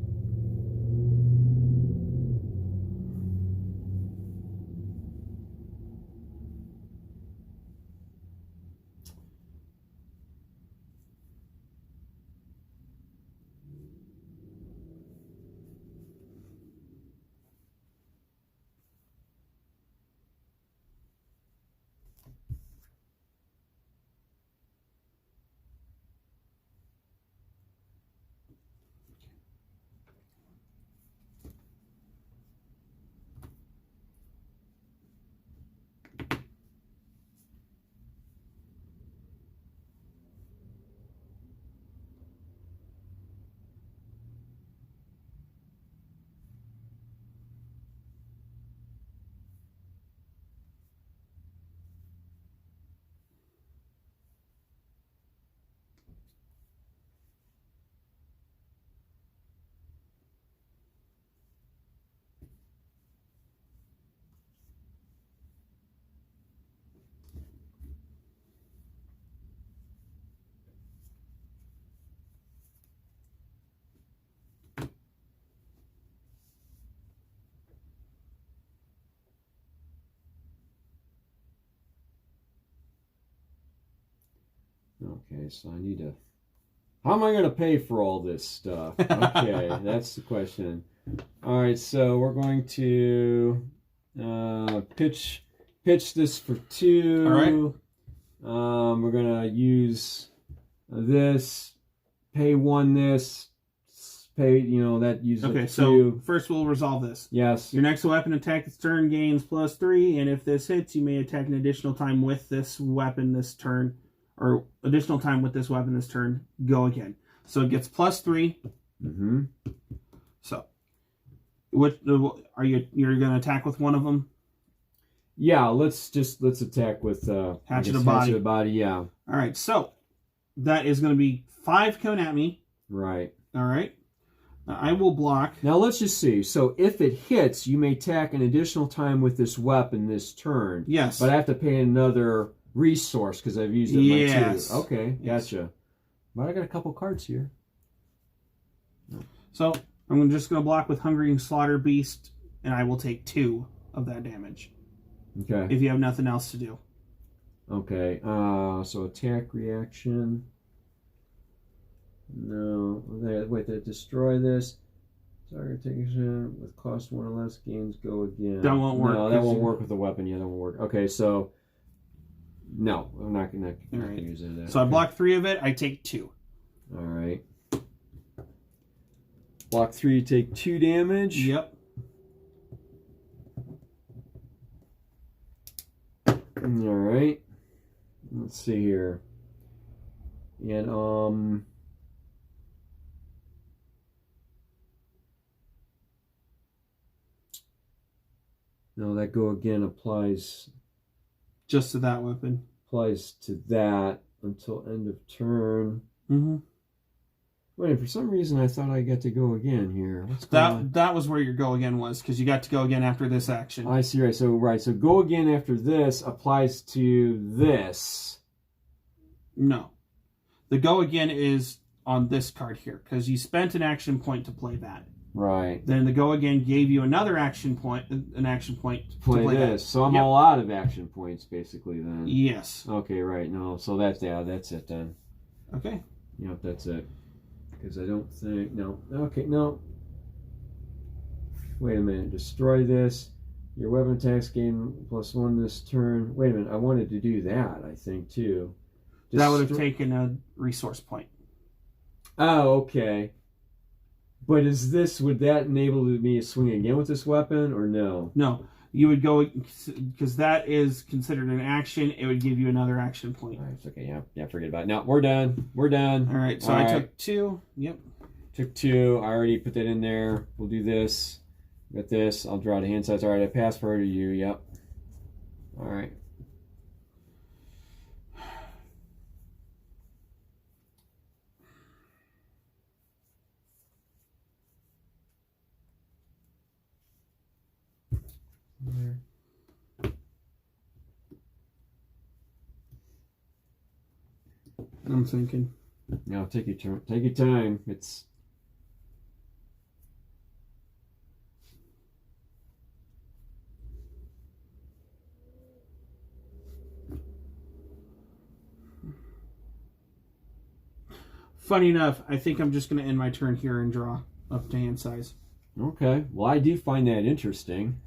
Okay, so I need to... How am I going to pay for all this stuff? Okay, that's the question. All right, so we're going to pitch this for 2. All right. We're going to use this, pay 1 this, pay, that uses Okay, 2. so first we'll resolve this. Yes. Your next weapon attack this turn gains +3, and if this hits, you may attack an additional time with this weapon this turn, or additional time with this weapon this turn. Go again. So it gets +3. Mm-hmm. So, you're going to attack with one of them? Yeah, let's attack with Hatchet of Body. Hatchet of Body, yeah. All right, so that is going to be 5 coming at me. Right. All right. I will block. Now let's just see. So if it hits, you may attack an additional time with this weapon this turn. Yes. But I have to pay another resource because I've used it yes. my 2. Okay, yes. Gotcha. But I got a couple cards here. So I'm just going to block with Hungry Slaughter Beast, and I will take 2 of that damage. Okay. If you have nothing else to do. Okay. So attack reaction. No. Wait, they destroy this. Target taken with cost 1 or less gains go again. That won't work. No, that won't work with the weapon. Yeah, that won't work. Okay, so no, I'm not gonna use it. So I block 3 of it. I take 2. All right. Block 3, take 2 damage. Yep. All right. Let's see here. And no, that go again applies just to that weapon. Applies to that until end of turn. Mm-hmm. Wait, for some reason I thought I got to go again here. What's going on? That was where your go again was, because you got to go again after this action. I see, right. So go again after this applies to this. No. The go again is on this card here because you spent an action point to play that. Right. Then the go again gave you another action point, to play this. that. So I'm all out of action points basically then. Yes. Okay, right. No, so that's it then. Okay. Yep, that's it. Because I don't think no. Okay, no. Wait a minute. Destroy this. Your weapon attacks gain +1 this turn. Wait a minute. I wanted to do that. I think too. That would have taken a resource point. Oh, okay. But would that enable me to swing again with this weapon, or no? No. You would go, because that is considered an action, it would give you another action point. All right, it's okay, yeah, forget about it. No, we're done. All right, so I took 2. Yep. Took 2. I already put that in there. We'll do this. Got this. I'll draw the hand size. All right, I pass forward to you. Yep. All right. There. I'm thinking. Now take your turn. Take your time. It's Funny enough, I think I'm just going to end my turn here and draw up to hand size. okay. Well, I do find that interesting.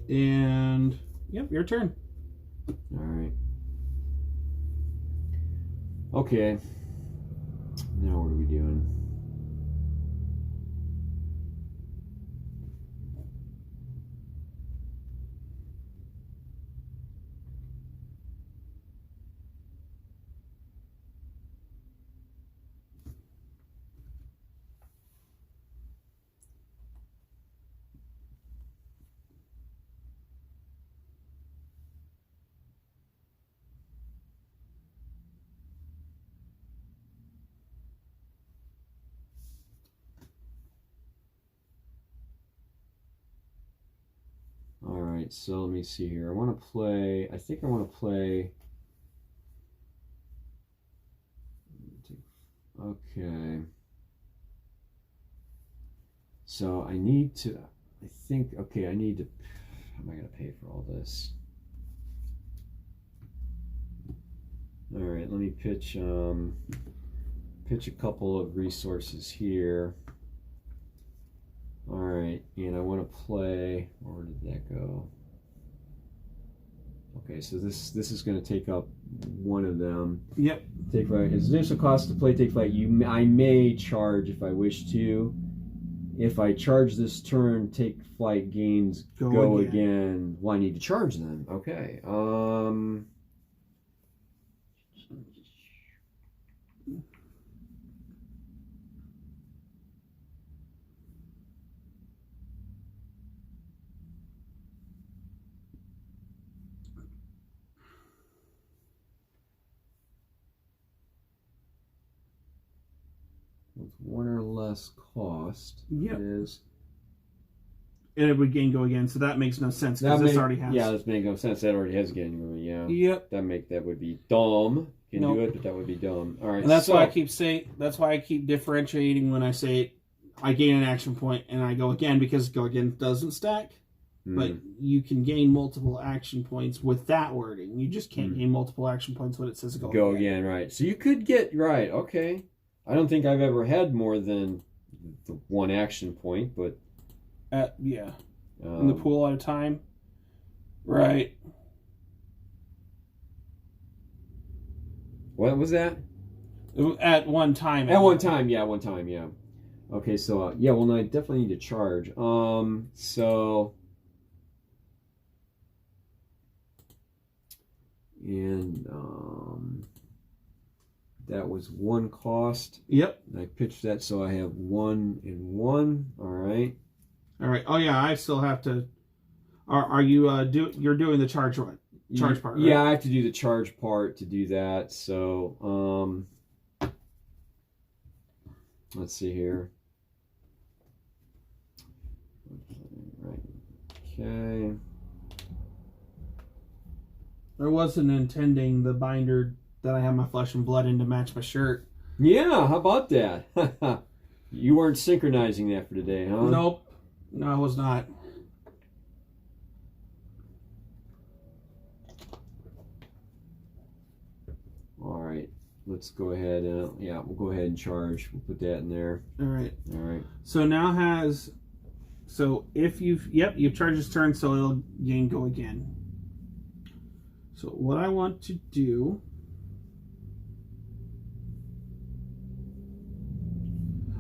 And yep, your turn. All right. Okay. Now what are we doing? All right, so let me see here. I think I want to play. Okay. So I need to, I need to, how am I going to pay for all this? All right, let me pitch a couple of resources here. All right, and I want to play, where did that go? Okay, so this is going to take up one of them. Yep. Take flight. Is additional cost to play take flight? I may charge if I wish to. If I charge this turn, take flight gains go again. Well, I need to charge them. Okay. With 1 or less cost, yep. It is. And it would gain go again, so that makes no sense because this already has. Yeah, this makes no sense. That already has gain. Yeah. Yep. That would be dumb. You can do it, but that would be dumb. All right. And that's why I keep saying. That's why I keep differentiating when I say I gain an action point and I go again, because go again doesn't stack. But you can gain multiple action points with that wording. You just can't gain multiple action points when it says go again. Right. So you could get right. Okay. I don't think I've ever had more than the 1 action point, but yeah, in the pool at a time, right? What was that? At one time. At one time, yeah. Okay, so yeah. Well, no, I definitely need to charge. So. And that was 1 cost. Yep. I pitched that, so I have 1 and 1. All right. Oh yeah, I still have to. Are you you're doing the charge part? Right? Yeah, I have to do the charge part to do that. So let's see here. Right. Okay. I wasn't intending the binder that I have my Flesh and Blood in to match my shirt. Yeah, how about that? You weren't synchronizing that for today, huh? Nope. No, I was not. All right. Let's go ahead. Yeah, we'll go ahead and charge. We'll put that in there. All right. All right. So now has... So if you've charged this turn, so it'll gain go again. So what I want to do,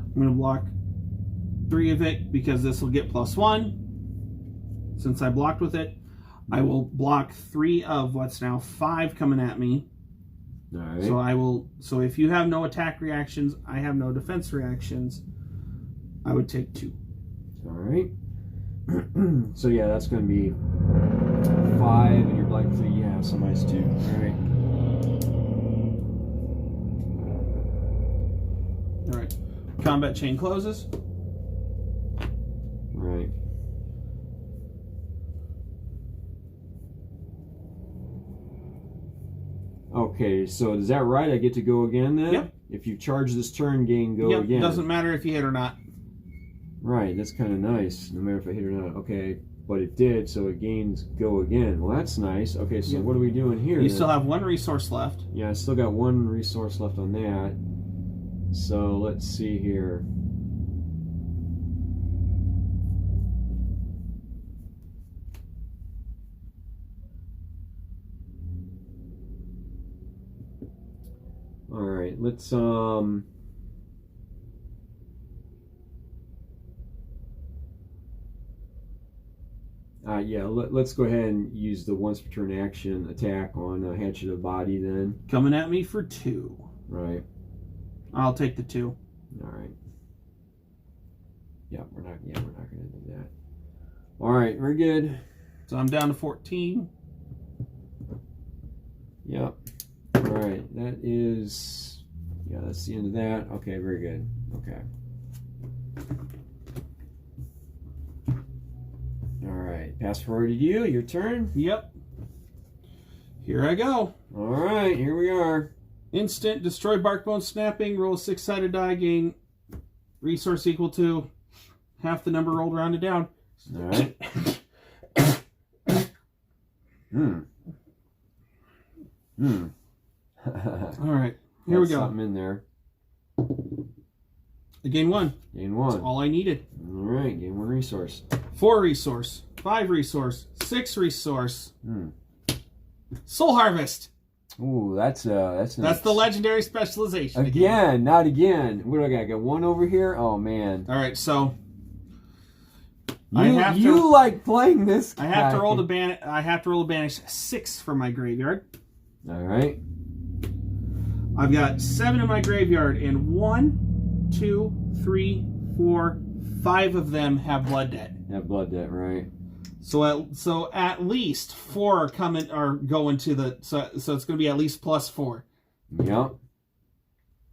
I'm going to block 3 of it because this will get +1. Since I blocked with it, I will block 3 of what's now 5 coming at me. All right. So I will. So if you have no attack reactions, I have no defense reactions. I would take 2. All right. So yeah, that's going to be 5, and you're black 3. Yeah, so nice too. All right. All right. Combat chain closes. Right. Okay, so is that right? I get to go again then? Yep. If you charge this turn, gain go Yep. again. Doesn't matter if you hit or not. Right, that's kind of nice, no matter if I hit or not. Okay, but it did, so it gains go again. Well, that's nice. Okay, so what are we doing here? You then? still have 1 resource left. Yeah, I still got 1 resource left on that. So let's see here. All right, let's yeah, let's go ahead and use the once per turn action attack on Hatchet of Body then. Coming at me for 2. Right. I'll take the 2. All right. Yeah, we're not going to do that. All right, we're good. So I'm down to 14. Yep. All right, that is, yeah, that's the end of that. Okay, very good. Okay. All right, pass forward to you. Your turn. Yep. Here I go. All right, here we are. Instant, destroy Barkbone Snapping, roll a 6-sided die, gain resource equal to half the number rolled rounded down. All right. All right, here we go. Something in there. I gain 1. Gain 1. That's all I needed. All right, gain 1 resource. 4 resource, 5 resource, 6 resource. Soul Harvest. Ooh, that's nice. That's the legendary specialization. Again, not again. What do I got? I got 1 over here? Oh, man. All right, so you like playing this guy. I have to roll to banish 6 from my graveyard. All right. I've got 7 in my graveyard, and 1, 2, 3, 4, 5 of them have blood debt. Have blood debt, right? So at least 4 are going to the so it's going to be at least +4. Yep.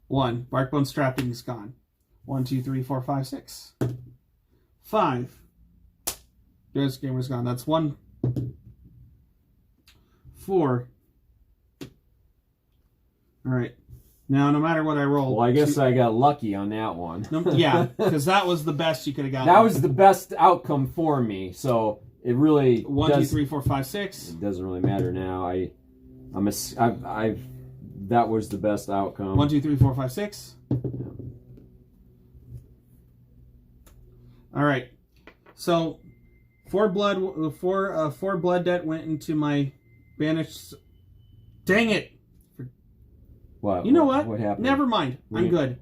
1 Barkbone Strapping is gone. 1, 2, 3, 4, 5, 6. 5. There's Gamer's gone. That's 1. 4. All right. Now, no matter what I roll... Well, I guess I got lucky on that one. Yeah, because that was the best you could have gotten. That was the best outcome for me, so it really 1, 2, 3, 4, 5, 6. It doesn't really matter now. That was the best outcome. 1, 2, 3, 4, 5, 6. All right. So, 4 blood debt went into my banished... Dang it! What? You know what? What happened? Never mind. I'm good.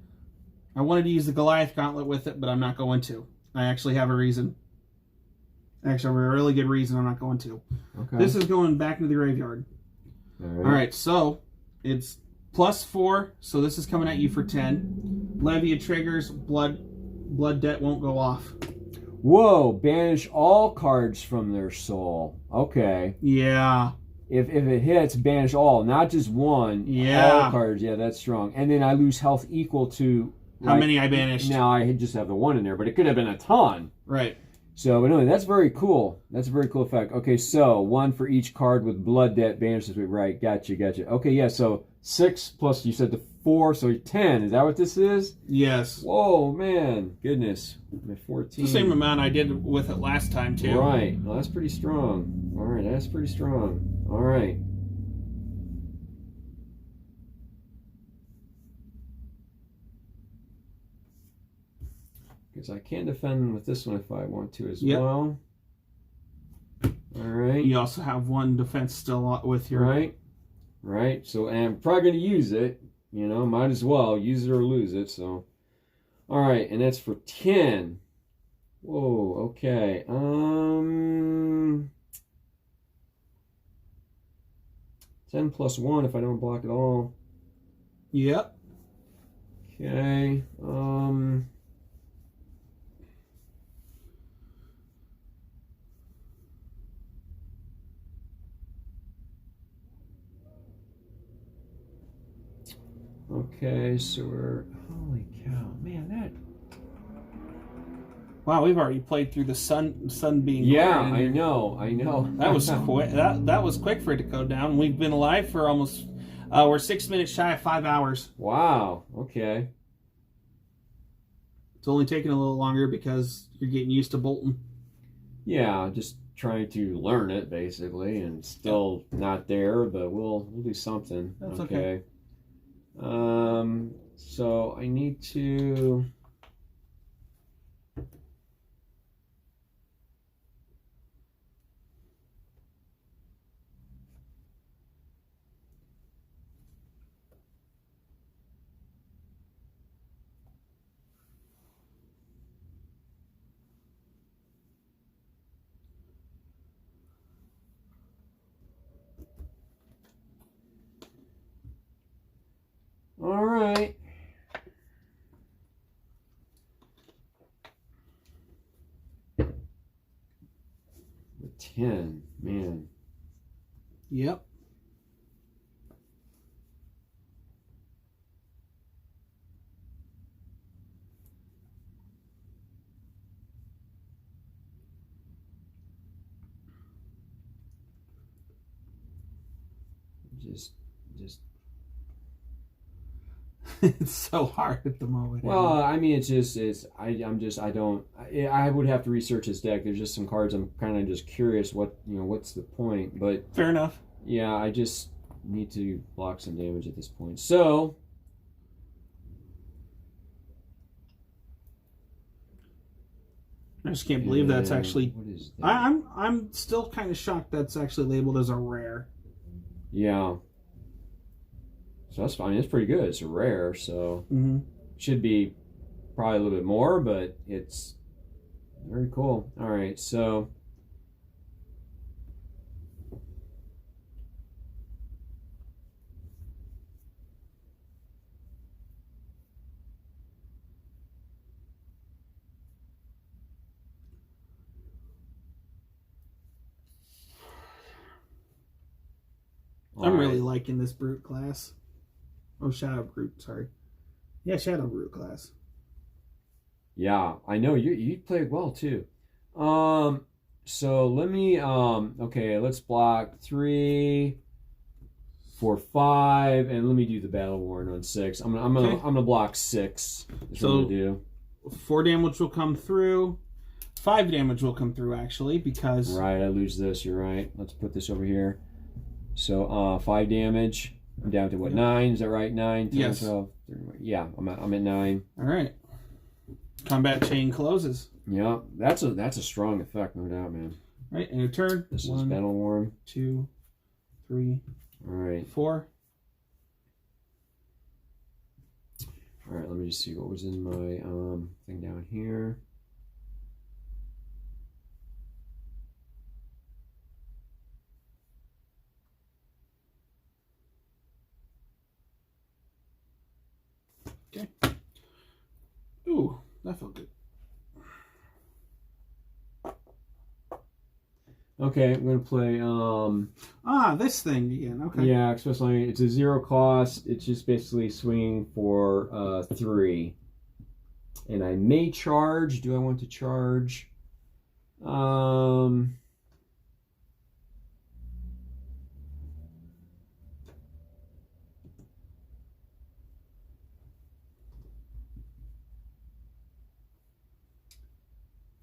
I wanted to use the Goliath Gauntlet with it, but I'm not going to. I actually have a reason. Actually, a really good reason I'm not going to. Okay. This is going back into the graveyard. All right. All right, so it's +4, so this is coming at you for 10. Levy of triggers, blood debt won't go off. Whoa! Banish all cards from their soul. Okay. Yeah. If it hits, banish all, not just 1. Yeah. All cards. Yeah, that's strong. And then I lose health equal to... How many I banished. Now I just have the 1 in there, but it could have been a ton. Right. So, but anyway, that's very cool. That's a very cool effect. Okay, so 1 for each card with blood that banishes me. Right, gotcha. Okay, yeah, so 6 plus, you said the 4, so 10. Is that what this is? Yes. Whoa, man. Goodness. My 14. It's the same amount I did with it last time, too. Right. Well, that's pretty strong. All right, that's pretty strong. All right. Because I can defend with this one if I want to as well. All right. You also have 1 defense still with your... Right. So, and I'm probably going to use it. You know, might as well use it or lose it. So, all right. And that's for 10. Whoa, okay. 10 plus 1 if I don't block at all. Yep. Okay. Okay, so we're... Holy cow. Man, that... Wow, we've already played through the sun being... Yeah, I know. That was quick. That was quick for it to go down. We've been alive for almost... we're 6 minutes shy of 5 hours. Wow, okay. It's only taking a little longer because you're getting used to Bolton. Yeah, just trying to learn it, basically, and still not there, but we'll do something. That's okay. So I need to... All right. The 10, man. Yep. Just It's so hard at the moment. well, I mean, I would have to research this deck. There's just some cards I'm kind of just curious what's the point, but fair enough. Yeah, I just need to block some damage at this point. So I just can't believe that's actually... What is that? I'm still kind of shocked that's actually labeled as a rare. Yeah. So that's fine. It's pretty good. It's a rare, so should be probably a little bit more, but it's very cool. All right, so I'm really liking this Brute class. Oh, Shadow Brute, sorry. Yeah, Shadow Brute class. Yeah, I know you play it well too. So let me okay, let's block 3, 4, 5, and let me do the Battle Warren on 6. I'm gonna block 6. That's what I'm gonna do. 4 damage will come through. 5 damage will come through actually because Right, I lose this. You're right. Let's put this over here. So 5 damage. I'm down to what, 9? Is that right? 9, 10, yes. 12, 13, yeah, I'm at 9. All right. Combat chain closes. Yeah, that's a strong effect, no doubt, man. Right, and a turn. This is Battle Worm. 2, 3, all right, 4. All right, let me just see what was in my thing down here. Okay. Ooh, that felt good. Okay, I'm gonna play. This thing again. Okay. Yeah, especially it's a 0 cost. It's just basically swinging for 3, and I may charge. Do I want to charge?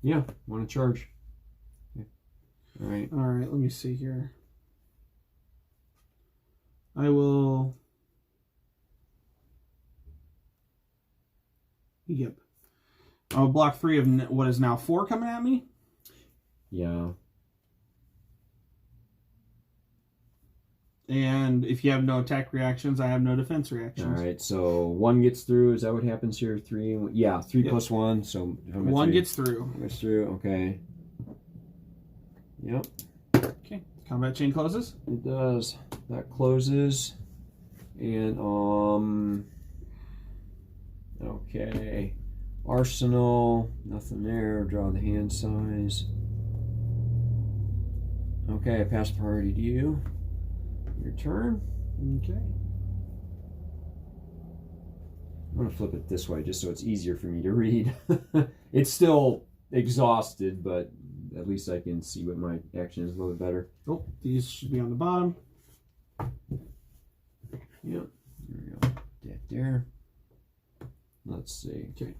Yeah, want to charge. Okay. All right. All right, let me see here. I will. Yep. I'll block 3 of what is now 4 coming at me. Yeah. And if you have no attack reactions, I have no defense reactions. All right, so 1 gets through. Is that what happens here? 3? Yeah, 3 plus 1. So if I'm at 1 3, gets through. Gets through. Okay. Yep. Okay. Combat chain closes. It does. That closes. And okay. Arsenal. Nothing there. Draw the hand size. Okay, I pass priority to you. Your turn. Okay. I'm going to flip it this way just so it's easier for me to read. It's still exhausted, but at least I can see what my action is a little bit better. Oh, these should be on the bottom. Yep. There we go. That there. Let's see. Okay.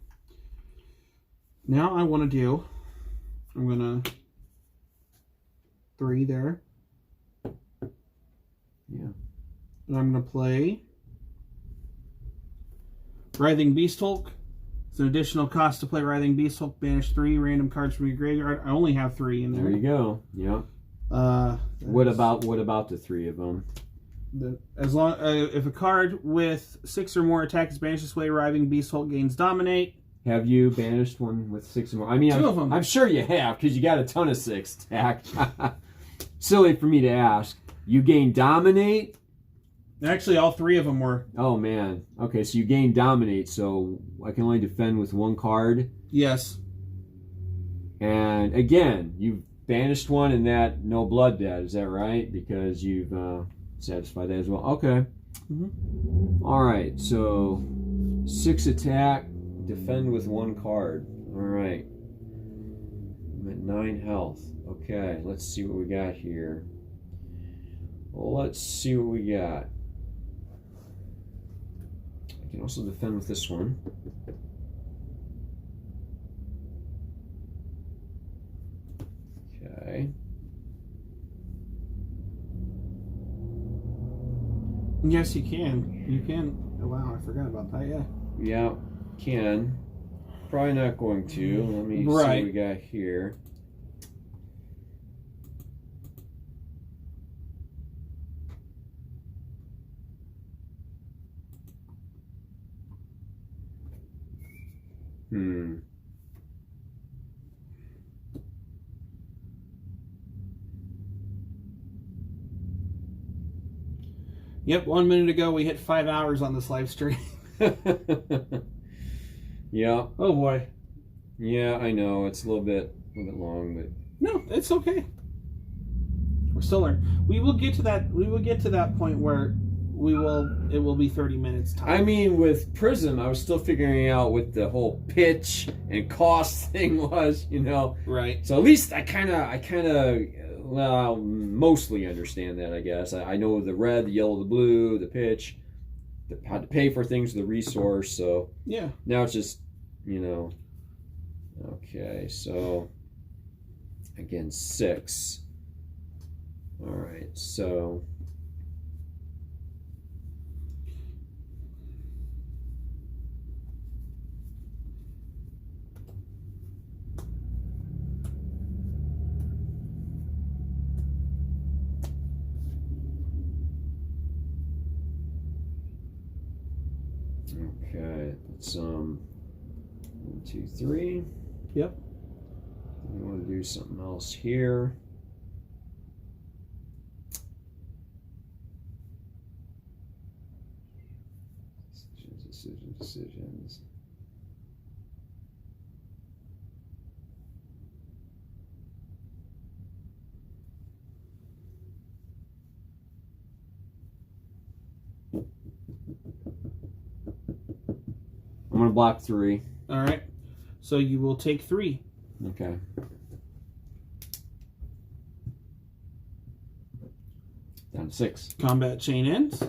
Now I want to do, I'm going to 3 there. Yeah. And I'm going to play Writhing Beast Hulk. It's an additional cost to play Writhing Beast Hulk. Banish 3 random cards from your graveyard. I only have 3 in there. There you go. Yeah. What about the 3 of them? As long if a card with 6 or more attack is banished this way, Writhing Beast Hulk gains Dominate. Have you banished one with 6 or more? I mean, 2 of them. I'm sure you have because you got a ton of 6 attack. Silly for me to ask. You gain Dominate. Actually, all 3 of them were. Oh man. Okay, so you gain Dominate, so I can only defend with 1 card. Yes. And again, you've banished one and that no blood debt. Is that right? Because you've satisfied that as well. Okay. Mm-hmm. All right. So 6 attack, defend with 1 card. All right. I'm at 9 health. Okay. Let's see what we got here. Well, let's see what we got. I can also defend with this one. Okay. Yes, you can. You can. Oh, wow, I forgot about that. Yeah. Yeah, can. Probably not going to. Let me see what we got here. Yep, 1 minute ago we hit 5 hours on this live stream. Yeah. Oh boy. Yeah, I know it's a little bit long, but no, it's okay. We're still learning. We will get to that. We will get to that point where it will be 30 minutes time. I mean, with Prism, I was still figuring out what the whole pitch and cost thing was, you know. Right. So at least I kind of, well, mostly understand that, I guess. I know the red, the yellow, the blue, the pitch, how to pay for things, the resource. So yeah. Now it's just, you know. Okay, so again, 6. All right, so. Okay, that's 1, 2, 3. Yep. We want to do something else here. Decisions. I'm going to block 3. All right. So you will take 3. Okay. Down to 6. Combat chain ends.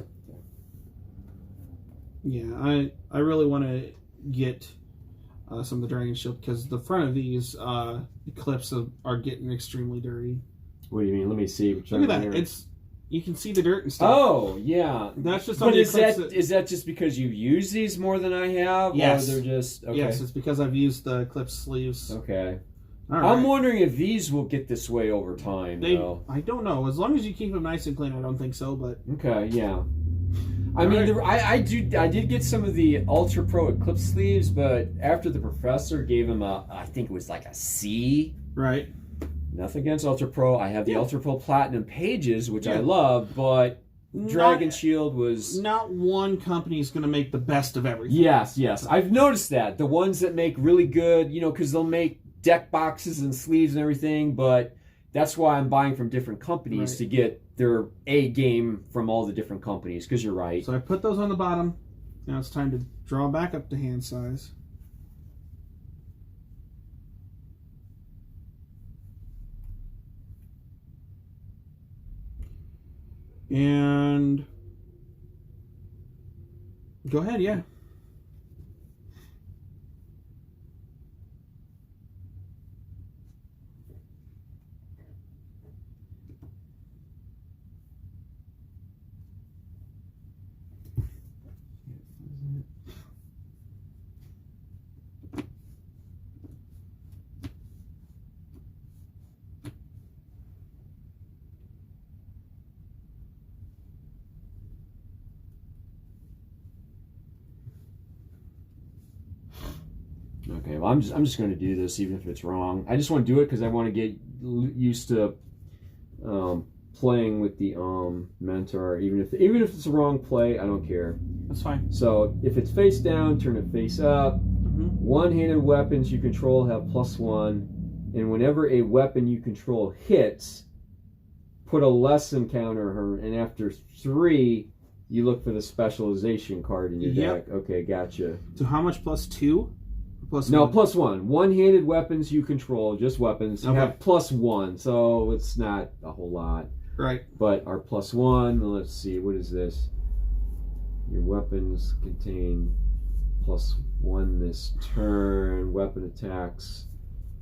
Yeah, I really want to get some of the Dragon Shield because the front of these Eclipse are getting extremely dirty. What do you mean? Let me see. Look at that. Here. You can see the dirt and stuff. Oh, yeah. That's just. But is that just because you use these more than I have? Yes. Or they're just okay. Yes, it's because I've used the Eclipse sleeves. Okay. All right. I'm wondering if these will get this way over time. Though. I don't know. As long as you keep them nice and clean, I don't think so. But okay, yeah. I mean, I did get some of the Ultra Pro Eclipse sleeves, but after the professor gave him I think it was like a C. Right. Nothing against Ultra Pro. I have the Ultra Pro Platinum pages, which I love, but Dragon Shield was... Not one company is going to make the best of everything. Yes. I've noticed that. The ones that make really good, because they'll make deck boxes and sleeves and everything, but that's why I'm buying from different companies to get their A game from all the different companies, because you're right. So I put those on the bottom. Now it's time to draw back up to hand size. And go ahead, yeah. Okay, well, I'm just going to do this even if it's wrong. I just want to do it because I want to get used to playing with the mentor. Even if it's a wrong play, I don't care. That's fine. So if it's face down, turn it face up. One-handed weapons you control have +1, and whenever a weapon you control hits, put a lesson counter on her, and after 3, you look for the specialization card in your deck. Okay, gotcha. So how much +2? No, +1. One-handed weapons you control, just weapons, have +1, so it's not a whole lot. Right. But our +1, let's see, what is this? Your weapons contain +1 this turn. Weapon attacks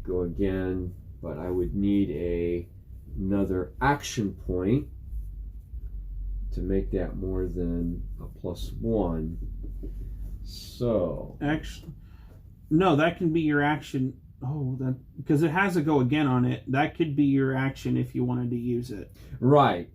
go again, but I would need another action point to make that more than a +1. So... No, that can be your action. Oh, that because it has a go again on it. That could be your action if you wanted to use it. Right.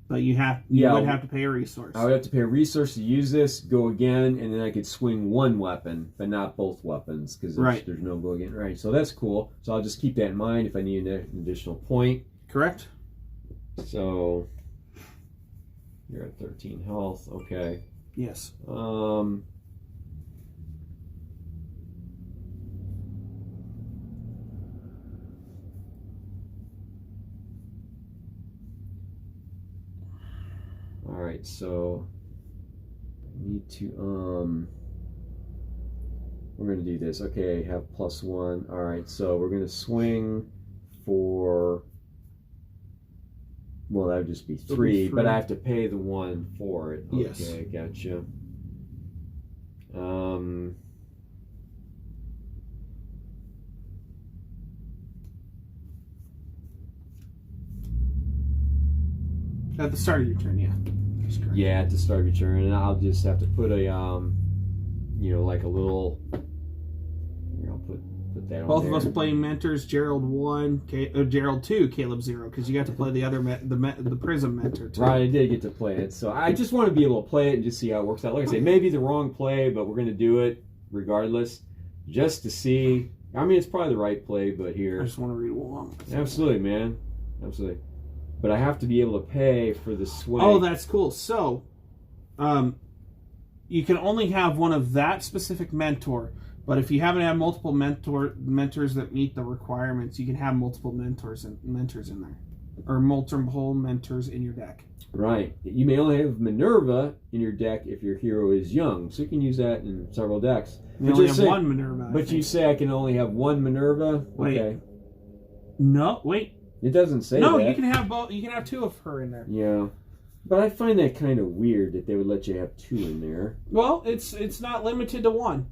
But you would have to pay a resource. I would have to pay a resource to use this, go again, and then I could swing one weapon, but not both weapons because there's no go again. Right. So that's cool. So I'll just keep that in mind if I need an additional point. Correct. So you're at 13 health. Okay. Yes. Alright, so I need to we're gonna do this. Okay, have +1. Alright, so we're gonna swing for, well, that would just be 3, but I have to pay the 1 for it. Okay, yes. Gotcha. At the start of your turn, yeah. Yeah, at the start of your turn, and I'll just have to put a, like a little, put that on Both there. of us play mentors. Gerald 1, Gerald 2, Caleb 0, because you got to play the other the Prism mentor too. Right, I did get to play it, so I just want to be able to play it and just see how it works out. Like I say, maybe the wrong play, but we're going to do it regardless, just to see. I mean, it's probably the right play, but here. I just want to read along. Absolutely, man. Absolutely. But I have to be able to pay for the swing. Oh, that's cool. So, you can only have one of that specific mentor, but if you happen to have multiple mentors that meet the requirements, you can have multiple mentors in there, or multiple mentors in your deck. Right. You may only have Minerva in your deck if your hero is young, so you can use that in several decks. You only have one Minerva. But you say I can only have one Minerva? Wait. Okay. No, wait. It doesn't say No, that. you can have both. You can have 2 of her in there. Yeah. But I find that kind of weird that they would let you have 2 in there. Well, it's not limited to 1.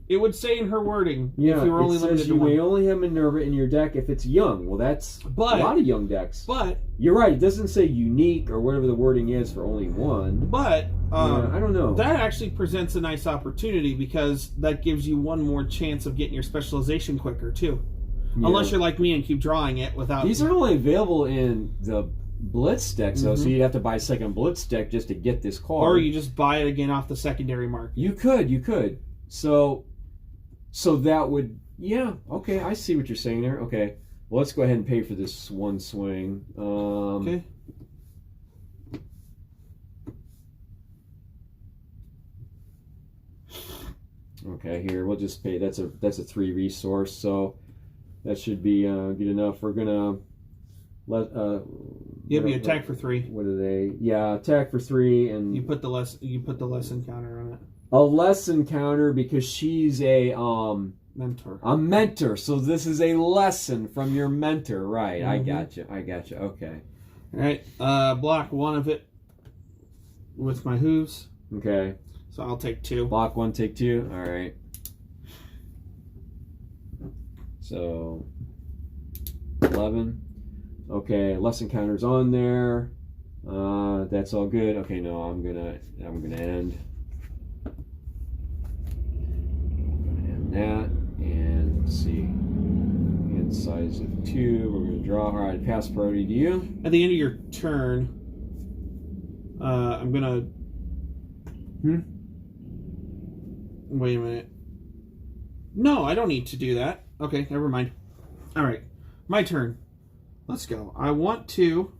It would say in her wording Yeah, if you were only limited to you 1. may only have Minerva in your deck if it's young. Well, that's a lot of young decks. But you're right. It doesn't say unique or whatever the wording is for only 1. But I don't know. That actually presents a nice opportunity because that gives you one more chance of getting your specialization quicker too. Yeah. Unless you're like me and keep drawing it without. These are only available in the Blitz decks, though, so you'd have to buy a second Blitz deck just to get this card. Or you just buy it again off the secondary market. You could. So that would, yeah, okay, I see what you're saying there. Okay, well, let's go ahead and pay for this one swing. Okay. Okay, here, we'll just pay. That's a 3 resource, so that should be good enough. We're gonna let you attack for 3. What are they? Yeah, attack for 3, and you put the lesson counter on it. A lesson counter because she's a mentor. A mentor. So this is a lesson from your mentor, right? I got you. Okay. All right. Block 1 of it with my hooves. Okay. So I'll take 2. Block 1, take 2. All right. So 11. Okay, lesson counter's on there. That's all good. Okay, no, I'm gonna end. That, and let's see, hand size of 2. We're going to draw. All right, pass priority to you. At the end of your turn, I'm going to... Wait a minute. No, I don't need to do that. Okay, never mind. All right, my turn. Let's go. I want to...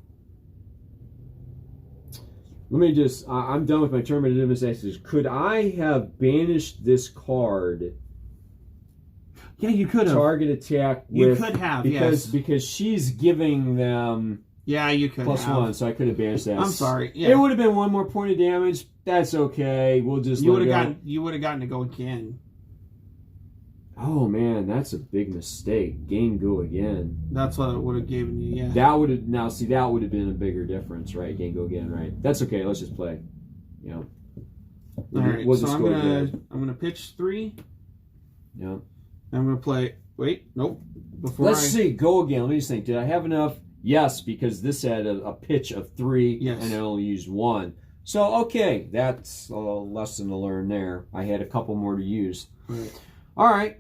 Let me just... I'm done with my turn, but I didn't say, could I have banished this card... Yeah, you could have. Target attack with... You could have, because she's giving them... Yeah, you could +1, so I could have banished that. I'm sorry. Yeah. It would have been 1 more point of damage. That's okay. We'll just You would have gotten to go again. Oh, man, that's a big mistake. Gain go again. That's what it would have given you, yeah. That would have... Now, see, that would have been a bigger difference, right? Gain go again, right? That's okay. Let's just play. You know. All right, so I'm gonna pitch 3. Yeah. I'm going to play... Wait, nope. Let's see. Go again. Let me just think. Did I have enough? Yes, because this had a pitch of 3, yes, and I only used 1. So, okay. That's a lesson to learn there. I had a couple more to use. Right. All right.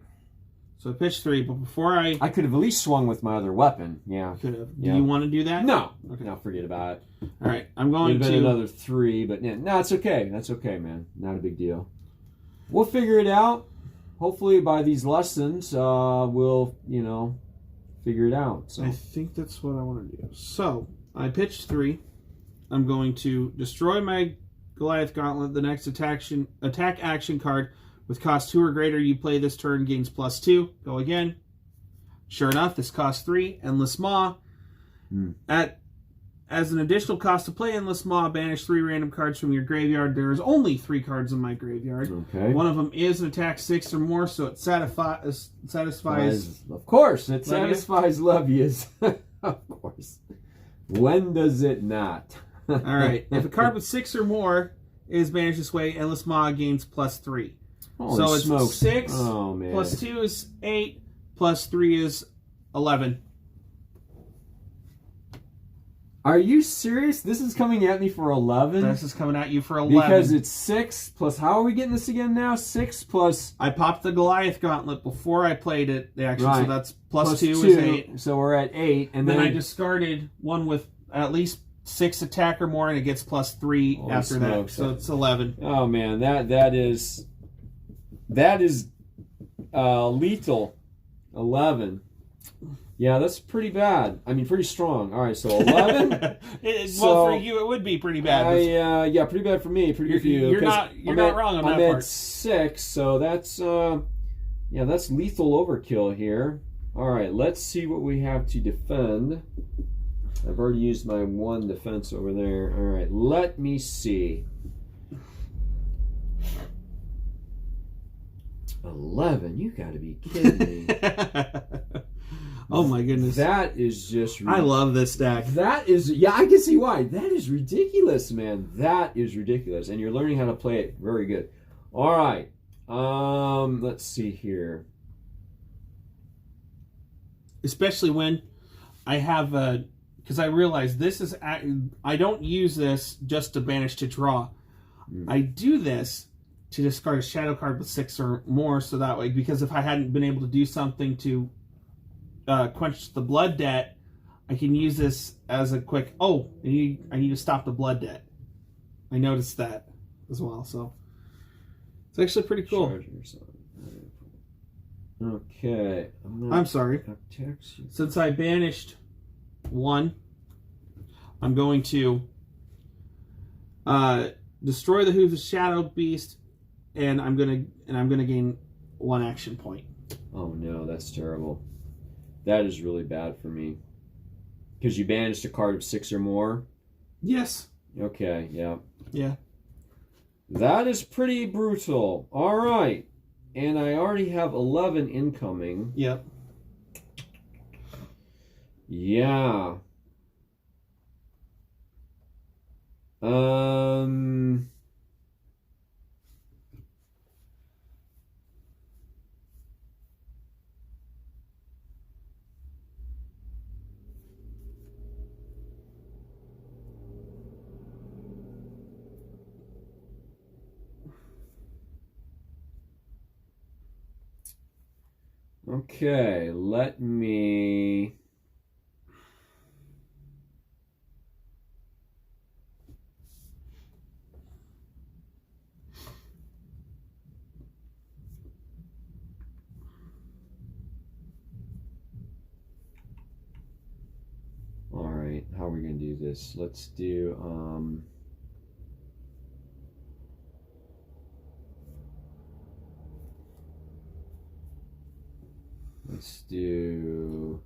So I pitched 3, but before I could have at least swung with my other weapon. Yeah. Could have. Yeah. Do you want to do that? No. Okay. No, forget about it. All right. I'm going to... another 3, but no, it's okay. That's okay, man. Not a big deal. We'll figure it out. Hopefully by these lessons, we'll, figure it out. So I think that's what I want to do. So, I pitched 3. I'm going to destroy my Goliath Gauntlet. The next attack action card with cost 2 or greater you play this turn gains +2. Go again. Sure enough, this costs 3. Endless Maw. As an additional cost to play Endless Maw, banish 3 random cards from your graveyard. There's only 3 cards in my graveyard. Okay. One of them is an attack 6 or more, so it satisfies. Of course, it satisfies Levius. Of course. When does it not? All right. If a card with 6 or more is banished this way, Endless Maw gains +3. Holy so it's smokes. 6 oh, man. +2 is 8 +3 is 11. Are you serious? This is coming at me for 11? This is coming at you for 11. Because it's 6 plus... How are we getting this again now? 6 plus... I popped the Goliath Gauntlet before I played it, actually, right. So that's plus 2 is 8. So we're at 8. And then I discarded one with at least 6 attack or more, and it gets +3 after smokes. that. So it's 11. Oh, man. That is lethal. 11. Yeah, that's pretty bad. I mean, pretty strong. All right, so 11. Well, for you, it would be pretty bad. Yeah, pretty bad for me. Pretty good for you. You're not wrong on that part. I'm at 6, so that's that's lethal overkill here. All right, let's see what we have to defend. I've already used my 1 defense over there. All right, let me see. 11? You got to be kidding me. Oh my goodness. That is just... I love this deck. That is... Yeah, I can see why. That is ridiculous, man. That is ridiculous. And you're learning how to play it very good. All right. Let's see here. Especially when I have a... Because I realize this is... I don't use this just to banish to draw. I do this to discard a shadow card with 6 or more, so that way, because if I hadn't been able to do something to quench the blood debt, I can use this as a quick, I need to stop the blood debt. I noticed that as well, so it's actually pretty cool. Okay. I'm sorry. Since I banished 1, I'm going to destroy the Hooves of Shadow Beast, and I'm gonna gain 1 action point. Oh no, that's terrible. That is really bad for me. Because you banished a card of 6 or more? Yes. Okay, yeah. Yeah. That is pretty brutal. Alright. And I already have 11 incoming. Yep. Yeah. Okay, let me... Alright, how are we going to do this? Let's do... Let's do...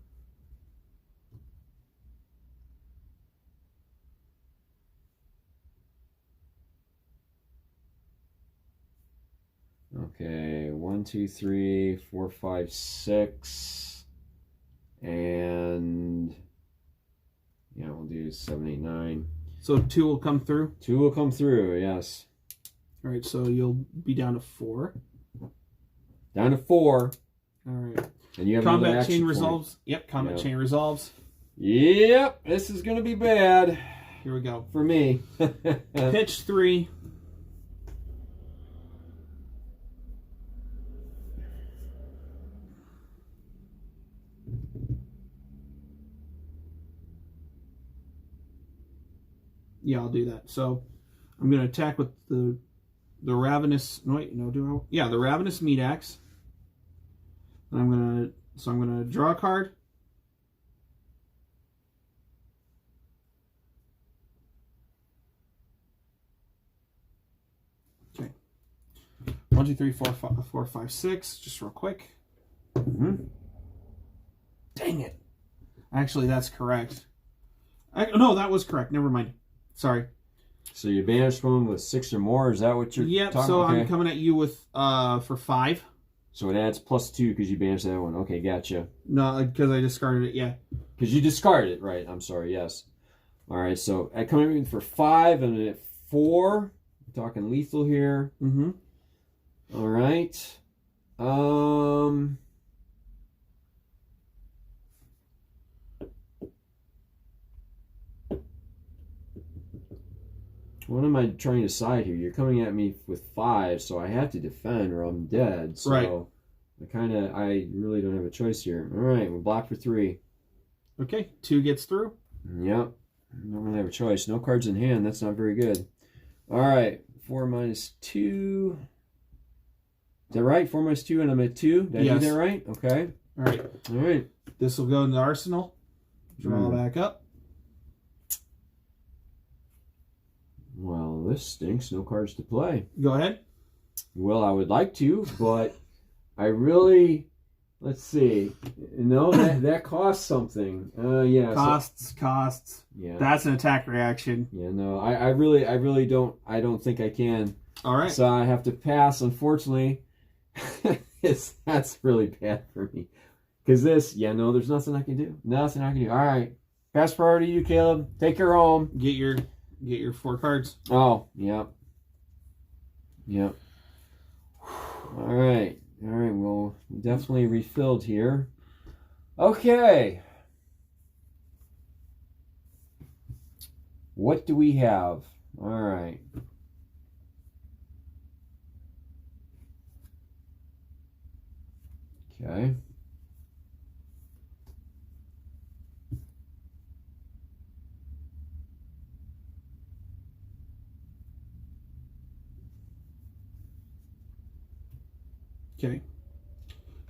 Okay, 1, 2, 3, 4, 5, 6, and yeah, we'll do 7, 8, 9. So 2 will come through? 2 will come through, yes. All right, so you'll be down to 4. Down to 4. All right. And you have combat chain resolves. Yep, combat chain resolves. Yep, this is going to be bad. Here we go. For me. Pitch 3. Yeah, I'll do that. So I'm going to attack with the Ravenous... No, wait, no, do I? Yeah, the Ravenous Meat Axe. And I'm going to draw a card. Okay. 1, 2, 3, 4, 5, 6. Just real quick. Mm-hmm. Dang it. Actually, that's correct. No, that was correct. Never mind. Sorry. So you banished one with 6 or more? Is that what you're talking about? Yep, so okay. I'm coming at you with for 5. So it adds +2 because you banished that one. Okay, gotcha. No, because I discarded it, yeah. Because you discarded it, right. I'm sorry, yes. All right, so I come in for 5 and at 4. I'm talking lethal here. Mm-hmm. All right. What am I trying to decide here? You're coming at me with 5, so I have to defend or I'm dead. So right. I really don't have a choice here. All right, we'll block for 3. Okay, 2 gets through. Yep. I don't really have a choice. No cards in hand. That's not very good. All right, 4 minus 2. Is that right? 4 minus 2 and I'm at 2? Did I do that right? Okay. All right. All right. This will go in the arsenal. Draw back up. Well, this stinks. No cards to play. Go ahead. Well, I would like to, but I really... Let's see. No, that costs something. Yeah. Costs. Yeah. That's an attack reaction. Yeah, no. I really don't... I don't think I can. All right. So I have to pass, unfortunately. That's really bad for me. Because this, yeah, no, there's nothing I can do. Nothing I can do. All right. Pass priority to you, Caleb. Take her home. Get your 4 cards. Oh, yep. Yep. All right. All right. Well, definitely refilled here. Okay. What do we have? All right. Okay. Okay.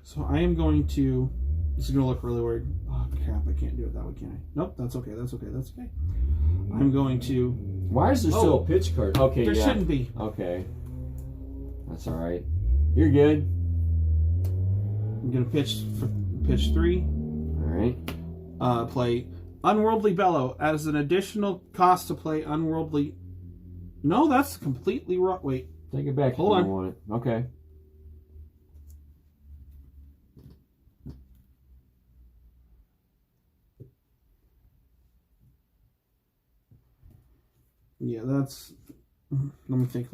So I am going to. This is going to look really weird. Oh crap! I can't do it that way, can I? Nope. That's okay. That's okay. That's okay. I'm going to. Why is there still a pitch card? Okay, There yeah. shouldn't be. Okay. That's all right. You're good. I'm going to pitch 3. All right. Play Unworldly Bellow as an additional cost to play Unworldly. No, that's completely wrong. Wait. Take it back. Hold if you on. Want it. Okay. Yeah, that's. Let me think.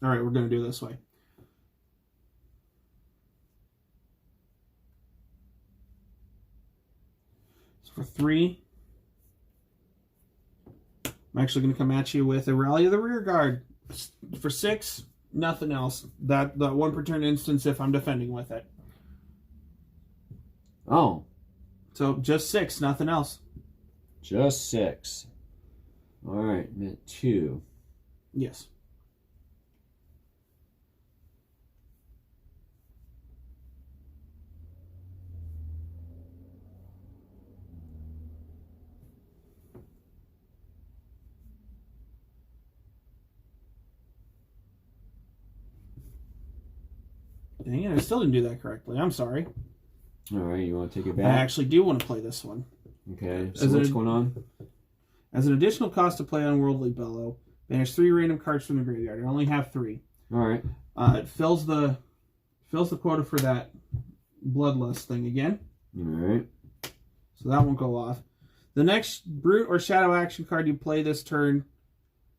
All right, we're going to do it this way. So for 3, I'm actually going to come at you with a Rally of the Rear Guard. For 6, nothing else. That 1 per turn instance if I'm defending with it. Oh. So just 6, nothing else. Just 6. All right. Meant 2. Yes. Dang it, I still didn't do that correctly. I'm sorry. All right. You want to take it I back? actually do want to play this one. Okay. So what's going on? As an additional cost to play Unworldly Bellow, banish 3 random cards from the graveyard. I only have 3. All right. It fills the quota for that Bloodlust thing again. All right. So that won't go off. The next Brute or Shadow action card you play this turn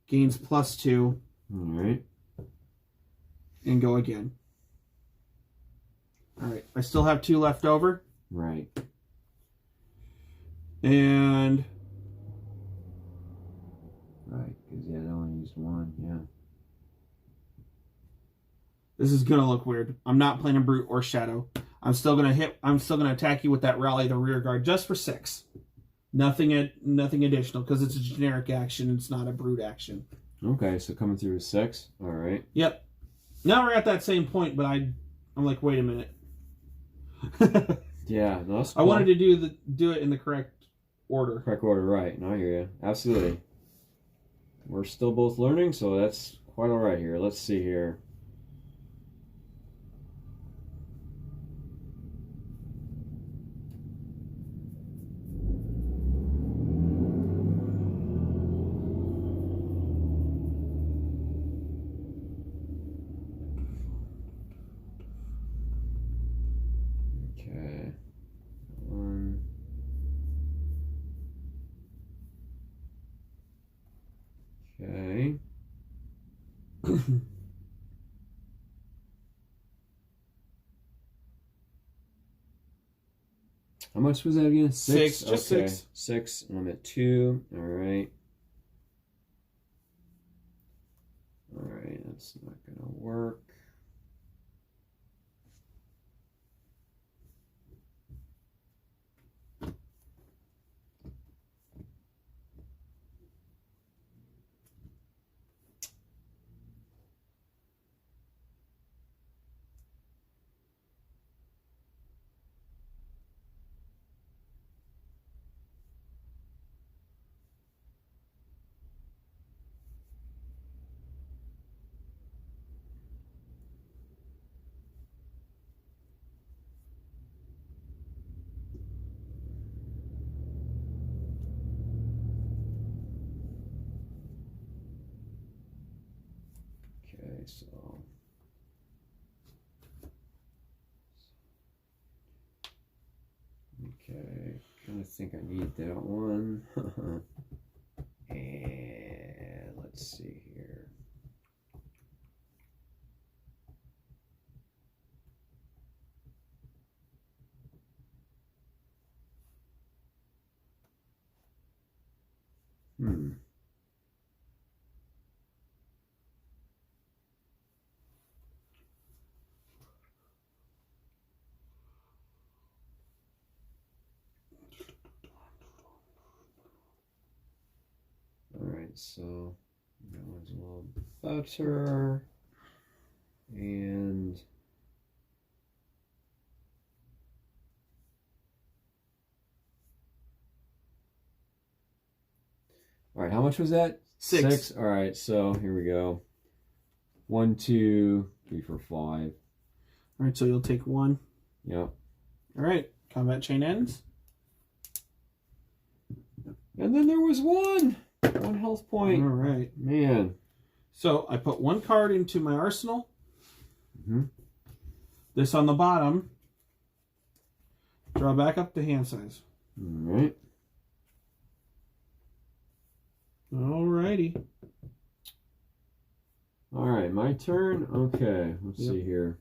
gains +2. All right. And go again. All right. I still have 2 left over. Right. And... Right. Because, yeah, they only used 1. Yeah. This is going to look weird. I'm not playing a Brute or Shadow. I'm still going to attack you with that Rally the Rear Guard just for 6. Nothing additional because it's a generic action. It's not a Brute action. Okay, so coming through with 6. All right. Yep. Now we're at that same point, but I'm like, wait a minute. Yeah, no, that's cool. I wanted to do it in the correct order. Correct order, right. No, I hear you. Absolutely. We're still both learning, so that's quite all right here. Let's see here. Okay. 1. Okay. How much was that again? 6? Just Okay. 6. 6, and I'm at 2. All right. All right, that's not going to work. Okay, I think I need that one. And let's see here. Alright, so that one's a little better. And alright, how much was that? 6. Alright, so here we go. 1, 2, 3, 4, 5. Alright, so you'll take 1. Yep. Alright, combat chain ends. And then there was 1 health point. Alright. Man. So I put 1 card into my arsenal. Mm-hmm. This on the bottom. Draw back up to hand size. Alright. Alrighty. Alright, my turn? Okay, let's see here.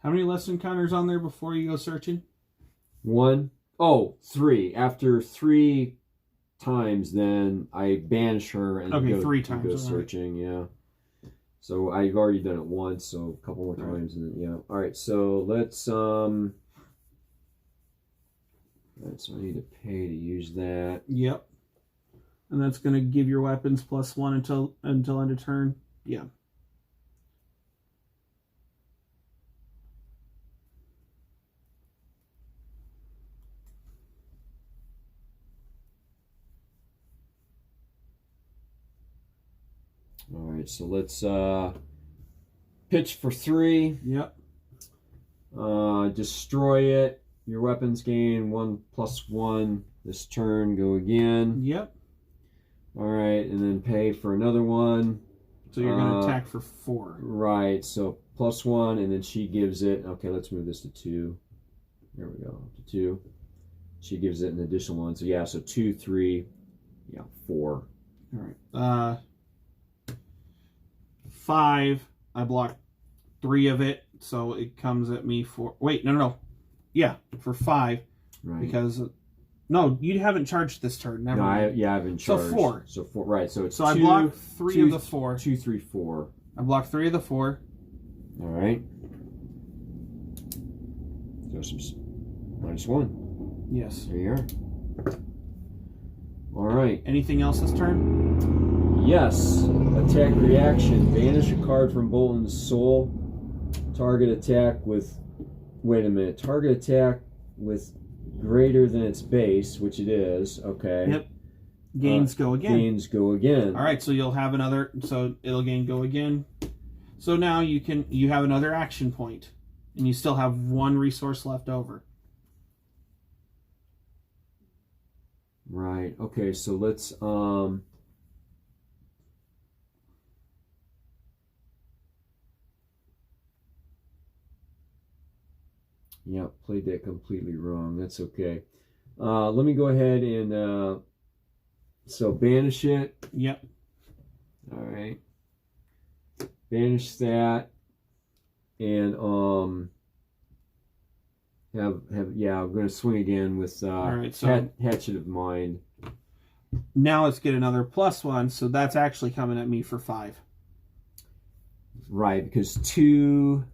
How many lesson counters on there before you go searching? 1. Oh, 3. After 3 times, then I banish her and Okay, go, 3 times. go searching. Yeah. So I've already done it once, so a couple more times, and then, yeah. All right, so let's All right, so I need to pay to use that. Yep. And that's going to give your weapons +1 until end of turn. Yeah. All right, so let's pitch for 3. Yep. Destroy it. Your weapons gain 1+1 this turn. Go again. Yep. All right, and then pay for another 1. So you're going to attack for 4. Right, so +1, and then she gives it. Okay, let's move this to 2. There we go, up to 2. She gives it an additional 1. So yeah, so 2, 3, 4. All right. 5. I block 3 of it, so it comes at me for. Wait, no. Yeah, for 5. Right. Because no, you haven't charged this turn. Never. No, mind. I haven't charged. So 4. So 4. Right. So it's so 2, I block 3 of the 4. 2, 3, 4. I block 3 of the 4. All right. So some -1. Yes. There you are. All right. Anything else this turn? Yes. Attack reaction. Banish a card from Bolton's Soul. Target attack with. Wait a minute. Target attack with greater than its base, which it is. Okay. Yep. Gains go again. Gains go again. All right. So you'll have another. So it'll gain go again. So now you have another action point, and you still have 1 resource left over. Right. Okay. So let's Yeah, played that completely wrong. That's okay. Let me go ahead and so banish it. Yep. All right. Banish that, and I'm gonna swing again with All right, so Hatchet of Mind. now let's get another +1, so that's actually coming at me for 5. Right, because 2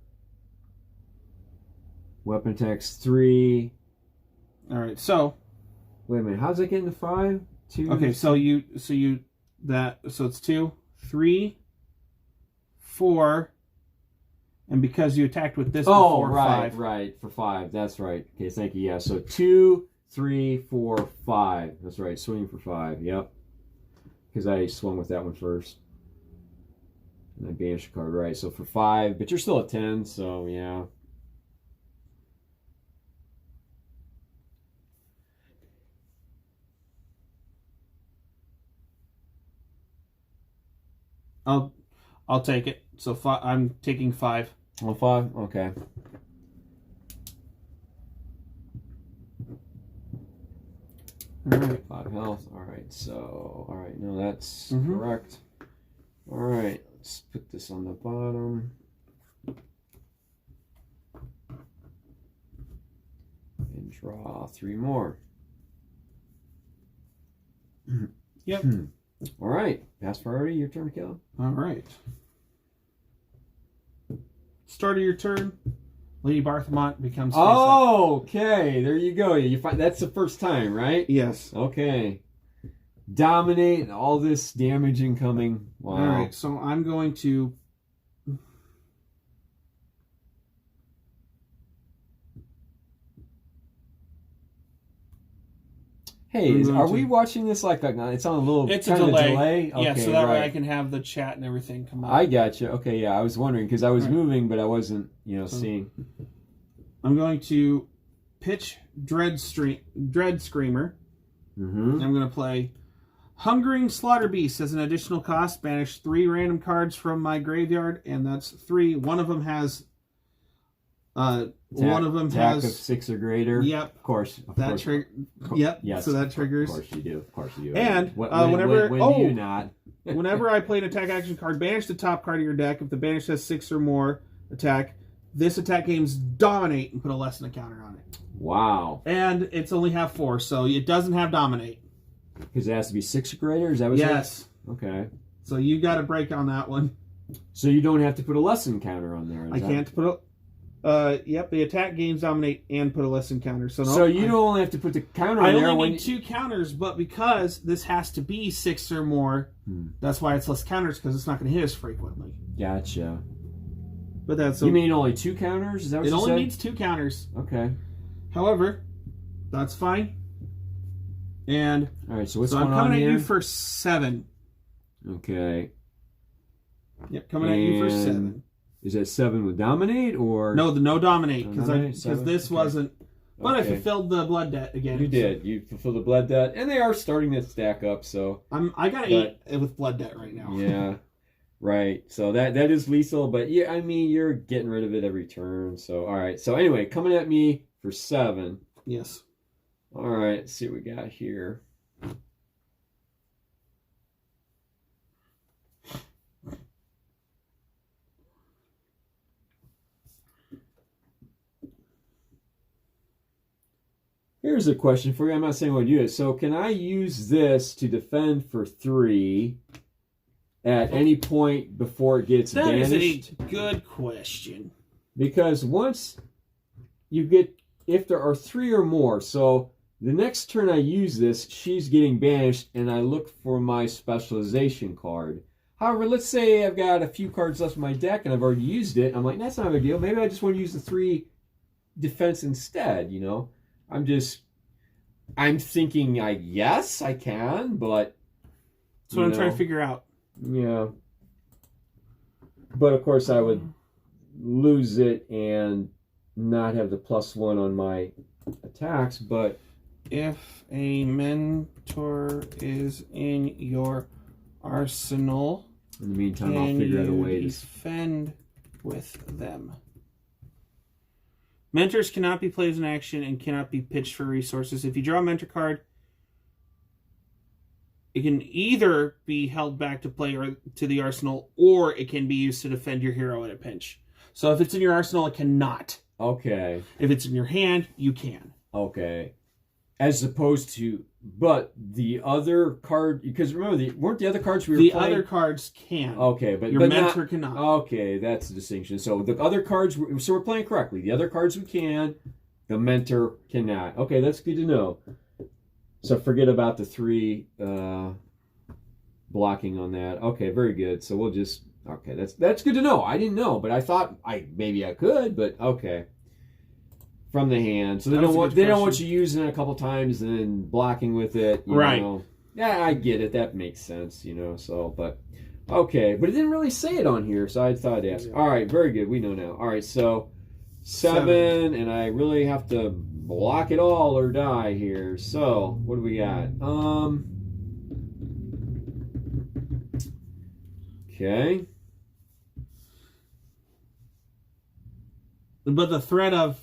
weapon attacks 3. All right, so Wait a minute, how's that getting to 5? 2. okay, so it's 2, 3, 4, and because you attacked with this before, right, 5. right, for 5. That's right. Okay, thank you. Yeah, so 2, 3, 4, 5. That's right, swinging for 5. Yep. Because I swung with that one first. And I banished a card, right? So for 5, but you're still at 10, so yeah. I'll take it. So I'm taking 5. Oh, 5? Okay. All right, 5 health. All right, so, all right, no, that's correct. All right, let's put this on the bottom. And draw 3 more. Yep. All right, pass priority, your turn, Caleb. All right. Start of your turn, Lady Barthelmont becomes face up. Oh, okay, there you go. You find that's the first time, right? Yes. Okay. Dominate, all this damage incoming. Wow. All right, so I'm going to... Hey, are we watching this like it's on a little It's kind a of delay. delay? Yeah, Okay, so that way right. I can have the chat and everything come up. I gotcha. Okay, yeah, I was wondering because I was moving, but I wasn't, seeing. I'm going to pitch Dread Screamer. Mm-hmm. I'm going to play Hungering Slaughter Beast as an additional cost. Banish 3 random cards from my graveyard, and that's 3. One of them has... one of them attack has... of 6 or greater. Yep. Of course. That trigger. Yep. Yes. So that triggers. Of course you do. Of course you do. And when do you not? Whenever I play an attack action card, banish the top card of your deck. If the banish has 6 or more attack, this attack gains Dominate and put a less than a counter on it. Wow. And it's only have 4, so it doesn't have Dominate. Because it has to be 6 or greater? Is that what Yes. Okay. So you got a break on that one. So you don't have to put a lesson counter on there. I can't put a... Yep, the attack gains Dominate and put a lesson counter. So, don't only have to put the counter on I there. only need 2 counters, but because this has to be 6 or more, that's why it's less counters, because it's not going to hit as frequently. Gotcha. But that's... You mean only 2 counters? Is that what you said? It only only needs 2 counters. Okay. However, that's fine. And all right, so what's so going I'm coming on at here? you for 7. Okay. Yep, coming at you for 7. Is that 7 with Dominate or No, no Dominate, because this okay. wasn't. But Okay. I fulfilled the blood debt again. You did. You fulfilled the blood debt, and they are starting to stack up. So I got 8 with blood debt right now. Yeah, right. So that is lethal, but yeah, I mean you're getting rid of it every turn. So all right. So anyway, coming at me for 7. Yes. All right. Let's see what we got here. Here's a question for you. I'm not saying what you do. So can I use this to defend for 3 at any point before it gets banished? That is a good question. Because once you get, if there are 3 or more, so the next turn I use this, she's getting banished, and I look for my specialization card. However, let's say I've got a few cards left in my deck, and I've already used it. I'm like, that's not a big deal. Maybe I just want to use the 3 defense instead, I'm thinking, yes, I can, but... That's what I'm trying to figure out. Yeah. But, of course, I would lose it and not have the +1 on my attacks, but... If a mentor is in your arsenal... In the meantime, I'll figure out a way to... defend with them. Mentors cannot be played as an action and cannot be pitched for resources. If you draw a mentor card, it can either be held back to play or to the arsenal, or it can be used to defend your hero at a pinch. So if it's in your arsenal, it cannot. Okay. If it's in your hand, you can. Okay. As opposed to... But the other card... Because remember, weren't the other cards we were playing... The other cards can. Okay, but... Your mentor cannot. Okay, that's the distinction. So the other cards... So we're playing correctly. The other cards we can. The mentor cannot. Okay, that's good to know. So forget about the 3... blocking on that. Okay, very good. So we'll just okay. That's good to know. I didn't know, but I thought maybe I could, but okay. From the hand, so they don't want you using it a couple times and then blocking with it. You know. Yeah, I get it. That makes sense. You know. So, but okay, but it didn't really say it on here, so I thought I'd ask. All right, very good. We know now. All right, so 7, and I really have to block it all or die here. So what do we got? Okay. But the threat of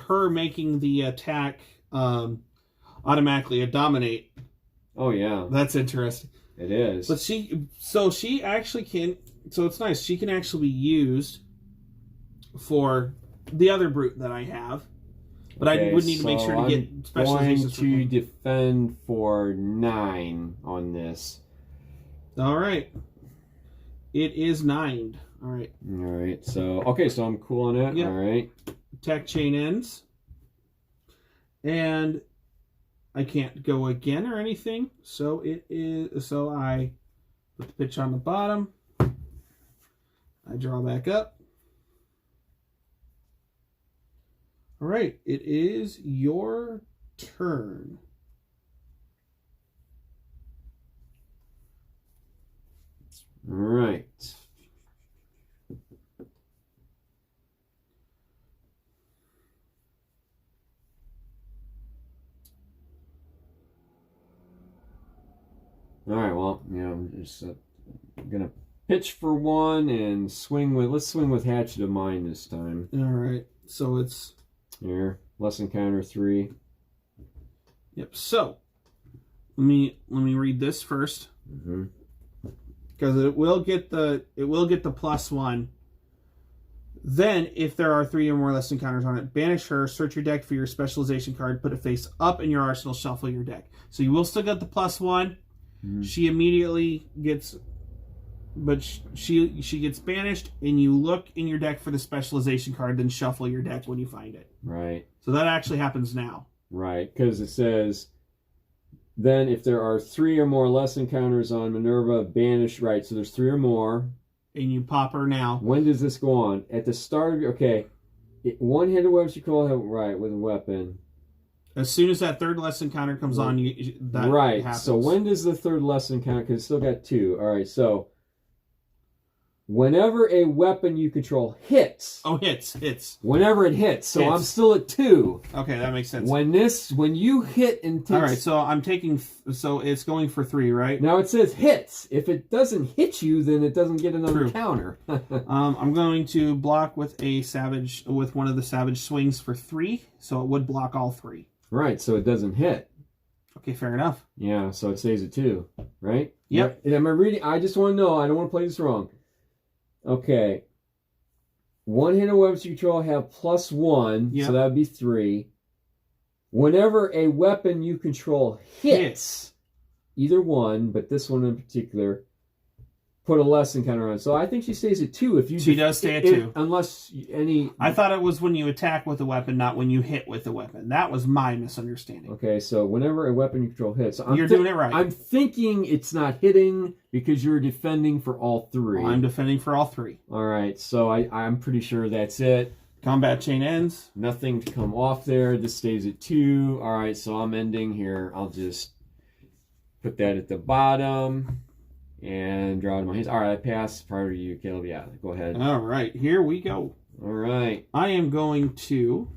her making the attack automatically a dominate. Oh yeah, that's interesting. It is. But she actually can. So it's nice. She can actually be used for the other brute that I have. But okay, I would need to make sure to get specializations. I'm going to defend for 9 on this. All right. It is 9'd. All right. All right. So okay. So I'm cool on that. Yep. All right. Attack chain ends, and I can't go again or anything. So it is. So I put the pitch on the bottom. I draw back up. All right. It is your turn. All right. All right, well, I'm just gonna pitch for 1 and swing with. Let's swing with Hatchet of Mine this time. All right, so it's here. Lesson counter 3. Yep. So let me read this first, because it will get the +1. Then, if there are 3 or more lesson counters on it, banish her. Search your deck for your specialization card. Put it face up in your arsenal. Shuffle your deck. So you will still get the +1. She immediately gets, but she gets banished, and you look in your deck for the specialization card, then shuffle your deck when you find it. Right. So that actually happens now. Right, because it says, then if there are 3 or more lesson counters on Minerva, banish. Right, so there's 3 or more. And you pop her now. When does this go on? At the start of your, okay, one-handed weapons you call her, right, with a weapon. As soon as that 3rd lesson counter comes on, that right. happens. So when does the 3rd lesson counter? Because it's still got 2. All right. So whenever a weapon you control hits. Oh, hits. Whenever it hits. So I'm still at 2. Okay, that makes sense. When you hit and takes. All right. So I'm taking. So it's going for 3, right? Now it says hits. If it doesn't hit you, then it doesn't get another counter. I'm going to block with one of the savage swings for 3. So it would block all 3. Right, so it doesn't hit. Okay, fair enough. Yeah, so it stays at 2, right? Yep. Am I reading? I just want to know. I don't want to play this wrong. Okay. One-handed weapons you control have +1, so that would be 3. Whenever a weapon you control hits, either one, but this one in particular, put a lesson counter on. So I think she stays at 2. She does stay at 2. Unless any... I thought it was when you attack with a weapon, not when you hit with a weapon. That was my misunderstanding. Okay, so whenever a weapon you control hits... You're doing it right. I'm thinking it's not hitting because you're defending for all 3. I'm defending for all 3. All right, so I'm pretty sure that's it. Combat chain ends. Nothing to come off there. This stays at 2. All right, so I'm ending here. I'll just put that at the bottom. And draw to my hands. All right, I pass prior to you, Caleb. Yeah, go ahead. All right, here we go. All right. I am going to...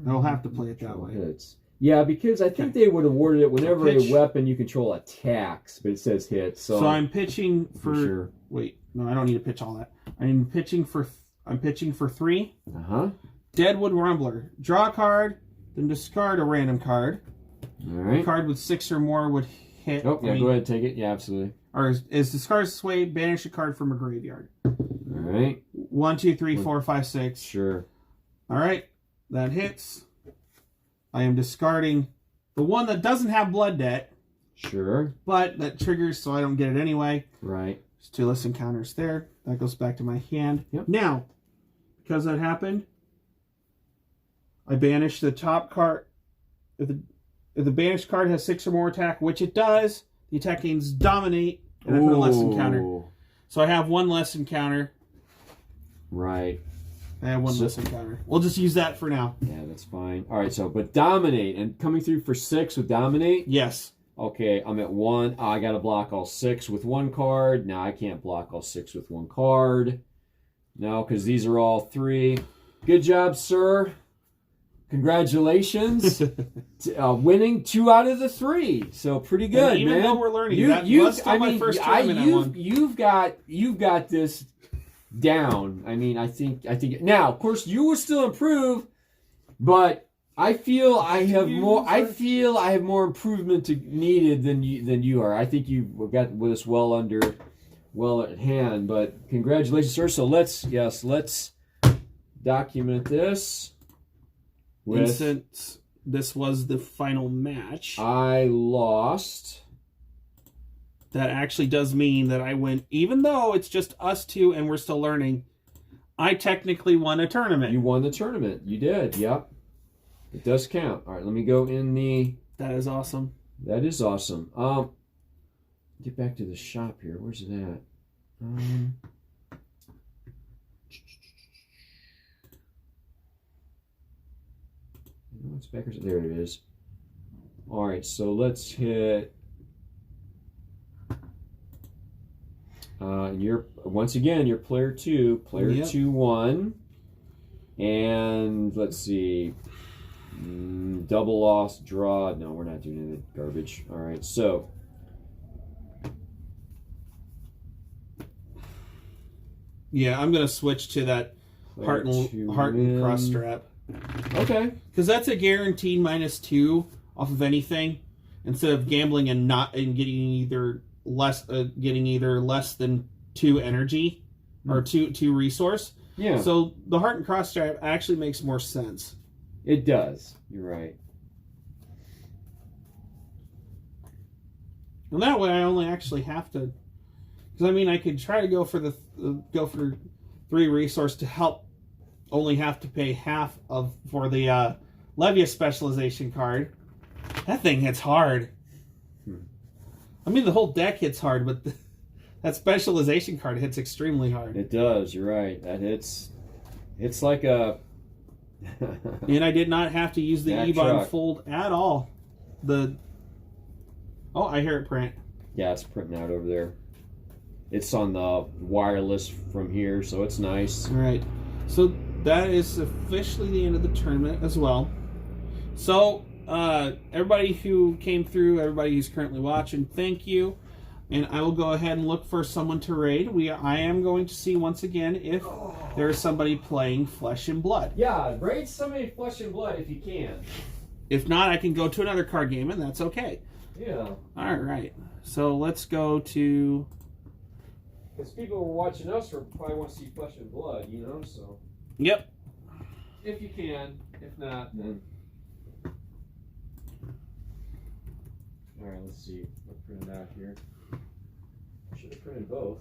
I'll have to play it that way. Hits. Yeah, because I think they would have worded it whenever a weapon you control attacks, but it says hits. So I'm pitching for... Sure. Wait, no, I don't need to pitch all that. I'm pitching for 3. Deadwood Rumbler. Draw a card, then discard a random card. All right. A card with 6 or more would hit. Oh, yeah, go ahead, take it. Yeah, absolutely. Or is discard sway, banish a card from a graveyard. All right. 1, 2, 3, 4, 5, 6. Sure. All right, that hits. I am discarding the one that doesn't have blood debt. Sure. But that triggers, so I don't get it anyway. Right. There's 2 less encounters there. That goes back to my hand. Yep. Now, because that happened, I banish the top card. If the banished card has 6 or more attack, which it does, the attack gains dominate, and I put a less encounter. So I have 1 less encounter. Right. I have 1 less encounter. We'll just use that for now. Yeah, that's fine. All right, so, but dominate, and coming through for 6 with dominate? Yes. Okay, I'm at 1. I got to block all 6 with 1 card. Now I can't block all 6 with 1 card. No, because these are all 3. Good job, sir. Congratulations. Winning 2 out of the 3. So pretty good, and even man. Though we're learning, that was still my first tournament I won. You've got this down. I mean, I think now, of course, you will still improve, but I feel I have more. I feel I have more improvement needed than you are. I think you've got this well at hand. But congratulations, sir. So let's document this. And since this was the final match, I lost. That actually does mean that I win, even though it's just us 2 and we're still learning. I technically won a tournament. You won the tournament. You did. Yep. It does count. All right, let me go in the... That is awesome. That is awesome. Get back to the shop here. Where's it at? It's back. There it is. All right, so let's hit... you're once again, you're player 2. Player 2 won. And let's see... double loss, draw. No, we're not doing any garbage. All right, so yeah, I'm gonna switch to that heart and cross strap. Okay, because that's a guaranteed -2 off of anything, instead of gambling and getting either less than 2 energy or two resource. Yeah. So the heart and cross strap actually makes more sense. It does. You're right. And that way, I only actually have to, because I mean, I could try to go for 3 resource to help. Only have to pay half for the Levia specialization card. That thing hits hard. I mean, the whole deck hits hard, but that specialization card hits extremely hard. It does. You're right. That hits. It's like a. And I did not have to use the E-Bond fold at all. I hear it print. Yeah, it's printing out over there. It's on the wireless from here, so it's nice. All right. So that is officially the end of the tournament as well. So everybody who came through, everybody who's currently watching, thank you. And I will go ahead and look for someone to raid. I am going to see once again if there is somebody playing Flesh and Blood. Yeah, raid somebody Flesh and Blood if you can. If not, I can go to another card game, and that's okay. Yeah. All right. So let's go to... Because people who are watching us probably want to see Flesh and Blood, so... Yep. If you can. If not, then... All right, let's see. I'll print it out here. Should have printed both.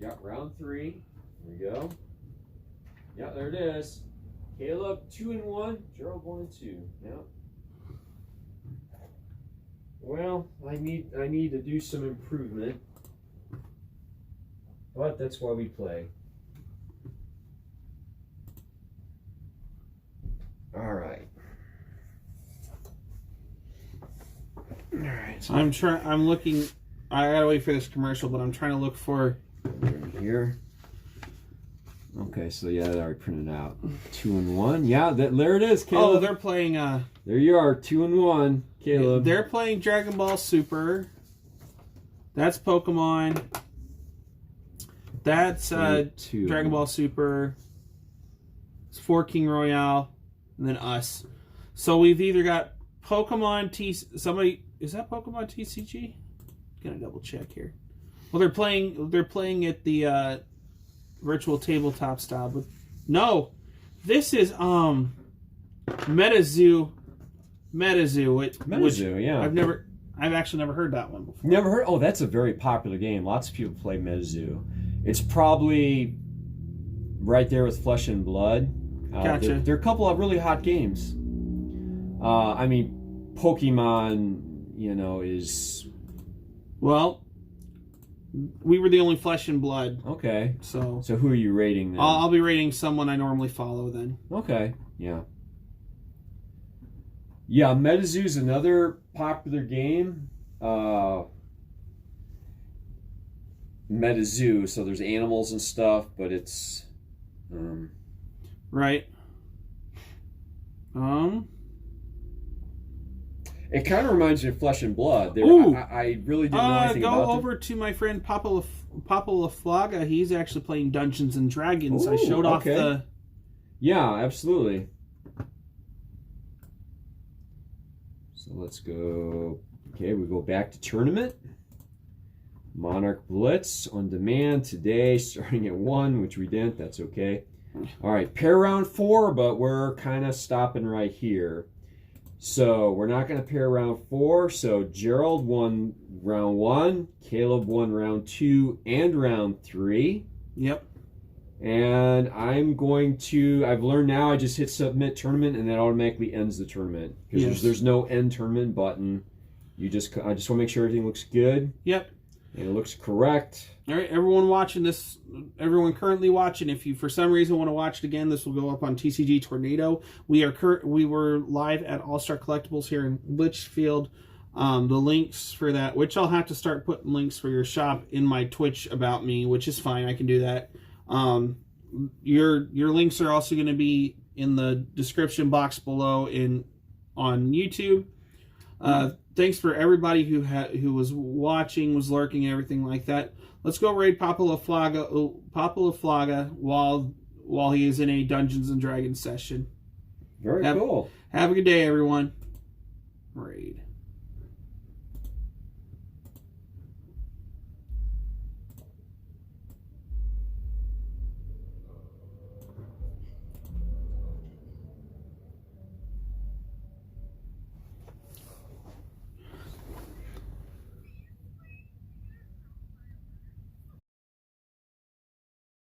Yeah, round 3. There we go. Yeah, there it is. Caleb 2 and 1. Gerald 1 and 2. Yeah. Well, I need to do some improvement, but that's why we play. All right. All right. So I'm looking. I gotta wait for this commercial, but I'm trying to look for here. Okay, so yeah, that already printed out. 2 and 1. Yeah, there it is, Caleb. Oh, they're playing. There you are, 2 and 1, Caleb. They're playing Dragon Ball Super. That's Pokemon. That's Dragon Ball Super. It's 4 King Royale, and then us. So we've either got Pokemon somebody is that Pokemon TCG? Gonna double check here. Well, they're playing at the virtual tabletop style, but no, this is MetaZoo. MetaZoo, yeah. I've actually never heard that one before. Never heard? Oh, that's a very popular game. Lots of people play MetaZoo. It's probably right there with Flesh and Blood. Gotcha. There are a couple of really hot games. I mean, Pokemon, is... Well, we were the only Flesh and Blood. Okay. So who are you rating then? I'll be rating someone I normally follow then. Okay, yeah. Yeah, MetaZoo's another popular game. MetaZoo, so there's animals and stuff, but it's... Right. It kind of reminds me of Flesh and Blood. I really didn't know anything about it. Go over to my friend Papa LaFlaga. He's actually playing Dungeons and Dragons. I showed off the... Yeah, absolutely. So let's go... Okay, we go back to tournament. Monarch Blitz on demand today, starting at 1, which we didn't. That's okay. All right, pair round 4, but we're kind of stopping right here. So we're not going to pair round 4. So Gerald won round 1, Caleb won round 2 and round 3. Yep. And I've learned now, I just hit submit tournament and that automatically ends the tournament. Because there's no end tournament button. I just want to make sure everything looks good. Yep. And it looks correct. All right, everyone watching this, everyone currently watching, if you for some reason want to watch it again, this will go up on TCG Tornado. We were live at All Star Collectibles here in Litchfield. The links for that, which I'll have to start putting links for your shop in my Twitch about me, which is fine. I can do that. Your links are also going to be in the description box below on YouTube. Thanks for everybody who was watching, was lurking, everything like that. Let's go raid Papa LaFlaga while he is in a Dungeons and Dragons session. Very cool. Have a good day, everyone. Raid.